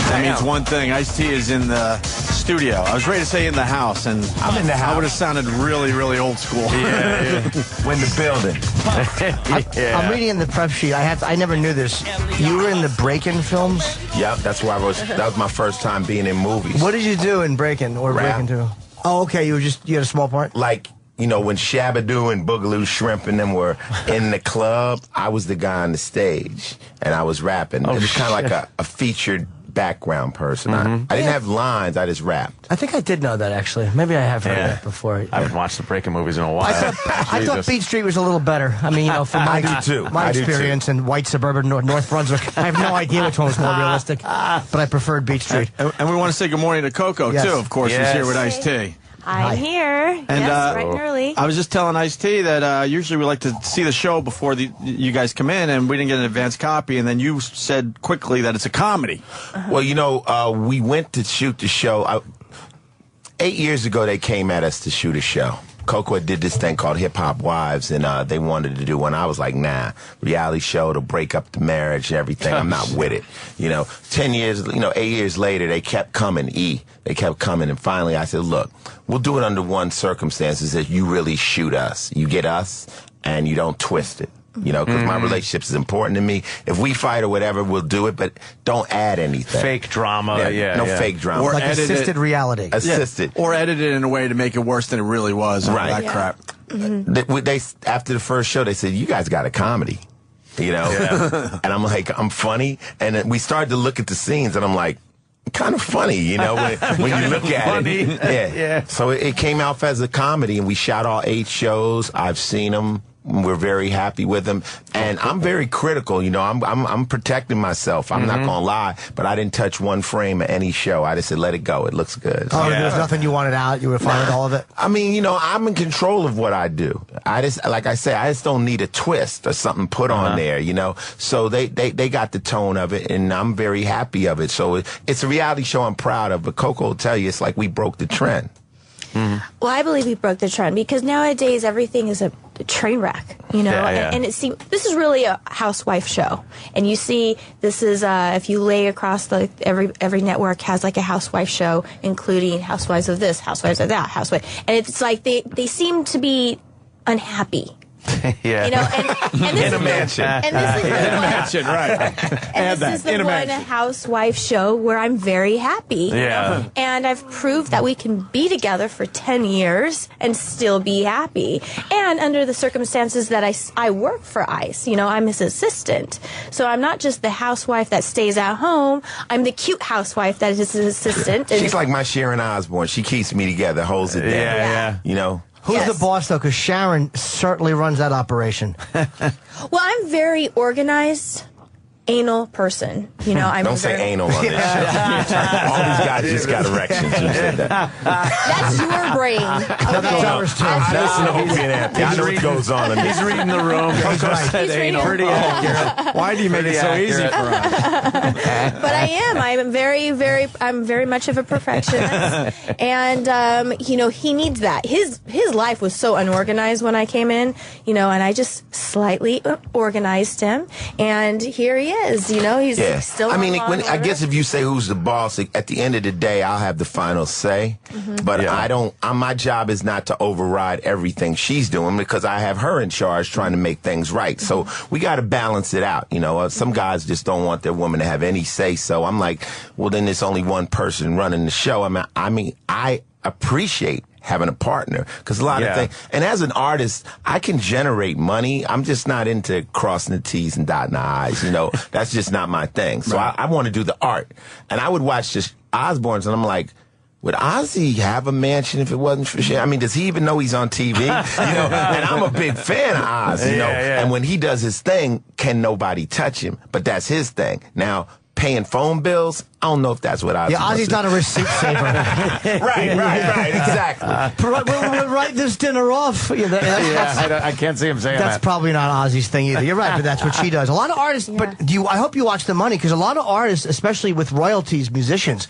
That means one thing. Ice-T is in the studio. I was ready to say in the house, and I'm in the house. I would have sounded really, really old school. We're in the building. I'm reading in the prep sheet. I never knew this. You were in the Breakin' films? Yep, that's where I was. That was my first time being in movies. What did you do in Breakin' or Rap. Breakin' 2? Oh, okay. You had a small part? Like, you know, when Shabba-Doo and Boogaloo Shrimp and them were in the club, I was the guy on the stage, and I was rapping. It was kind of like a featured background person. I didn't have lines, I just rapped. I think I did know that, actually. Maybe I have heard that before. I haven't watched the Breaking movies in a while. I thought Beat Street was a little better. I mean, from my, I do too. my I do experience in white suburban North Brunswick, I have no idea which one was more realistic, but I preferred Beat Street. And we want to say good morning to Coco, Yes. too, of course, who's Yes. here with Ice-T. I'm here. And, yes, bright and early. I was just telling Ice-T that usually we like to see the show before you guys come in, and we didn't get an advance copy, and then you said quickly that it's a comedy. Well, you know, we went to shoot the show. 8 years ago, they came at us to shoot a show. Coco did this thing called Hip Hop Wives, and they wanted to do one. I was like, nah, reality show to break up the marriage and everything. I'm not with it. You know, 8 years later, they kept coming, They kept coming, and finally I said, look, we'll do it under one circumstance, is that you really shoot us. You get us, and you don't twist it. You know, because my relationships is important to me. If we fight or whatever, we'll do it, but don't add anything. Fake drama, No fake drama. Or like assisted reality. Assisted. Or edit it in a way to make it worse than it really was. Right. All that crap. They after the first show, they said, you guys got a comedy. You know? And I'm like, I'm funny. And then we started to look at the scenes, and I'm like, kind of funny, you know, when you look at it. Yeah. So it came out as a comedy, and we shot all 8 shows. I've seen them. We're very happy with him, and I'm very critical. You know, I'm protecting myself. I'm not gonna lie, but I didn't touch one frame of any show. I just said, let it go. It looks good. Oh, there's nothing you wanted out. You were fine with all of it. I mean, you know, I'm in control of what I do. I just, like I say, I just don't need a twist or something put on there. You know, so they got the tone of it, and I'm very happy of it. So it's a reality show I'm proud of. But Coco will tell you, it's like we broke the trend. Well, I believe we broke the trend because nowadays everything is a train wreck, you know, and it seems this is really a housewife show. And you see, this is if you lay across the every network has like a housewife show, including housewives of this, housewives of that, housewife, and it's like they seem to be unhappy. Yeah. You know, and this In a mansion. And this is the In a one, mansion, right. and this is the one housewife show where I'm very happy. You Yeah. know? And I've proved that we can be together for 10 years and still be happy. And under the circumstances that I work for ICE, you know, I'm his assistant. So I'm not just the housewife that stays at home. I'm the cute housewife that is his assistant. And She's like my Sharon Osbourne. She keeps me together, holds it down. Yeah. You know? Who's the boss, though? Because Sharon certainly runs that operation. Well, I'm very organized. Anal person, you know. I'm Don't say anal on this show. All these guys just got erections. You said that. That's your brain. I listen to Opie and Anthony. I know what goes on in this. He's reading the room. Coco said He's reading anal. Pretty accurate. Why do you make it so easy for us? But I am. I'm very much of a perfectionist, and you know, he needs that. His life was so unorganized when I came in, you know, and I just slightly organized him, and here he is. You know, he's still. I mean, on I guess if you say who's the boss, at the end of the day, I'll have the final say. But I don't. My job is not to override everything she's doing because I have her in charge trying to make things right. So we got to balance it out. You know, some guys just don't want their woman to have any say. So I'm like, well, then there's only one person running the show. I mean, I appreciate having a partner because a lot of things, and as an artist, I can generate money. I'm just not into crossing the T's and dotting the I's. You know, that's just not my thing. So I want to do the art, and I would watch just Osbournes, and I'm like, would Ozzy have a mansion if it wasn't for shit? I mean, does he even know he's on TV? You know, and I'm a big fan of Oz, you know, and when he does his thing, can nobody touch him? But that's his thing. Now, paying phone bills, I don't know if that's what Ozzy Ozzy's not a receipt saver. right, exactly. We'll write this dinner off. You know, I can't see him saying that's that. probably not Ozzy's thing either. You're right, but that's what she does. A lot of artists, but I hope you watch the money because a lot of artists, especially with royalties, musicians,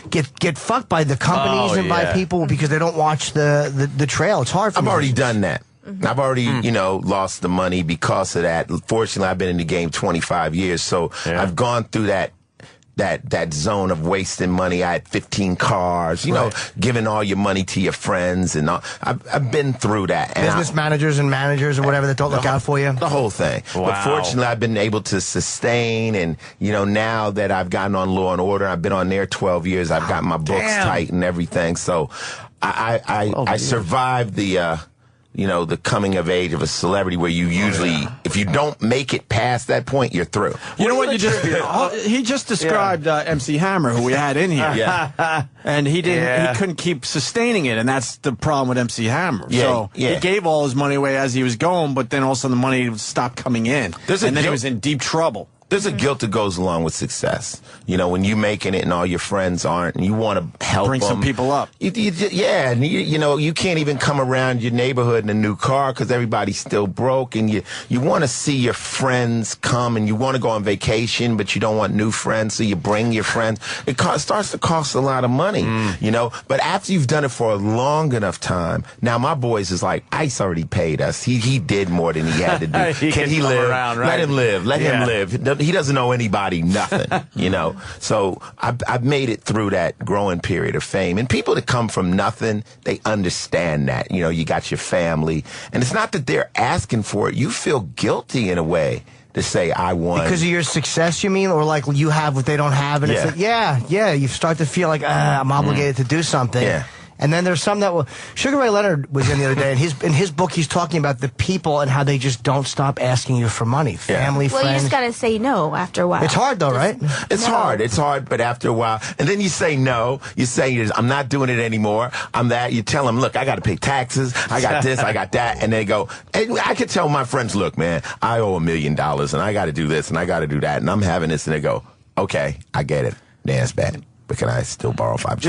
get fucked by the companies and by people because they don't watch the trail. It's hard for I've already musicians. done that. I've already, you know, lost the money because of that. Fortunately, I've been in the game 25 years, so I've gone through that zone of wasting money. I had 15 cars, you know, giving all your money to your friends, and all. I've been through that. And Business managers and managers or whatever that don't look out for you. The whole thing. Wow. But fortunately, I've been able to sustain, and you know, now that I've gotten on Law and Order, I've been on there 12 years. I've got my books tight and everything. So I survived the. You know, the coming of age of a celebrity where you usually, if you don't make it past that point, you're through. You know what you just he just described MC Hammer, who we had in here. And he couldn't keep sustaining it, and that's the problem with MC Hammer. So he gave all his money away as he was going, but then all of a sudden the money stopped coming in. And then he was in deep trouble. There's a guilt that goes along with success. You know, when you're making it and all your friends aren't, and you want to help Bring some people up. And you know, you can't even come around your neighborhood in a new car because everybody's still broke, and you want to see your friends come, and you want to go on vacation, but you don't want new friends, so you bring your friends. It starts to cost a lot of money, you know. But after you've done it for a long enough time, now my boys is like, ICE already paid us. He did more than he had to do. Can he live? Around, right? Let him live. Let him live. He doesn't owe anybody nothing, you know. So I've made it through that growing period of fame. And people that come from nothing, they understand that. You know, you got your family. And it's not that they're asking for it. You feel guilty in a way to say, I won. Because of your success, you mean? Or like you have what they don't have? And it's like, you start to feel like, I'm obligated to do something. Yeah. And then there's some that will. Sugar Ray Leonard was in the other day, and in his book, he's talking about the people and how they just don't stop asking you for money. Family, well, friends. you just gotta say no after a while. It's hard though, right? It's hard. It's hard, but after a while, and then you say no. You say, I'm not doing it anymore. I'm that. You tell them, look, I got to pay taxes. I got this. I got that. And they go, and I could tell my friends, look, man, I owe $1 million, and I got to do this, and I got to do that, and I'm having this, and they go, okay, I get it. That's bad. But can I still borrow $5?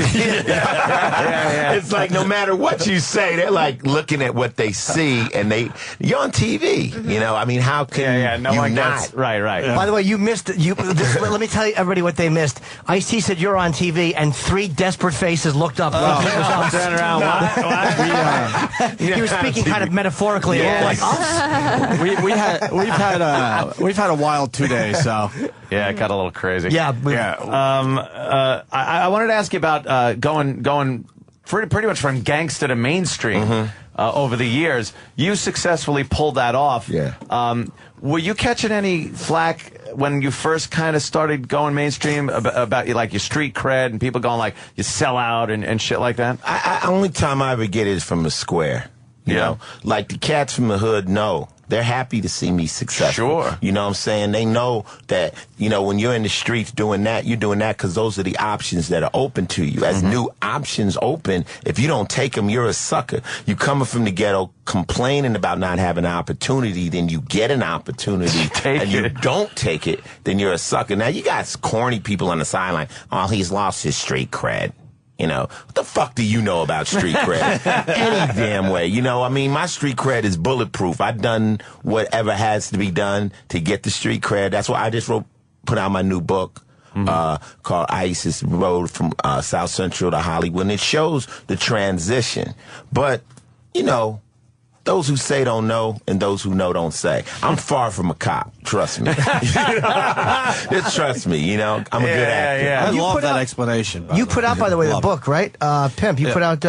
It's like no matter what you say, they're like looking at what they see, and you're on TV. You know, I mean, how can no you one not? gets, right. Yeah. By the way, you missed. Let me tell you everybody what they missed. Ice-T said you're on TV, and 3 desperate faces looked up. Turn around. What? He was speaking kind of metaphorically, like us. We've had a wild 2 days, so yeah, it got a little crazy. Yeah. I wanted to ask you about going pretty much from gangsta to mainstream over the years. You successfully pulled that off. Yeah. Were you catching any flack when you first kind of started going mainstream about like your street cred and people going like you sell out and shit like that? Only time I ever get it is from the square. You know, like the cats from the hood know. They're happy to see me successful. Sure. You know what I'm saying? They know that, you know, when you're in the streets doing that, you're doing that because those are the options that are open to you. As new options open, if you don't take them, you're a sucker. You coming from the ghetto complaining about not having an opportunity, then you get an opportunity and you don't take it, then you're a sucker. Now, you got corny people on the sideline. Oh, he's lost his street cred. You know, what the fuck do you know about street cred? Any damn way. You know, I mean, my street cred is bulletproof. I've done whatever has to be done to get the street cred. That's why I just put out my new book called ISIS Road from South Central to Hollywood. And it shows the transition. But, you know, those who say don't know, and those who know don't say. I'm far from a cop. Trust me. Just trust me. You know, I'm a good actor. I love that explanation. You put out, by the way, the book, right? Pimp. You put out.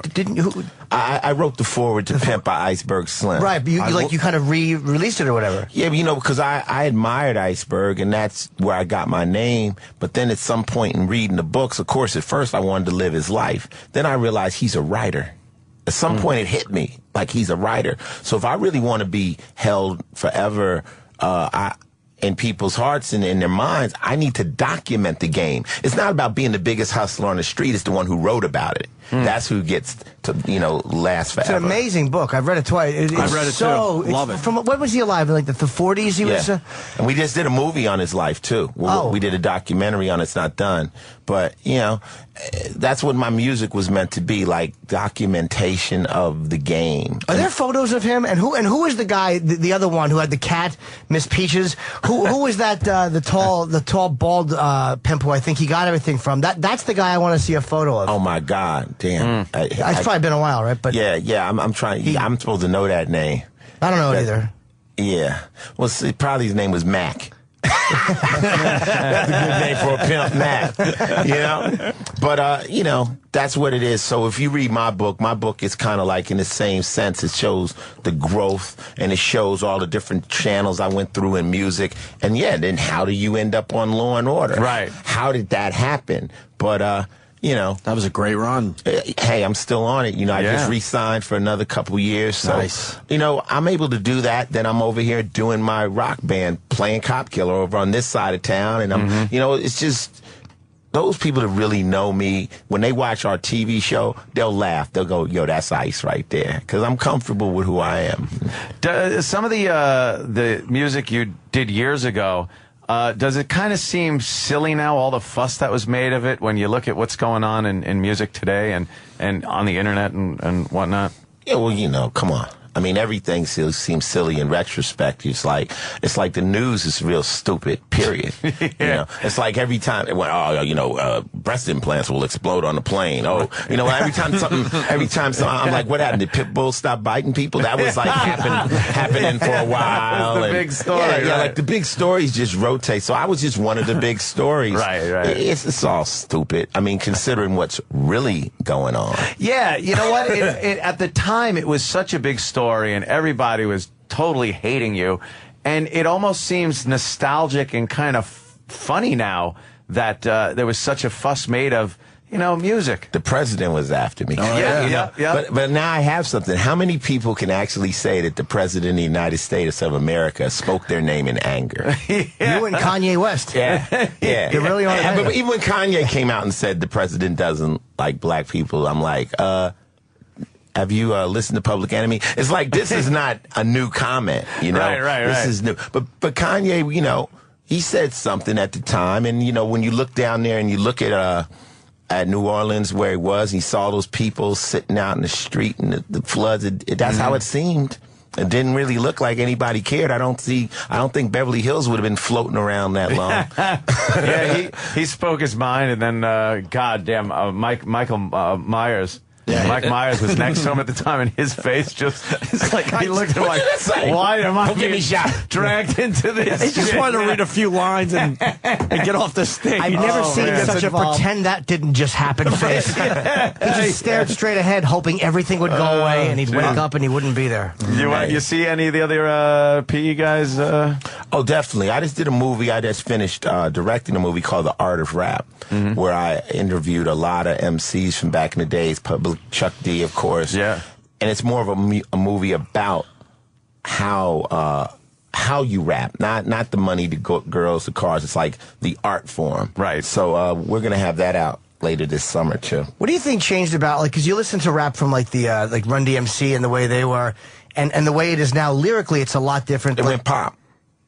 Didn't you? I wrote the foreword to Pimp by Iceberg Slim. Right, but you kind of re-released it or whatever. Yeah, but, you know, because I admired Iceberg, and that's where I got my name. But then at some point in reading the books, of course, at first I wanted to live his life. Then I realized he's a writer. At some point it hit me, like he's a writer. So if I really want to be held forever in people's hearts and in their minds, I need to document the game. It's not about being the biggest hustler on the street. It's the one who wrote about it. That's who gets to, you know, last forever. It's an amazing book. I've read it twice. I've read it too. Love it. From when was he alive? In like the 40s? He was. And we just did a movie on his life too. We did a documentary on It's Not Done. But you know, that's what my music was meant to be, like documentation of the game. Are there photos of him? And who is the guy? The other one who had the cat, Miss Peaches. Who was that? The tall bald pimp who I think he got everything from. That's the guy I want to see a photo of. Oh my God, damn! It's probably been a while, right? But yeah. I'm trying. I'm supposed to know that name. I don't know it either. Yeah. Well, see, probably his name was Mac. That's a good name for a pimp, Mac. You know? But, you know, that's what it is. So if you read my book is kind of like in the same sense. It shows the growth and it shows all the different channels I went through in music. And yeah, then how do you end up on Law and Order? Right. How did that happen? But, you know, that was a great run. Hey, I'm still on it. You know, I just re-signed for another couple years. So, nice. You know, I'm able to do that. Then I'm over here doing my rock band, playing Cop Killer over on this side of town. And I'm, you know, it's just those people that really know me, when they watch our TV show, they'll laugh. They'll go, yo, that's Ice right there. Because I'm comfortable with who I am. Some of the music you did years ago, does it kind of seem silly now, all the fuss that was made of it, when you look at what's going on in music today and on the internet and whatnot? Yeah, well, you know, come on. I mean, everything seems silly in retrospect. It's like the news is real stupid, period. You know, it's like every time it went, breast implants will explode on the plane. Oh, you know, every time something, I'm like, what happened? Did Pitbull stop biting people? That was like happening for a while. That was the big story. Yeah, like the big stories just rotate. So I was just one of the big stories. Right. It's all stupid. I mean, considering what's really going on. Yeah, you know what? At the time, it was such a big story, and everybody was totally hating you. And it almost seems nostalgic and kind of funny now that there was such a fuss made of, music. The president was after me. Yeah. But now I have something. How many people can actually say that the president of the United States of America spoke their name in anger? You and Kanye West. Yeah. You really are. But even when Kanye came out and said the president doesn't like black people, I'm like, have you listened to Public Enemy? It's like, this is not a new comment, Right. This is new. But Kanye, he said something at the time, and, when you look down there and you look at New Orleans where he was, he saw those people sitting out in the street and the floods, that's how it seemed. It didn't really look like anybody cared. I don't think Beverly Hills would have been floating around that long. Yeah, he spoke his mind, and then Michael Myers. Yeah, Mike Myers was next to him at the time, and his face just like he looked at him like, why am I being dragged into this? He just wanted to read a few lines and get off the stage. I've never seen such a pretend that didn't just happen face. He just stared straight ahead, hoping everything would go away, and he'd wake up and he wouldn't be there. You see any of the other PE guys? Oh, definitely. I just did a movie. I just finished directing a movie called The Art of Rap, where I interviewed a lot of MCs from back in the days, Chuck D, of course. Yeah. And it's more of a movie about how you rap, not the money, the girls, the cars. It's like the art form. Right. So we're going to have that out later this summer, too. What do you think changed about, because you listen to rap from, the Run DMC and the way they were, and the way it is now lyrically, it's a lot different. It went pop.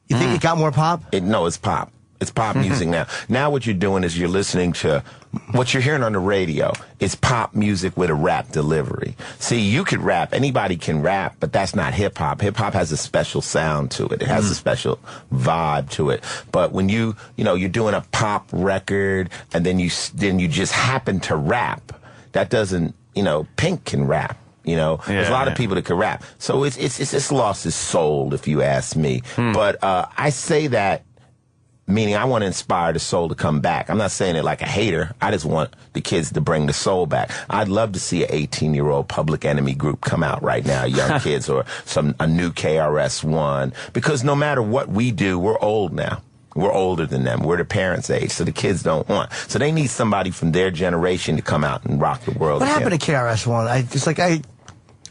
You think it got more pop? No, it's pop. It's pop music now. Now what you're doing is you're listening to what you're hearing on the radio. It's pop music with a rap delivery. See, you could rap. Anybody can rap, but that's not hip hop. Hip hop has a special sound to it. It has a special vibe to it. But when you're doing a pop record and then you just happen to rap, that doesn't, Pink can rap. There's a lot of people that can rap. So it's lost its soul, if you ask me. But I say that meaning I want to inspire the soul to come back. I'm not saying it like a hater. I just want the kids to bring the soul back. I'd love to see an 18-year-old Public Enemy group come out right now, young kids, or a new KRS-One. Because no matter what we do, we're old now. We're older than them. We're the parents' age, so the kids don't want. So they need somebody from their generation to come out and rock the world. What again. happened to KRS-One?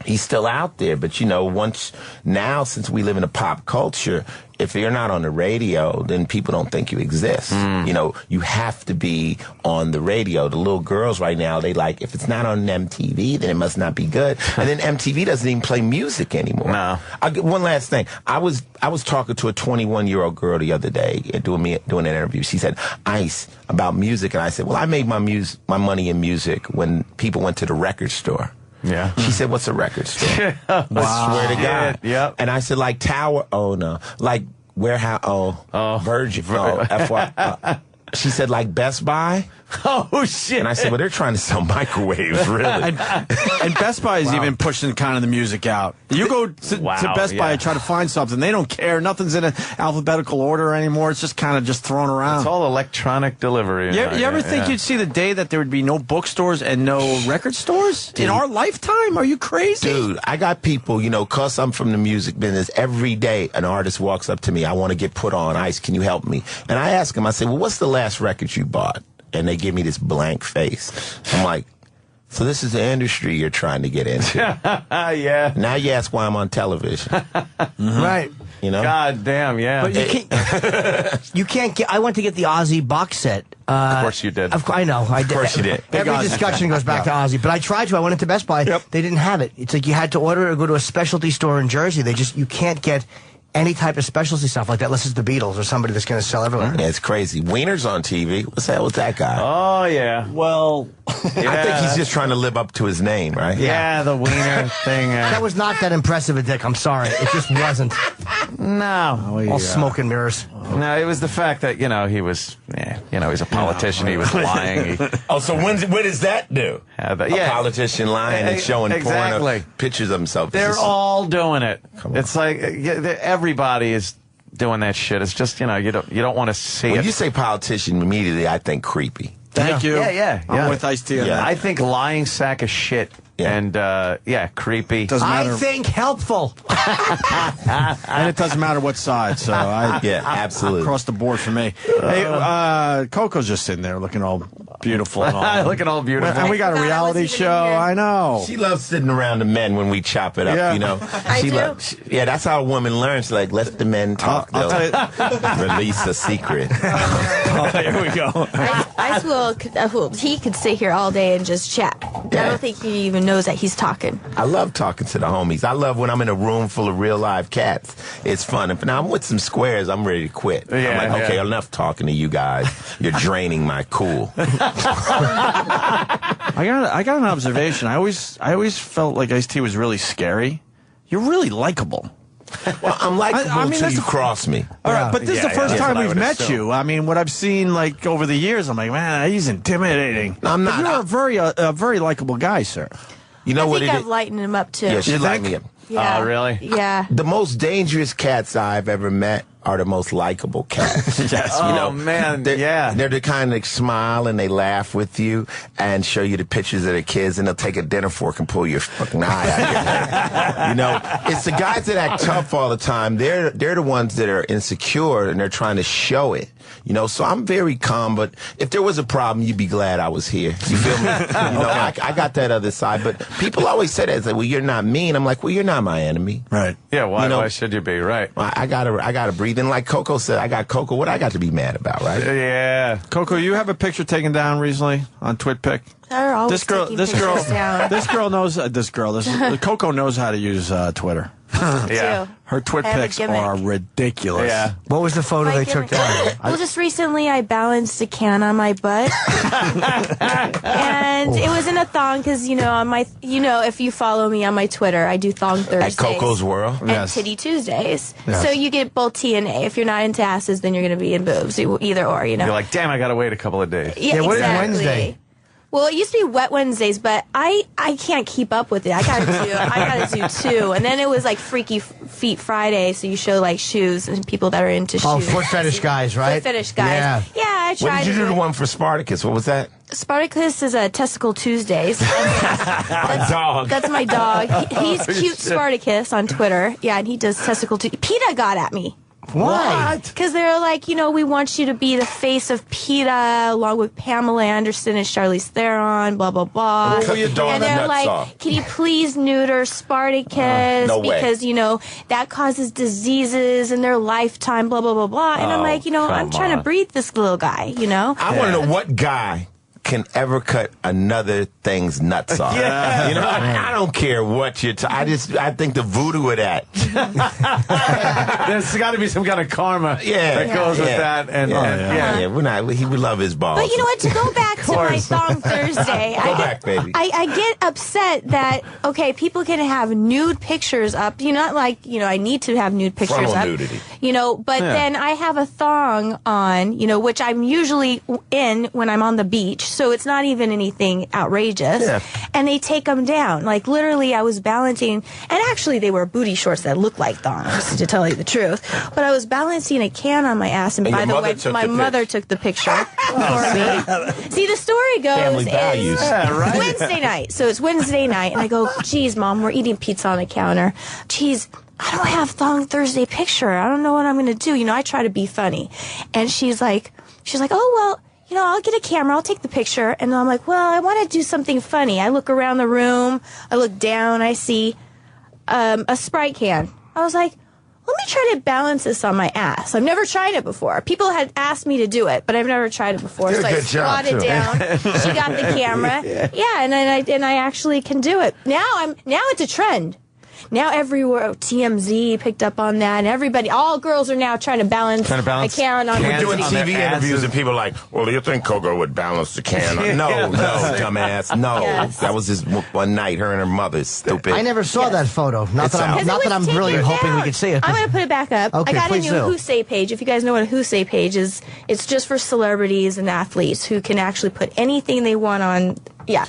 He's still out there, but since we live in a pop culture, if you're not on the radio, then people don't think you exist. You have to be on the radio. The little girls right now, they if it's not on MTV, then it must not be good. And then MTV doesn't even play music anymore. No. One last thing. I was talking to a 21-year-old girl the other day doing an interview. She said, Ice, about music. And I said, well, I made my money in music when people went to the record store. Yeah. She said, what's a record store? Wow. I swear to God. Yep. And I said, like Tower? Oh, no. Like Warehouse? Oh. Virgin? Oh, FY? She said, like Best Buy? Oh, shit. And I said, well, they're trying to sell microwaves, really. and Best Buy is even pushing kind of the music out. You go to Best Buy and try to find something. They don't care. Nothing's in an alphabetical order anymore. It's just kind of just thrown around. It's all electronic delivery. You ever think you'd see the day that there would be no bookstores and no record stores? In our lifetime? Are you crazy? Dude, I got people, because I'm from the music business, every day an artist walks up to me, I want to get put on Ice, can you help me? And I ask him, I say, well, what's the last record you bought? And they give me this blank face. I'm like, so this is the industry you're trying to get into. Yeah. Now you ask why I'm on television. Right. God damn, yeah. But you can't get. I went to get the Ozzy box set. Of course you did. I know. I did. Of course you did. Every discussion goes back to Ozzy. But I tried to. I went into Best Buy. They didn't have it. It's like you had to order it or go to a specialty store in Jersey. You can't get any type of specialty stuff like that unless it's the Beatles or somebody that's going to sell everywhere. Yeah, it's crazy. Wiener's on TV. What's the hell with that guy? Oh, yeah. Well, I think he's just trying to live up to his name, right? Yeah, the Wiener thing. That was not that impressive a dick. I'm sorry. It just wasn't. No. All smoke and mirrors. No, it was the fact that, he was, he's a politician. He was lying. So what does that do? A politician lying and showing porn pictures of himself. They're all doing it. It's like everybody is doing that shit. It's just, you don't want to see it. When you say politician, immediately I think creepy. Thank you. Yeah. I'm with Ice-T on that. I think lying sack of shit and creepy. Doesn't matter. I think helpful. And it doesn't matter what side. So absolutely across the board for me. Hey, Coco's just sitting there looking all beautiful and all. Looking all beautiful. And we got a reality show. I know. She loves sitting around the men when we chop it up. Yeah. You know, that's how a woman learns. Like, let the men talk. I'll tell you. Release a secret. Here we go. Ice Will, he could sit here all day and just chat. I don't think he even knows that he's talking. I love talking to the homies. I love when I'm in a room full of real live cats. It's fun. If now I'm with some squares, I'm ready to quit. I'm like, okay, enough talking to you guys. You're draining my cool. I got an observation. I always felt like Ice-T was really scary. You're really likable. Well, I'm likable until you cross me. All right, but this is the first time we've met you. I mean, what I've seen like over the years, I'm like, man, he's intimidating. No, I'm not. But you're a very likable guy, sir. You know I what think it I've is? lightened him up too. Yeah, she lightened me up. Yeah. Oh, really? Yeah. The most dangerous cats I've ever met are the most likable cats. Yes. You know, man, they're the kind that smile and they laugh with you and show you the pictures of their kids, and they'll take a dinner fork and pull your fucking eye out of your head. You know, it's the guys that act tough all the time. They're the ones that are insecure and they're trying to show it. You know, so I'm very calm, but if there was a problem, you'd be glad I was here. You feel me? You know, I got that other side, but people always say that. It's like, well, you're not mean. I'm like, well, you're not my enemy. Right. Yeah, why should you be? Right. I gotta breathe. And like Coco said, I got Coco. What I got to be mad about, right? Yeah. Coco, you have a picture taken down recently on TwitPic. They're always taking pictures down. Coco knows how to use Twitter. Yeah. Her Twit I have a pics gimmick. are ridiculous. Yeah. What was the photo they took down? Well, just recently I balanced a can on my butt, and it was in a thong because if you follow me on my Twitter, I do thong Thursdays At Coco's World? and Titty Tuesdays. Yes. So you get both T and A. If you're not into asses, then you're going to be in boobs, either or. You know. You're like, damn, I got to wait a couple of days. Yeah, what exactly. is Wednesday? Well, it used to be Wet Wednesdays, but I can't keep up with it. I gotta do two, and then it was like Freaky Feet Friday. So you show like shoes and people that are into shoes. Oh, foot fetish guys, right? Foot fetish guys. Yeah, I tried. What did you do to the one for Spartacus? What was that? Spartacus is a Testicle Tuesdays. My dog. That's my dog. He's cute Spartacus on Twitter. Yeah, and he does Testicle Tuesdays. PETA got at me. Why? Because they're like, we want you to be the face of PETA along with Pamela Anderson and Charlize Theron, blah, blah, blah. Cut your dog And the they're nuts like, off. can you please neuter Spartacus? No way. Because, that causes diseases in their lifetime, blah, blah, blah, blah. And I'm Oh, like, I'm trying to breed this little guy, I want to know what guy can ever cut another thing's nuts off. Yeah. You know, I don't care what you're I think the voodoo of that. There's got to be some kind of karma that goes with that. He would love his balls. But you know what? To go back to my Thong Thursday, back, baby. I get upset that people can have nude pictures up. Not like I need to have nude pictures Frontal up. nudity. But then I have a thong on. which I'm usually in when I'm on the beach, so it's not even anything outrageous. Yeah. And they take them down. Like literally, I was balancing, and actually they were booty shorts that looked like thongs, to tell you the truth. But I was balancing a can on my ass, and by the way, my mother took the picture for me. See, the story goes Family values. it's Wednesday night. So it's Wednesday night, and I go, geez, Mom, we're eating pizza on the counter. Geez, I don't have Thong Thursday picture. I don't know what I'm going to do. I try to be funny. And she's like, oh, well, I'll get a camera. I'll take the picture. And I'm like, well, I want to do something funny. I look around the room. I look down. I see a Sprite can. I was like, let me try to balance this on my ass. I've never tried it before. People had asked me to do it, but I've never tried it before. So I squatted down. She got the camera. Yeah, and I actually can do it. Now it's a trend. Now everywhere, TMZ picked up on that, and all girls are now trying to balance a can on. We're doing TV interviews, and people are like, well, do you think Coco would balance the can? No, dumbass, no. Yes. That was just one night, her and her mother, stupid. I never saw that photo. Not that I'm really hoping we could see it. I'm going to put it back up. Okay, I got a please new do. Husay page. If you guys know what a Husay page is, it's just for celebrities and athletes who can actually put anything they want on,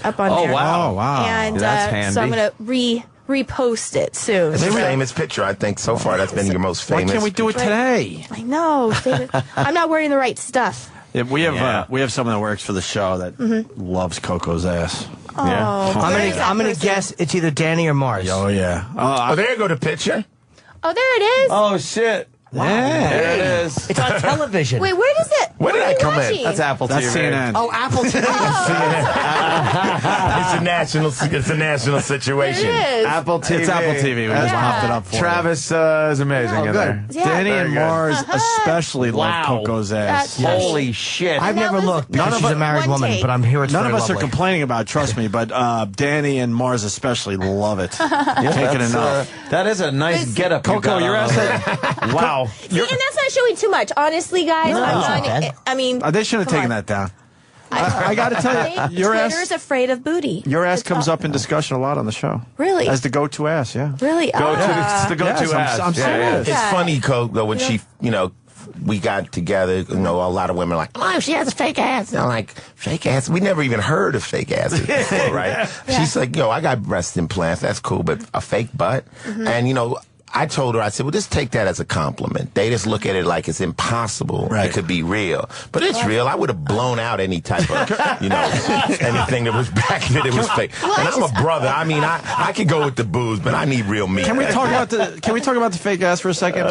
up on there. Oh, wow. And That's handy. so I'm going to repost it soon. It's a famous picture, I think, so far. That's been your most famous. Why can't we do it today? I know. I'm not wearing the right stuff. Yeah, we have someone that works for the show that loves Coco's ass. Oh, I'm gonna guess it's either Danny or Mars. Oh yeah. Oh, there you go, the picture. Oh, there it is. Oh shit. Wow. Yeah. There it is. It's on television. Wait, where does it? Where did I come in? That's Apple That's TV. CNN. Oh, Apple TV. It's a national situation. It is. Apple TV. It's Apple TV. We just popped it up for Travis is amazing in there. Yeah. Danny and Very good. Mars especially love Coco's ass. That's Holy shit. I've That never was looked because she's a married one woman, take. but I'm here. It's None of very us are lovely. complaining about it, trust me, but Danny and Mars especially love it. Can't get enough. That is a nice Listen, get-up. Coco, your ass Wow. See, and that's not showing too much, honestly, guys. I mean, they shouldn't have come taken on. that down. I got to tell you, your Twitter's ass, afraid of booty. your ass comes up in discussion a lot on the show. Really? As the go-to ass, yeah. Really? It's the go-to Yes, ass. I'm Yeah, serious. It's funny, Coke, though, when she, we got together, a lot of women are like, oh, she has a fake ass. And I'm like, fake ass? We never even heard of fake asses before, right? She's like, I got breast implants. That's cool, but a fake butt? And, I told her, I said, well, just take that as a compliment. They just look at it like it's impossible. Right. It could be real. But it's real. I would have blown out any type of, anything that was back in it was fake. And I'm a brother. I mean, I could go with the booze, but I need real meat. Can we talk about the fake ass for a second?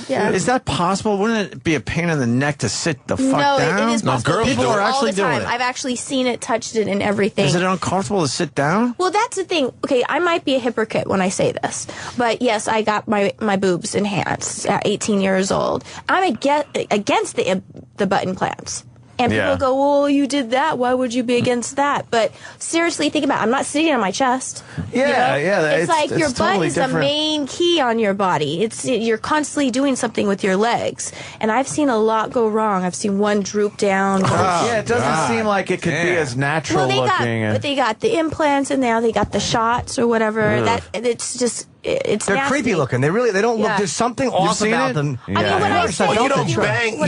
Yeah. Is that possible? Wouldn't it be a pain in the neck to sit the fuck No, down? it is possible. Girls People are all actually the time. doing it. I've actually seen it, touched it, and everything. Is it uncomfortable to sit down? Well, that's the thing. Okay, I might be a hypocrite when I say this, but yes, I got my boobs enhanced at 18 years old. I'm against the butt implants. And people go, well, you did that. Why would you be against that? But seriously, think about it. I'm not sitting on my chest. Yeah, yeah. It's like your butt totally is different. the main key on your body. You're constantly doing something with your legs. And I've seen a lot go wrong. I've seen one droop down. Yeah, it doesn't seem like it could be as natural looking. But they got the implants and now they got the shots or whatever. Ugh. It's just it's They're nasty. creepy looking. They don't look. Yeah. There's something off seen about it? them. I mean, when I say You don't bang.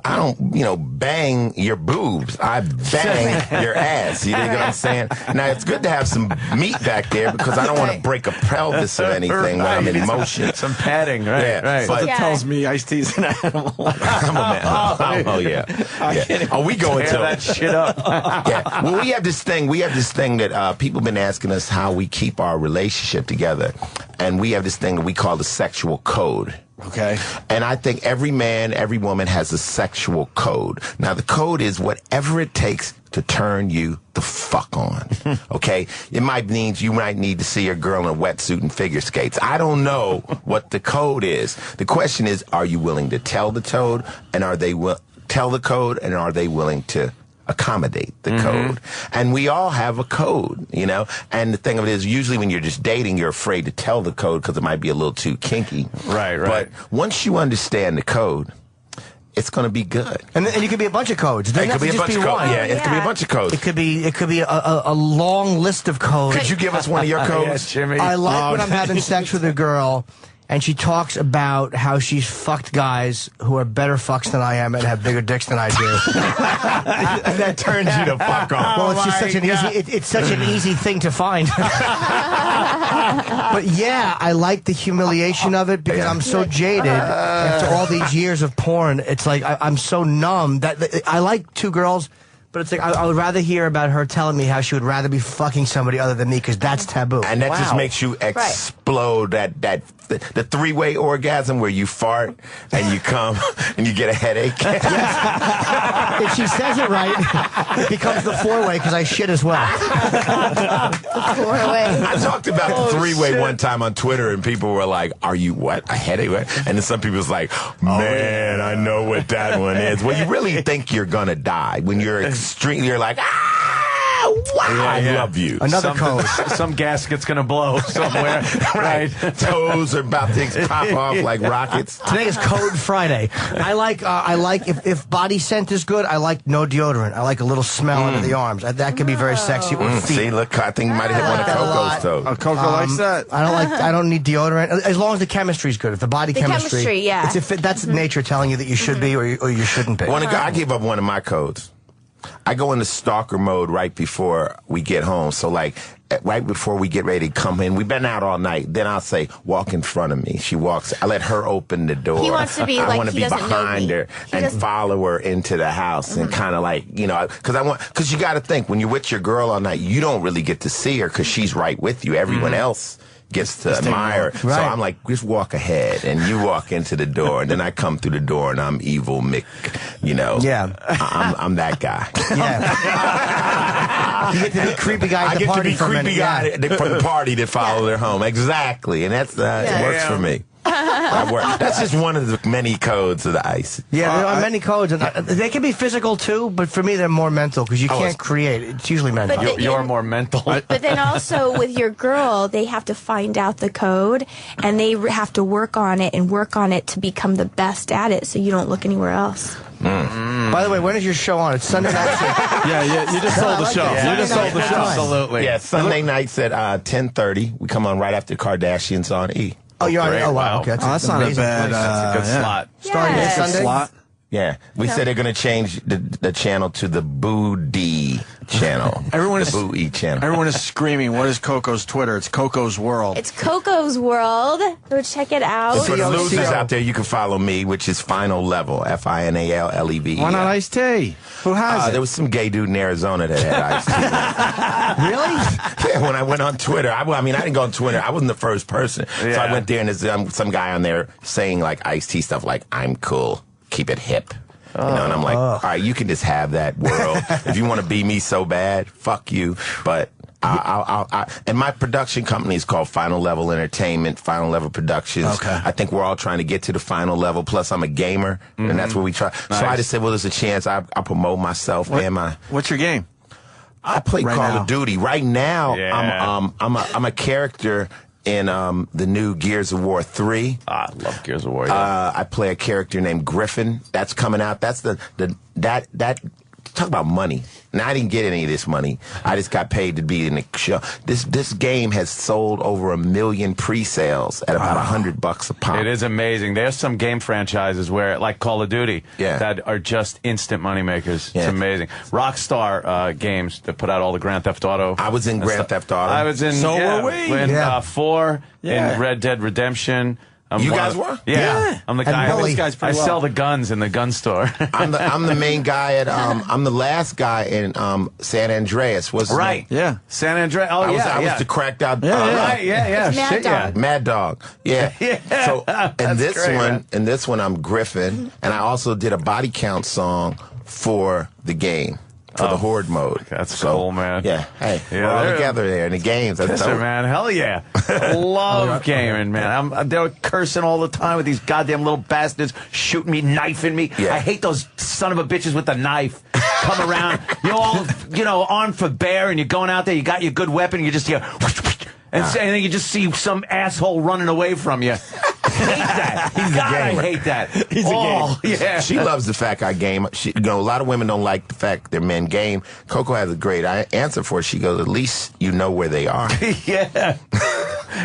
I don't bang your boobs. I bang your ass. You know what I'm saying? Now it's good to have some meat back there because I don't want to break a pelvis or anything when I'm in motion. Some padding, right? Yeah, right. But it tells me Ice-T's an animal. I'm a man. Oh yeah. Are we going to that shit up? Yeah. Well, we have this thing that people been asking us how we keep our relationship together. And we have this thing that we call the sexual code. Okay. And I think every man, every woman has a sexual code. Now, the code is whatever it takes to turn you the fuck on. Okay? It might mean you might need to see your girl in a wetsuit and figure skates. I don't know what the code is. The question is, are you willing to tell the code? And are they tell the code? And are they willing to accommodate the code? And we all have a code, and the thing of it is, usually when you're just dating, you're afraid to tell the code because it might be a little too kinky. Right. But once you understand the code, it's going to be good. And it could be a bunch of codes. It could be a bunch of codes. Yeah, it could be a bunch of codes. It could be a long list of codes. Could you give us one of your codes? Yes, Jimmy. I like when I'm having sex with a girl and she talks about how she's fucked guys who are better fucks than I am and have bigger dicks than I do. And that turns you the fuck on. Well, it's just such an it's such an easy thing to find. But yeah, I like the humiliation of it because I'm so jaded after all these years of porn. It's like I'm so numb that I like two girls. But it's like I would rather hear about her telling me how she would rather be fucking somebody other than me because that's taboo. And that just makes you explode the three-way orgasm where you fart and you come and you get a headache. If she says it right, it becomes the four-way because I shit as well. Four-way. I talked about the three-way one time on Twitter, and people were like, "Are you what? A headache?" And then some people was like, "Man, I know what that one is." Well, you really think you're gonna die when you're extreme. You're like, wow, I love you. Another code. Some gasket's gonna blow somewhere. Right. Toes are about to pop off like rockets. Today is Code Friday. I like if body scent is good. I like no deodorant. I like a little smell under the arms. That could be very sexy. Or feet. See, look, I think you might have hit one of Coco's toes. Oh, Coco likes that. I don't need deodorant as long as the chemistry's good. If the body chemistry, yeah. That's nature telling you that you should be or you shouldn't be. I give up one of my codes. I go into stalker mode right before we get home. So, like, right before we get ready to come in, we've been out all night. Then I'll say, walk in front of me. She walks. I let her open the door. He wants to be I like want to he be doesn't know behind me. her and follow her into the house and kind of like, you know, because you got to think when you're with your girl all night, you don't really get to see her because she's right with you. Everyone else gets to admire her. So I'm like, just walk ahead and you walk into the door and then I come through the door and I'm evil Mick, you know. Yeah. I'm that guy. Yeah. You get to be creepy guy at the party for a minute. I get to be creepy guy for the party that follow their home. Exactly. And that's it works for me. That's just one of the many codes of the ice. Yeah, there are many codes. And they can be physical too, but for me they're more mental because you can't create. It's usually mental. But You're more mental. But then also with your girl, they have to find out the code and they have to work on it to become the best at it so you don't look anywhere else. By the way, when is your show on? It's Sunday night. Yeah, you just sold the show. Yeah. You just sold the show. Absolutely. Yeah, Sunday nights at 10:30. We come on right after Kardashians on E. Oh, you're on. Great. Oh, wow. Wow. Okay, That's not a bad. That's a good slot. Starting this Sunday. slot. Yeah, we said they're going to change the channel to the Boo D channel. Everyone is Boo E channel. Everyone is screaming. What is Coco's Twitter? It's Coco's World. It's Coco's World. Go check it out. And for the losers out there, you can follow me, which is Final Level, FINALLEV. Why not Ice-T? Who has it? There was some gay dude in Arizona that had Ice-T. Really? Yeah, when I went on Twitter, I didn't go on Twitter. I wasn't the first person. So I went there and there's some guy on there saying like Ice-T stuff like, I'm cool, keep it hip. You know, and I'm like, all right, you can just have that world. If you want to be me so bad, fuck you. But and my production company is called Final Level Entertainment, Final Level Productions. Okay. I think we're all trying to get to the final level. Plus, I'm a gamer, and that's what we try. Nice. So I just said, well, there's a chance I'll promote myself and my. What's your game? I play Right Call now. of Duty right now. Yeah. I'm a character in the new Gears of War 3. I love Gears of War. Yeah. I play a character named Griffin. That's coming out. That's that. Talk about money. Now I didn't get any of this money. I just got paid to be in the show. This game has sold over 1 million pre-sales at about $100 a pop. It is amazing. There's some game franchises where, like Call of Duty, that are just instant money makers. Yeah. It's amazing. Rockstar Games that put out all the Grand Theft Auto. I was in Grand Theft Auto. I was in. So yeah, were we. In 4 Yeah. in Red Dead Redemption. You guys were? Yeah. I'm the guy. Billy. I sell the guns in the gun store. I'm the main guy at I'm the last guy in San Andreas. What's his Right. name? Yeah. San Andreas. Oh, I yeah. was the cracked out. Right. Yeah. It's Mad Shit, Dog. yeah. Mad Dog. Yeah. Yeah. So That's great, in this one I'm Griffin, and I also did a body count song for the game. For the Horde mode. That's cool, man. Yeah. Hey, Yeah, we're all they're- together there in the games. That's Pisser, dope. man. Hell yeah. I love gaming, man. They're cursing all the time with these goddamn little bastards shooting me, knifing me. Yeah. I hate those son of a bitches with the knife. Come around, you're all, armed for bear, and you're going out there, you got your good weapon, you just hear, and then you just see some asshole running away from you. I hate that. He's God, a gamer. I hate that. He's a gamer. Yeah. She loves the fact I game. A lot of women don't like the fact their men game. Coco has a great answer for it. She goes, at least you know where they are. Yeah.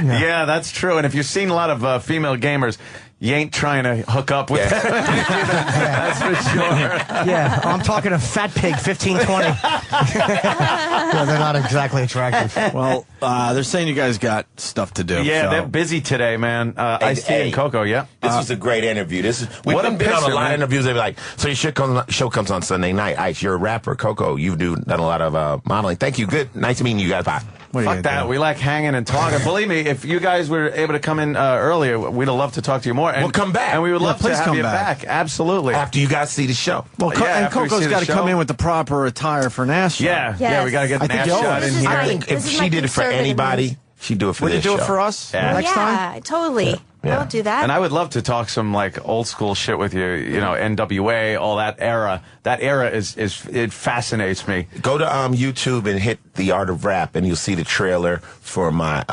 Yeah, that's true. And if you've seen a lot of female gamers, you ain't trying to hook up with them. That's for sure. Yeah, I'm talking a fat pig, 1520. Yeah, they're not exactly attractive. Well, they're saying you guys got stuff to do. Yeah, so. they're busy today, man. Ice-T and Coco, yeah. This was a great interview. We've what a been on a picture, lot of man. interviews. They be like, so your show comes on Sunday night. Ice, you're a rapper. Coco, you've done a lot of modeling. Thank you. Good. Nice meeting you guys. Bye. Fuck that. We like hanging and talking. Believe me, if you guys were able to come in earlier, we'd have loved to talk to you more. And We'll come back. And we would Yeah, love to please have come you back. back. Absolutely. After you guys see the show. Well, Yeah, and after we Coco's see the got to come show. in with the proper attire for Nash. Yeah, Yes. yeah, we got to get I an think ass you owe shot us. in This is here. my- I think This if is my she did it for conservative anybody, move. she'd do it for Would you this do show. it for us Yeah. next time? Yeah, totally. Yeah. I'll do that. And I would love to talk some like old school shit with you. You know, NWA, all that era. That era is it fascinates me. Go to YouTube and hit The Art of Rap, and you'll see the trailer for my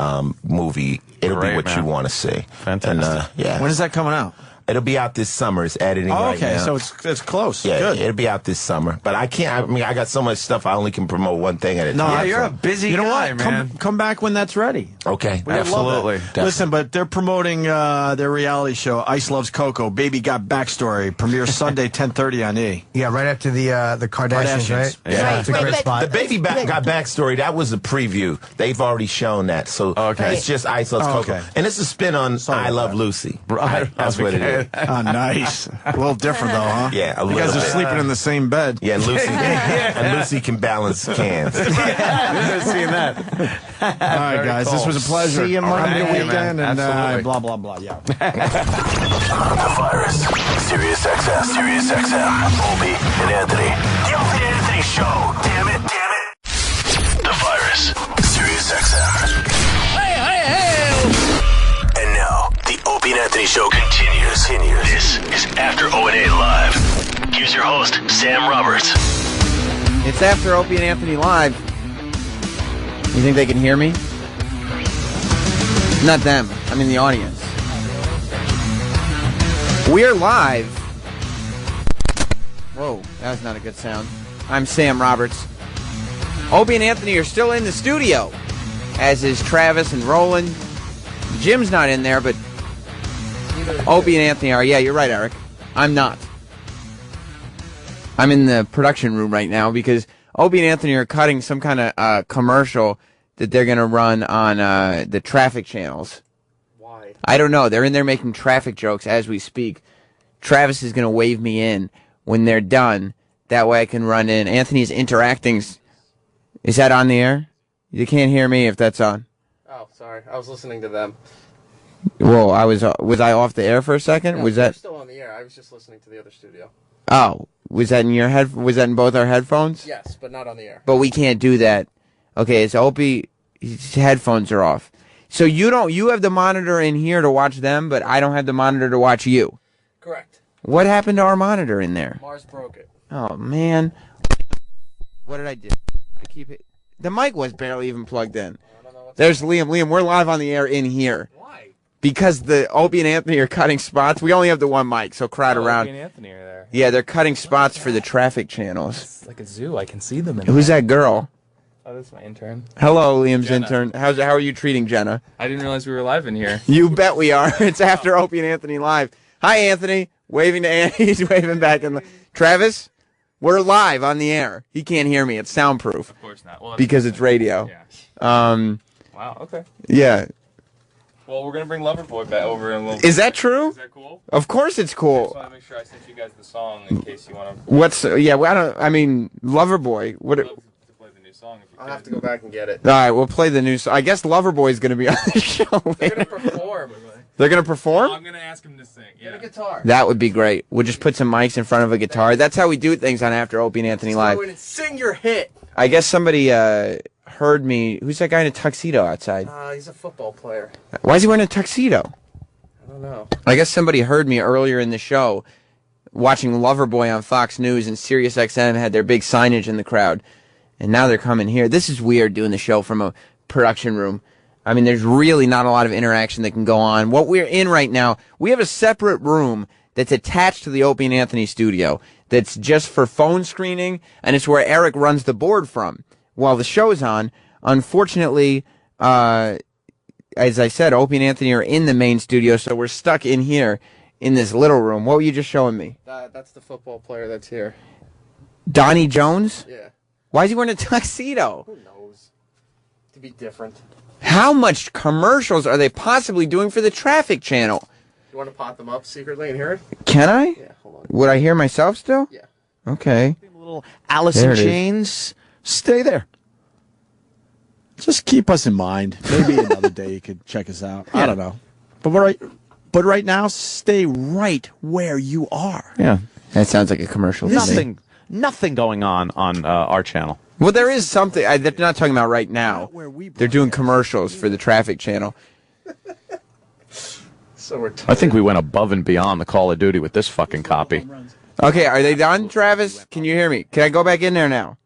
movie. It'll Great, be what man. you want to see. Fantastic. And, yeah. When is that coming out? It'll be out this summer. It's editing Oh, right okay, now. so it's close. Yeah, Good. it'll be out this summer. But I can't. I mean, I got so much stuff. I only can promote one thing at a time. Yeah, you're so- a busy You know guy, what? man. Come back when that's ready. Okay, We love absolutely. that. Listen, but they're promoting their reality show, Ice Loves Coco. Baby Got Backstory. Premieres Sunday, 10:30 on E. Yeah, right after the Kardashians, right? Yeah, It's a great spot. The Baby Got Backstory, that was a preview. They've already shown that. So it's just Ice Loves Coco. Okay. And it's a spin on I Love Lucy. Right. That's what it is. Oh, nice. A little different, though, huh? Yeah, a You little guys are bit. sleeping in the same bed. Yeah, and Lucy, and Lucy can balance cans. I've seen that. All right, guys. This was a pleasure. See you Monday weekend and Absolutely. blah, blah, blah. Yeah. The Virus. Sirius XM. Sirius XM. Opie and Anthony. The Opie and Anthony Show. Damn it. Damn it. The Virus. Sirius XM. And now, the Opie and Anthony Show continues. This is After O&A Live. Here's your host, Sam Roberts. It's After Opie and Anthony Live. You think they can hear me? Not them. I mean the audience. We're live. Whoa, that was not a good sound. I'm Sam Roberts. Opie and Anthony are still in the studio, as is Travis and Roland. Jim's not in there, but Opie and Anthony are. Yeah, you're right, Eric. I'm not. I'm in the production room right now because Opie and Anthony are cutting some kind of commercial that they're going to run on the traffic channels. Why? I don't know. They're in there making traffic jokes as we speak. Travis is going to wave me in when they're done. That way I can run in. Anthony's interacting. Is that on the air? You can't hear me if that's on. Oh, sorry. I was listening to them. Whoa, was I off the air for a second? No, was they're that? still on the air. I was just listening to the other studio. Oh, was that in your head? Was that in both our headphones? Yes, but not on the air. But we can't do that. Okay, so Opie, his headphones are off. So you have the monitor in here to watch them, but I don't have the monitor to watch you. Correct. What happened to our monitor in there? Mars broke it. Oh man, what did I do? I keep it. The mic was barely even plugged in. There's Liam. Liam, we're live on the air in here. Why? Because the Opie and Anthony are cutting spots. We only have the one mic, so crowd around. Opie and Anthony are there. Yeah, they're cutting spots for the traffic channels. It's like a zoo. I can see them in Who's that girl? Oh, that's my intern. Hello, Liam's Jenna. intern. How are you treating Jenna? I didn't realize we were live in here. You bet we are. It's After Opie and Anthony Live. Hi, Anthony. Waving to Anthony. He's waving back. Travis, we're live on the air. He can't hear me. It's soundproof. Of course not. Well, Because it's radio. Wow, okay. Yeah. Well, we're going to bring Loverboy back over in a little Is that true? Is that cool? Of course it's I cool. just want to make sure I sent you guys the song in case you want to... Loverboy. What? I'll have to go back and get it. All right, we'll play the new song. I guess Loverboy's going to be on the show. They're going to perform. They're going to perform? I'm going to ask him to sing. Get a guitar. That would be great. We'll just put some mics in front of a guitar. That's how we do things on After Opie and Anthony Live. Go in and sing your hit. I guess somebody heard me. Who's that guy in a tuxedo outside? He's a football player. Why is he wearing a tuxedo? I don't know. I guess somebody heard me earlier in the show watching Loverboy on Fox News, and Sirius XM had their big signage in the crowd. And now they're coming here. This is weird doing the show from a production room. I mean, there's really not a lot of interaction that can go on. What we're in right now, we have a separate room that's attached to the Opie and Anthony studio that's just for phone screening, and it's where Eric runs the board from while the show's on. Unfortunately, as I said, Opie and Anthony are in the main studio, so we're stuck in here in this little room. What were you just showing me? That's the football player that's here. Donnie Jones? Yeah. Why is he wearing a tuxedo? Who knows? To be different. How much commercials are they possibly doing for the traffic channel? You want to pot them up secretly and hear it? Can I? Yeah, hold on. Would I hear myself still? Yeah. Okay. Little Alice in There it is. Chains. Stay there. Just keep us in mind. Maybe another day you could check us out. I don't know. But right now, stay right where you are. Yeah. That sounds like a commercial. to me. Nothing going on our channel. Well, there is something. They're not talking about right now. They're doing commercials for the traffic channel. So we're I think we went above and beyond the Call of Duty with this fucking copy. Okay, are they done, Travis? Can you hear me? Can I go back in there now?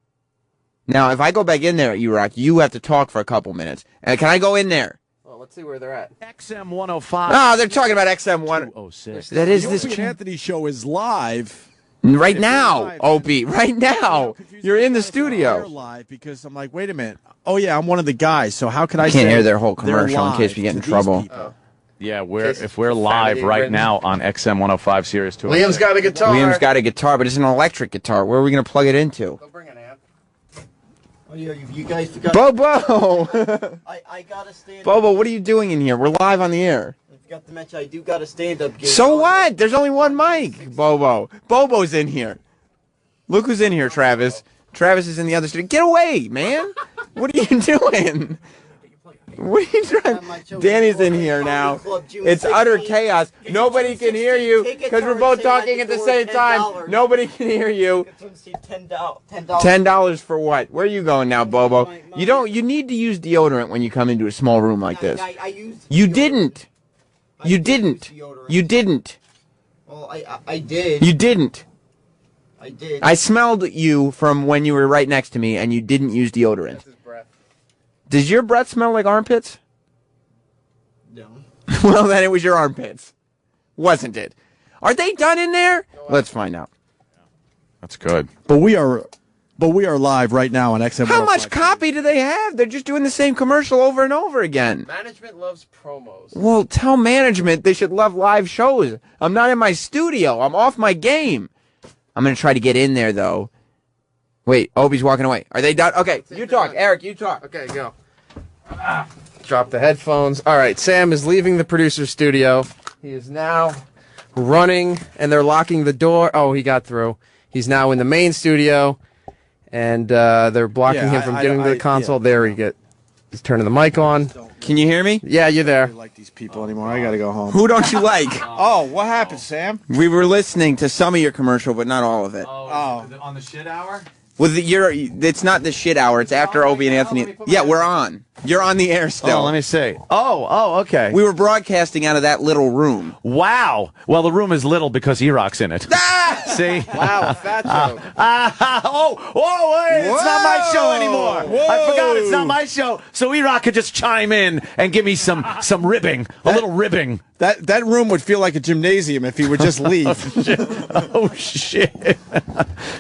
Now, if I go back in there at U-Rock, you have to talk for a couple minutes. And can I go in there? Well, let's see where they're at. XM 105. Oh, they're talking about XM 106. That is the this Opie and Anthony show is live. Right now, Opie. Right now, you're in the We're studio. live because I'm like, wait a minute. Oh yeah, I'm one of the guys. So how could I? Can't say hear their whole they're commercial in case we live get in to these trouble. people? Yeah, if we're live right now on XM 105 Sirius 2. Liam's got a guitar. Liam's got a guitar, but it's an electric guitar. Where are we going to plug it into? Oh yeah, you guys forgot. Bobo! I gotta stand. Bobo, what are you doing in here? We're live on the air. I forgot to mention I do got a stand-up gig. So what? There's only one mic, Bobo. Bobo's in here. Look who's in here, Travis. Travis is in the other studio. Get away, man. What are you doing? What are you trying? Danny's in here now. It's utter chaos. Nobody can hear you because we're both talking at the same time. Nobody can hear you. $10 for what? Where are you going now, Bobo? You don't. You need to use deodorant when you come into a small room like this. You didn't. You didn't. You didn't. Well, I did. You didn't. I did. I smelled you from when you were right next to me, and you didn't use deodorant. Does your breath smell like armpits? No. Well, then it was your armpits. Wasn't it? Are they done in there? Let's find out. That's good. But we are live right now on XM. How much copy do they have? They're just doing the same commercial over and over again. Management loves promos. Well, tell management they should love live shows. I'm not in my studio. I'm off my game. I'm going to try to get in there, though. Wait, Opie's walking away. Are they done? Okay, you talk. Eric, you talk. Okay, go. Drop the headphones. All right, Sam is leaving the producer's studio. He is now running, and they're locking the door. Oh, he got through. He's now in the main studio, and they're blocking him from getting to the console. There he get. He's turning the mic on. Can you hear me? Yeah, you're there. I don't like these people anymore. I got to go home. Who don't you like? Oh, what happened, Sam? We were listening to some of your commercial, but not all of it. Oh, on the shit hour? Well, it's not the shit hour. It's after Opie and Anthony. Yeah, we're on. You're on the air still. Oh, let me see. Oh, okay. We were broadcasting out of that little room. Wow. Well, the room is little because E-Rock's in it. See? Wow, a fat joke. Wait, it's not my show anymore. I forgot it's not my show. So E-Rock could just chime in and give me some ribbing, a little ribbing. That room would feel like a gymnasium if he would just leave. Oh, shit.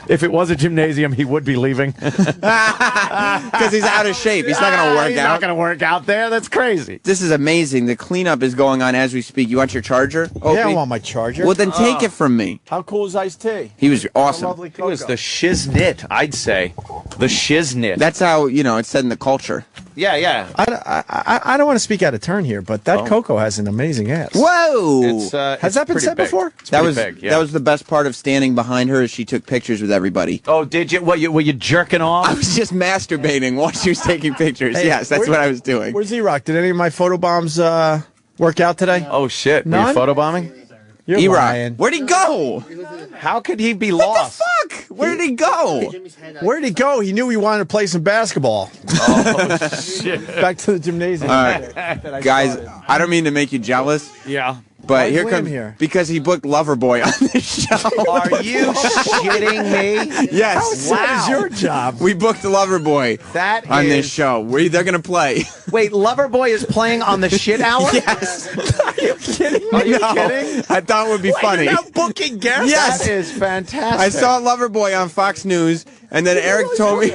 If it was a gymnasium, he would be leaving. Because he's out of shape. He's not going to work He's out. not going to work out there. That's crazy. This is amazing. The cleanup is going on as we speak. You want your charger? Opie? Yeah, I want my charger. Well, then take it from me. How cool is Iced Tea? He was awesome. Lovely It was Cocoa. the shiznit, I'd say. The shiznit. That's how, it's said in the culture. Yeah. I don't want to speak out of turn here, but that Cocoa has an amazing ass. Whoa! Has that been said before? That was big, yeah. that was the best part of standing behind her as she took pictures with everybody. Oh, did you? Were you jerking off? I was just masturbating while she was taking pictures. Hey, yes, that's what I was doing. Where's E-Rock? Did any of my photobombs work out today? Oh, shit. Were None? you photobombing? You're E-Rock, lying. where'd he go? How could he be What lost? the fuck? Where did he go? Where did he go? He knew he wanted to play some basketball. Oh, shit. Back to the gymnasium. All right, guys, I don't mean to make you jealous. Yeah. But Why is here Liam comes here? because he booked Loverboy on this show. Are you shitting me? Yes. What is your job? We booked Loverboy That on this is- show. They're gonna play. Wait, Loverboy is playing on the shit hour? Yes. Are you kidding me? Are you No. kidding? I thought it would be funny. You're now booking guests? Yes. That is fantastic. I saw Loverboy on Fox News, and then Eric told me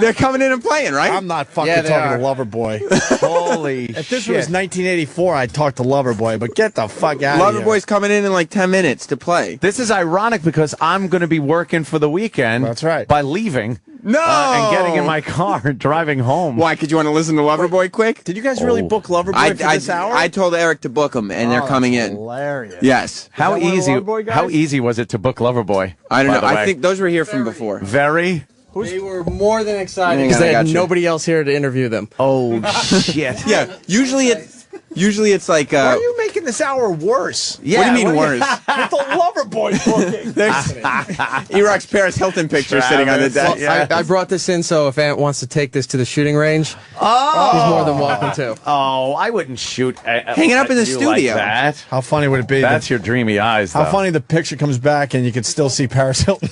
they're coming in and playing, right? I'm not fucking Yeah, they talking are. to Loverboy. Holy If this shit. was 1984, I'd talk to Loverboy, but get the fuck out of here. Loverboy's coming in like 10 minutes to play. This is ironic because I'm going to be working for the weekend. That's right. By leaving. No! And getting in my car, driving home. Why? Could you want to listen to Loverboy quick? Did you guys really Oh. book Loverboy for this hour? I told Eric to book them, and they're coming in. Hilarious. Yes. How that one of the easy? Loverboy guys? How easy was it to book Loverboy? I don't by know. the I way? think those were here from before. Very. They were more than excited Hang because on, they I had got you. nobody else here to interview them. Oh shit. Yeah. Usually it's like. Why are you making this hour worse? Yeah, what do you mean worse? With the Loverboy booking. There's E-Rock's Paris Hilton picture sitting on the desk. Well, I brought this in so if Ant wants to take this to the shooting range, he's more than welcome to. Oh, I wouldn't shoot. Hang it up in the you studio. Like that. How funny would it be? That's your dreamy eyes. How though. funny the picture comes back and you can still see Paris Hilton.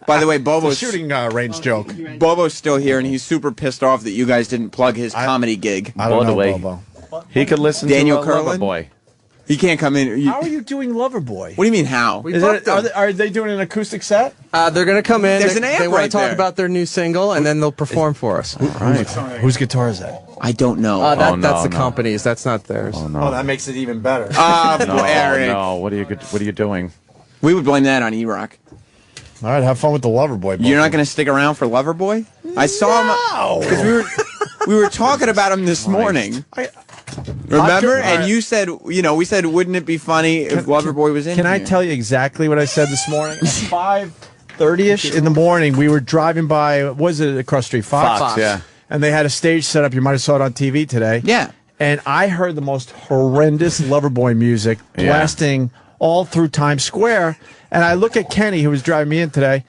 By the way, Bobo's shooting range joke. Bobo's still here, and he's super pissed off that you guys didn't plug his comedy gig. I don't know, Bobo. Bobo. He could listen Daniel to Curlin? Loverboy. He can't come in. How are you doing Loverboy? What do you mean how? Are they doing an acoustic set? They're going to come in. There's an amp They want to right talk there. about their new single, and then they'll perform for us. Whose guitar is that? I don't know. That's the company's. That's not theirs. Oh, that makes it even better. No, Eric. no. What are you doing? We would blame that on E-Rock. All right, have fun with the Loverboy. You're not going to stick around for Loverboy? I saw him because we were talking about him this morning. Remember? And you said, we said, wouldn't it be funny if Loverboy was in Can here? I tell you exactly what I said this morning? 5:30ish in the morning, we were driving by, what was it across the street? Fox? yeah. And they had a stage set up. You might have saw it on TV today. Yeah. And I heard the most horrendous Loverboy music blasting all through Times Square. And I look at Kenny, who was driving me in today,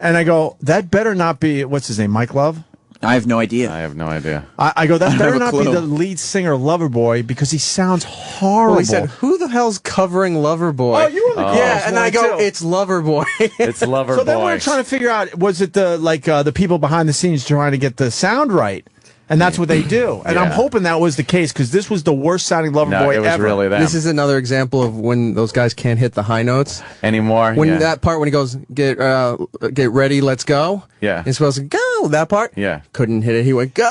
and I go, that better not be, what's his name, Mike Love? I have no idea. I have no idea. I go, that don't better have a not be clue. the lead singer of Loverboy because he sounds horrible. Well, he said, "Who the hell's covering Loverboy?" Oh, you were the yeah, and I go, too. "It's Loverboy." It's Loverboy. So then we're trying to figure out, was it the people behind the scenes trying to get the sound right? And that's what they do. And I'm hoping that was the case because this was the worst sounding Loverboy it was ever. really them. This is another example of when those guys can't hit the high notes anymore. When that part when he goes, get ready, let's go. Yeah. He's supposed to go. That part. Yeah. Couldn't hit it. He went go.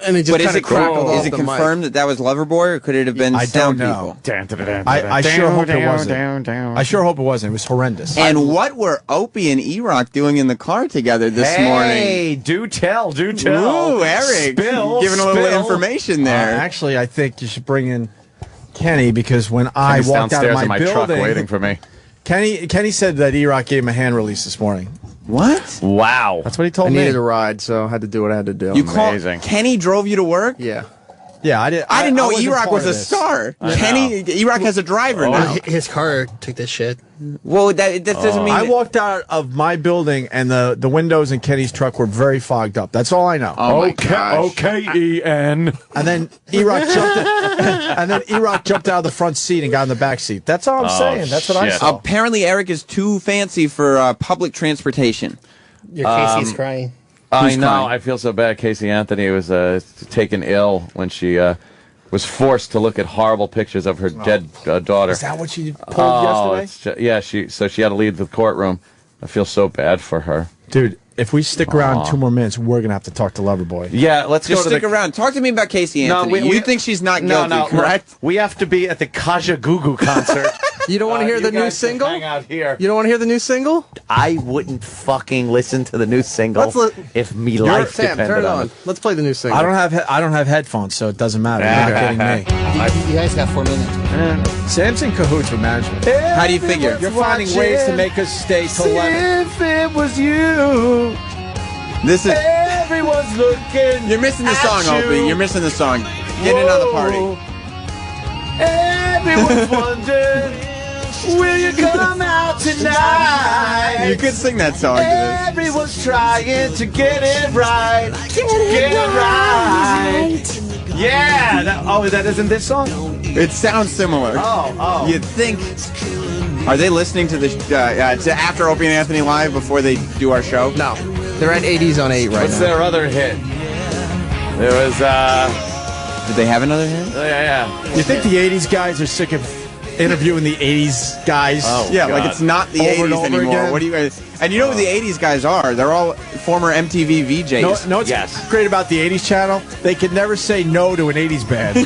And he just But is kind it, of crackled off is it the mic. confirmed that was Loverboy, or could it have been I sound don't know. people? I sure hope it wasn't. I sure hope it wasn't. It was horrendous. And what were Opie and E-Rock doing in the car together this morning? Hey, do tell. Ooh, Eric. Giving a little information there. Actually, I think you should bring in Kenny because when I Kenny's walked out of downstairs my in my building, truck waiting for me. Kenny said that E-Rock gave him a hand release this morning. What? Wow. That's what he told I me. needed a ride, so I had to do what I had to do. You called Kenny drove you to work? Yeah. Yeah, I did. I didn't know wasn't E-Rock part was of a this. star. Kenny, E-Rock has a driver now. His car took this shit. Well, that doesn't mean. I walked out of my building and the windows in Kenny's truck were very fogged up. That's all I know. Oh my gosh. OKEN. And then E-Rock jumped out of the front seat and got in the back seat. That's all I'm saying. That's what I shit. saw. Apparently, Eric is too fancy for public transportation. Your Casey's crying. I Who's know. crying? I feel so bad. Casey Anthony was taken ill when she was forced to look at horrible pictures of her dead daughter. Is that what she pulled yesterday? Yeah, she had to leave the courtroom. I feel so bad for her. Dude, if we stick around 2 more minutes, we're going to have to talk to Loverboy. Yeah, let's Just go stick to the... around. Talk to me about Casey No, Anthony. You think she's not guilty, correct? We have to be at the Kaja Gugu concert. You don't want to hear the new single? Hang out here. You don't want to hear the new single? I wouldn't fucking listen to the new single if me life Sam, depended turn it on on. it. Let's play the new single. I don't have headphones, so it doesn't matter. You're not kidding me. You guys got 4 minutes. Sam's in cahoots with management. How do you figure? You're finding ways to make us stay till 11. If it was you, This is. everyone's looking. You're missing the at song, you. Opie. You're missing the song. Get in on the party. Everyone's wondering, will you come out tonight? You could sing that song to this. Everyone's trying to get it right. Get it right. Yeah. That isn't this song? It sounds similar. Oh. You'd think. Are they listening to the to After Opie and Anthony Live before they do our show? No. They're at 80s on 8 right What's now. their other hit? There was Did they have another hit? yeah. You think the 80s guys are sick of interviewing the 80s guys? Oh, Yeah, God. like it's not the Over and 80s over anymore. again? What do you guys? And you know who the 80s guys are? They're all former MTV VJs. No, what's great about the 80s channel? They can never say no to an 80s band.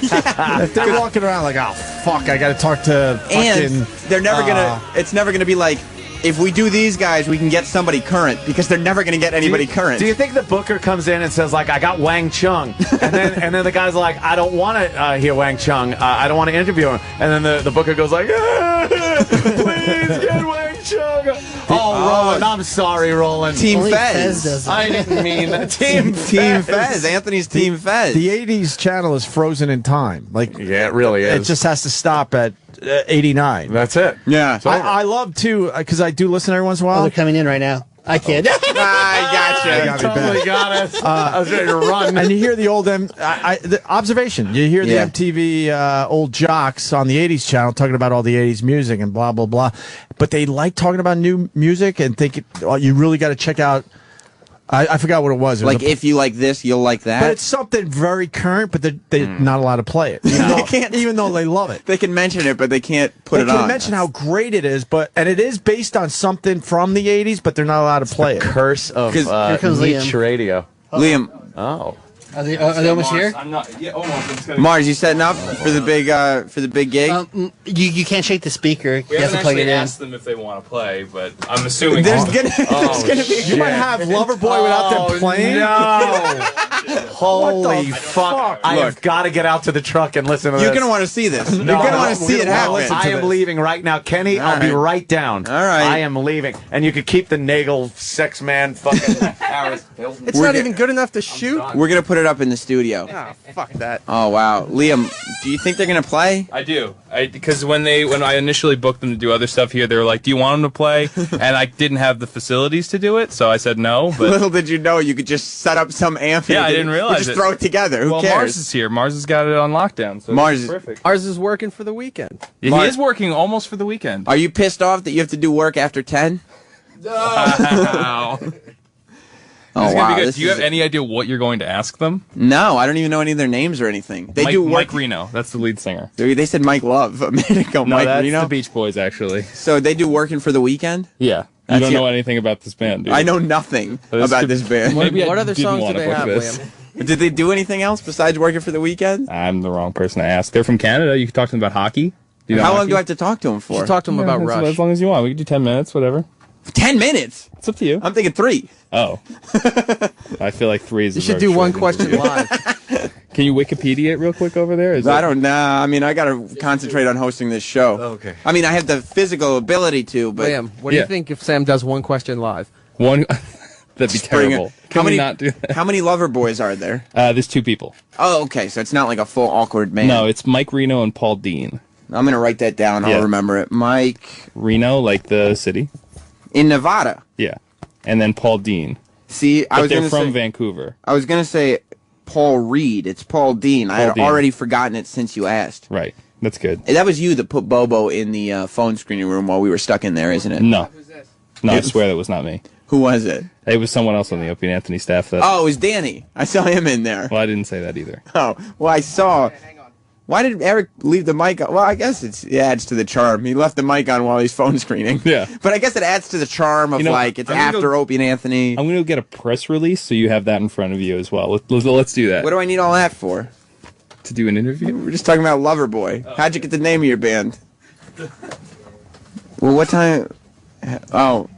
If they're walking around like, oh, fuck, I got to talk to fucking... And they're never gonna. It's never gonna be like, if we do these guys, we can get somebody current, because they're never gonna get anybody current. Do you think the booker comes in and says like, I got Wang Chung, and then the guy's like, I don't want to hear Wang Chung. I don't want to interview him. And then the booker goes like, please get Wang Chung. Roland, I'm sorry, Roland. Team Only Fez. Fez does it. I didn't mean that. Team Fez. Anthony's Team Fez. The 80s channel is frozen in time. Like, Yeah, it really is. it just has to stop at 89. That's it. Yeah. I love, too, because I do listen every once in a Oh, while. they're coming in right now. I can't. I gotcha. Totally got us. I was ready to run. And you hear the old the observation. You hear the Yeah. MTV old jocks on the 80s channel talking about all the 80s music and blah, blah, blah. But they like talking about new music and think you really got to check out I forgot what it was. It was Like, if you like this, you'll like that. But it's something very current, but they're not allowed to play it. Even though they love it. They can mention it, but they can't put They it on. can mention how great it is, and it is based on something from the 80s, but they're not allowed to play it. Curse of Here comes Niche Liam. Radio. Liam. Oh. Are they almost here? I'm not. Yeah, almost. Mars, you setting up for the big gig? You can't shake the speaker. We You have haven't to plug actually it in. asked them if they want to play, but I'm assuming There's gonna be. You might have Loverboy without them playing. No. Holy fuck. I have got to get out to the truck and listen to this. You're gonna want to see this. You're gonna want to see it happen. I am leaving right now. Kenny, I'll be right down. All right. I am leaving. And you could keep the Nagel sex man fucking Paris Hilton. It's not even good enough to shoot. We're gonna put it up in the studio. Oh, fuck that. Oh wow, Liam, do you think they're gonna play? I do. Because when I initially booked them to do other stuff here, they were like, "Do you want them to play?" And I didn't have the facilities to do it, so I said no. But Little did you know you could just set up some amp. yeah, I didn't realize just it. throw it together. Who well, cares? Mars is here. Mars has got it on lockdown. So Mars it's perfect. Ours is working for the weekend. Yeah, he is working almost for the weekend. Are you pissed off that you have to do work after 10? Wow. Oh, This is gonna wow, be good. this Do you is have any idea what you're going to ask them? No, I don't even know any of their names or anything. They do work. Mike Reno. That's the lead singer. They said Mike Love a minute ago. No, Mike that's Reno. the Beach Boys, actually. So they do working for the weekend? Yeah. You don't know anything about this band, do you? I know nothing This about could- this band. Maybe What I other didn't songs do wanna they book have, this. Did they do anything else besides working for the weekend? I'm the wrong person to ask. They're from Canada. You can talk to them about hockey. Do you know How long hockey? do I have to talk to them for? You talk to them about Rush. As long as you want. We can do 10 minutes, whatever. 10 minutes? It's up to you. I'm thinking 3. Oh. I feel like 3 is You a should very do one short question interview. live. Can you Wikipedia it real quick over there? I don't know. I mean, I got to concentrate on hosting this show. Okay. I mean, I have the physical ability to, but. Liam, what do you think if Sam does one question live? One. That'd be Bring it. terrible. How Can we many- not do that? How many lover boys are there? There's 2 people. Oh, okay. So it's not like a full awkward man. No, it's Mike Reno and Paul Dean. I'm going to write that down. I'll Yeah. remember it. Mike. Reno, like the city. In Nevada. Yeah. And then Paul Dean. See, I But was they're going to from say. Vancouver. I was going to say Paul Reed. It's Paul Dean. I had Dean. already forgotten it since you asked. Right. That's good. That was you that put Bobo in the phone screening room while we were stuck in there, isn't it? No. No, I swear that was not me. Who was it? It was someone else on the Opie and Anthony staff. That, Oh, it was Danny. I saw him in there. Well, I didn't say that either. Oh, well, I saw. Why did Eric leave the mic on? Well, I guess it adds to the charm. He left the mic on while he's phone screening. Yeah. But I guess it adds to the charm of, You know, it's I'm gonna after go- Opie and Anthony. I'm going to get a press release so you have that in front of you as well. Let's do that. What do I need all that for? To do an interview? We're just talking about Loverboy. How'd you get the name of your band? Well, what time? Oh.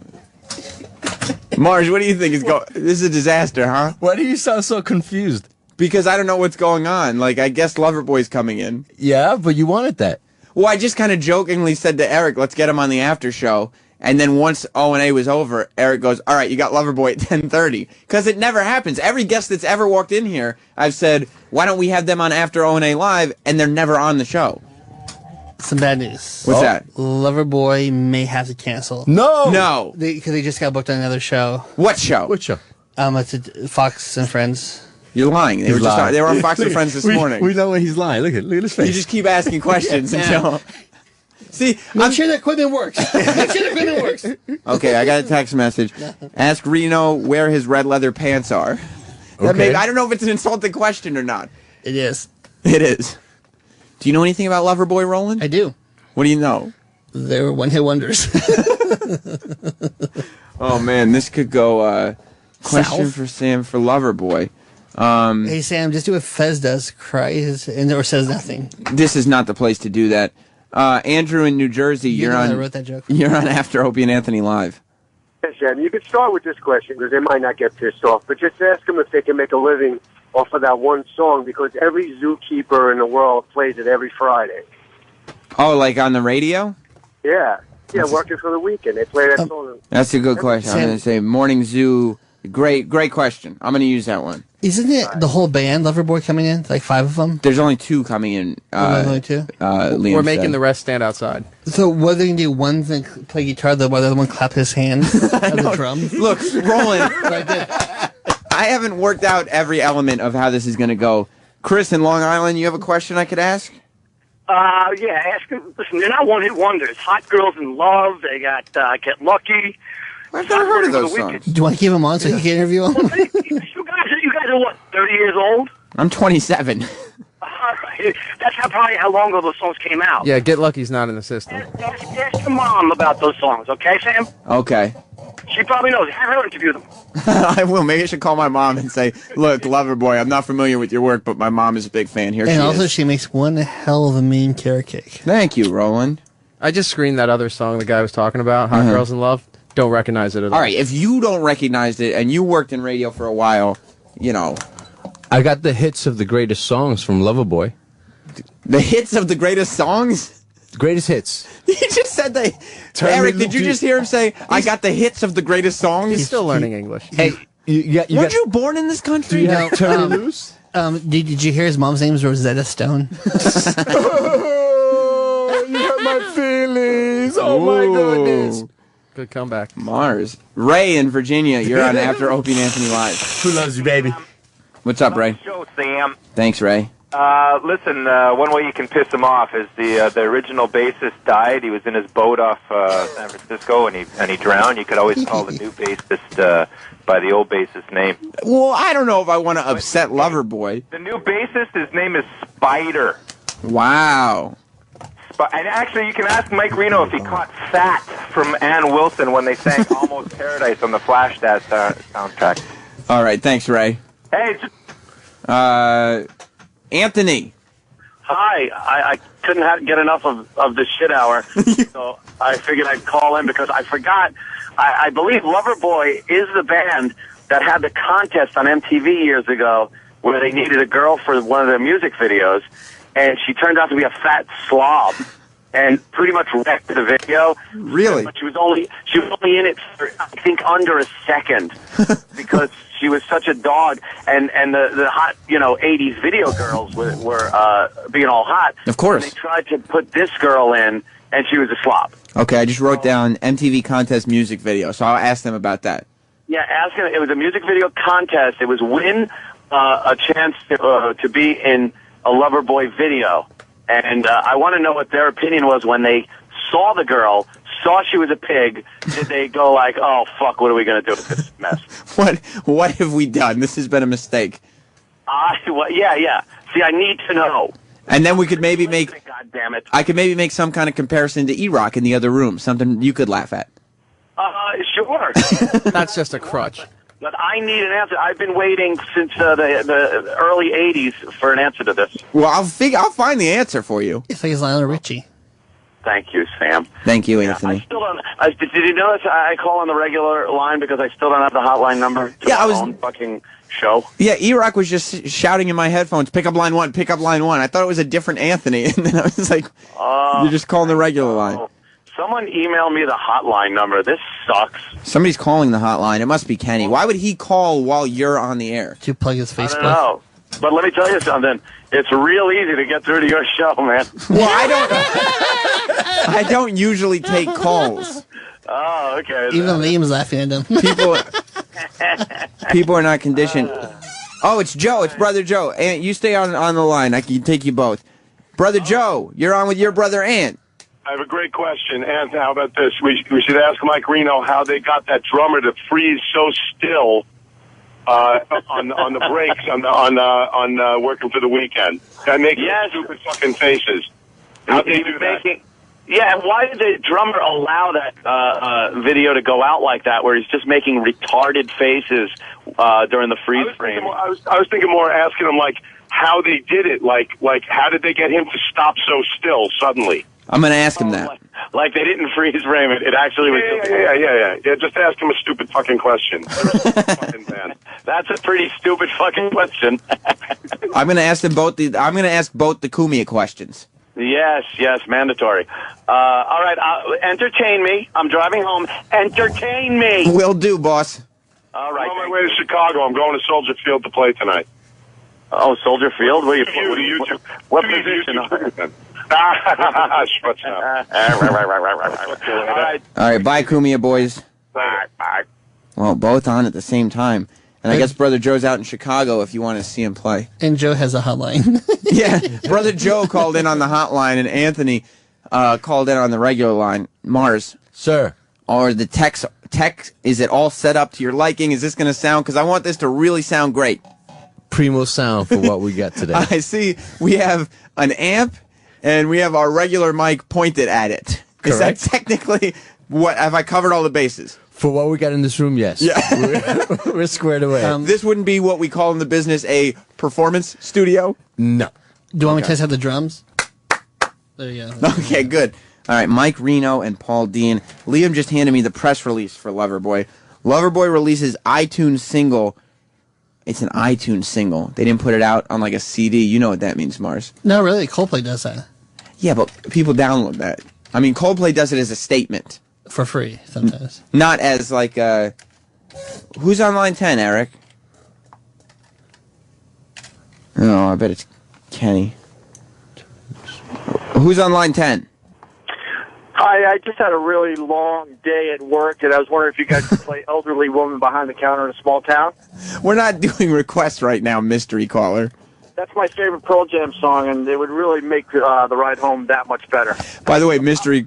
Mars, what do you think is going? This is a disaster, huh? Why do you sound so confused? Because I don't know what's going on. Like, I guess Loverboy's coming in. Yeah, but you wanted that. Well, I just kind of jokingly said to Eric, let's get him on the after show. And then once O&A was over, Eric goes, all right, you got Loverboy at 10:30. Because it never happens. Every guest that's ever walked in here, I've said, why don't we have them on after O&A Live? And they're never on the show. Some bad news. What's that? Loverboy may have to cancel. No. Because they just got booked on another show. What show? What show? It's Fox and Friends. You're lying. They were just on, they were on Fox and Friends this morning. We know when he's lying. Look at his face. You just keep asking questions until... See, I'm sure that equipment works. I'm sure the equipment works. Okay, I got a text message. Ask Reno where his red leather pants are. Okay. I don't know if it's an insulting question or not. It is. It is. Do you know anything about Loverboy, Roland? I do. What do you know? They were one-hit wonders. Oh, man, this could go, question South? for Sam for Loverboy. Hey, Sam, just do what Fez does. Cries or says nothing. This is not the place to do that. Andrew in New Jersey, You you're know on. I wrote that joke. You're on After Opie and Anthony Live. Yes, Jen, you could start with this question because they might not get pissed off, but just ask them if they can make a living off of that one song because every zookeeper in the world plays it every Friday. Oh, like on the radio? Yeah, working for the weekend. They play that song. That's a good question. I'm Sam- going to say Morning Zoo. Great question. I'm going to use that one. Isn't it the whole band, Loverboy, coming in? Like 5 of them? There's only 2 coming in. Only 2? Liam We're making said. the rest stand outside. So what are they going to do? One's going to play guitar, the other one clap his hands on the drum? Look, Roland, Like that. I haven't worked out every element of how this is going to go. Chris in Long Island, you have a question I could ask? Yeah, ask them. Listen, they're not one-hit wonders. Hot Girls in Love. They got Get Lucky. I've never heard of those songs. Do you want to keep him on so he can interview him? You guys are what, 30 years old? I'm 27. All right. That's probably how long ago those songs came out. Yeah, Get Lucky's not in the system. Ask your mom about those songs, okay, Sam? Okay. She probably knows. Have her interview them. I will. Maybe I should call my mom and say, look, Loverboy, I'm not familiar with your work, but my mom is a big fan. Here she And also, is. she makes one hell of a mean carrot cake. Thank you, Roland. I just screened that other song the guy was talking about, Hot Uh-huh. Girls in Love. Don't recognize it at all. All right, if you don't recognize it and you worked in radio for a while, you know. I got the hits of the greatest songs from Loverboy. The hits of the greatest songs? Greatest hits. He just said they. Eric, did you just hear him say, I got the hits of the greatest songs? He's still learning English. Hey, weren't you born in this country? No, did you hear his mom's name is Rosetta Stone? Oh, you hurt my feelings. Oh, my goodness. Good comeback. Mars. Ray in Virginia, you're on After Opie and Anthony Live. Who loves you, baby? What's up, Ray? Show, Sam. Thanks, Ray. Listen, one way you can piss him off is the original bassist died. He was in his boat off San Francisco, and he drowned. You could always call the new bassist by the old bassist's name. Well, I don't know if I want to upset Loverboy. The new bassist, his name is Spider. Wow. And actually, you can ask Mike Reno if he caught Fat from Ann Wilson when they sang Almost Paradise on the Flashdance soundtrack. All right, thanks, Ray. Hey, Anthony. Hi, I couldn't get enough of the shit hour, so I figured I'd call in because I forgot. I believe Loverboy is the band that had the contest on MTV years ago where they needed a girl for one of their music videos, and she turned out to be a fat slob and pretty much wrecked the video. Really? But she was only in it for, I think, under a second because she was such a dog, and the hot, 80s video girls were being all hot. Of course. And they tried to put this girl in, and she was a slop. Okay, I just wrote down MTV contest music video, so I'll ask them about that. Yeah, ask him. It was a music video contest. It was win a chance to be in a Loverboy video, and I want to know what their opinion was when they saw the girl, saw she was a pig. Did they go like, "Oh fuck, what are we going to do with this mess?" What have we done? This has been a mistake. Yeah. See, I need to know. And then we could maybe make. God damn it. I could maybe make some kind of comparison to E-Rock in the other room, something you could laugh at. Sure. That's just a crutch. But I need an answer. I've been waiting since the early '80s for an answer to this. Well, I'll find the answer for you. It's like Lionel Richie. Thank you, Sam. Thank you, Anthony. I still don't. Did you notice I call on the regular line because I still don't have the hotline number to Yeah, I my was- own fucking show? Yeah, E-Rock was just shouting in my headphones, pick up line 1, pick up line 1. I thought it was a different Anthony, and then I was like, you're just calling the regular line. Someone emailed me the hotline number. This sucks. Somebody's calling the hotline. It must be Kenny. Why would he call while you're on the air? To plug his I don't know. But let me tell you something. It's real easy to get through to your show, man. Well, I don't usually take calls. Oh, okay. Even Liam's laughing at him. People are not conditioned. Oh, it's Joe. It's Brother Joe. Ant, you stay on the line. I can take you both. Brother Joe, you're on with your brother Ant. I have a great question. Anthony, how about this? We should ask Mike Reno how they got that drummer to freeze so still on the breaks on Working for the Weekend. That makes stupid fucking faces. How they do that? Yeah, and why did the drummer allow that video to go out like that, where he's just making retarded faces during the freeze frame? I was thinking more asking him like how they did it, like how did they get him to stop so still suddenly? I'm going to ask him that. Like they didn't freeze frame it. It actually was. Yeah. Just ask him a stupid fucking question. That's a pretty stupid fucking question. I'm going to ask them both. I'm going to ask both the Kumia questions. Yes, mandatory. All right, entertain me. I'm driving home. Entertain me. Will do, boss. All right. I'm on my way to Chicago. I'm going to Soldier Field to play tonight. Oh, Soldier Field? What position are you? All right, bye, Kumia boys. Bye. Well, both on at the same time. And I guess Brother Joe's out in Chicago if you want to see him play. And Joe has a hotline. Yeah, Brother Joe called in on the hotline, and Anthony called in on the regular line. Mars. Sir. Or the tech, is it all set up to your liking? Is this going to sound, because I want this to really sound great. Primo sound for what we got today. I see we have an amp and we have our regular mic pointed at it. Correct. Is that technically what, have I covered all the bases? For what we got in this room, yes. Yeah. We're squared away. This wouldn't be what we call in the business a performance studio? No. Do you want me to test out the drums? There you go. Okay, good. All right, Mike Reno and Paul Dean. Liam just handed me the press release for Loverboy. Loverboy releases iTunes single. It's an iTunes single. They didn't put it out on like a CD. You know what that means, Mars. No, really, Coldplay does that. Yeah, but people download that. I mean, Coldplay does it as a statement. For free, sometimes. Not as like who's on line 10, Eric? Oh, I bet it's Kenny. Who's on line 10? Hi, I just had a really long day at work, and I was wondering if you guys could play Elderly Woman Behind the Counter in a Small Town. We're not doing requests right now, mystery caller. That's my favorite Pearl Jam song, and it would really make the ride home that much better. By the way, mystery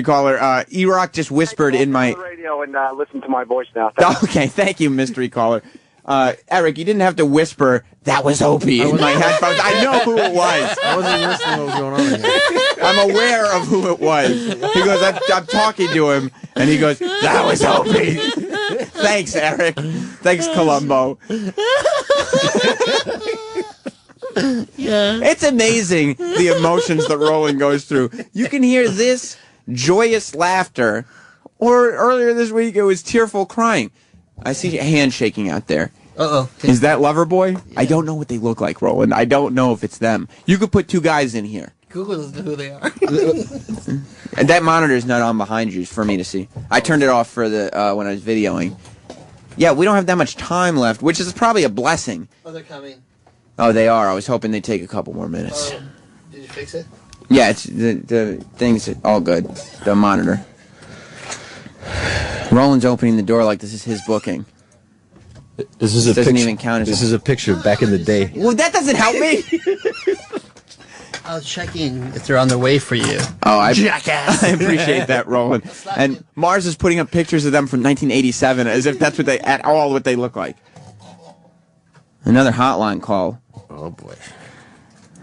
caller, E-Rock just whispered in my... radio and listen to my voice now. Okay, thank you, mystery caller. Eric, you didn't have to whisper, that was Opie in my headphones. I know who it was. I wasn't listening to what was going on here. I'm aware of who it was. He goes, I'm talking to him, and he goes, that was Opie. Thanks, Eric. Thanks, Columbo. Yeah. It's amazing the emotions that Roland goes through. You can hear this joyous laughter, or earlier this week it was tearful crying. I see a hand shaking out there. Uh-oh. Is that Loverboy? Yeah. I don't know what they look like, Roland. I don't know if it's them. You could put two guys in here. Google who they are. And that monitor is not on behind you for me to see. I turned it off for the when I was videoing. Yeah, we don't have that much time left, which is probably a blessing. Oh, they're coming. Oh, they are. I was hoping they'd take a couple more minutes. Did you fix it? Yeah, it's the thing's all good. The monitor. Roland's opening the door like this is his booking. This is a doesn't picture, even count as This is a picture back in the day. Well, that doesn't help me. I was checking if they're on their way for you. Oh, Jackass. I appreciate that, Roland. And Mars is putting up pictures of them from 1987 as if that's what they look like. Another hotline call. Oh boy.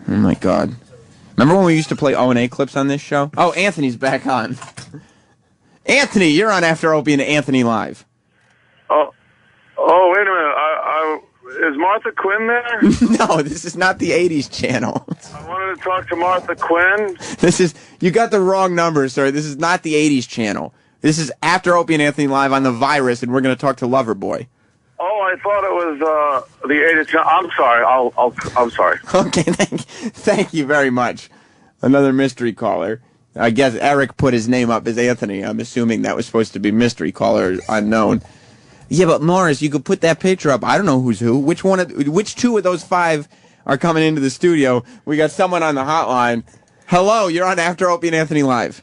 Oh my God. Remember when we used to play O&A clips on this show? Oh, Anthony's back on. Anthony, you're on After Opie and Anthony Live. Oh, wait a minute. Is Martha Quinn there? No, this is not the 80s channel. I wanted to talk to Martha Quinn. You got the wrong number, sir. This is not the 80s channel. This is After Opie and Anthony Live on the Virus, and we're going to talk to Loverboy. Oh, I thought it was the 80s channel. I'm sorry. I'm sorry. Okay, thank you very much. Another mystery caller. I guess Eric put his name up as Anthony. I'm assuming that was supposed to be mystery caller unknown. Yeah, but Morris, you could put that picture up. I don't know who's who. Which two of those five are coming into the studio? We got someone on the hotline. Hello, you're on After Opie and Anthony Live.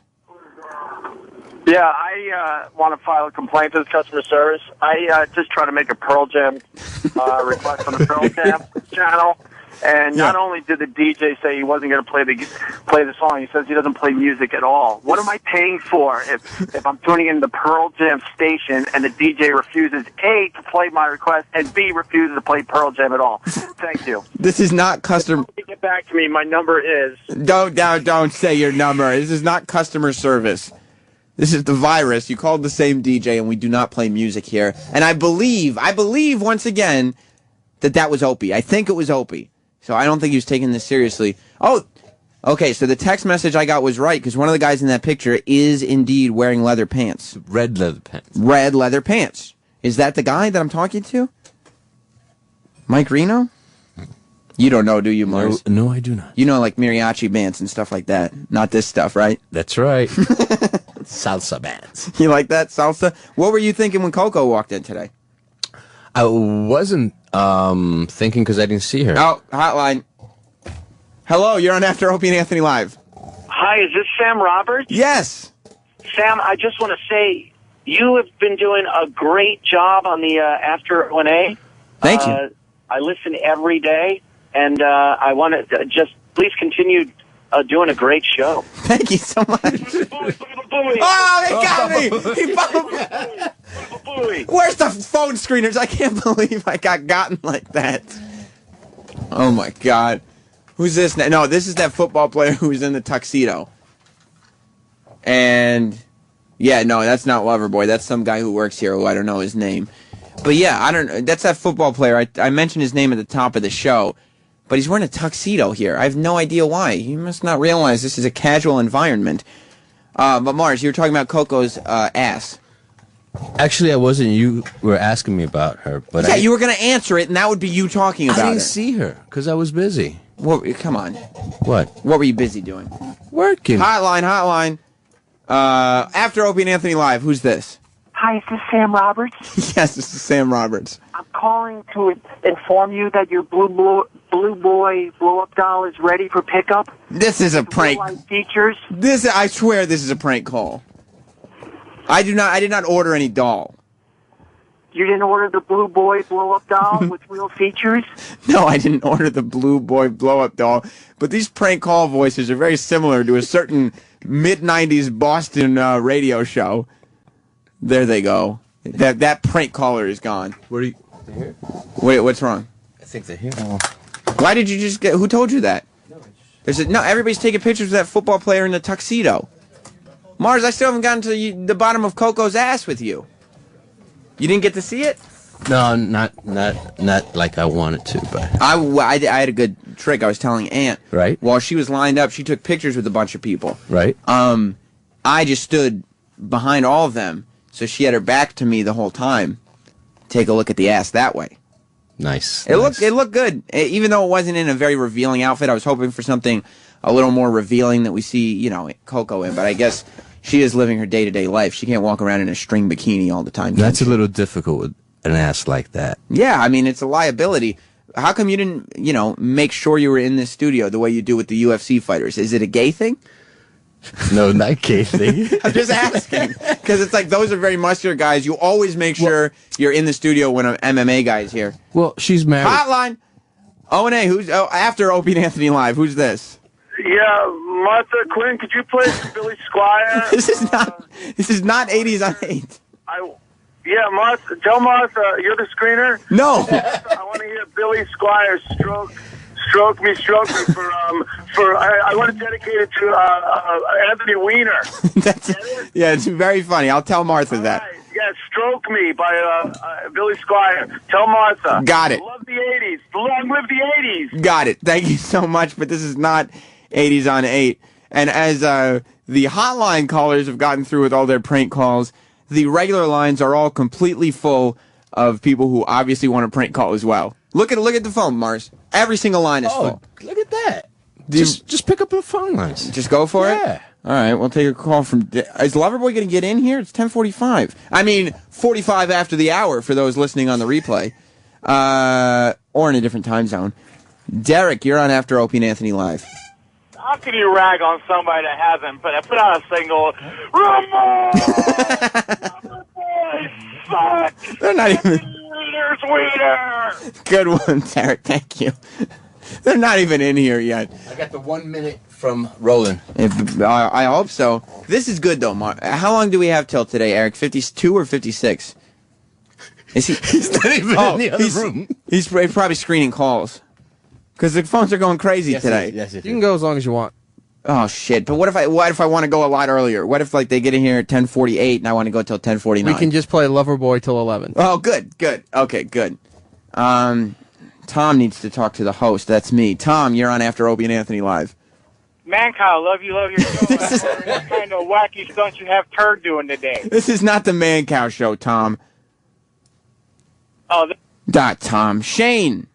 Yeah, I want to file a complaint to the customer service. I just tried to make a Pearl Jam request on the Pearl Jam channel, and not only did the DJ say he wasn't going to play the song, he says he doesn't play music at all. What am I paying for if I'm tuning in the Pearl Jam station and the DJ refuses A, to play my request, and B, refuses to play Pearl Jam at all? Thank you. This is not custom. Get back to me. My number is. Don't say your number. This is not customer service. This is the Virus. You called the same DJ, and we do not play music here. And I believe once again that was Opie. I think it was Opie. So I don't think he was taking this seriously. Oh, okay, so the text message I got was right, because one of the guys in that picture is indeed wearing leather pants. Red leather pants. Red leather pants. Is that the guy that I'm talking to? Mike Reno? You don't know, do you, Mars? No, I do not. You know, like mariachi bands and stuff like that. Not this stuff, right? That's right. Salsa bands. You like that, salsa? What were you thinking when Coco walked in today? I wasn't thinking because I didn't see her. Oh, hotline. Hello, you're on After Opie and Anthony Live. Hi, is this Sam Roberts? Yes. Sam, I just want to say you have been doing a great job on the After O&A. Thank you. I listen every day, and I want to just please continue doing a great show. Thank you so much. Oh, he got me! Where's the phone screeners? I can't believe I got gotten like that. Oh my God. Who's this? No, this is that football player who's in the tuxedo. And yeah, no, that's not Loverboy. That's some guy who works here who I don't know his name. But yeah, I don't. That's that football player. I mentioned his name at the top of the show, but he's wearing a tuxedo here. I have no idea why. You must not realize this is a casual environment. But Mars, you were talking about Coco's ass. Actually, I wasn't. You were asking me about her, but yeah, you were going to answer it, and that would be you talking about it. I didn't see her because I was busy. Well, come on. What? What were you busy doing? Working. Hotline. After Opie and Anthony Live, who's this? Hi, is this Sam Roberts? Yes, this is Sam Roberts. I'm calling to inform you that your Blue Boy blow-up doll is ready for pickup. This is a prank. Features. I swear this is a prank call. I did not order any doll. You didn't order the Blue Boy blow-up doll with real features? No, I didn't order the Blue Boy blow-up doll. But these prank call voices are very similar to a certain mid-'90s Boston radio show. There they go. That prank caller is gone. What are you? They're here? Wait, what's wrong? I think they're here. Why did you just get? Who told you that? No, everybody's taking pictures of that football player in the tuxedo. Mars, I still haven't gotten to the bottom of Coco's ass with you. You didn't get to see it? No, not like I wanted to, but I had a good trick. I was telling Aunt. Right. While she was lined up, she took pictures with a bunch of people. Right. I just stood behind all of them, so she had her back to me the whole time. Take a look at the ass that way. Nice. It looked good, even though it wasn't in a very revealing outfit. I was hoping for something a little more revealing that we see, Coco in. But I guess she is living her day-to-day life. She can't walk around in a string bikini all the time. That's a little difficult with an ass like that. Yeah, I mean, it's a liability. How come you didn't, make sure you were in this studio the way you do with the UFC fighters? Is it a gay thing? No, not gay thing. I'm just asking. Because it's like those are very muscular guys. You always make sure you're in the studio when an MMA guy's here. Well, she's married. Hotline. O&A, who's after Opie and Anthony Live? Who's this? Yeah, Martha Quinn, could you play Billy Squire? This is not 80s on 8. Yeah, Martha, tell Martha, you're the screener? No. I want to hear Billy Squire stroke me for I want to dedicate it to Anthony Weiner. It's very funny. I'll tell Martha that. Right. Yeah, Stroke Me by Billy Squire. Tell Martha. Got it. Love the 80s. Long live the 80s. Got it. Thank you so much, but this is not 80s on 8. And as the hotline callers have gotten through with all their prank calls, the regular lines are all completely full of people who obviously want to prank call as well. Look at the phone, Mars. Every single line is full. Look at that. Just pick up the phone lines. Just go for it? Yeah. All right, we'll take a call from... Is Loverboy going to get in here? It's 10:45. I mean, 45 after the hour for those listening on the replay. Or in a different time zone. Derek, you're on After Opie and Anthony Live. How can you rag on somebody that hasn't put out a single? Suck. They're not even... Wiener. Good one, Derek. Thank you. They're not even in here yet. I got the 1 minute from Roland. I hope so. This is good, though, Mark. How long do we have till today, Eric? 52 or 56? Is he? He's not even in the other room. He's probably screening calls. Because the phones are going crazy today. You can go as long as you want. Oh, shit. But what if I want to go a lot earlier? What if, they get in here at 10:48 and I want to go till 10:49? We can just play Loverboy till 11. Oh, good. Okay, good. Tom needs to talk to the host. That's me. Tom, you're on After Opie and Anthony Live. Man, Kyle, love your show. What kind of wacky stunts you have Turd doing today? This is not the Man Cow Show, Tom. Oh, Tom. Shane.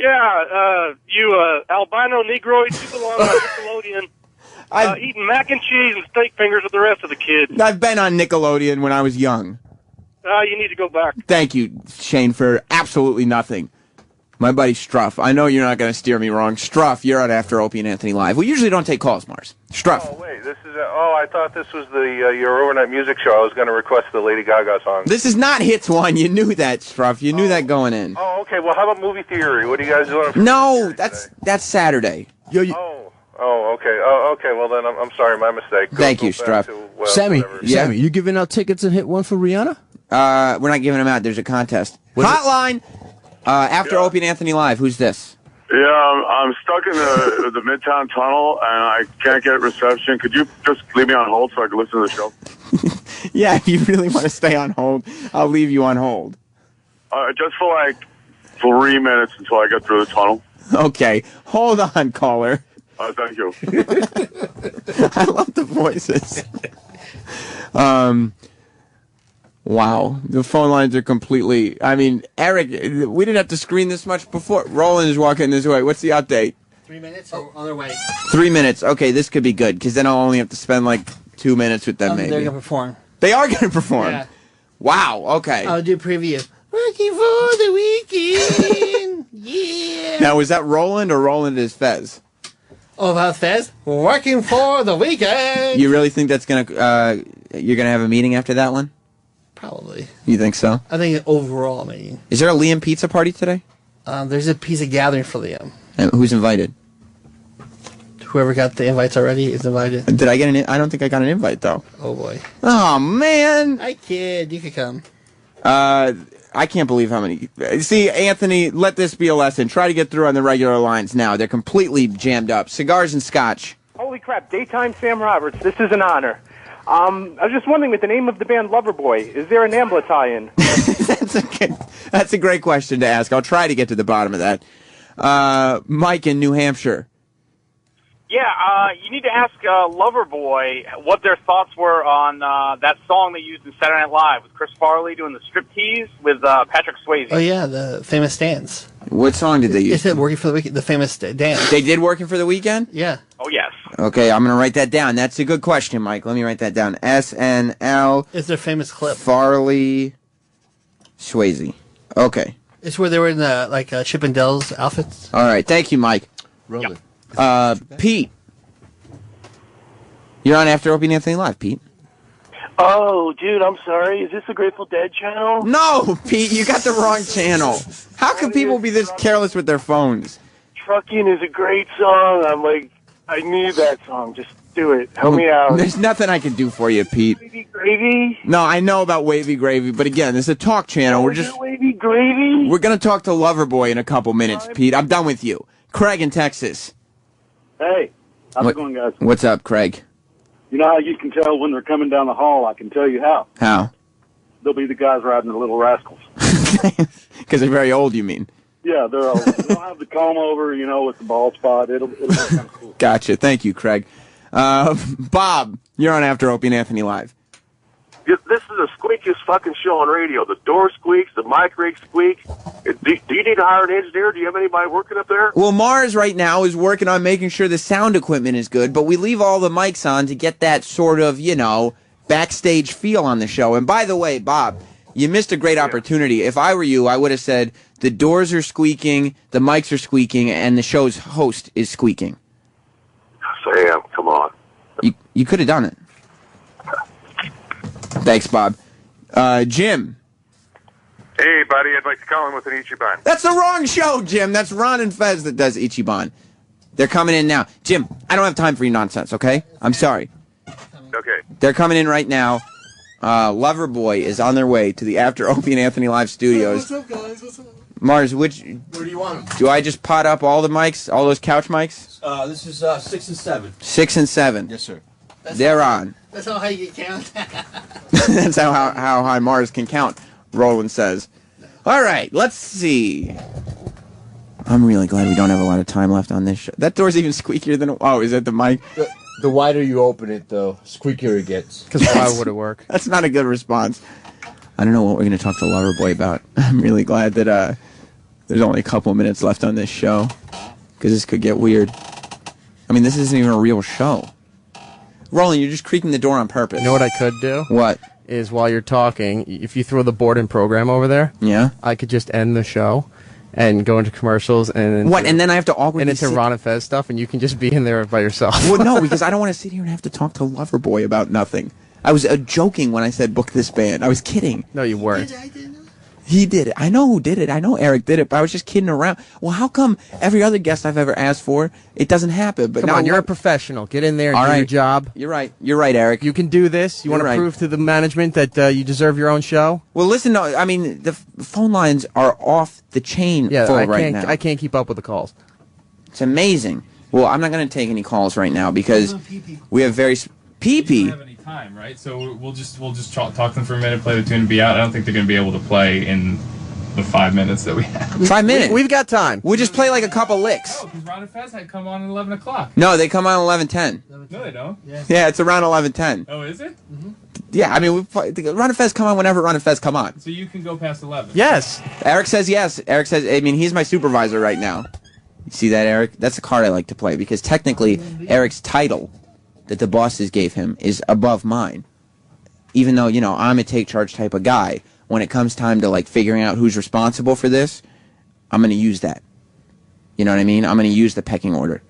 Yeah, you albino Negroid, you belong on Nickelodeon. Eating mac and cheese and steak fingers with the rest of the kids. I've been on Nickelodeon when I was young. You need to go back. Thank you, Shane, for absolutely nothing. My buddy Struff. I know you're not going to steer me wrong. Struff, you're on After Opie and Anthony Live. We usually don't take calls, Mars. Struff. Oh, wait. This is... I thought this was the your overnight music show. I was going to request the Lady Gaga song. This is not Hits One. You knew that, Struff. You knew that going in. Oh, okay. Well, how about Movie Theory? What are you guys doing? No, that's Saturday. Oh, Okay. Oh, okay. Well, then I'm sorry, my mistake. Thank you, back Struff. to, Sammy, whatever. Sammy, you giving out tickets and hit one for Rihanna? We're not giving them out. There's a contest. Hotline. After Opie and Anthony Live. Who's this? Yeah, I'm stuck in the Midtown Tunnel, and I can't get reception. Could you just leave me on hold so I can listen to the show? Yeah, if you really want to stay on hold, I'll leave you on hold. Just for like 3 minutes until I get through the tunnel. Okay. Hold on, caller. Thank you. I love the voices. Wow. The phone lines are completely... I mean, Eric, we didn't have to screen this much before. Roland is walking this way. What's the update? 3 minutes on their way. 3 minutes. Okay, this could be good, because then I'll only have to spend like 2 minutes with them, maybe. They're going to perform. They are going to perform? Yeah. Wow, okay. I'll do a preview. Working for the weekend. Yeah. Now, is that Roland or Roland is Fez? Oh, about Fez? Working for the weekend. You really think that's going to... you're going to have a meeting after that one? Probably. You think so? I think overall, maybe. Is there a Liam pizza party today? There's a pizza gathering for Liam. And who's invited? Whoever got the invites already is invited. Did I get an? I don't think I got an invite though. Oh boy. Oh man. Hi kid, you could come. I can't believe how many. See, Anthony, let this be a lesson. Try to get through on the regular lines now. They're completely jammed up. Cigars and scotch. Holy crap! Daytime Sam Roberts. This is an honor. I was just wondering, with the name of the band Loverboy, is there an NAMBLA tie-in? That's a great question to ask. I'll try to get to the bottom of that. Mike in New Hampshire. Yeah, you need to ask Loverboy what their thoughts were on that song they used in Saturday Night Live with Chris Farley doing the striptease with Patrick Swayze. Oh yeah, the famous dance. What song did they use? It said Working for the Weekend, the famous dance. They did Working for the Weekend? Yeah. Oh yes. Okay, I'm going to write that down. That's a good question, Mike. Let me write that down. SNL. It's their famous clip. Farley Swayze. Okay. It's where they were in the Chip and Dale's outfits. All right. Thank you, Mike. Roland. Pete. You're on After Opie and Anthony Live, Pete. Oh, dude, I'm sorry. Is this the Grateful Dead channel? No, Pete, you got the wrong channel. How can people be this careless with their phones? Trucking is a great song. I'm like, I need that song. Just do it. Help me out. There's nothing I can do for you, Pete. Wavy Gravy? No, I know about Wavy Gravy, but again, this is a talk channel. We're just Wavy Gravy? We're going to talk to Loverboy in a couple minutes, Pete. I'm done with you. Craig in Texas. Hey, how's it going, guys? What's up, Craig? You know how you can tell when they're coming down the hall? I can tell you how. How? They'll be the guys riding the Little Rascals. Because they're very old, you mean? Yeah, they'll have the comb over, with the bald spot. It'll be kind of cool. Gotcha. Thank you, Craig. Bob, you're on After Opie and Anthony Live. This is the squeakiest fucking show on radio. The door squeaks, the mic rig squeak. Do you need to hire an engineer? Do you have anybody working up there? Well, Mars right now is working on making sure the sound equipment is good, but we leave all the mics on to get that sort of, backstage feel on the show. And by the way, Bob, you missed a great opportunity. If I were you, I would have said the doors are squeaking, the mics are squeaking, and the show's host is squeaking. Sam, come on. You could have done it. Thanks, Bob. Jim. Hey, buddy, I'd like to call in with an Ichiban. That's the wrong show, Jim. That's Ron and Fez that does Ichiban. They're coming in now. Jim, I don't have time for your nonsense, okay? I'm sorry. Okay. They're coming in right now. Loverboy is on their way to the After Opie and Anthony Live studios. What's up, guys? What's up? Mars, Where do you want them? do I just pot up all the mics, all those couch mics? This is 6 and 7. 6 and 7. Yes, sir. They're on. That's not how you count. That's how high Mars can count, Roland says. All right, let's see. I'm really glad we don't have a lot of time left on this show. That door's even squeakier than... Oh, is that the mic? The wider you open it, the squeakier it gets. Because why would it work? That's not a good response. I don't know what we're going to talk to Loverboy about. I'm really glad that there's only a couple of minutes left on this show. Because this could get weird. I mean, this isn't even a real show. Roland, you're just creaking the door on purpose. You know what I could do? What? Is while you're talking, if you throw the board and program over there, yeah, I could just end the show and go into commercials and what? And then I have to awkwardly and into Ron and Fez stuff, and you can just be in there by yourself. Well, no, because I don't want to sit here and have to talk to Loverboy about nothing. I was joking when I said book this band. I was kidding. No, you weren't. He did it. I know who did it. I know Eric did it, but I was just kidding around. Well, how come every other guest I've ever asked for, it doesn't happen? But Come on, you're a professional. Get in there and do your job. You're right. You're right, Eric. You can do this. You want to prove to the management that you deserve your own show? Well, listen, no, I mean, the phone lines are off the chain full right now. I can't keep up with the calls. It's amazing. Well, I'm not going to take any calls right now because we have very... Pee-pee. We don't have any time, right? So we'll just talk to them for a minute, play the tune, and be out. I don't think they're going to be able to play in the 5 minutes that we have. 5 minutes? We've got time. We'll just play like a couple licks. Oh, because Ron and Fez had come on at 11 o'clock. No, they come on 11:10. No, they don't. Yeah, it's around 11:10. Oh, is it? Yeah, I mean, Ron and Fez come on whenever Ron and Fez come on. So you can go past 11. Yes. Eric says yes. Eric says, I mean, he's my supervisor right now. You see that, Eric? That's a card I like to play because technically Eric's title that the bosses gave him is above mine. Even though, you know, I'm a take charge type of guy, when it comes time to like figuring out who's responsible for this, I'm going to use that. You know what I mean? I'm going to use the pecking order.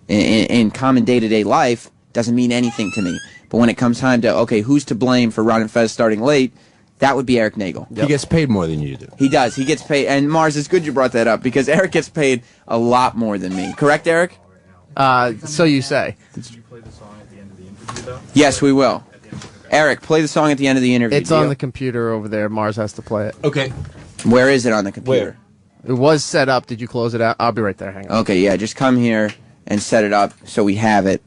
In common day-to-day life, doesn't mean anything to me. But when it comes time to, okay, who's to blame for Ron and Fez starting late, that would be Eric Nagel. He gets paid more than you do. He does. He gets paid. And Mars, it's good you brought that up because Eric gets paid a lot more than me. Correct, Eric? So you say. Yes, we will. Eric, play the song at the end of the interview. It's on the computer over there. Mars has to play it. Okay. Where is it on the computer? It was set up. Did you close it out? I'll be right there. Hang on. Okay, yeah, just come here and set it up so we have it.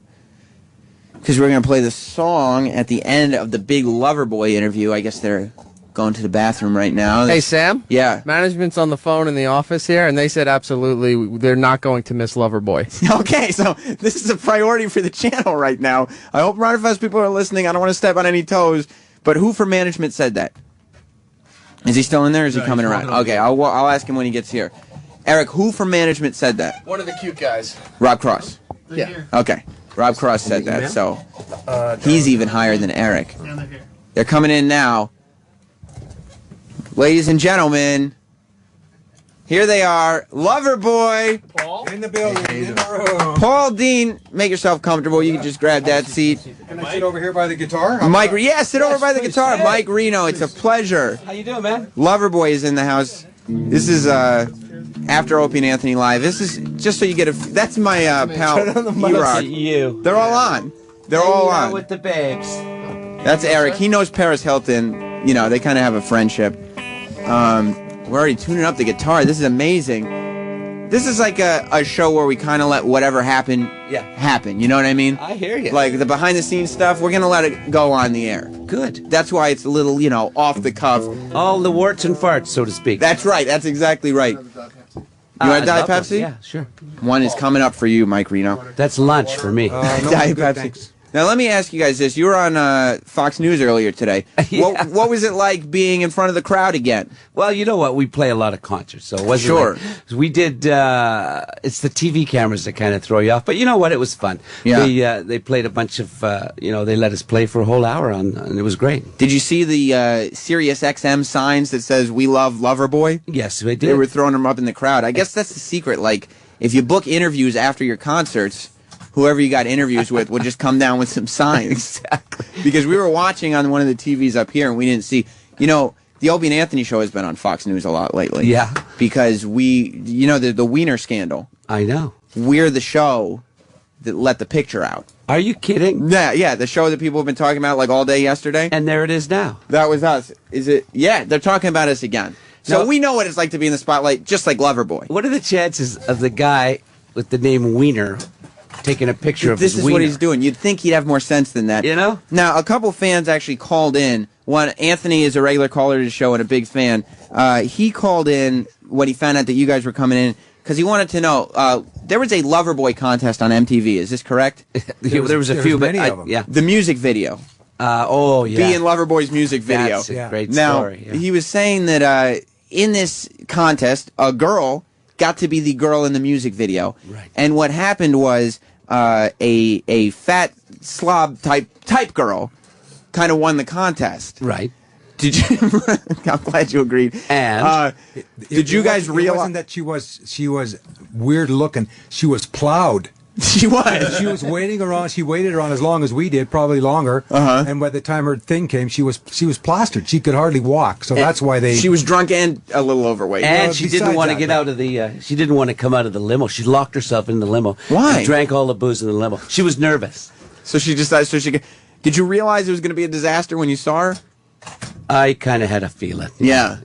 Because we're going to play the song at the end of the big Loverboy interview. I guess they're going to the bathroom right now. Hey, Sam? Yeah. Management's on the phone in the office here, and they said absolutely they're not going to miss Loverboy. Okay, so this is a priority for the channel right now. I hope Ron and Fez people are listening. I don't want to step on any toes. But who from management said that? Is he still in there or is he coming around? Okay, I'll ask him when he gets here. Eric, who from management said that? One of the cute guys. Rob Cross. Yeah. Okay. Rob Cross said that, so he's even higher than Eric. They're coming in now. Ladies and gentlemen, here they are. Loverboy. Paul? In the building, in the room. Paul Dean, make yourself comfortable. You can just grab that seat. Can I sit over here by the guitar? Mike, sit over by the guitar. Mike Reno, it's a pleasure. How you doing, man? Loverboy is in the house. This is after Opie and Anthony Live. This is just so you get a. That's my pal. E-Rock. You. They're all on. They're all on. With the babes. That's Eric. He knows Paris Hilton. You know, they kind of have a friendship. We're already tuning up the guitar. This is amazing. This is like a show where we kind of let whatever happen happen. You know what I mean? I hear you. Like the behind-the-scenes stuff, we're going to let it go on the air. Good. That's why it's a little, you know, off the cuff. All the warts and farts, so to speak. That's right. That's exactly right. You want a Diet Pepsi? Yeah, sure. One is coming up for you, Mike Reno. That's lunch for me. Diet Pepsi. Thanks. Now, let me ask you guys this. You were on Fox News earlier today. Yeah. What was it like being in front of the crowd again? Well, you know what? We play a lot of concerts, so it wasn't Sure. like, we did, it's the TV cameras that kind of throw you off. But you know what? It was fun. Yeah. They played a bunch of, they let us play for a whole hour, and it was great. Did you see the Sirius XM signs that says, "We love Loverboy"? Yes, we did. They were throwing them up in the crowd. I guess that's the secret. Like, if you book interviews after your concerts, whoever you got interviews with will just come down with some signs. Exactly. Because we were watching on one of the TVs up here, and we didn't see, you know, the Opie and Anthony show has been on Fox News a lot lately. Yeah. Because the Wiener scandal. I know. We're the show that let the picture out. Are you kidding? Yeah, the show that people have been talking about like all day yesterday. And there it is now. That was us. Is it? Yeah, they're talking about us again. So we know what it's like to be in the spotlight, just like Loverboy. What are the chances of the guy with the name Wiener taking a picture of his This is wiener? what he's doing. You'd think he'd have more sense than that. You know? Now, a couple fans actually called in. One, Anthony is a regular caller to the show and a big fan. He called in when he found out that you guys were coming in because he wanted to know. There was a Loverboy contest on MTV. Is this correct? There was a few, but yeah. The music video. Oh, yeah. Be in Loverboy's music video. That's a great now, story. Yeah. he was saying that in this contest, a girl got to be the girl in the music video. Right. And what happened was a fat slob type girl kind of won the contest. Right. Did you? I'm glad you agreed. And did you guys realize? It wasn't that she was weird looking. She was plowed. She was. She was waiting around. She waited around as long as we did, probably longer. And by the time her thing came, she was plastered. She could hardly walk. So that's why they. She was drunk and a little overweight. And she didn't want to get out of the. She didn't want to come out of the limo. She locked herself in the limo. Why? And drank all the booze in the limo. She was nervous. So she decided. Did you realize it was going to be a disaster when you saw her? I kind of had a feeling. Yeah.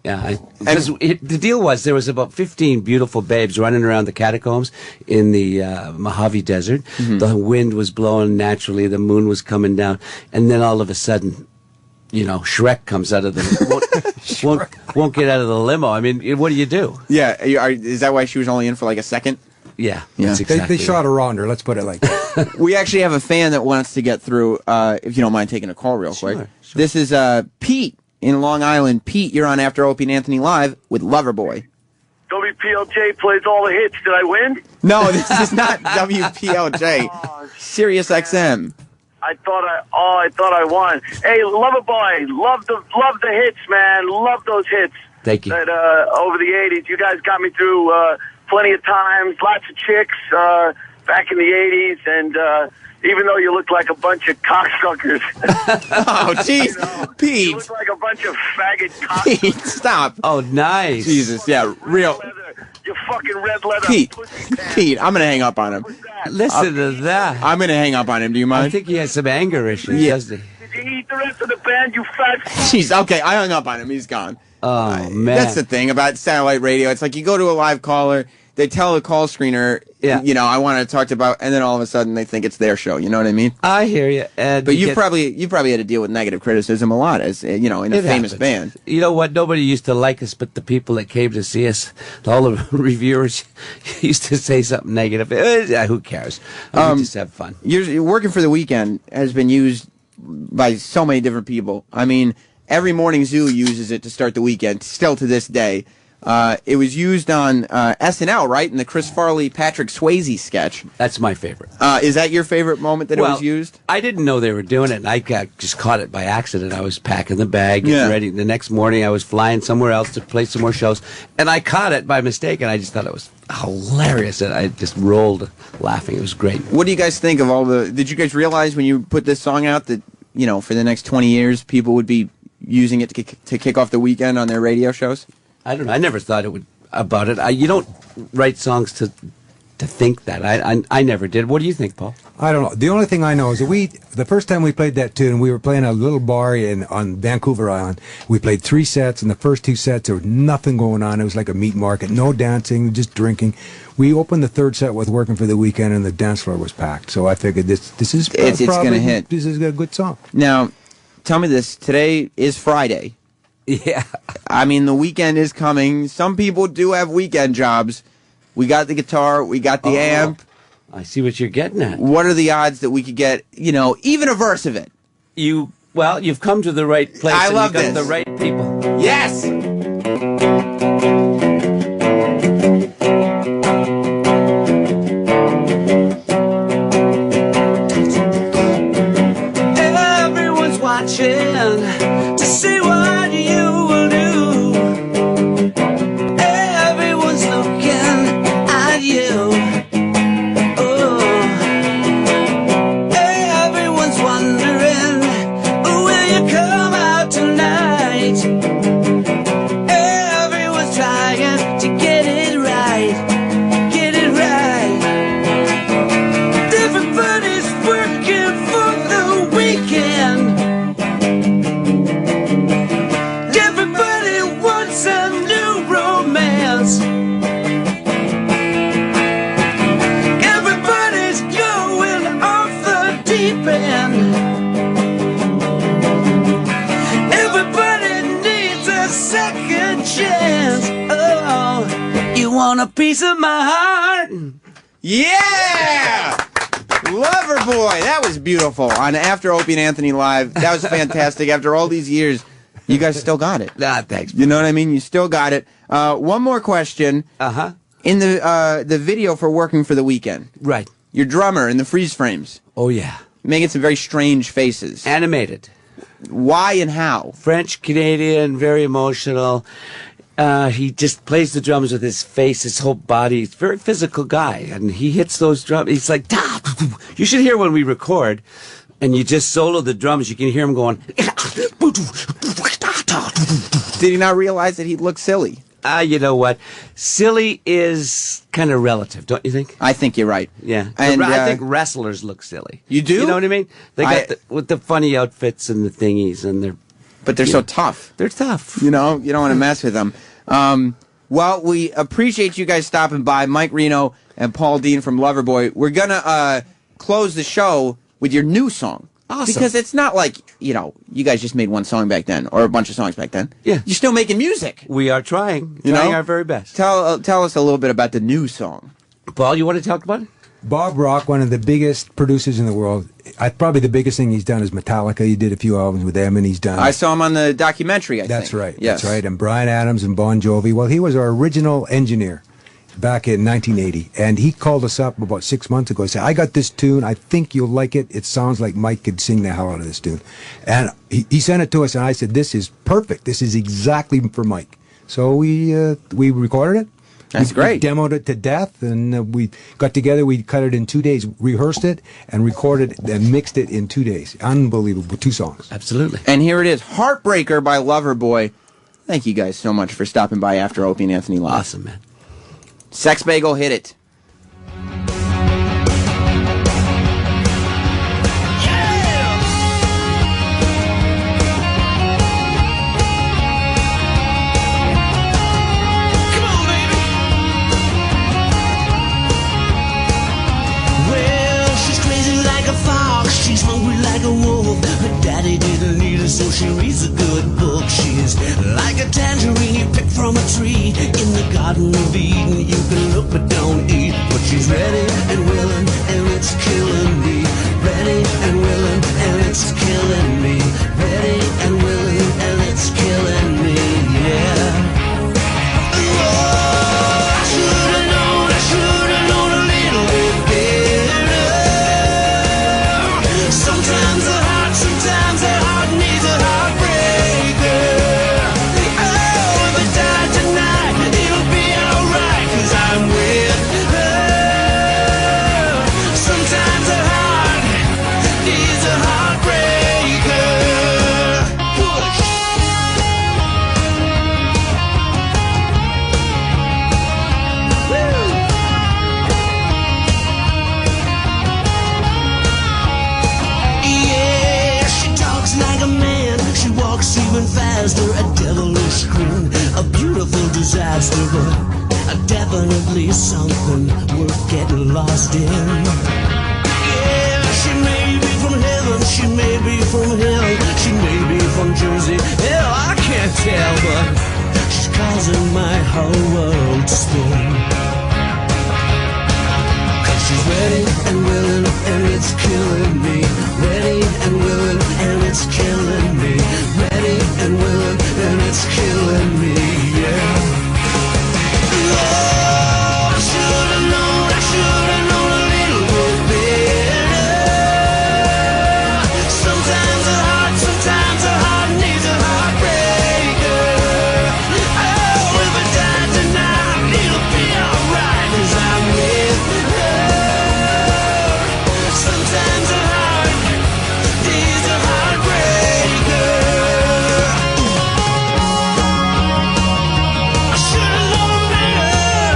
Because the deal was there was about 15 beautiful babes running around the catacombs in the Mojave Desert. The wind was blowing naturally. The moon was coming down. And then all of a sudden, Shrek comes out of the... won't get out of the limo. I mean, what do you do? Yeah. Is that why she was only in for like a second? Yeah. That's exactly they shot around her. Let's put it like that. We actually have a fan that wants to get through, if you don't mind taking a call real quick. Sure. This is Pete in Long Island. Pete, you're on After Opie and Anthony Live with Loverboy. WPLJ plays all the hits. Did I win? No, this is not WPLJ. Sirius XM. I thought I won. Hey, Loverboy, love the hits, man. Love those hits. Thank you. That over the '80s, you guys got me through plenty of times. Lots of chicks back in the '80s, and even though you look like a bunch of cocksuckers. Oh, jeez, Pete. You look like a bunch of faggot cocksuckers. Pete, stop. Oh, nice. Jesus, yeah, real. You fucking red leather. Pete, I'm gonna hang up on him. Listen to that. I'm gonna hang up on him. Do you mind? I think he has some anger issues, doesn't he? Did you eat the rest of the band, you fat... Jeez, okay, I hung up on him. He's gone. Oh, man. That's the thing about satellite radio. It's like you go to a live caller, they tell the call screener, I want to talk about, and then all of a sudden they think it's their show. You know what I mean? I hear you. But you probably had to deal with negative criticism a lot, as in a famous band. You know what? Nobody used to like us, but the people that came to see us, all the reviewers used to say something negative. Who cares? We just have fun. You're working for the Weekend has been used by so many different people. I mean, every morning Zoo uses it to start the weekend, still to this day. It was used on SNL, right? In the Chris Farley, Patrick Swayze sketch. That's my favorite. Is that your favorite moment that it was used? I didn't know they were doing it, and I just caught it by accident. I was packing the bag, getting ready. The next morning, I was flying somewhere else to play some more shows, and I caught it by mistake, and I just thought it was hilarious, and I just rolled laughing. It was great. What do you guys think of all the... Did you guys realize when you put this song out that, for the next 20 years, people would be using it to kick off the weekend on their radio shows? I don't know. I never thought about it. You don't write songs to think that. I never did. What do you think, Paul? I don't know. The only thing I know is that the first time we played that tune, we were playing a little bar on Vancouver Island. We played 3 sets, and the first 2 sets there was nothing going on. It was like a meat market, no dancing, just drinking. We opened the 3rd set with Working for the Weekend, and the dance floor was packed. So I figured this is it's going to hit. This is a good song. Now, tell me this. Today is Friday. Yeah. I mean, the weekend is coming. Some people do have weekend jobs. We got the guitar. We got the amp. I see what you're getting at. What are the odds that we could get, even a verse of it? You've come to the right place. I love this. The right people. Yes! Everyone's watching to see what you will do. Everyone's looking at you. Oh, everyone's wondering, will you come out tonight? Everyone's trying to get it right. Get it right. Everybody's working for the weekend. Everybody wants a new romance. Everybody's going off the deep end. Everybody needs a second chance. Oh, you want a piece of my heart? Yeah! Loverboy! That was beautiful. On After Opie and Anthony Live. That was fantastic. After all these years, you guys still got it. Thanks. You know what I mean? You still got it. One more question. Uh-huh. In the video for Working for the Weekend. Right. Your drummer in the freeze frames. Oh, yeah. Making some very strange faces. Animated. Why and how? French Canadian, very emotional. He just plays the drums with his face, his whole body. He's a very physical guy, and he hits those drums. He's like, da, You should hear when we record, and you just solo the drums. You can hear him going. Did he not realize that he'd look silly? You know what? Silly is kind of relative, don't you think? I think you're right. Yeah. And I think wrestlers look silly. You do? You know what I mean? They got with the funny outfits and the thingies, and but they're so tough. They're tough. You know, you don't want to mess with them. Well, we appreciate you guys stopping by, Mike Reno and Paul Dean from Loverboy. We're gonna close the show with your new song. Awesome. Because it's not like, you know, you guys just made one song back then, or a bunch of songs back then. Yeah. You're still making music. We are trying our very best. Tell us a little bit about the new song. Paul, you want to talk about it? Bob Rock, one of the biggest producers in the world. Probably the biggest thing he's done is Metallica. He did a few albums with them, and he's done... I saw him on the documentary, I think. That's right. Yes. That's right. And Bryan Adams and Bon Jovi. Well, he was our original engineer back in 1980. And he called us up about 6 months ago and said, I got this tune. I think you'll like it. It sounds like Mike could sing the hell out of this tune. And he sent it to us, and I said, this is perfect. This is exactly for Mike. So we recorded it. That's great. We demoed it to death, and we got together. We cut it in 2 days, rehearsed it, and recorded and mixed it in 2 days. Unbelievable. 2 songs. Absolutely. And here it is, Heartbreaker by Loverboy. Thank you guys so much for stopping by after Opie and Anthony Live. Awesome, man. Sex Bagel, hit it. She's hungry like a wolf. Her daddy didn't need her, so she reads a good book. She's like a tangerine you pick from a tree in the Garden of Eden. You can look but don't eat. But she's ready and willing, and it's killing me. Ready and willing, and it's killing me. Ready and willing, and it's killing me. Yeah. Oh, I should've known a little bit better. Sometimes a heart needs a heartbreaker. Oh, if I die tonight, it'll be alright, 'cause I'm with her. Sometimes a heart needs a heartbreaker. Push. Woo. Yeah, she talks like a man. She walks even faster. A devilish grin, a beautiful disaster, but definitely something worth getting lost in. Yeah, she may be from heaven, she may be from hell, she may be from Jersey. Hell, I can't tell, but she's causing my whole world to spin. 'Cause she's ready and willing, and it's killing me. Ready and willing, and it's killing me. Ready and willing, and it's killing me, yeah. Oh, I should've known a little bit better. Sometimes a heart needs a heartbreaker. Oh, if I die tonight, it'll be alright, 'cause I'm with her. Sometimes a heart needs a heartbreaker. I should've known better.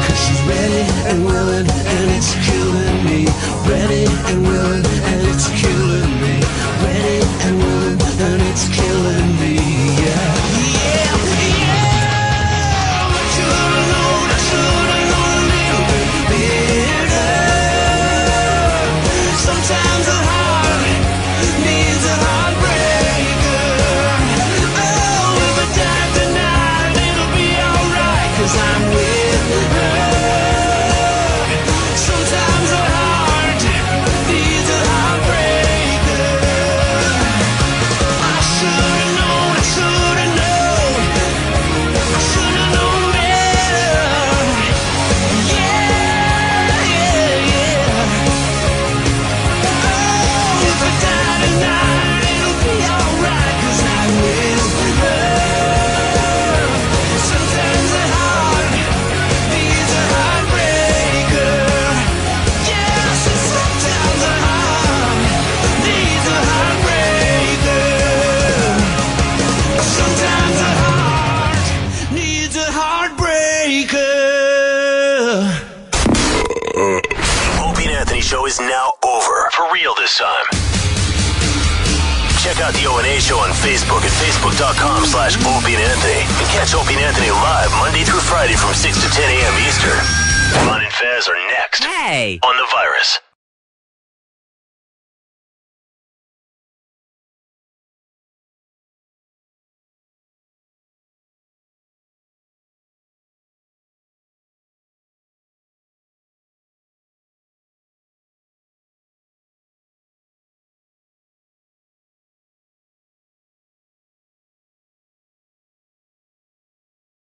'Cause she's ready and willing, and it's killing me. Ready and willing, and it's killing me. Ready and willing, and it's killing me. Yeah, yeah, yeah. I should've known a little bit better. Sometimes a heart needs a heartbreaker. Oh, if I die tonight, it'll be alright, 'cause I'm with her. Sometimes a heart needs a heartbreaker. I should've known The O&A Show on Facebook at facebook.com/Opie and Anthony. And catch Opie and Anthony live Monday through Friday from 6 to 10 a.m. Eastern. Ron and Fez are next. Hey! On The Virus.